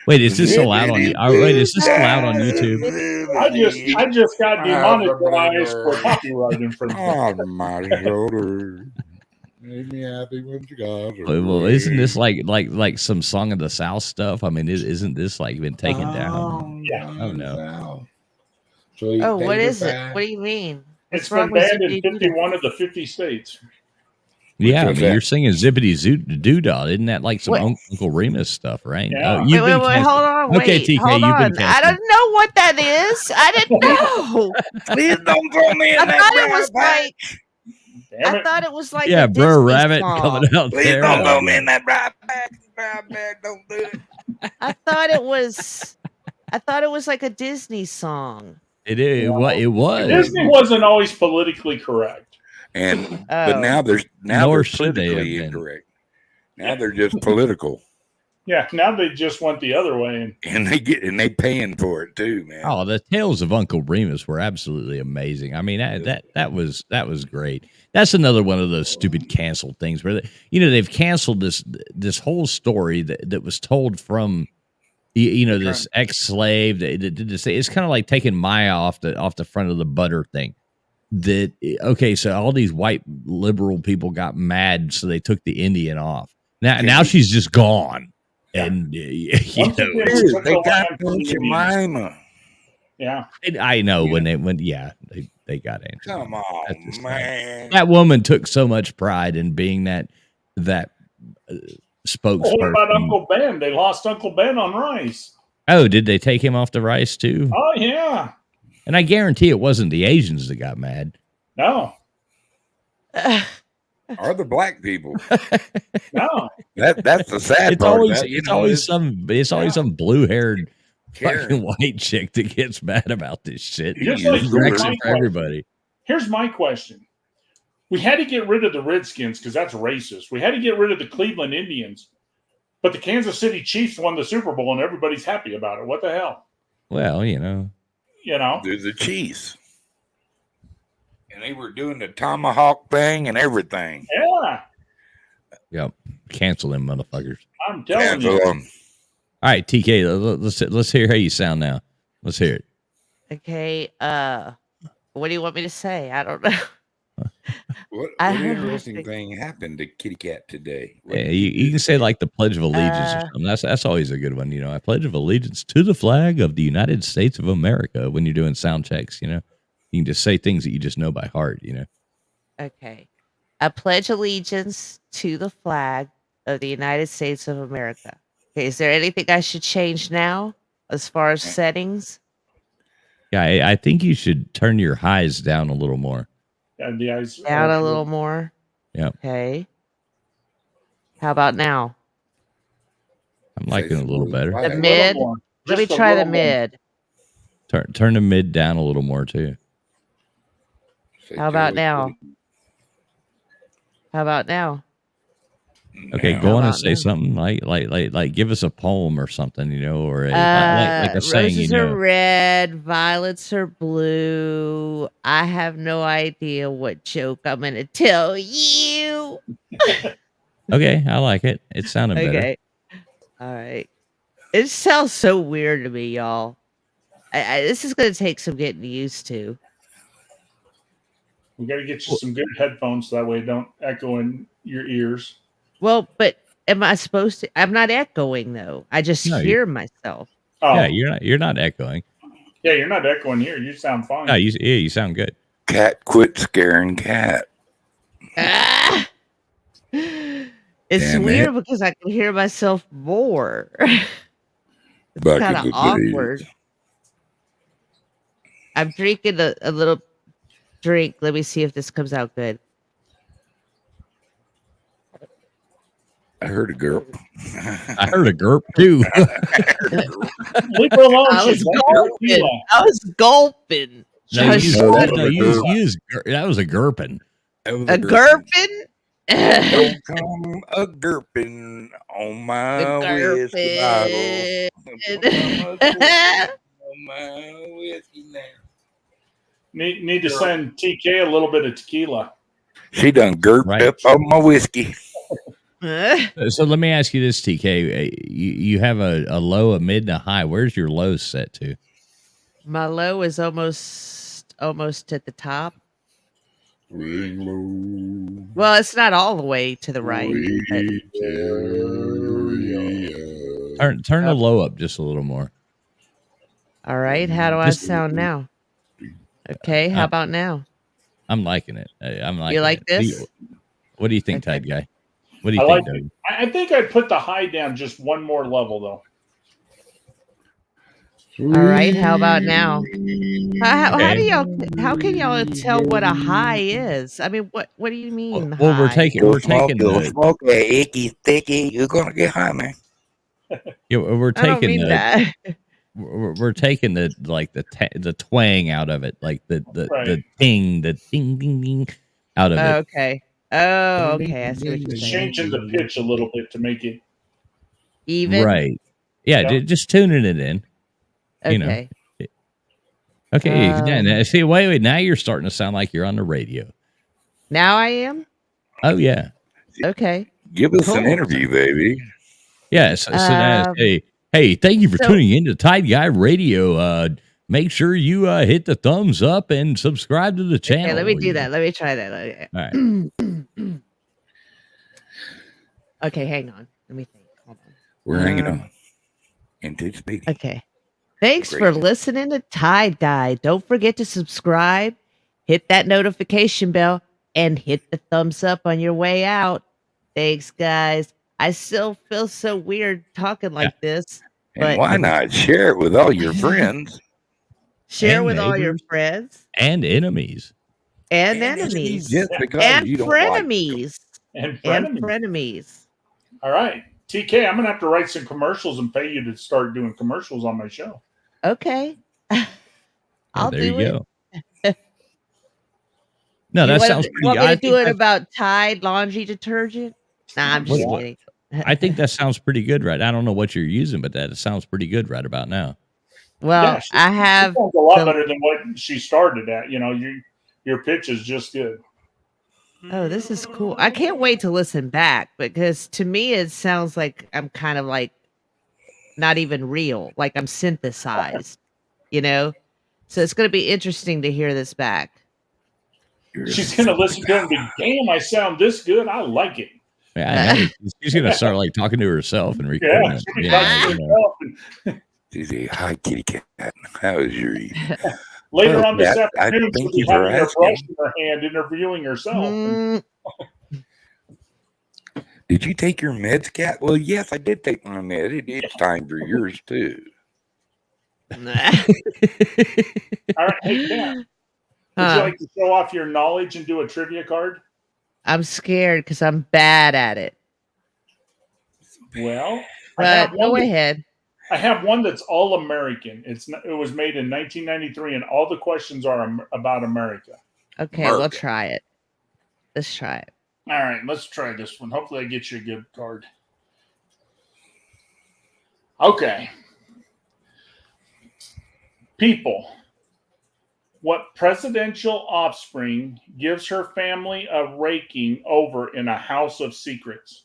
Wait, is this allowed on? Wait, is this allowed on YouTube? I just got demonetized for copyright infringement. On my shoulder. Make me happy when you guys are Well, isn't this free. like some Song of the South stuff? I mean, isn't this like been taken down? Yeah. Oh no. Oh, what is it? What do you mean? It's What's wrong been with banned in Zippity Doo Dah? 51 of the 50 states. Yeah, I What's mean, that? you're singing Zippity Doodah. Isn't that like some Wait. Uncle Remus stuff, right? Yeah. Oh, you've Wait, been wait, canceled. hold on. Okay, Wait, TK, hold you've been on. I canceled. don't know what that is. I didn't know. Please don't throw me in I that thought it was briar like. Damn I it. thought it was like Yeah, a Brer Disney Rabbit song. coming out Please there. don't throw me in that briar patch. Briar patch, don't do it. I thought it was. I thought it was like a Disney song. It is. What it was. Disney wasn't always politically correct. And Oh. but now Nor they're should they have politically been. incorrect. Now they're just political. Yeah, now they just went the other way. And they paying for it too, man. Oh, the tales of Uncle Remus were absolutely amazing. I mean, that was great. That's another one of those stupid canceled things where they've canceled this whole story that was told from this ex-slave that did this. It's kind of like taking Maya off the front of the butter thing. So all these white liberal people got mad, so they took the Indian off. Now she's just gone. And they got Jemima. Yeah, I know when they got Aunt Jemima. Come on, man. That woman took so much pride in being that spokesperson. What about Uncle Ben? They lost Uncle Ben on Rice. Oh, did they take him off the Rice too? Oh yeah. And I guarantee it wasn't the Asians that got mad. No. Or the black people. No. That's the sad It's part. always some blue-haired fucking white chick that gets mad about this shit. Just It like wrecks my it for everybody. Here's my question. We had to get rid of the Redskins because that's racist. We had to get rid of the Cleveland Indians. But the Kansas City Chiefs won the Super Bowl and everybody's happy about it. What the hell? Well, They're the Chiefs. And they were doing the tomahawk thing and everything. Yeah. Yep. Cancel them motherfuckers. I'm telling you. All right, TK, let's hear how you sound now. Let's hear it. Okay. What do you want me to say? I don't know. What I don't know. interesting thing happened to Kitty Cat today? What Yeah, did you can say like the Pledge of Allegiance or something. That's always a good one. I pledge of allegiance to the flag of the United States of America when you're doing sound checks, You can just say things that you just know by heart, Okay. I pledge allegiance to the flag of the United States of America. Okay. Is there anything I should change now as far as settings? Yeah, I think you should turn your highs down a little more. And the eyes Down a little more. Yeah. Okay. How about now? I'm liking it a little better. The mid. Let me try the mid. Turn the mid down a little more too. How about now? How about now? Okay, go on and say something like give us a poem or something, or like a saying, roses are red, violets are blue. I have no idea what joke I'm gonna tell you. Okay, I like it. It sounded better. Okay, all right. It sounds so weird to me, y'all. This is gonna take some getting used to. We got to get you some good headphones so that way it don't echo in your ears. Well, but am I supposed to? I'm not echoing though. I just hear myself. Oh. Yeah, you're not echoing. Yeah, you're not echoing here. You sound fine. No, you sound good. Cat, quit scaring Cat. Ah! It's Damn weird it. because I can hear myself more. It's Bucket kind of of awkward. goodies. I'm drinking a little drink. Let me see if this comes out good. I heard a girl. I heard a gurp too. Leave her alone. I was She's like your gulping. tequila. I was gulping. No, Just- that was a gurping. a gurping? Don't come a gurping on my whiskey bottle. On my whiskey now. Need to send TK a little bit of tequila. She done gurped Right. up on my whiskey. So let me ask you this, TK. You have a low, a mid, and a high. Where's your low set to? My low is almost at the top. Well, it's not all the way to the right. but- Turn the low up just a little more. All right. How do I sound now? Okay. How about now? I'm liking it. I'm liking You like it. this? What do you think, Okay. Tide Guy? What do you I think, like Doug? I think I'd put the high down just one more level though. All right. How about now? How do y'all? How can y'all tell what a high is? I mean, what do you mean? Well, we're high? taking You'll smoke the that icky, sticky. You're gonna get high, man. we're I don't taking mean the that. we're taking the twang out of it, like the Right. ding ding ding out of it. Okay. Oh, okay. I see what you're It's saying. changing the pitch a little bit to make it Even? Right. Yeah, Yeah. just tuning it in. You know. Okay. Okay. See, wait. Now you're starting to sound like you're on the radio. Now I am? Oh, yeah. Okay. Give us an Cool. interview, baby. Yeah. So now, hey, thank you for so- tuning in to Tide Guy Radio. Make sure you hit the thumbs up and subscribe to the channel. Okay, let me do that. Let me try that. Okay. All right. Okay, hang on. Let me think. Hold on. We're hanging on. Anticipating. Okay. Thanks Great. for listening to Tie Dye. Don't forget to subscribe, hit that notification bell, and hit the thumbs up on your way out. Thanks, guys. I still feel so weird talking like this. And But why not share it with all your friends? share And with all your neighbors. friends And enemies. and enemies Just because and you don't like frenemies And and frenemies. frenemies. All right. TK, I'm going to have to write some commercials and pay you to start doing commercials on my show. Okay. I'll there do you it. go. No, that sounds pretty. Want me I to do think it that- about Tide laundry detergent? Nah, I'm just What? kidding. I think that sounds pretty good, right? I don't know what you're using, but that sounds pretty good right about now. Well, Yeah, I have It sounds a lot the- better than what she started at. You know, your pitch is just good. Oh, this is cool. I can't wait to listen back because to me it sounds like I'm kind of like not even real, like I'm synthesized, you know? So it's going to be interesting to hear this back. She's going to listen to it and be, damn, I sound this good. I like it. Yeah, I know. She's gonna start like talking to herself and recording Yeah, it. she'll be Yeah, talking to you know. herself. She say, "Hi, kitty cat. How is your evening?" Later Oh, on this yeah, I afternoon, she'll thank be you for having her asking. brush in her hand, interviewing herself. Mm, Did you take your meds, cat? Well, yes, I did take my med. It's time for yours too. All right, hey, Kat, would Huh. you like to show off your knowledge and do a trivia card? I'm scared because I'm bad at it. Well, But go ahead. I have one that's all American. It was made in 1993, and all the questions are about America. Okay, we'll America. try it. Let's try it. All right, let's try this one. Hopefully, I get you a good card. Okay. People. What presidential offspring gives her family a raking over in a house of secrets?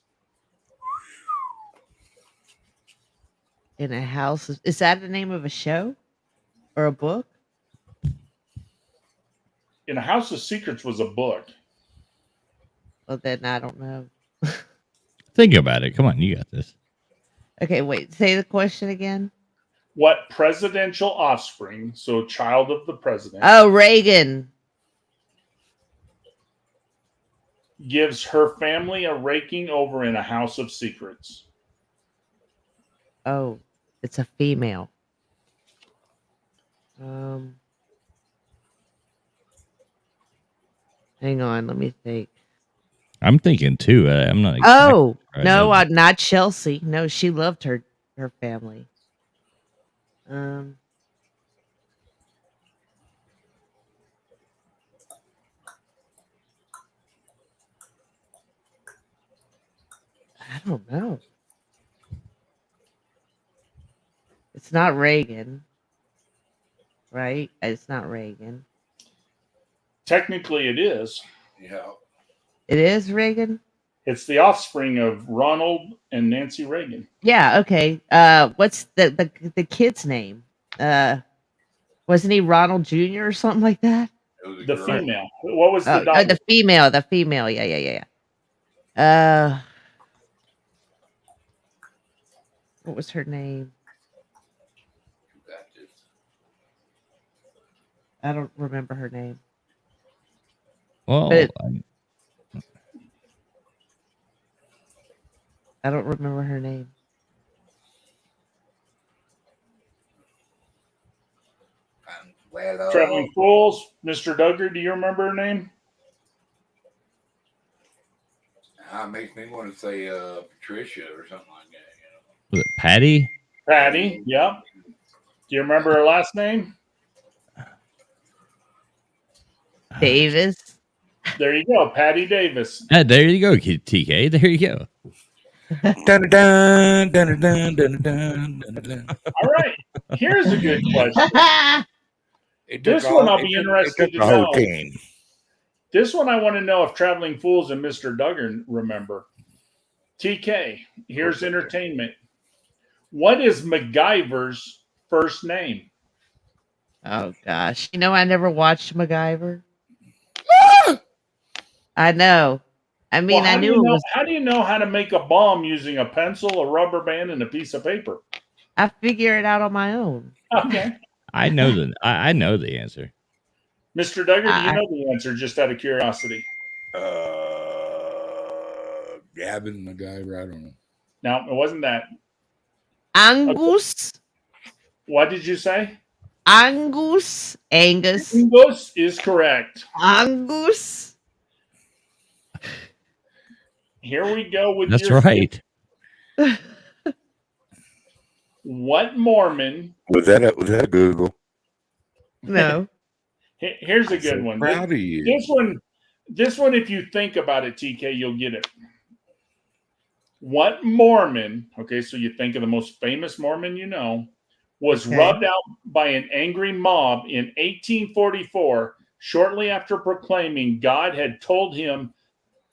In a house. Is that the name of a show or a book? In a House of Secrets was a book. Well, then I don't know. Think about it. Come on, you got this. Okay, wait. Say the question again. What presidential offspring, so child of the president, Oh, Reagan. gives her family a raking over in a House of Secrets? Oh, it's a female. Hang on, let me think. I'm thinking too. I'm not. Oh, right no, now. not Chelsea. No, she loved her family. I don't know. It's not Reagan, right? It's not Reagan. Technically, it is. Yeah. It is Reagan. It's the offspring of Ronald and Nancy Reagan. Yeah. Okay. What's the kid's name? Wasn't he Ronald Jr. or something like that? The female. What was the Oh, daughter? the female. The female. Yeah. What was her name? I don't remember her name. Well, But I don't remember her name. Traveling Fools. Mr. Duggar, do you remember her name? Makes me want to say Patricia or something like that. was it Patty? Patty. Yep. Do you remember her last name? Davis. There you go, Patty Davis. There you go, TK. There you go. Dun, dun, dun, dun, dun, dun, dun, dun. All right. Here's a good question. It This took one all- I'll it be took- interested it to took the whole know. team. This one I want to know if Traveling Fools and Mr. Duggan remember. TK, here's entertainment. What is MacGyver's first name? Oh gosh. You know I never watched MacGyver. I know. I mean, Well, I knew it was. how do you know how to make a bomb using a pencil, a rubber band, and a piece of paper? I figure it out on my own. Okay. I know the answer. Mr. Duggar, do you I- know the answer just out of curiosity? Gavin MacGyver, I don't know. No, it wasn't that. Angus. What did you say? Angus. Angus. Angus is correct. Angus. Here we go with That's your right. What Mormon? Was that a Google? No. Here's a good one. Proud of you. This one, if you think about it, TK, you'll get it. What Mormon? Okay, so you think of the most famous Mormon you know, was Okay. rubbed out by an angry mob in 1844, shortly after proclaiming God had told him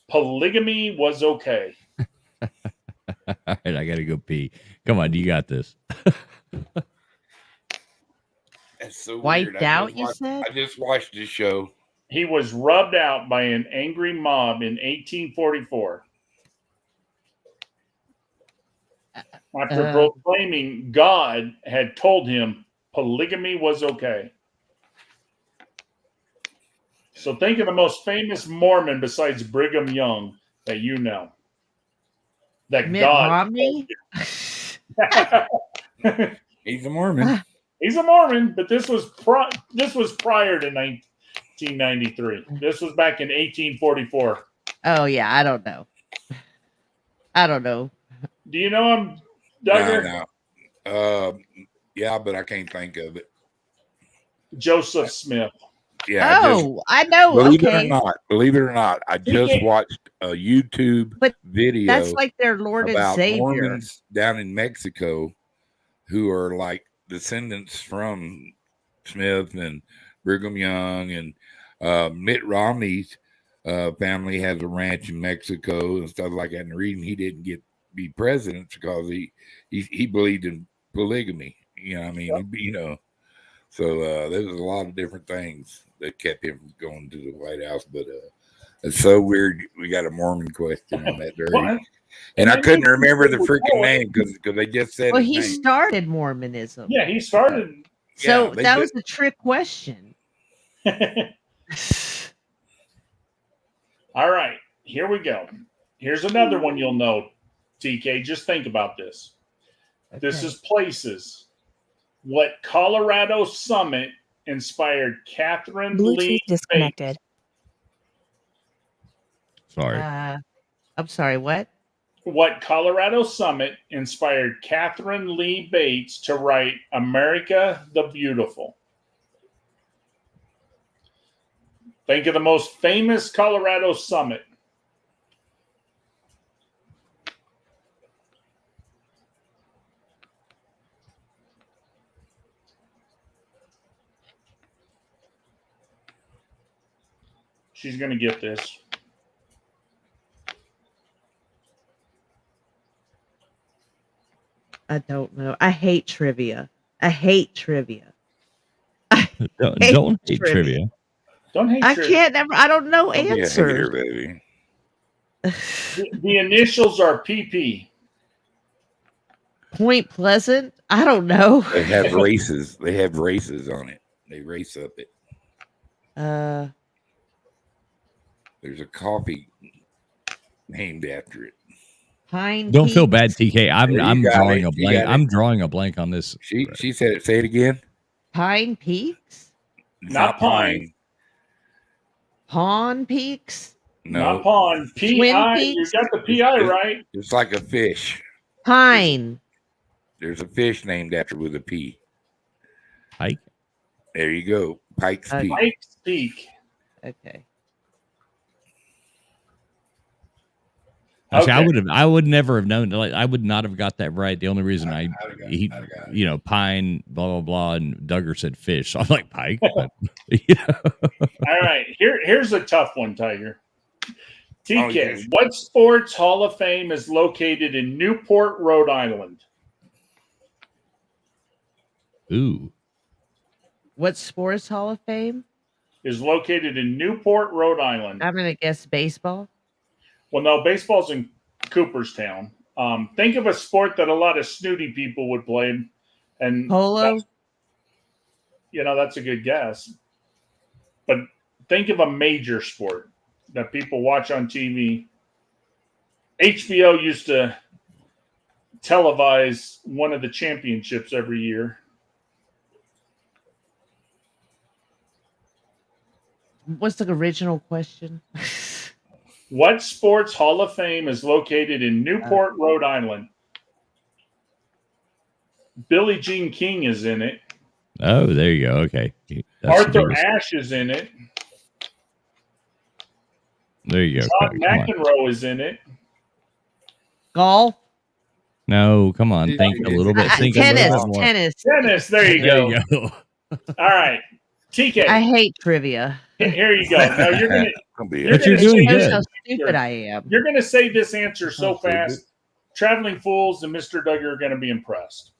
polygamy was okay. All right, I gotta go pee. Come on, you got this. That's so Wiped weird. out, you said? I just watched the show. He was rubbed out by an angry mob in 1844 after proclaiming God had told him polygamy was okay. So think of the most famous Mormon besides Brigham Young that you know. That Mitt God. Romney. He's a Mormon. He's a Mormon, but this was prior to 1993. This was back in 1844. Oh yeah, I don't know. I don't know. Do you know him, Duggar? No. Yeah, but I can't think of it. Joseph Smith. Yeah. Oh, I know. Believe Okay, it or not, I just watched a YouTube But video that's like their Lord and about Savior. Mormons down in Mexico who are like descendants from Smith and Brigham Young, and Mitt Romney's family has a ranch in Mexico and stuff like that. And the reason he didn't be president because he believed in polygamy. You know what I mean? Yep. So there was a lot of different things that kept him from going to the White House. But it's so weird. We got a Mormon question on that there. What? And I couldn't remember the freaking name because they just said Well, his he name. started Mormonism. Yeah, he started. So Yeah, they that did. was a trick question. All right, here we go. Here's another one you'll know, TK. Just think about this. This Okay. is places. What Colorado summit inspired Catherine Bluetooth Lee disconnected. Sorry. I'm sorry. What? What Colorado summit inspired Catherine Lee Bates to write America the Beautiful? Think of the most famous Colorado summit. She's going to get this. I don't know. I hate trivia. Don't Don't hate trivia. Don't hate I trivia. can't never. I don't know Don't be a answers. hater, baby. The initials are PP. Point Pleasant. I don't know. They have races. They have races on it. They race up it. There's a coffee named after it. Pine. Don't feel Peaks. bad, TK. I'm There you got drawing it. a You blank. got it. I'm drawing a blank on this. She said it. Say it again. Pine Peaks. It's Not pine. Pawn Peaks. No, Not pawn. Twin PI. You Peaks? got the PI right. it's like a fish. Pine. There's a fish named after with a P. Pike. There you go. Pike's Peak. Pikes Peak. Okay. Actually, Okay. I would never have known. Like, I would not have got that right. The only reason I'd have got it. you know, pine, blah blah blah, and Duggar said fish. So I'm like pike. But, you know. All right. Here's a tough one, Tiger. TK, yes. what sports Hall of Fame is located in Newport, Rhode Island? Ooh, What sports Hall of Fame? Is located in Newport, Rhode Island. I'm gonna guess baseball. Well, no, baseball's in Cooperstown. Think of a sport that a lot of snooty people would play, and Polo. that's a good guess. But think of a major sport that people watch on TV. HBO used to televise one of the championships every year. What's the original question? What sports Hall of Fame is located in Newport, Rhode Island? Billie Jean King is in it. oh, there you go. Okay, Arthur Ashe is in it. There you go. John Come on. McEnroe is in it. Golf. No, come on. Think a little bit. Think a Tennis. little bit more. Tennis. Dennis, there you There go. you go. All right. TK, I hate trivia. here you go. Now you're gonna Gonna be You're But you're gonna doing say- Shows good. how stupid I am. you're gonna say this answer so Oh, so fast. Traveling Fools and Mr. Duggar are gonna be impressed.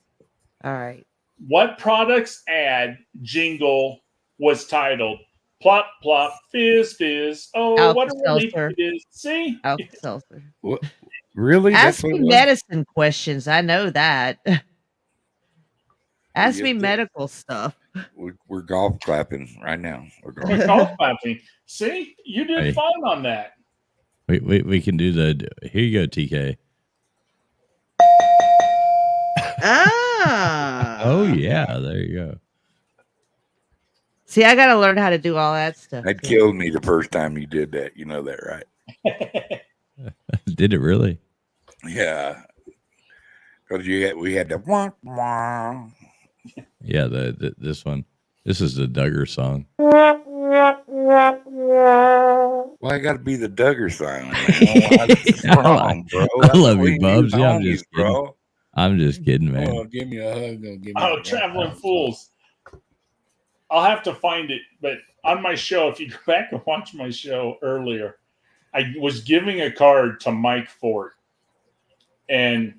All right. What product's ad jingle was titled "Plop Plop Fizz Fizz"? Oh, what a relief Alka-Seltzer. it is! See, Alka-Seltzer. What? Really? Ask what me it was? medicine questions. I know that. Ask You me get medical stuff. We're golf clapping right now. We're golf. we're golf clapping. See, you did Hey. fine on that. We can do the. Here you go, TK. Ah. Oh yeah, there you go. See, I got to learn how to do all that stuff. That too. killed me the first time you did that. You know that, right? Did it really? Yeah. Because we had the wah, wah. Yeah, this one. This is the Duggar song. Well, I got to be the Duggar song. What's wrong, bro? I love you, We Bubs. use Yeah, I'm homies, just kidding. bro. I'm just kidding, man. Oh, give me a hug. Give me Oh, a Traveling hug. Fools. I'll have to find it, but on my show, if you go back and watch my show earlier, I was giving a card to Mike Fort, and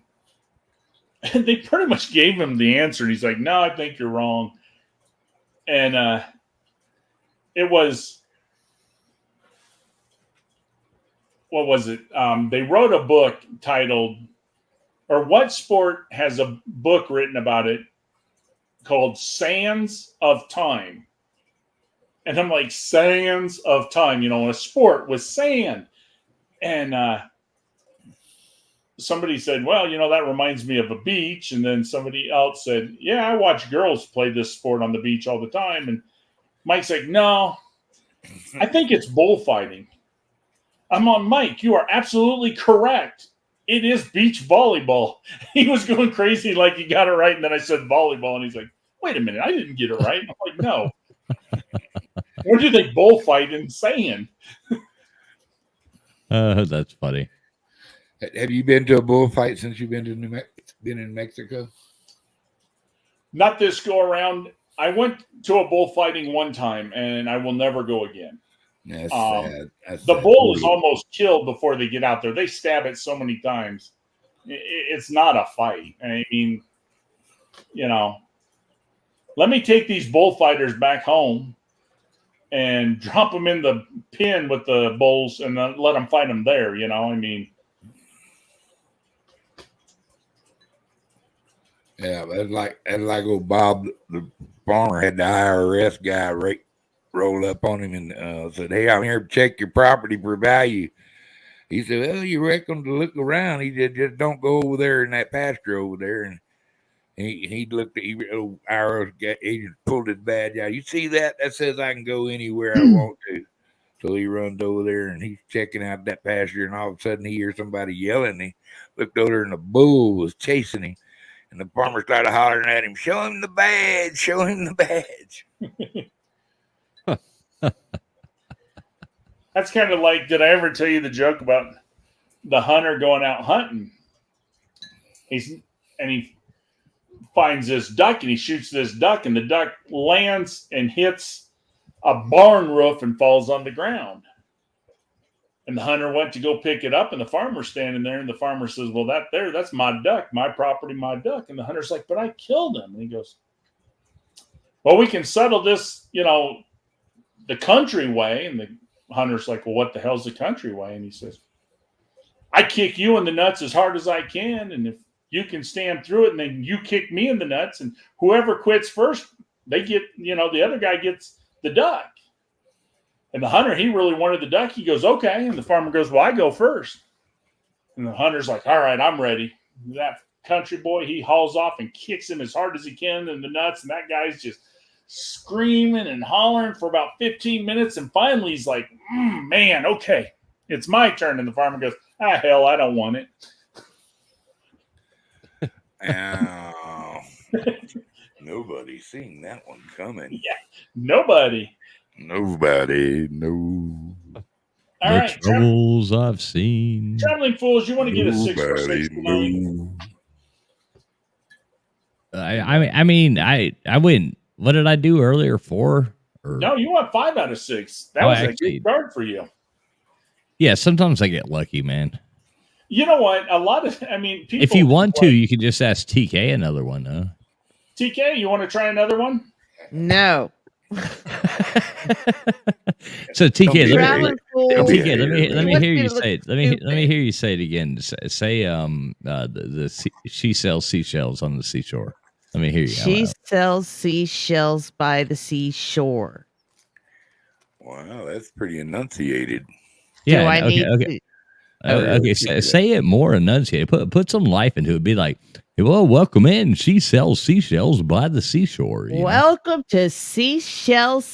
they pretty much gave him the answer. And he's like, "No, I think you're wrong." And it was, what was it? They wrote a book titled, or what sport has a book written about it called Sands of Time? And I'm like, Sands of Time, a sport with sand. And somebody said, well, that reminds me of a beach. And then somebody else said, yeah, I watch girls play this sport on the beach all the time. And Mike's like, no, I think it's bullfighting. I'm on, Mike, you are absolutely correct. It is beach volleyball. He was going crazy like he got it right. And then I said volleyball. And he's like, wait a minute, I didn't get it right. I'm like, no. Or do they bullfight in sand? That's funny. Have you been to a bullfight since you've been been in Mexico? Not this go around. I went to a bullfighting one time, and I will never go again. That's sad. That's The sad. bull is almost killed before they get out there. They stab it so many times. It's not a fight. I mean, let me take these bullfighters back home and drop them in the pen with the bulls and then let them fight them there. I mean, Yeah, that's like old Bob the farmer had the IRS guy roll up on him and said, "Hey, I'm here to check your property for value." He said, "Well, you're welcome to look around." He said, "Just don't go over there in that pasture over there." And he looked at IRS agent, pulled his badge out. You see that? That says I can go anywhere I want to. So he runs over there and he's checking out that pasture, and all of a sudden he hears somebody yelling. He looked over and the bull was chasing him. And the farmer started hollering at him, "Show him the badge, show him the badge." that's kind of like, did I ever tell you the joke about the hunter going out hunting. He finds this duck and he shoots this duck, and the duck lands and hits a barn roof and falls on the ground. And the hunter went to go pick it up, and the farmer's standing there, and the farmer says, well, that's my duck, my property, my duck. And the hunter's like, but I killed him. And he goes, well, we can settle this, the country way. And the hunter's like, well, what the hell's the country way? And he says, I kick you in the nuts as hard as I can, and if you can stand through it, and then you kick me in the nuts, and whoever quits first, they get, the other guy gets the duck. And the hunter, he really wanted the duck. He goes, okay. And the farmer goes, well, I go first. And the hunter's like, all right, I'm ready. And that country boy, he hauls off and kicks him as hard as he can in the nuts, and that guy's just screaming and hollering for about 15 minutes, and finally he's like, man, okay, it's my turn. And the farmer goes, hell, I don't want it. Ow. Nobody seen that one coming. Yeah, nobody. No. All right, troubles I've seen. Traveling Fools, you want to get a 6 for 6 tonight? No. I went. What did I do earlier? 4? Or? No, you want 5 out of 6. That was a good card for you. Yeah, sometimes I get lucky, man. You know what? People. If you want to, you can just ask TK another one, though. TK, you want to try another one? No. So TK, let me He hear you wants me to say it. Let me hear you say it again. Say she sells seashells on the seashore. Let me hear you. She sells seashells by the seashore. Wow, that's pretty enunciated. Yeah. Do I need okay. to? Okay. Say it more enunciated. Put some life into it. Be like, well, welcome in. She sells seashells by the seashore. Welcome to Seashells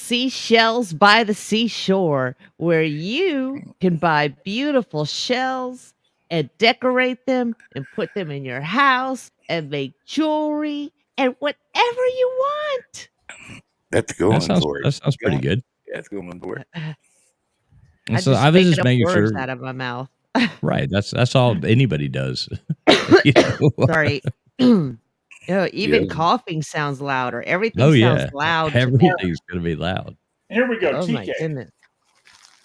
by the Seashore, where you can buy beautiful shells and decorate them and put them in your house and make jewelry and whatever you want. That's going for it. That sounds pretty good. That's going for it. So I was just making words sure. Out of my mouth. Right. That's all anybody does. Sorry. Even coughing sounds louder. Everything sounds loud. Everything's going to be loud. Here we go. Oh, TK. my goodness.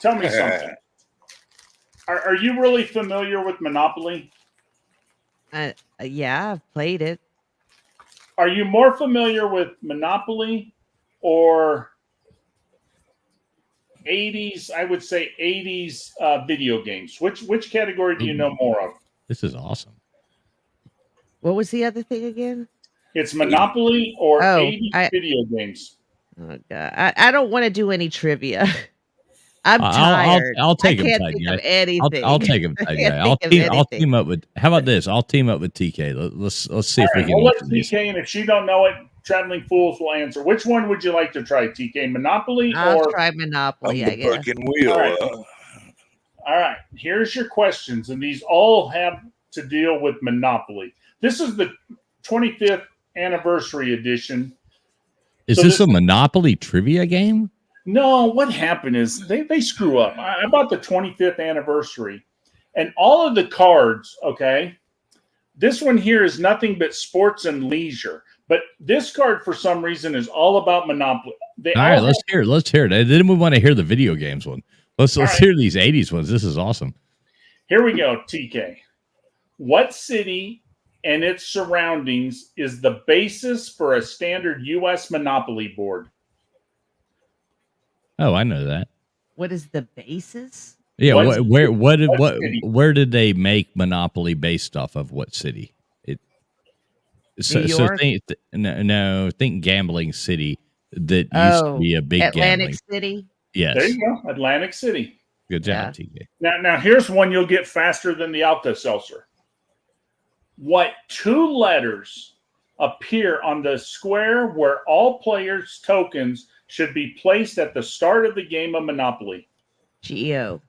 Tell me something. Are you really familiar with Monopoly? Yeah, I've played it. Are you more familiar with Monopoly or 80s, I would say 80s video games? Which category do you know more of? This is awesome. What was the other thing again? It's Monopoly or 80s video games. Oh God, I don't want to do any trivia. I'm tired. I'll take him. I can't think of anything. I'll take him. I'll team up with. How about this? I'll team up with TK. Let's see if we can. We'll let TK, and if she don't know it, Traveling Fools will answer. Which one would you like to try, TK? Monopoly I'll try Monopoly. I guess. Wheel. All right. Here's your questions, and these all have to deal with Monopoly. This is the 25th anniversary edition. Is this a Monopoly trivia game? No, what happened is they screw up. I bought the 25th anniversary, and all of the cards, okay, this one here is nothing but sports and leisure. But this card, for some reason, is all about Monopoly. All right, let's hear it. Let's hear it. Then we want to hear the video games one. Let's hear these 80s ones. This is awesome. Here we go, TK. What city and its surroundings is the basis for a standard U.S. Monopoly board? Oh, I know that. What is the basis? Yeah, where did they make Monopoly based off of? What city? New York? Think gambling city that used to be a big Atlantic gambling. City. Yes. There you go, Atlantic City. Good job, TK. Now here's one you'll get faster than the Alka-Seltzer. What 2 letters appear on the square where all players' tokens should be placed at the start of the game of Monopoly? Geo.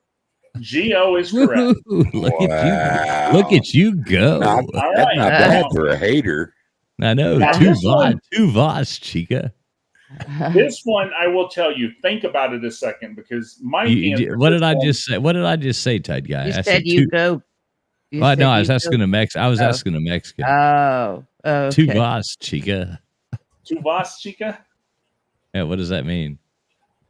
Geo is correct. Look at you go. All That's right. not bad for a hater. I know. Now, Two this one- Voss, Chica. This one, I will tell you. Think about it a second, because my answer. What did I just say? What did I just say, Ted guy? You I said you go. You But no, said I was you asking a Mex. I was Oh. asking a Mexican. Oh, Two okay. boss, chica. Two Voss, chica. Yeah, what does that mean?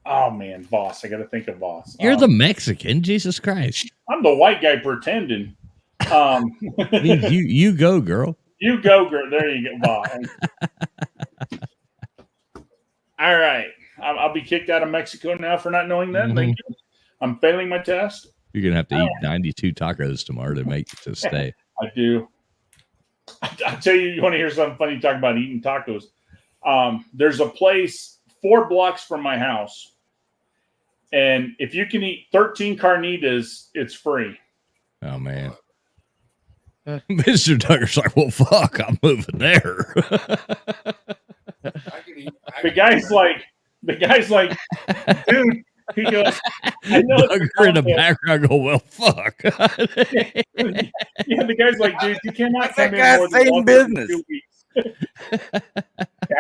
Oh man, Voss. I got to think of Voss. You're the Mexican, Jesus Christ. I'm the white guy pretending. I mean, you go, girl. You go, girl. There you go, Voss. All right, I'll be kicked out of Mexico now for not knowing that. Thank you. I'm failing my test. You're gonna have to eat 92 tacos tomorrow to make to stay. I do. I tell you, you want to hear something funny? Talk about eating tacos. There's a place 4 blocks from my house, and if you can eat 13 carnitas, it's free. Oh man. Mr. Tucker's like, well, fuck, I'm moving there. The guy's like, dude. He goes, I know it's Tucker in the background go, well, fuck. Yeah, the guy's like, dude, you cannot That come in guy's more than same once every business. 2 weeks.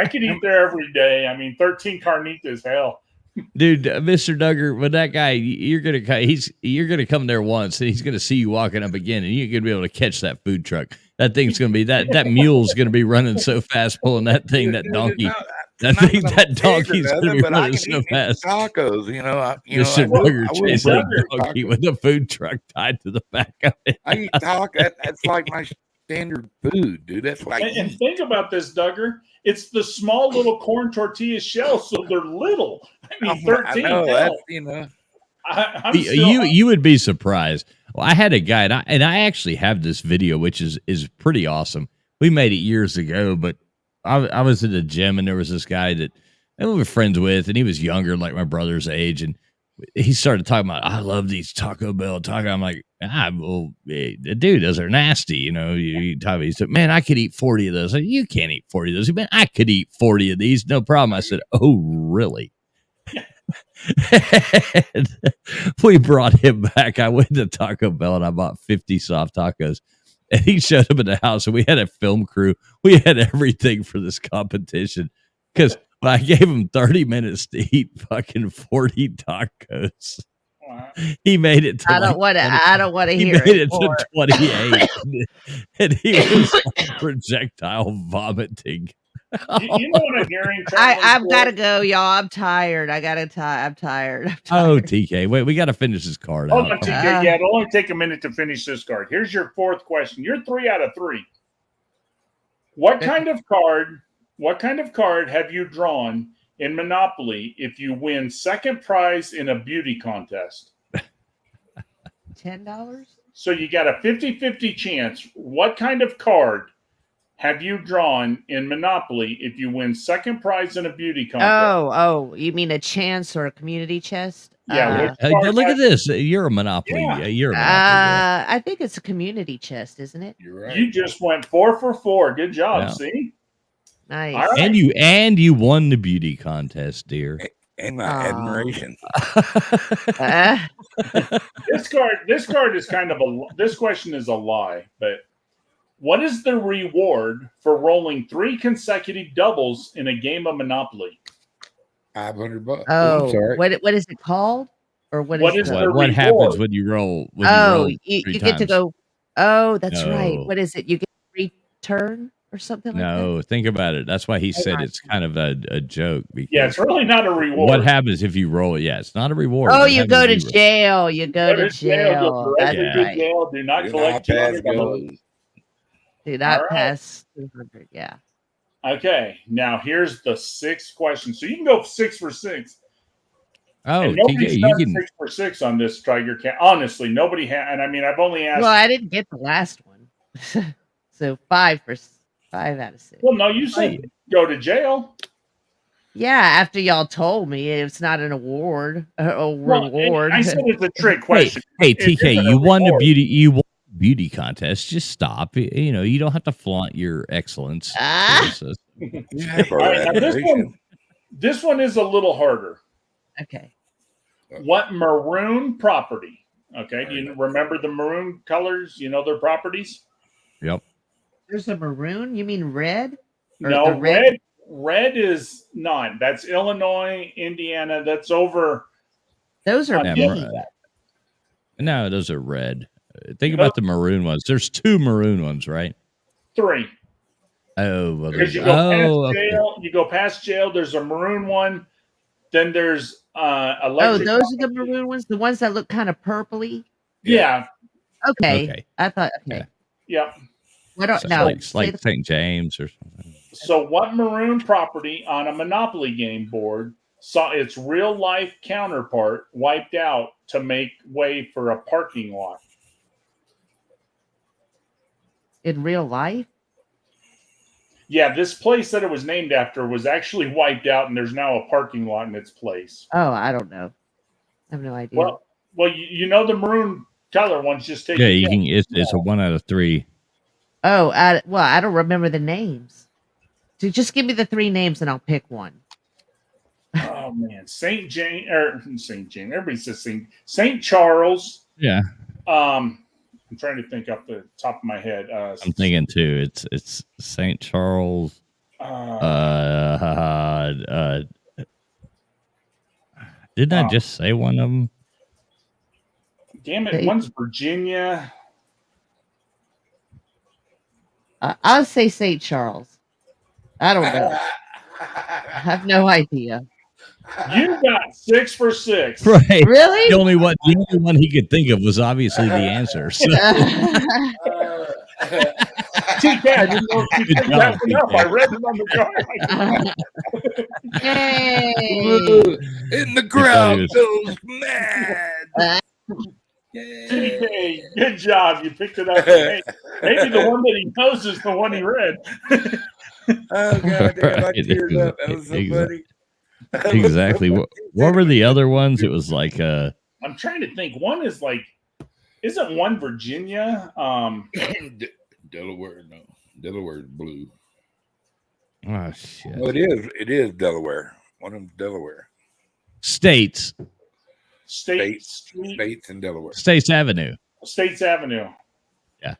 I could eat there every day. I mean, 13 carnitas, hell. Dude, Mr. Duggar, when that guy, you're gonna come there once, and he's gonna see you walking up again, and you're gonna be able to catch that food truck. That thing's gonna be that mule's gonna be running so fast, pulling that thing, that donkey. That donkey's gonna be running so fast. Tacos, Mr. Duggar chasing a donkey with a food truck tied to the back of it. I eat taco. That's like my standard food, dude. That's like And think about this, Duggar. It's the small little corn tortilla shells, so they're little. I mean, 13. I know, hell. that's, I'm still, You would be surprised. Well, I had a guy, and I actually have this video, which is pretty awesome. We made it years ago, but I was at a gym, and there was this guy that we were friends with, and he was younger, like my brother's age, and he started talking about, I love these Taco Bell taco. I'm like, well, dude, those are nasty. You talk about. He said, man, I could eat 40 of those. I said, you can't eat 40 of those. Man, I could eat 40 of these, no problem. I said, oh, really? We brought him back. I went to Taco Bell and I bought 50 soft tacos. And he showed up at the house, and we had a film crew. We had everything for this competition because I gave him 30 minutes to eat fucking 40 tacos. He made it to I don't want to he hear made it it to 28 and he was like projectile vomiting. you know what I'm hearing? I've got to go, y'all. I'm tired. I'm tired. Oh, TK, wait, we got to finish this card Hold out. on, TK. Yeah, it'll only take a minute to finish this card. Here's your 4th question. You're 3 out of 3. What kind of card have you drawn in Monopoly if you win second prize in a beauty contest? $10? So you got a 50-50 chance. What kind of card have you drawn in Monopoly if you win second prize in a beauty contest? Oh, you mean a chance or a community chest? Yeah. Look at this. You're a Monopoly. Yeah. You're a Monopoly. I think it's a community chest, isn't it? You're right. You just went 4 for 4. Good job. Yeah. See? Nice. All right. And you won the beauty contest, dear. And my admiration. This card is kind of this question is a lie, but what is the reward for rolling 3 consecutive doubles in a game of Monopoly? $500. Oh, I'm sorry. what is it called? Or What is the- the What happens reward? when you roll? you three get to times? go. Oh, that's right. No. What is it? You get a return or something like that? No, think about it. That's why he said it's kind of a joke. Because Yeah, it's really not a reward. what happens if you roll it? Yeah, it's not a reward. Oh, What you happens go if to you roll- jail. You go to jail. Go That's directly to right. jail. Do not Do collect not pass $200. go. Do not All right. pass 200. Yeah. Okay, now here's the 6th question. So you can go 6 for 6. Oh, And TK, nobody's you done can. 6 for 6 on this Tiger Cat. Honestly, nobody had. And I mean, I've only asked. Well, I didn't get the last one. So 5 out of 6. Well, no, you said go to jail. Yeah, after y'all told me it's not an award. Well, Reward. I said it's a trick Hey, question. hey, It TK, isn't a you won the reward. beauty contest. Just stop. You don't have to flaunt your excellence. Ah. You have All our right, now admiration. this one is a little harder. Okay. What maroon property? Okay, do you remember the maroon colors? You know their properties? Yep. There's a maroon. You mean red? Or No, the red? red is not. That's Illinois, Indiana. That's over. Those are Yeah, pink. right. No, those are red. think about the maroon ones. There's 2 maroon ones, right? 3. Oh, well, Because you go past jail, you go past jail. There's a maroon one. Then there's Oh, electric. those are the maroon ones, the ones that look kind of purpley. Yeah. Okay. I thought. Okay. Yep. What are, So now, like St. James or something. So, what maroon property on a Monopoly game board saw its real life counterpart wiped out to make way for a parking lot? in real life? Yeah, this place that it was named after was actually wiped out, and there's now a parking lot in its place. Oh, I don't know. I have no idea. Well, you know the maroon color ones. Just take Yeah, you can. It's a 1 out of 3. Oh, I don't remember the names. So just give me the 3 names and I'll pick one. Oh man, St. James. Everybody says St. Charles. Yeah, I'm trying to think off the top of my head. I'm thinking too. It's St. Charles. Didn't I just say one of them? Damn it! One's Virginia. I'll say St. Charles. I don't know. I have no idea. You got 6 for 6. Right. Really? The only one he could think of was obviously the answer. So. TK, I didn't know if you picked that one up. I read it on the card. Yay! In the crowd goes mad. TK, good job. You picked it up. Hey, maybe the one that he knows is the one he read. Oh, God damn, I teared up. That was so funny. Exactly. What were the other ones? It was like I'm trying to think. One is like, isn't one Virginia? Delaware, no. Delaware is blue. oh shit. No, it is Delaware. One of them's Delaware. States States and Delaware. States Avenue. States Avenue. Yeah.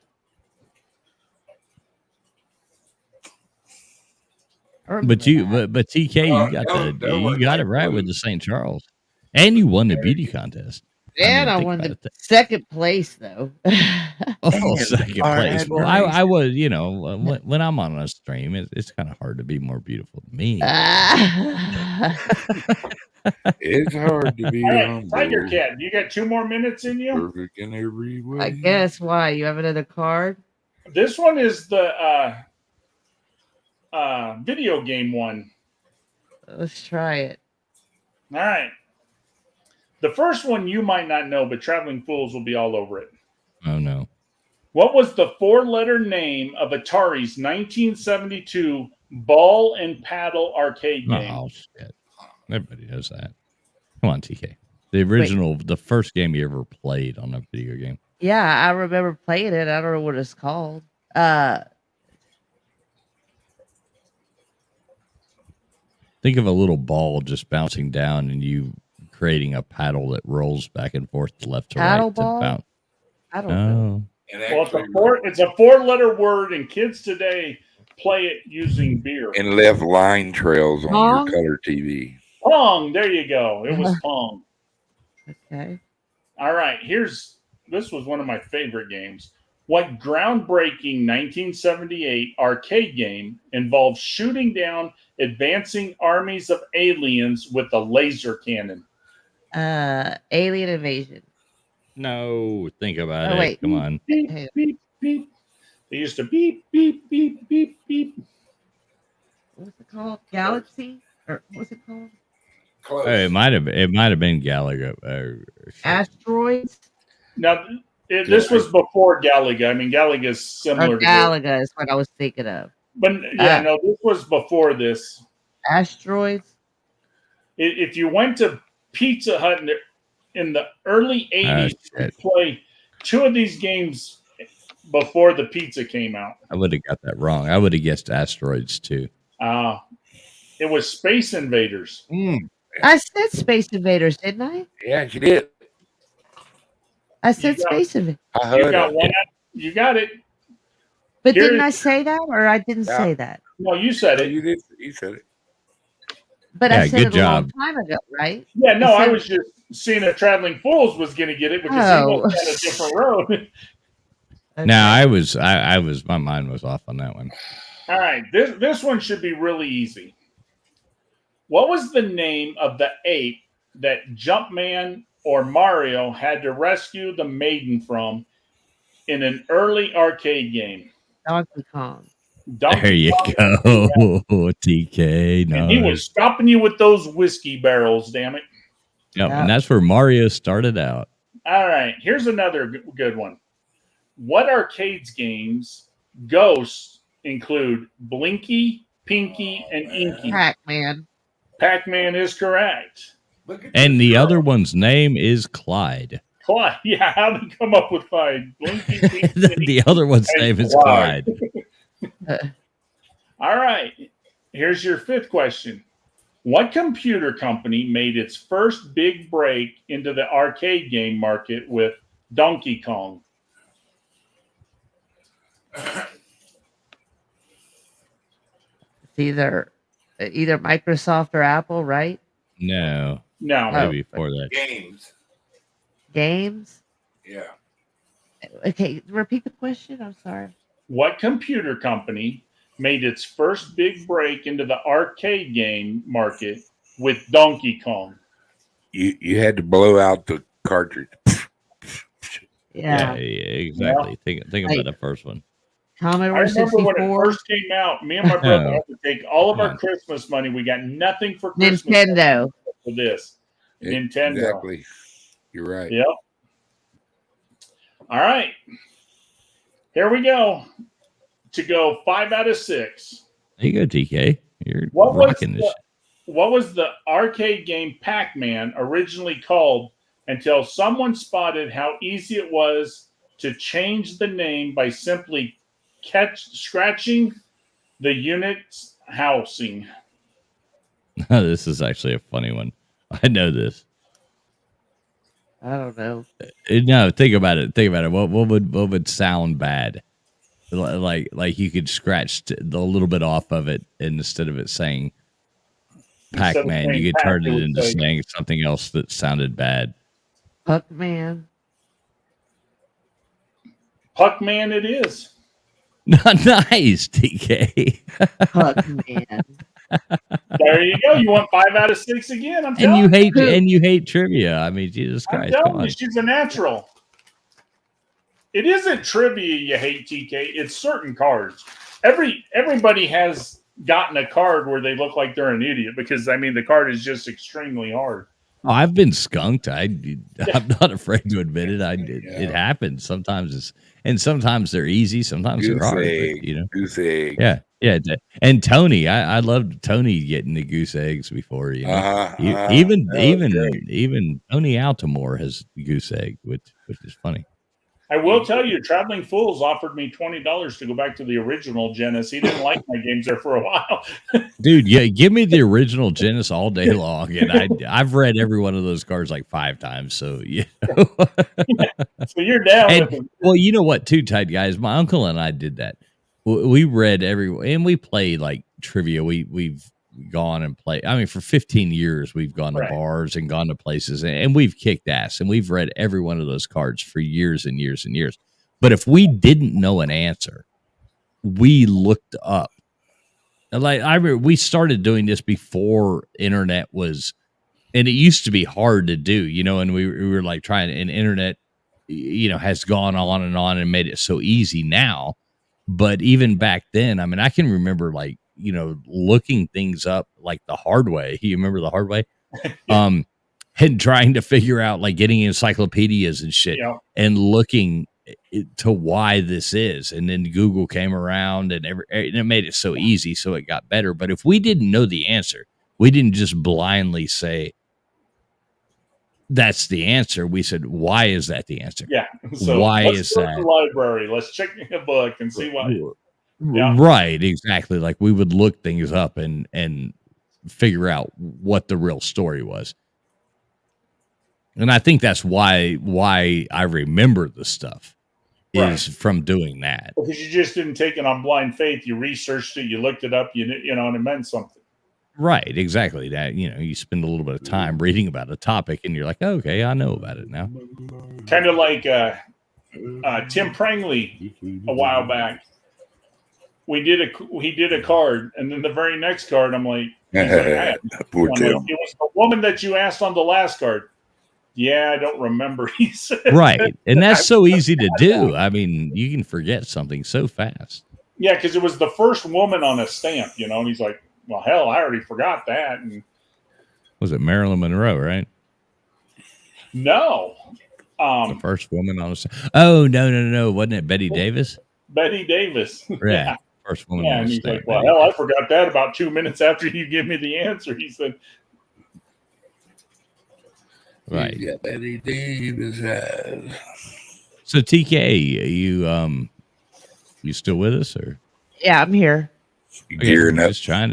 But TK, you got it right with the St. Charles, and you won the beauty contest. And I won the second place, though. Oh, second place. Well, I was, when I'm on a stream, it's kind of hard to be more beautiful than me. It's hard to be humble. Tiger Cat, you got 2 more minutes in you? Perfect in every way. I guess. Why? You have another card? This one is the video game one. Let's try it. All right. The first one you might not know, but Traveling Fools will be all over it. Oh, no. What was the 4-letter name of Atari's 1972 ball and paddle arcade game? Oh, shit. Everybody knows that. Come on, TK. The original, the first game you ever played on a video game. Yeah, I remember playing it. I don't know what it's called. Think of a little ball just bouncing down and you creating a paddle that rolls back and forth left to paddle right ball? to bounce. I don't know. Well, it's a 4-letter word, and kids today play it using beer. And left line trails on Pong? your color TV. Pong. There you go. It was Pong. Okay. All right. This was one of my favorite games. What groundbreaking 1978 arcade game involves shooting down advancing armies of aliens with a laser cannon? Alien Invasion. No, think about it. Wait. Come on. Beep, beep, beep. They used to beep, beep, beep, beep, beep. What's it called? Galaxy? Or what's it called? Close. It might have been Galaga. Asteroids? Now, this was before Galaga. I mean, Galaga is similar to Galaga is what I was thinking of. But yeah, no, this was before this. Asteroids? If you went to Pizza Hut in the early 80s, you could play 2 of these games before the pizza came out. I would have got that wrong. I would have guessed Asteroids too. It was Space Invaders. I said Space Invaders, didn't I? Yeah, she did. I said Space Invaders. I heard You got it. But didn't I say that, or I didn't say that? No, you said it. You did. You said it. But Yeah, I said good it a long job. time ago, right? Yeah, no, I was just seeing if Traveling Fools was going to get it because he Oh. went down a different road. No, I was my mind was off on that one. All right, this one should be really easy. What was the name of the ape that Jumpman or Mario had to rescue the maiden from in an early arcade game? Donkey Kong. There you Kong, go, TK. And he was stopping you with those whiskey barrels, damn it. Yep, Yeah. and that's where Mario started out. All right, here's another good one. What arcades games ghosts include Blinky, Pinky, and Inky? Pac-Man. Pac-Man is correct. And the other one's name is Clyde. Clyde, yeah, how did he come up with Clyde? Blinky, Pinky, The other one's and name is Clyde. All right, here's your fifth question. What computer company made its first big break into the arcade game market with Donkey Kong? It's either Microsoft or Apple, right? No, No. maybe before that. Games. Yeah. Okay, repeat the question. I'm sorry. What computer company made its first big break into the arcade game market with Donkey Kong? You had to blow out the cartridge. Yeah. Exactly. Think about the first one. I Commodore remember when it 64. first came out, me and my brother had to take all of our Christmas money. We got nothing for Christmas Nintendo. for this. Nintendo. Exactly. You're right. Yep. All right. Here we go. To go 5 out of 6. There you go, TK. You're What was rocking this. What was the arcade game Pac-Man originally called until someone spotted how easy it was to change the name by simply scratching the unit's housing? This is actually a funny one. I know this. I don't know. No, think about it. What would sound bad? Like you could scratch a little bit off of it, and instead of it saying Pac-Man, you could turn it into saying something else that sounded bad. Puckman. Puckman it is. Nice, TK. Puckman. There you go. You want 5 out of 6 again. I'm And telling you hate trivia. I mean, Jesus I'm Christ. telling Come on. you, she's a natural. It isn't trivia you hate, TK. It's certain cards. Everybody has gotten a card where they look like they're an idiot because I mean the card is just extremely hard. Oh, I've been skunked. I'm not afraid to admit it. It happens sometimes. Sometimes they're easy, sometimes they're hard. But, Goose egg. Yeah. And Tony, I loved Tony getting the goose eggs before. Even Tony Altamore has goose egg, which is funny. I will tell you, Traveling Fools offered me $20 to go back to the original Genesis. He didn't like my games there for a while. Dude, yeah, give me the original Genesis all day long, and I've read every one of those cards like 5 times. So So you're down with them. Well, you know what, too, Tide guys, my uncle and I did that. We read and we played like trivia. We've gone and played. I mean, for 15 years, we've gone to bars and gone to places, and we've kicked ass, and we've read every one of those cards for years and years and years. But if we didn't know an answer, we looked up. Like I remember we started doing this before internet was, and it used to be hard to do, and we were like trying, and internet, has gone on and made it so easy now. But even back then, I mean, I can remember like, looking things up like the hard way. You remember the hard way? And trying to figure out, like getting encyclopedias and shit and looking to why this is. And then Google came around and it made it so easy. So it got better. But if we didn't know the answer, we didn't just blindly say, that's the answer. We said, why is that the answer? Yeah. So why let's is go to that? the library. Let's check the book and see why. Yeah. Right, exactly. Like we would look things up and figure out what the real story was. And I think that's why I remember the stuff is from doing that. Because you just didn't take it on blind faith. You researched it, you looked it up, and it meant something. Right, exactly. That you spend a little bit of time reading about a topic, and you're like, okay, I know about it now. Kind of like Tim Prangley a while back. He did a card, and then the very next card, I'm like, Poor Tim. it was the woman that you asked on the last card. Yeah, I don't remember. He said, Right, and that's so easy to do. I mean, you can forget something so fast. Yeah, because it was the first woman on a stamp, and he's like, well, hell, I already forgot that. And Was it Marilyn Monroe, right? no. The first woman on a Oh, no. Wasn't it Betty Davis? Betty Davis. Yeah. First woman Yeah, on and a he's stamp. like, well, hell, I forgot that about 2 minutes after you give me the answer. He said, Right. Yeah, Betty Davis has. So TK, you still with us, or Yeah, I'm here. Gearing up. just trying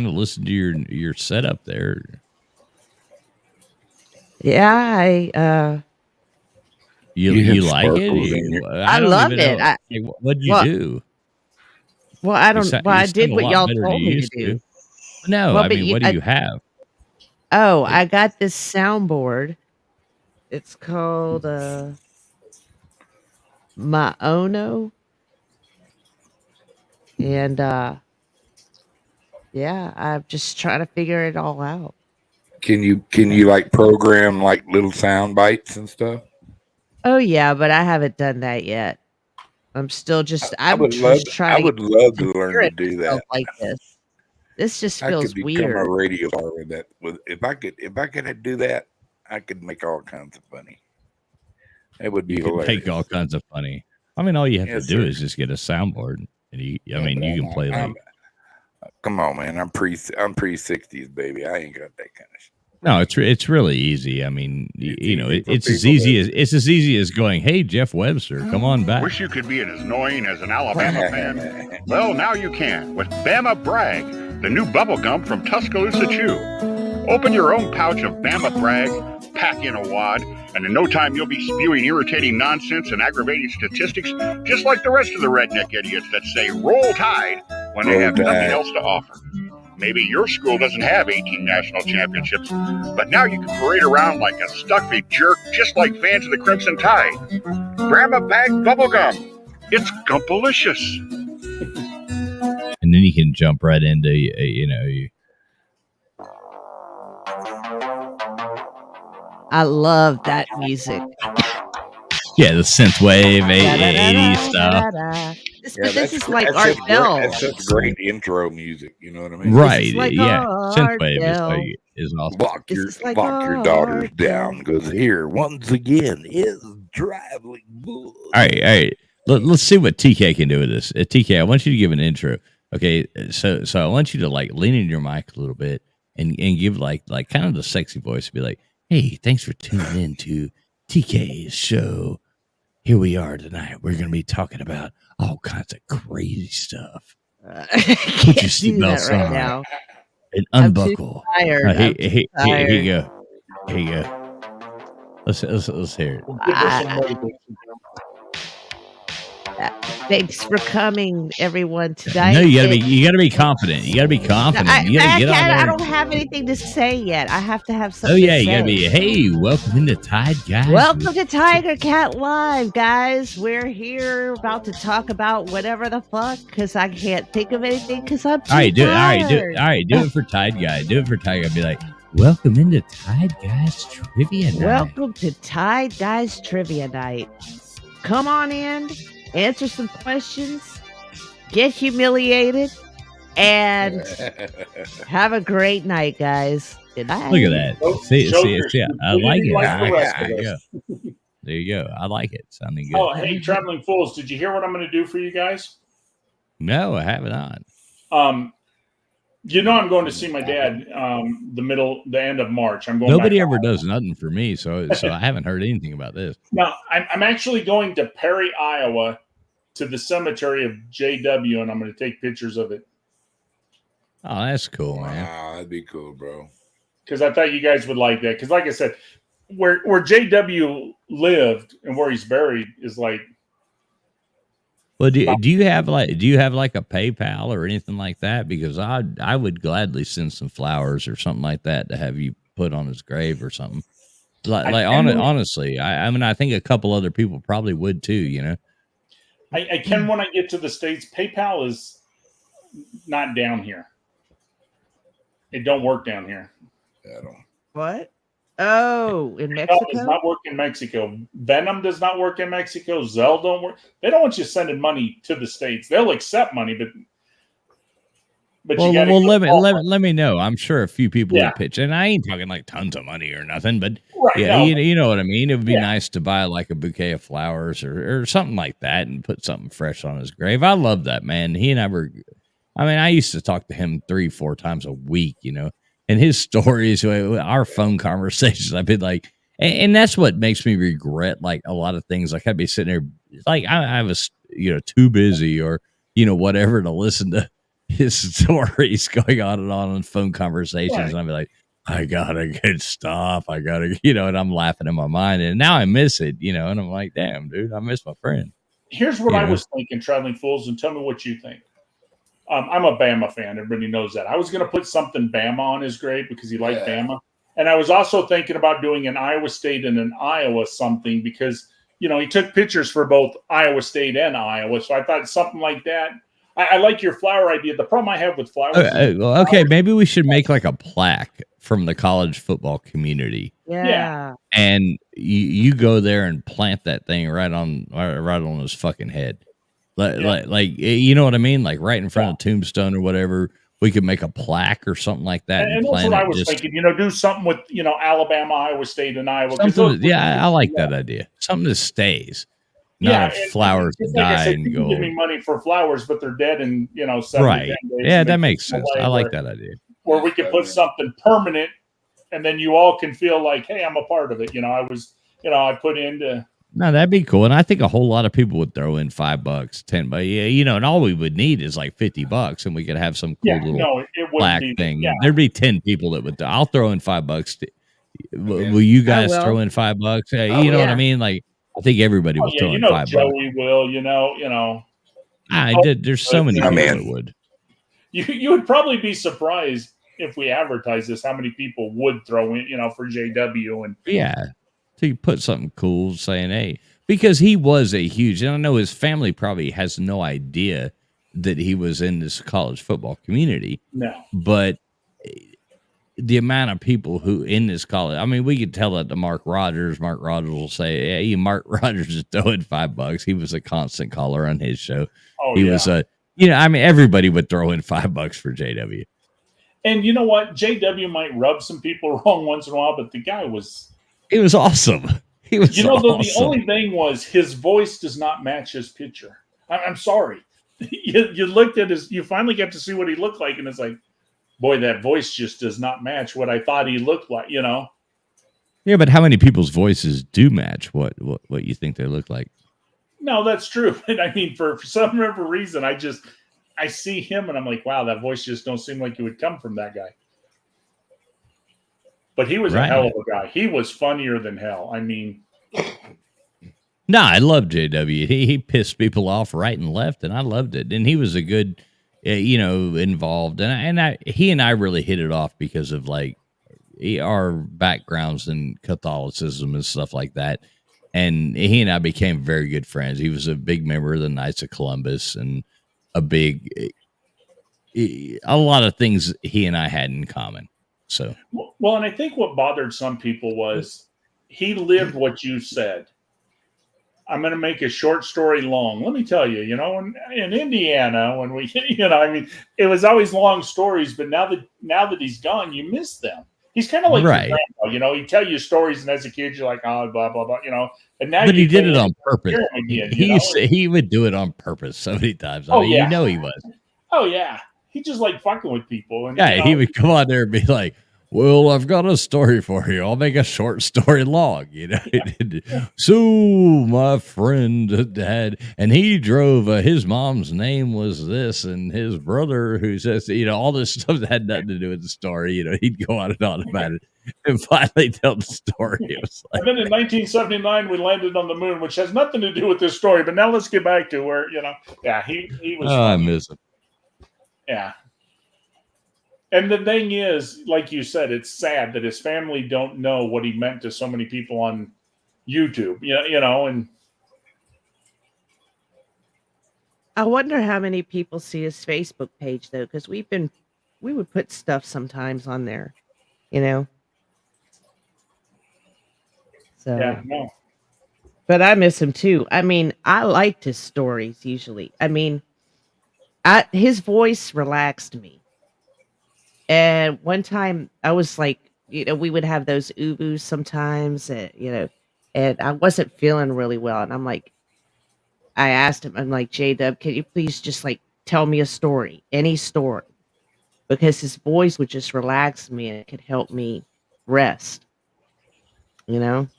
to listen to your setup there. Yeah, You like sparkles it? in your- I I don't loved even it. know. What'd you well, do? well, I don't. You Well, I sound did a what lot y'all better than told you me to used do. No, Well, I but mean, what do you have? Oh, I got this soundboard. It's called Maono, and yeah, I'm just trying to figure it all out. Can you like program like little sound bites and stuff? Oh yeah, but I haven't done that yet. I'm still just. I I'm would just love. trying I would love to to learn hear to it do myself that. like this. This just I feels could become weird. a radio star with that. If I could do that, I could make all kinds of funny. It would be You can hilarious. make all kinds of funny. I mean, all you have Yes, to do sir. is just get a soundboard, and you Yeah, but can play like. Come on, man. I'm pre 60s, baby. I ain't got that kind of shit. No, it's really easy. I mean, easy for it's as people easy as going, "Hey, Jeff Webster, come on back." Wish you could be as annoying as an Alabama fan? Well, now you can with Bama Bragg, the new bubble gum from Tuscaloosa Chew. Open your own pouch of Bama Bragg, pack in a wad, and in no time you'll be spewing irritating nonsense and aggravating statistics just like the rest of the redneck idiots that say Roll Tide when they Roll have nothing Tide. else to offer. Maybe your school doesn't have 18 national championships, but now you can parade around like a stuffy jerk just like fans of the Crimson Tide. Bama Bag Bubblegum. It's gumpalicious. And then you can jump right into you. I love that music. Yeah, the synthwave, 80s stuff. This is like that's Art such Bell. That's such great intro music. You know what I mean? Right. like Yeah. Art Synthwave Bell. is awesome. Walk This your is like daughters Art down. Because here once again is Traveling Bull. All right. Let's see what TK can do with this. TK, I want you to give an intro. Okay, so I want you to like lean in your mic a little bit and give like kind of the sexy voice. Be like, "Hey, thanks for tuning in to TK's show. Here we are tonight. We're going to be talking about all kinds of crazy stuff. I Put your can't do that seatbelts right on now. and I'm too unbuckle." tired. Here I'm too you go. Here you go. Let's hear it. We'll give her some labels. Thanks for coming, everyone, tonight. No, you gotta be confident. You gotta be confident. You gotta get on there. I don't have anything to say yet. I have to have something. Oh yeah, to you say. gotta be. Hey, welcome into Tide Guys. Welcome to Tiger Cat Live, guys. We're here about to talk about whatever the fuck because I can't think of anything because I'm too All right, do it. tired. All right, do it for Tide Guy. Do it for Tide Guy. Be like, welcome into Tide Guys Trivia Night. Welcome to Tide Guys Trivia Night. Come on in, answer some questions, get humiliated, and have a great night, guys. Good night. Look at that. Oh, See, jokers, I like it. like the rest of There you us. go. There you go. I like it. Sounding good. Oh, hey, Traveling Fools, did you hear what I'm going to do for you guys? No, I have not. I'm going to see my dad the end of March. I'm going. Nobody back ever home. does nothing for me, so I haven't heard anything about this. No, I'm actually going to Perry, Iowa, to the cemetery of JW, and I'm going to take pictures of it Oh, that's cool, man. Wow, that'd be cool, bro. because I thought you guys would like that. Because, like I said, where JW lived and where he's buried is like Well, do you have like a PayPal or anything like that? Because I would gladly send some flowers or something like that to have you put on his grave or something. Honestly, I mean, I think a couple other people probably would too. You know, I can when I get to the States. PayPal is not down here. It don't work down here. I don't. What? Oh, in PayPal Mexico? does not work in Mexico. Venom does not work in Mexico. Zelle don't work. They don't want you sending money to the States. They'll accept money, but well, you got to let me know. I'm sure a few people Yeah. would pitch, and I ain't talking like tons of money or nothing, but Right, yeah, no. you know what I mean. It would be Yeah. nice to buy like a bouquet of flowers or something like that, and put something fresh on his grave. I love that, man. He and I were. I mean, I used to talk to him 3-4 times a week, you know, and his stories, our phone conversations. I've been like, and that's what makes me regret like a lot of things. Like I'd be sitting there, like I was, you know, too busy or you know whatever to listen to his stories going on and phone conversations, Right. and I'd be like, I gotta get stuff. I gotta, you know, and I'm laughing in my mind, and now I miss it, you know, and I'm like, damn, dude, I miss my friend. Here's what You I know? was thinking, Traveling Fools, and tell me what you think. I'm a Bama fan. Everybody knows that. I was going to put something Bama on his grave because he liked Bama. And I was also thinking about doing an Iowa State and an Iowa something because, you know, he took pictures for both Iowa State and Iowa. So I thought something like that. I like your flower idea. The problem I have with flowers Okay, maybe we should make like a plaque from the college football community. Yeah. And you go there and plant that thing right on his fucking head. Like you know what I mean? Like right in front of Tombstone or whatever. We could make a plaque or something like that. And that's plant what I it was just- thinking. You know, do something with, you know, Alabama, Iowa State, and Iowa. 'Cause something, those- I like that idea. Something that stays. Not and flowers just that like I die said, and you can go. give me money for flowers, but they're dead in, you know, 7 Right. to 10 days. Yeah, to that make makes it sense. away I like where- that idea. Where we could put something permanent, and then you all can feel like, hey, I'm a part of it. You know, I put into. No, that'd be cool. And I think a whole lot of people would throw in $5, $10, yeah, you know, and all we would need is like $50 and we could have some cool little plaque thing. Yeah. There'd be 10 people that would, I'll throw in $5. Will you guys will. throw in $5? Oh, You know what yeah. I mean? Like, I think everybody Oh, will yeah, throw you in know, $5. Joey will. You know. There's so many people that would. You would probably be surprised if we advertise this, how many people would throw in, you know, for JW and Yeah. So you put something cool saying, hey, because he was a huge, and I know his family probably has no idea that he was in this college football community. No. But the amount of people who in this college, I mean, we could tell that to Mark Rogers. Mark Rogers will say, hey, Mark Rogers is throwing $5. He was a constant caller on his show. Oh, he yeah. was you know, I mean, everybody would throw in $5 for JW. And you know what? JW might rub some people wrong once in a while, but the guy was. It was awesome. He was You know, the awesome. only thing was his voice does not match his picture. I'm sorry. You looked at you finally get to see what he looked like, and it's like, boy, that voice just does not match what I thought he looked like, you know? Yeah, but how many people's voices do match what you think they look like? No, that's true. But I mean, for some reason, I see him and I'm like, wow, that voice just don't seem like it would come from that guy. But he was a Right. hell of a guy. He was funnier than hell. I mean, No, I love JW. He pissed people off right and left, and I loved it. And he was a good, you know, involved. And he and I really hit it off because of like our backgrounds in Catholicism and stuff like that. And he and I became very good friends. He was a big member of the Knights of Columbus and a lot of things he and I had in common. So, well, and I think what bothered some people was he lived what you said. I'm going to make a short story long. Let me tell you, you know, in Indiana, when we, you know, I mean, it was always long stories, but now that he's gone, you miss them. He's kind of like your Right. grandpa, you know, he'd tell you stories, and as a kid, you're like, oh, blah, blah, blah, you know, and now but you he did think, it on purpose. hear him again, He you know? he would do it on purpose so many times. I Oh, mean, yeah. you know he was. Oh, yeah. He just like fucking with people. And, Yeah, you know, he would come on there and be like, Well, I've got a story for you. I'll make a short story long, you know. So my friend had, and he drove, his mom's name was this, and his brother who says, you know, all this stuff that had nothing to do with the story, you know, he'd go on and on about it and finally tell the story. It was like, And then in 1979, we landed on the moon, which has nothing to do with this story. But now let's get back to where, you know, yeah, he was. oh, I miss him. Yeah. And the thing is, like you said, it's sad that his family don't know what he meant to so many people on YouTube. You know, and I wonder how many people see his Facebook page though, because we would put stuff sometimes on there, you know. So, yeah, no. but I miss him too. I mean, I liked his stories usually. I mean, his voice relaxed me. And one time I was like, you know, we would have those ubus sometimes, you know, and I wasn't feeling really well. And I'm like, I asked him, I'm like, J-Dub, can you please just like tell me a story, any story? Because his voice would just relax me and it could help me rest, you know?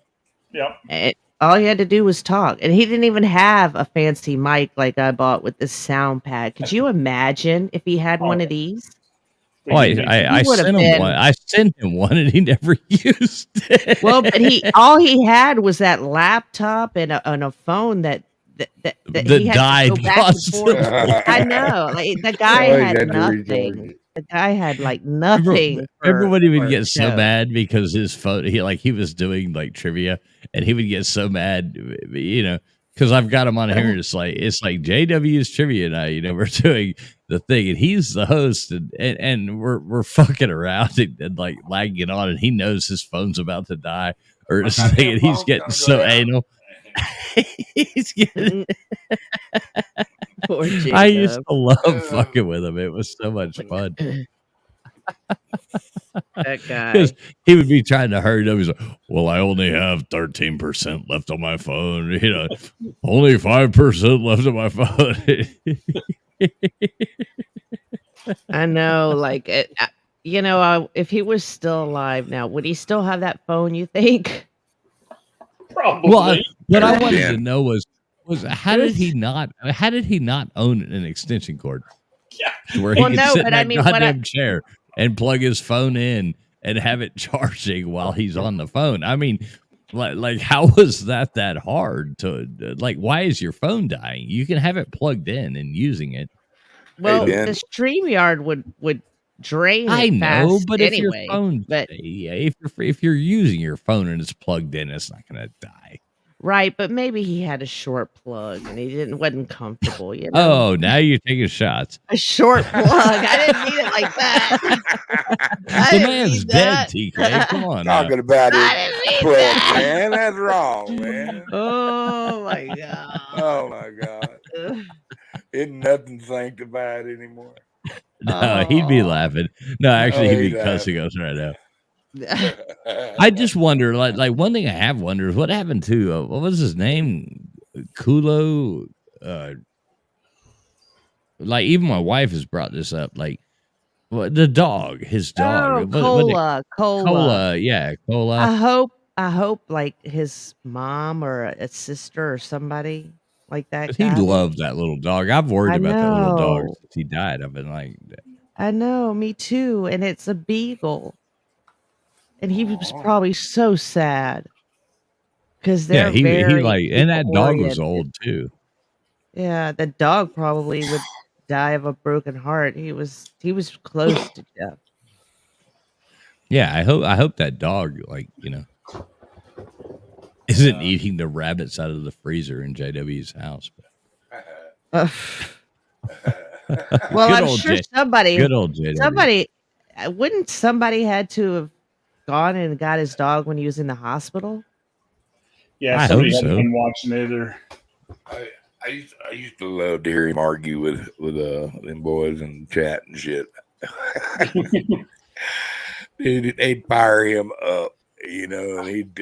Yep. And all he had to do was talk. And he didn't even have a fancy mic like I bought with this sound pad. Could you imagine if he had one of these? Oh, I sent him one. I sent him one, and he never used it. Well, but all he had was that laptop and a phone that he had died. To go back and forth. I know, like the guy had nothing. The guy had like nothing. Everybody would get so mad because his phone. He was doing like trivia, and he would get so mad, you know. Because I've got him on here, and it's like JW's trivia now. You know, we're doing the thing, and he's the host, and we're fucking around and like lagging on, and he knows his phone's about to die or something, and he's getting so anal. He's getting. Poor I used to love fucking with him. It was so much fun. That guy. Because he would be trying to hurry up. He's like, well, I only have 13% left on my phone. You know, only 5% left on my phone. I know, like, you know, if he was still alive now, would he still have that phone, you think? Probably. Well, what I wanted to know was how did he not own an extension cord? Yeah. Where he could sit in that goddamn chair and plug his phone in and have it charging while he's on the phone. I mean, like how was that hard to like? Why is your phone dying? You can have it plugged in and using it. Well, the StreamYard would drain. I know, but anyway, if your phone, if you're using your phone and it's plugged in, it's not going to die. Right, but maybe he had a short plug and he wasn't comfortable, you know. Oh, now you're taking shots. A short plug. I didn't mean it like that. The man's dead, TK. Come on. Talking about his plug, man. That's wrong, man. Oh my god. Oh my god. Isn't nothing sanctified anymore. No, he'd be laughing. No, actually, he'd be cussing us right now. I just wonder, like one thing I have wondered is what happened to what was his name, Kulo. Like even my wife has brought this up. Like the dog, his dog, Cola, yeah, Cola. I hope like his mom or a sister or somebody like that. He loved that little dog. I've worried about that little dog since he died. I've been like, I know, me too, and it's a beagle. And he was probably so sad because they're he very and that dog was old too. Yeah, the dog probably would die of a broken heart. He was close to death. Yeah, I hope that dog, like, you know, isn't eating the rabbits out of the freezer in JW's house. Well, I'm sure good old JW. Wouldn't somebody had to have gone and got his dog when he was in the hospital? Yeah, I somebody hope had so. been watching it, or I used to love to hear him argue with them boys and chat and shit. They'd fire him up, you know, and he'd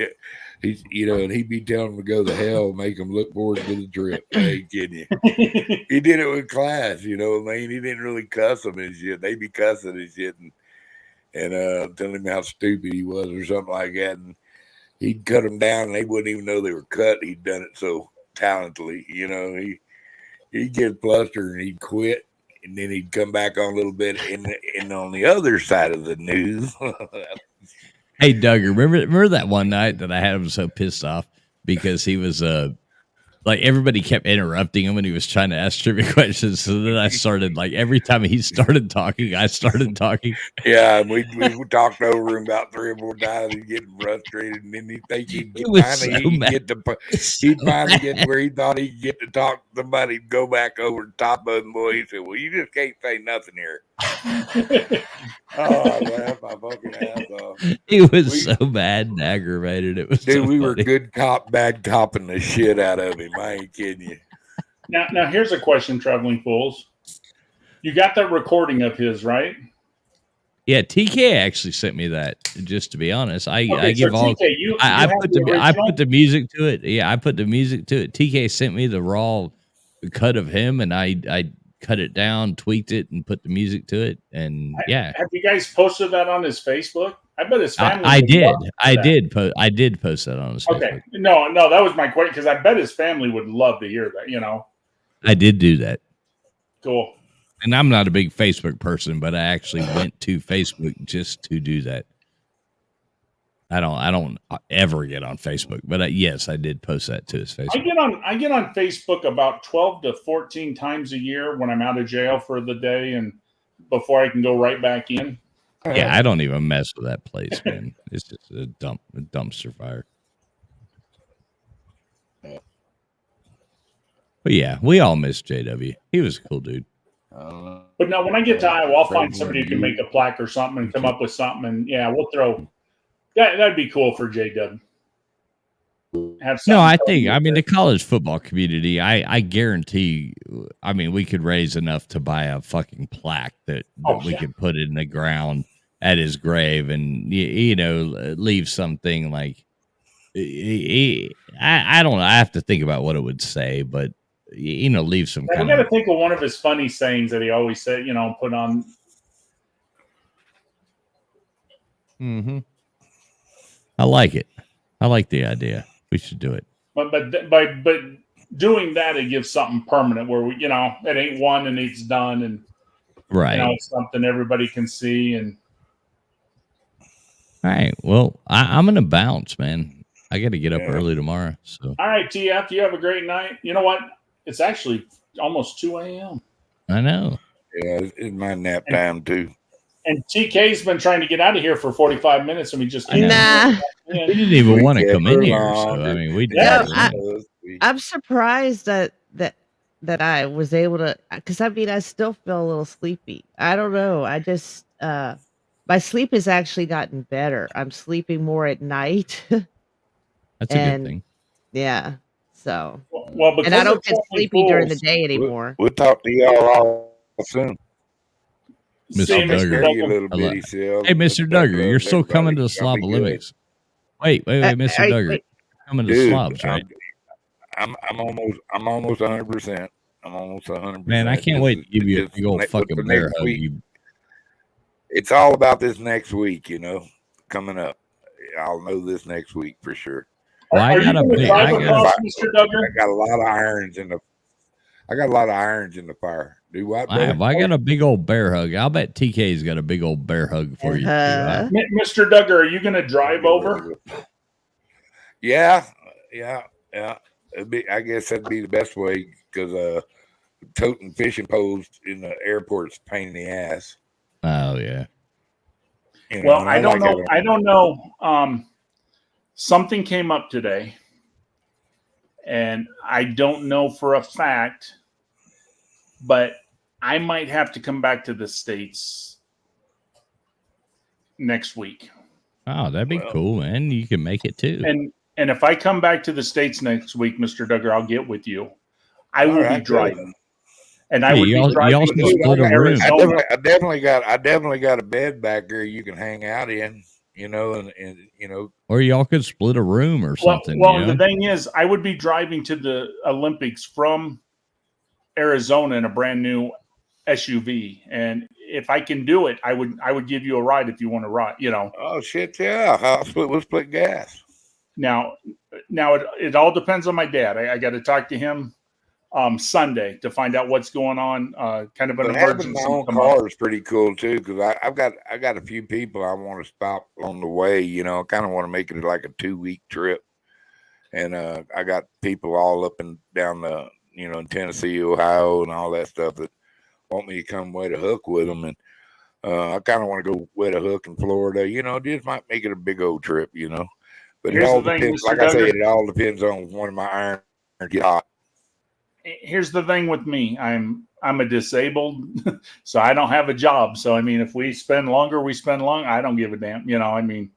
be telling them to go to hell, make them look forward to the trip. I ain't kidding you. He did it with class, you know what I mean? He didn't really cuss them and shit. They'd be cussing and shit, and and telling him how stupid he was or something like that. And he'd cut them down and they wouldn't even know they were cut. He'd done it so talentedly, you know. He'd get flustered and he'd quit. And then he'd come back on a little bit. And on the other side of the news. Hey, Doug, remember that one night that I had him so pissed off because he was like everybody kept interrupting him when he was trying to ask trivia questions. So then I started like every time he started talking, I started talking. Yeah, and we talked over him about 3 or 4 times. He'd get frustrated, and then he'd think he'd finally get where he thought he'd get to talk to somebody. He'd go back over the top of him. Boy, he said, "Well, you just can't say nothing here." I laughed my fucking ass off. He was so bad and aggravated. It was dude. So We were funny. good cop, bad copping the shit out of him. I ain't kidding you. Now here's a question, Traveling Fools. You got that recording of his, right? Yeah, TK actually sent me that. Just to be honest, I give so all. TK, you I have put the the I original? put the music to it. Yeah, I put the music to it. TK sent me the raw cut of him, and I cut it down, tweaked it, and put the music to it. And yeah, Have you guys posted that on his Facebook? I bet his family. I would did. love that. I did post that on his Facebook. Okay, no, that was my question because I bet his family would love to hear that. You know, I did do that. cool. And I'm not a big Facebook person, but I actually went to Facebook just to do that. I don't ever get on Facebook, but yes, I did post that to his Facebook. I get on Facebook about 12 to 14 times a year when I'm out of jail for the day and before I can go right back in. Yeah, I don't even mess with that place, man. It's just a dumpster fire. But yeah, we all miss JW. He was a cool dude. But no, when I get to Iowa, I'll find somebody who can make a plaque or something and come up with something. And yeah, we'll throw that. That'd be cool for JW. No, I mean, the college football community, I guarantee, I mean, we could raise enough to buy a fucking plaque that we could put in the ground at his grave and, you know, leave something like, I don't know. I have to think about what it would say, but, you know, leave some We kind got of. to think of one of his funny sayings that he always said, you know, put on. Mm-hmm. I like it. I like the idea. We should do it. But doing that, it gives something permanent where we, you know, it ain't one and it's done, and Right. you know, it's something everybody can see. And All right. Well, I'm going to bounce, man. I got to get up early tomorrow. So all right, TF, you have a great night. You know what? It's actually almost 2 a.m. I know. Yeah, it's my nap time too. And TK's been trying to get out of here for 45 minutes, and we just can't. Nah. We didn't even want to come in here. So, I mean, we did. Yeah, I'm surprised that I was able to, because I mean, I still feel a little sleepy. I don't know. I just, my sleep has actually gotten better. I'm sleeping more at night. That's a good thing. Yeah. So, well, and I don't get sleepy during the day anymore. We'll talk to y'all all soon. Mr. Duggar. Hey, Mr. Duggar, you're still coming to the Slob Olympics. Wait, Mr. Duggar. Coming to the Slobs, right? I'm almost 100%. I'm almost 100%. Man, I can't wait to give you a big old fucking bear hug. It's all about this next week, you know, coming up. I'll know this next week for sure. Well, I got a lot of irons in the. I got a lot of irons in the fire. Do what? I got a big old bear hug. I'll bet TK's got a big old bear hug for you. Mr. Duggar, are you going to drive over? Yeah. I guess that'd be the best way because toting fishing poles in the airport's a pain in the ass. Oh yeah. You Well, know, I don't know. Something came up today, and I don't know for a fact, but I might have to come back to the States next week. Oh, that'd be cool, man. You can make it too. And if I come back to the States next week, Mr. Duggar, I'll get with you. I will be driving. And I would be driving. Y'all can split a room. I definitely got a bed back there you can hang out in, you know, and you know. Or y'all could split a room or something. Well, you know? the thing is, I would be driving to the Olympics from Arizona in a brand new SUV, and if I can do it, I would give you a ride if you want to ride. You know. Oh shit, yeah. We'll split gas. Now it all depends on my dad. I got to talk to him Sunday to find out what's going on. Kind of an But having emergency. my own car is pretty cool too, because I got a few people I want to stop on the way. You know, I kind of want to make it like a 2-week trip, and I got people all up and down the in Tennessee, Ohio, and all that stuff that want me to come way to Hook with them, and I kind of want to go way to Hook in Florida. You know, just might make it a big old trip. You know, but it all depends. Like I said, it all depends on when my iron get hot. Here's the thing with me. I'm a disabled, so I don't have a job. So I mean, if we spend longer, we spend long. I don't give a damn. You know, I mean,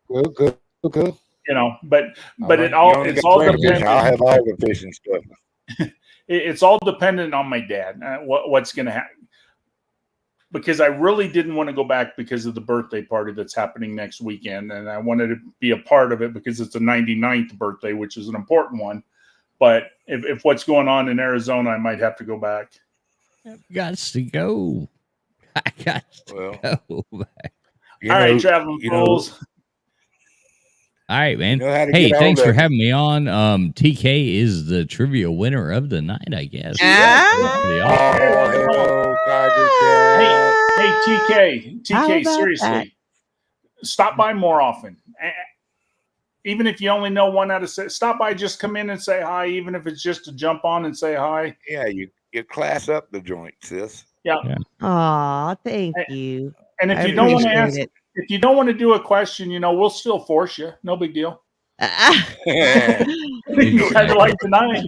good. You know, but it's all dependent. I'll have all the fishing stuff. It's all dependent on my dad. What's going to happen? Because I really didn't want to go back because of the birthday party that's happening next weekend, and I wanted to be a part of it because it's a 99th birthday, which is an important one. But if what's going on in Arizona, I might have to go back. Got to go. I got to go back. All right, traveling fools. All right, man. Hey, thanks for having me on. TK is the trivia winner of the night, I guess. Hey, TK, seriously, stop by more often. Even if you only know 1 out of 6, stop by, just come in and say hi, even if it's just to jump on and say hi. Yeah, you class up the joint, sis. Yeah. Aw, thank you. And if you don't want to ask, if you don't want to do a question, we'll still force you. No big deal. Kind of like tonight.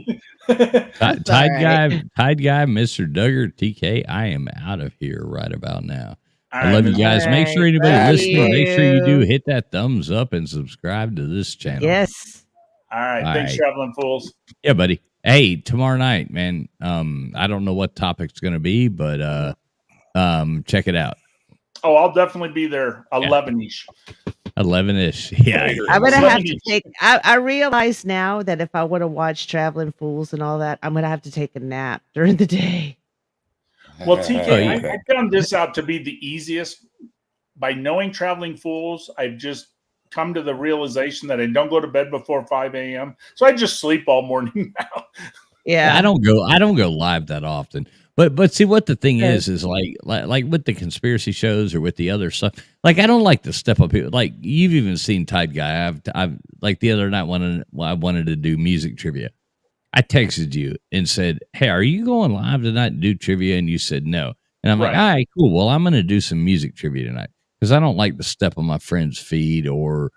Tide guy, Mr. Duggar, TK. I am out of here right about now. I love you guys. Make sure anybody listening, make sure you do hit that thumbs up and subscribe to this channel. Yes. All right. Thanks, traveling fools. Yeah, buddy. Hey, tomorrow night, man. I don't know what topic's going to be, but check it out. Oh, I'll definitely be there 11-ish. 11-ish. Yeah. I'm going to have to take, I realize now that if I want to watch Traveling Fools and all that, I'm going to have to take a nap during the day. Well, TK, I found this out to be the easiest. By knowing Traveling Fools, I've just come to the realization that I don't go to bed before 5 a.m. So I just sleep all morning now. Yeah. I don't go live that often. But see what the thing is like with the conspiracy shows or with the other stuff. Like I don't like to step up here. Like you've even seen Tide Guy. I've like the other night I wanted to do music trivia. I texted you and said, "Hey, are you going live tonight to do trivia?" And you said no. And I'm like, "All right, cool. Well, I'm going to do some music trivia tonight because I don't like to step on my friend's feed or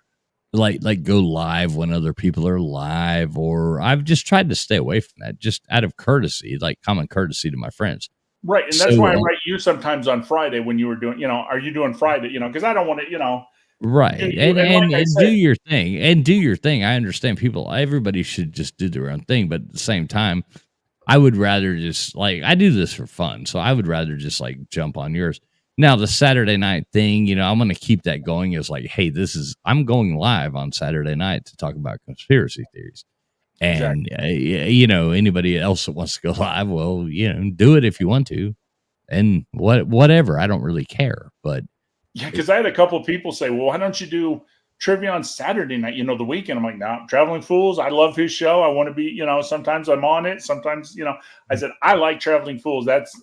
like go live when other people are live, or I've just tried to stay away from that just out of courtesy, like common courtesy to my friends." Right. And that's why I write you sometimes on Friday when you were doing, are you doing Friday? Because I don't want to, Right. And do your thing. And do your thing. I understand everybody should just do their own thing. But at the same time, I would rather just I do this for fun. So I would rather just jump on yours. Now, the Saturday night thing, I'm going to keep that going as hey, I'm going live on Saturday night to talk about conspiracy theories. And, anybody else that wants to go live, well, do it if you want to. And whatever. I don't really care. But yeah, because I had a couple of people say, well, why don't you do trivia on Saturday night, the weekend? I'm like, no, Traveling Fools. I love his show. I want to be, sometimes I'm on it. Sometimes, I said, I like Traveling Fools. That's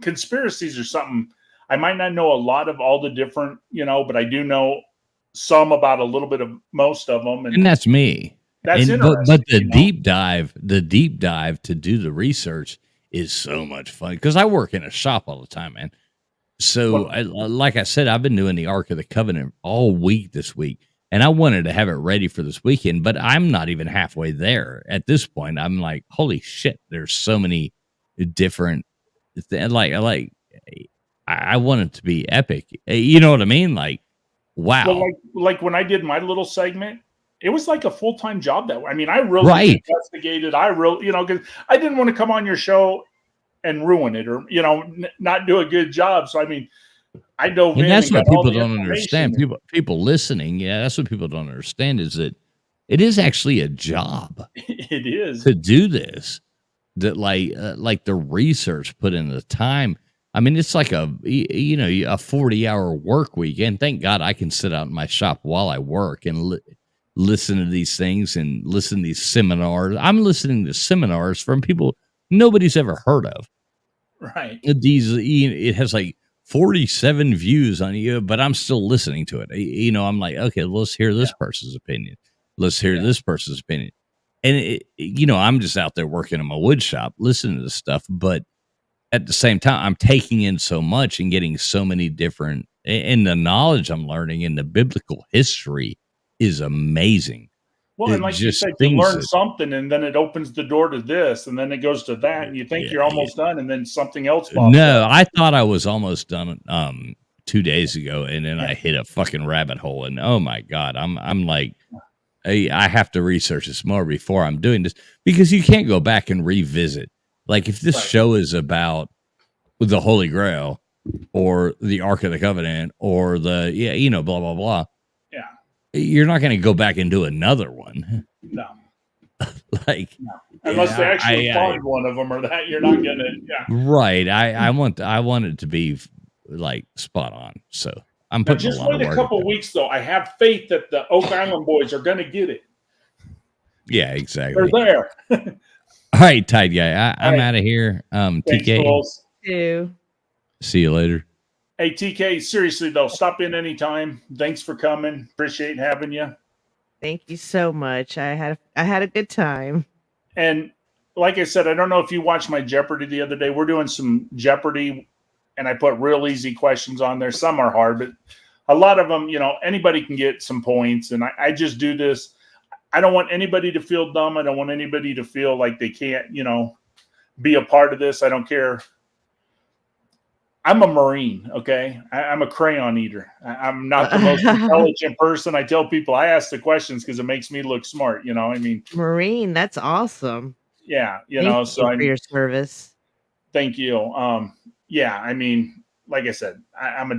conspiracies or something. I might not know a lot of all the different, but I do know some about a little bit of most of them. And that's me. That's interesting. But the deep dive to do the research is so much fun because I work in a shop all the time, man. So, like I said, I've been doing the Ark of the Covenant all week this week, and I wanted to have it ready for this weekend, but I'm not even halfway there. At this point, I'm like, holy shit, there's so many different, I want it to be epic. You know what I mean? Wow. Well, like when I did my little segment, it was like a full-time job that way. I mean, I really investigated. Because I didn't want to come on your show and ruin it or, not do a good job. So, I mean, I dove in. And that's what people don't understand. People listening. Yeah. That's what people don't understand is that it is actually a job. It is to do this, that like the research put in the time I mean, it's like a 40-hour work week, and thank God I can sit out in my shop while I work and listen to these things and listen to these seminars. I'm listening to seminars from people nobody's ever heard of. Right. It has like 47 views on you, but I'm still listening to it. I'm like, okay, let's hear this person's opinion. Let's hear this person's opinion. And I'm just out there working in my wood shop, listening to this stuff, but at the same time, I'm taking in so much and getting so many different, and the knowledge I'm learning in the biblical history is amazing. Well, and like you said, you learn something, and then it opens the door to this, and then it goes to that, and you think you're almost done, and then something else pops up. I thought I was almost done 2 days ago, and then I hit a fucking rabbit hole, and oh my God, I'm like, I have to research this more before I'm doing this, because you can't go back and revisit. Like, if this show is about the Holy Grail or the Ark of the Covenant or blah, blah, blah. Yeah. You're not going to go back and do another one. No. Unless they actually find one of them, or that you're not going to. Yeah. Right. I want it to be like spot on. So I'm putting just wait a couple weeks, though. I have faith that the Oak Island boys are going to get it. Yeah, exactly. They're there. All right, Tide Guy. I'm out of here. Thanks, TK. Bulls. See you later. Hey, TK, seriously, though, stop in anytime. Thanks for coming. Appreciate having you. Thank you so much. I had a good time. And like I said, I don't know if you watched my Jeopardy the other day. We're doing some Jeopardy, and I put real easy questions on there. Some are hard, but a lot of them, anybody can get some points. And I just do this. I don't want anybody to feel dumb. I don't want anybody to feel like they can't, be a part of this. I don't care. I'm a Marine, okay? I'm a crayon eater. I'm not the most intelligent person. I tell people I ask the questions because it makes me look smart, Marine, that's awesome. Yeah, Thank you for your service. Thank you. Yeah, like I said, I'm a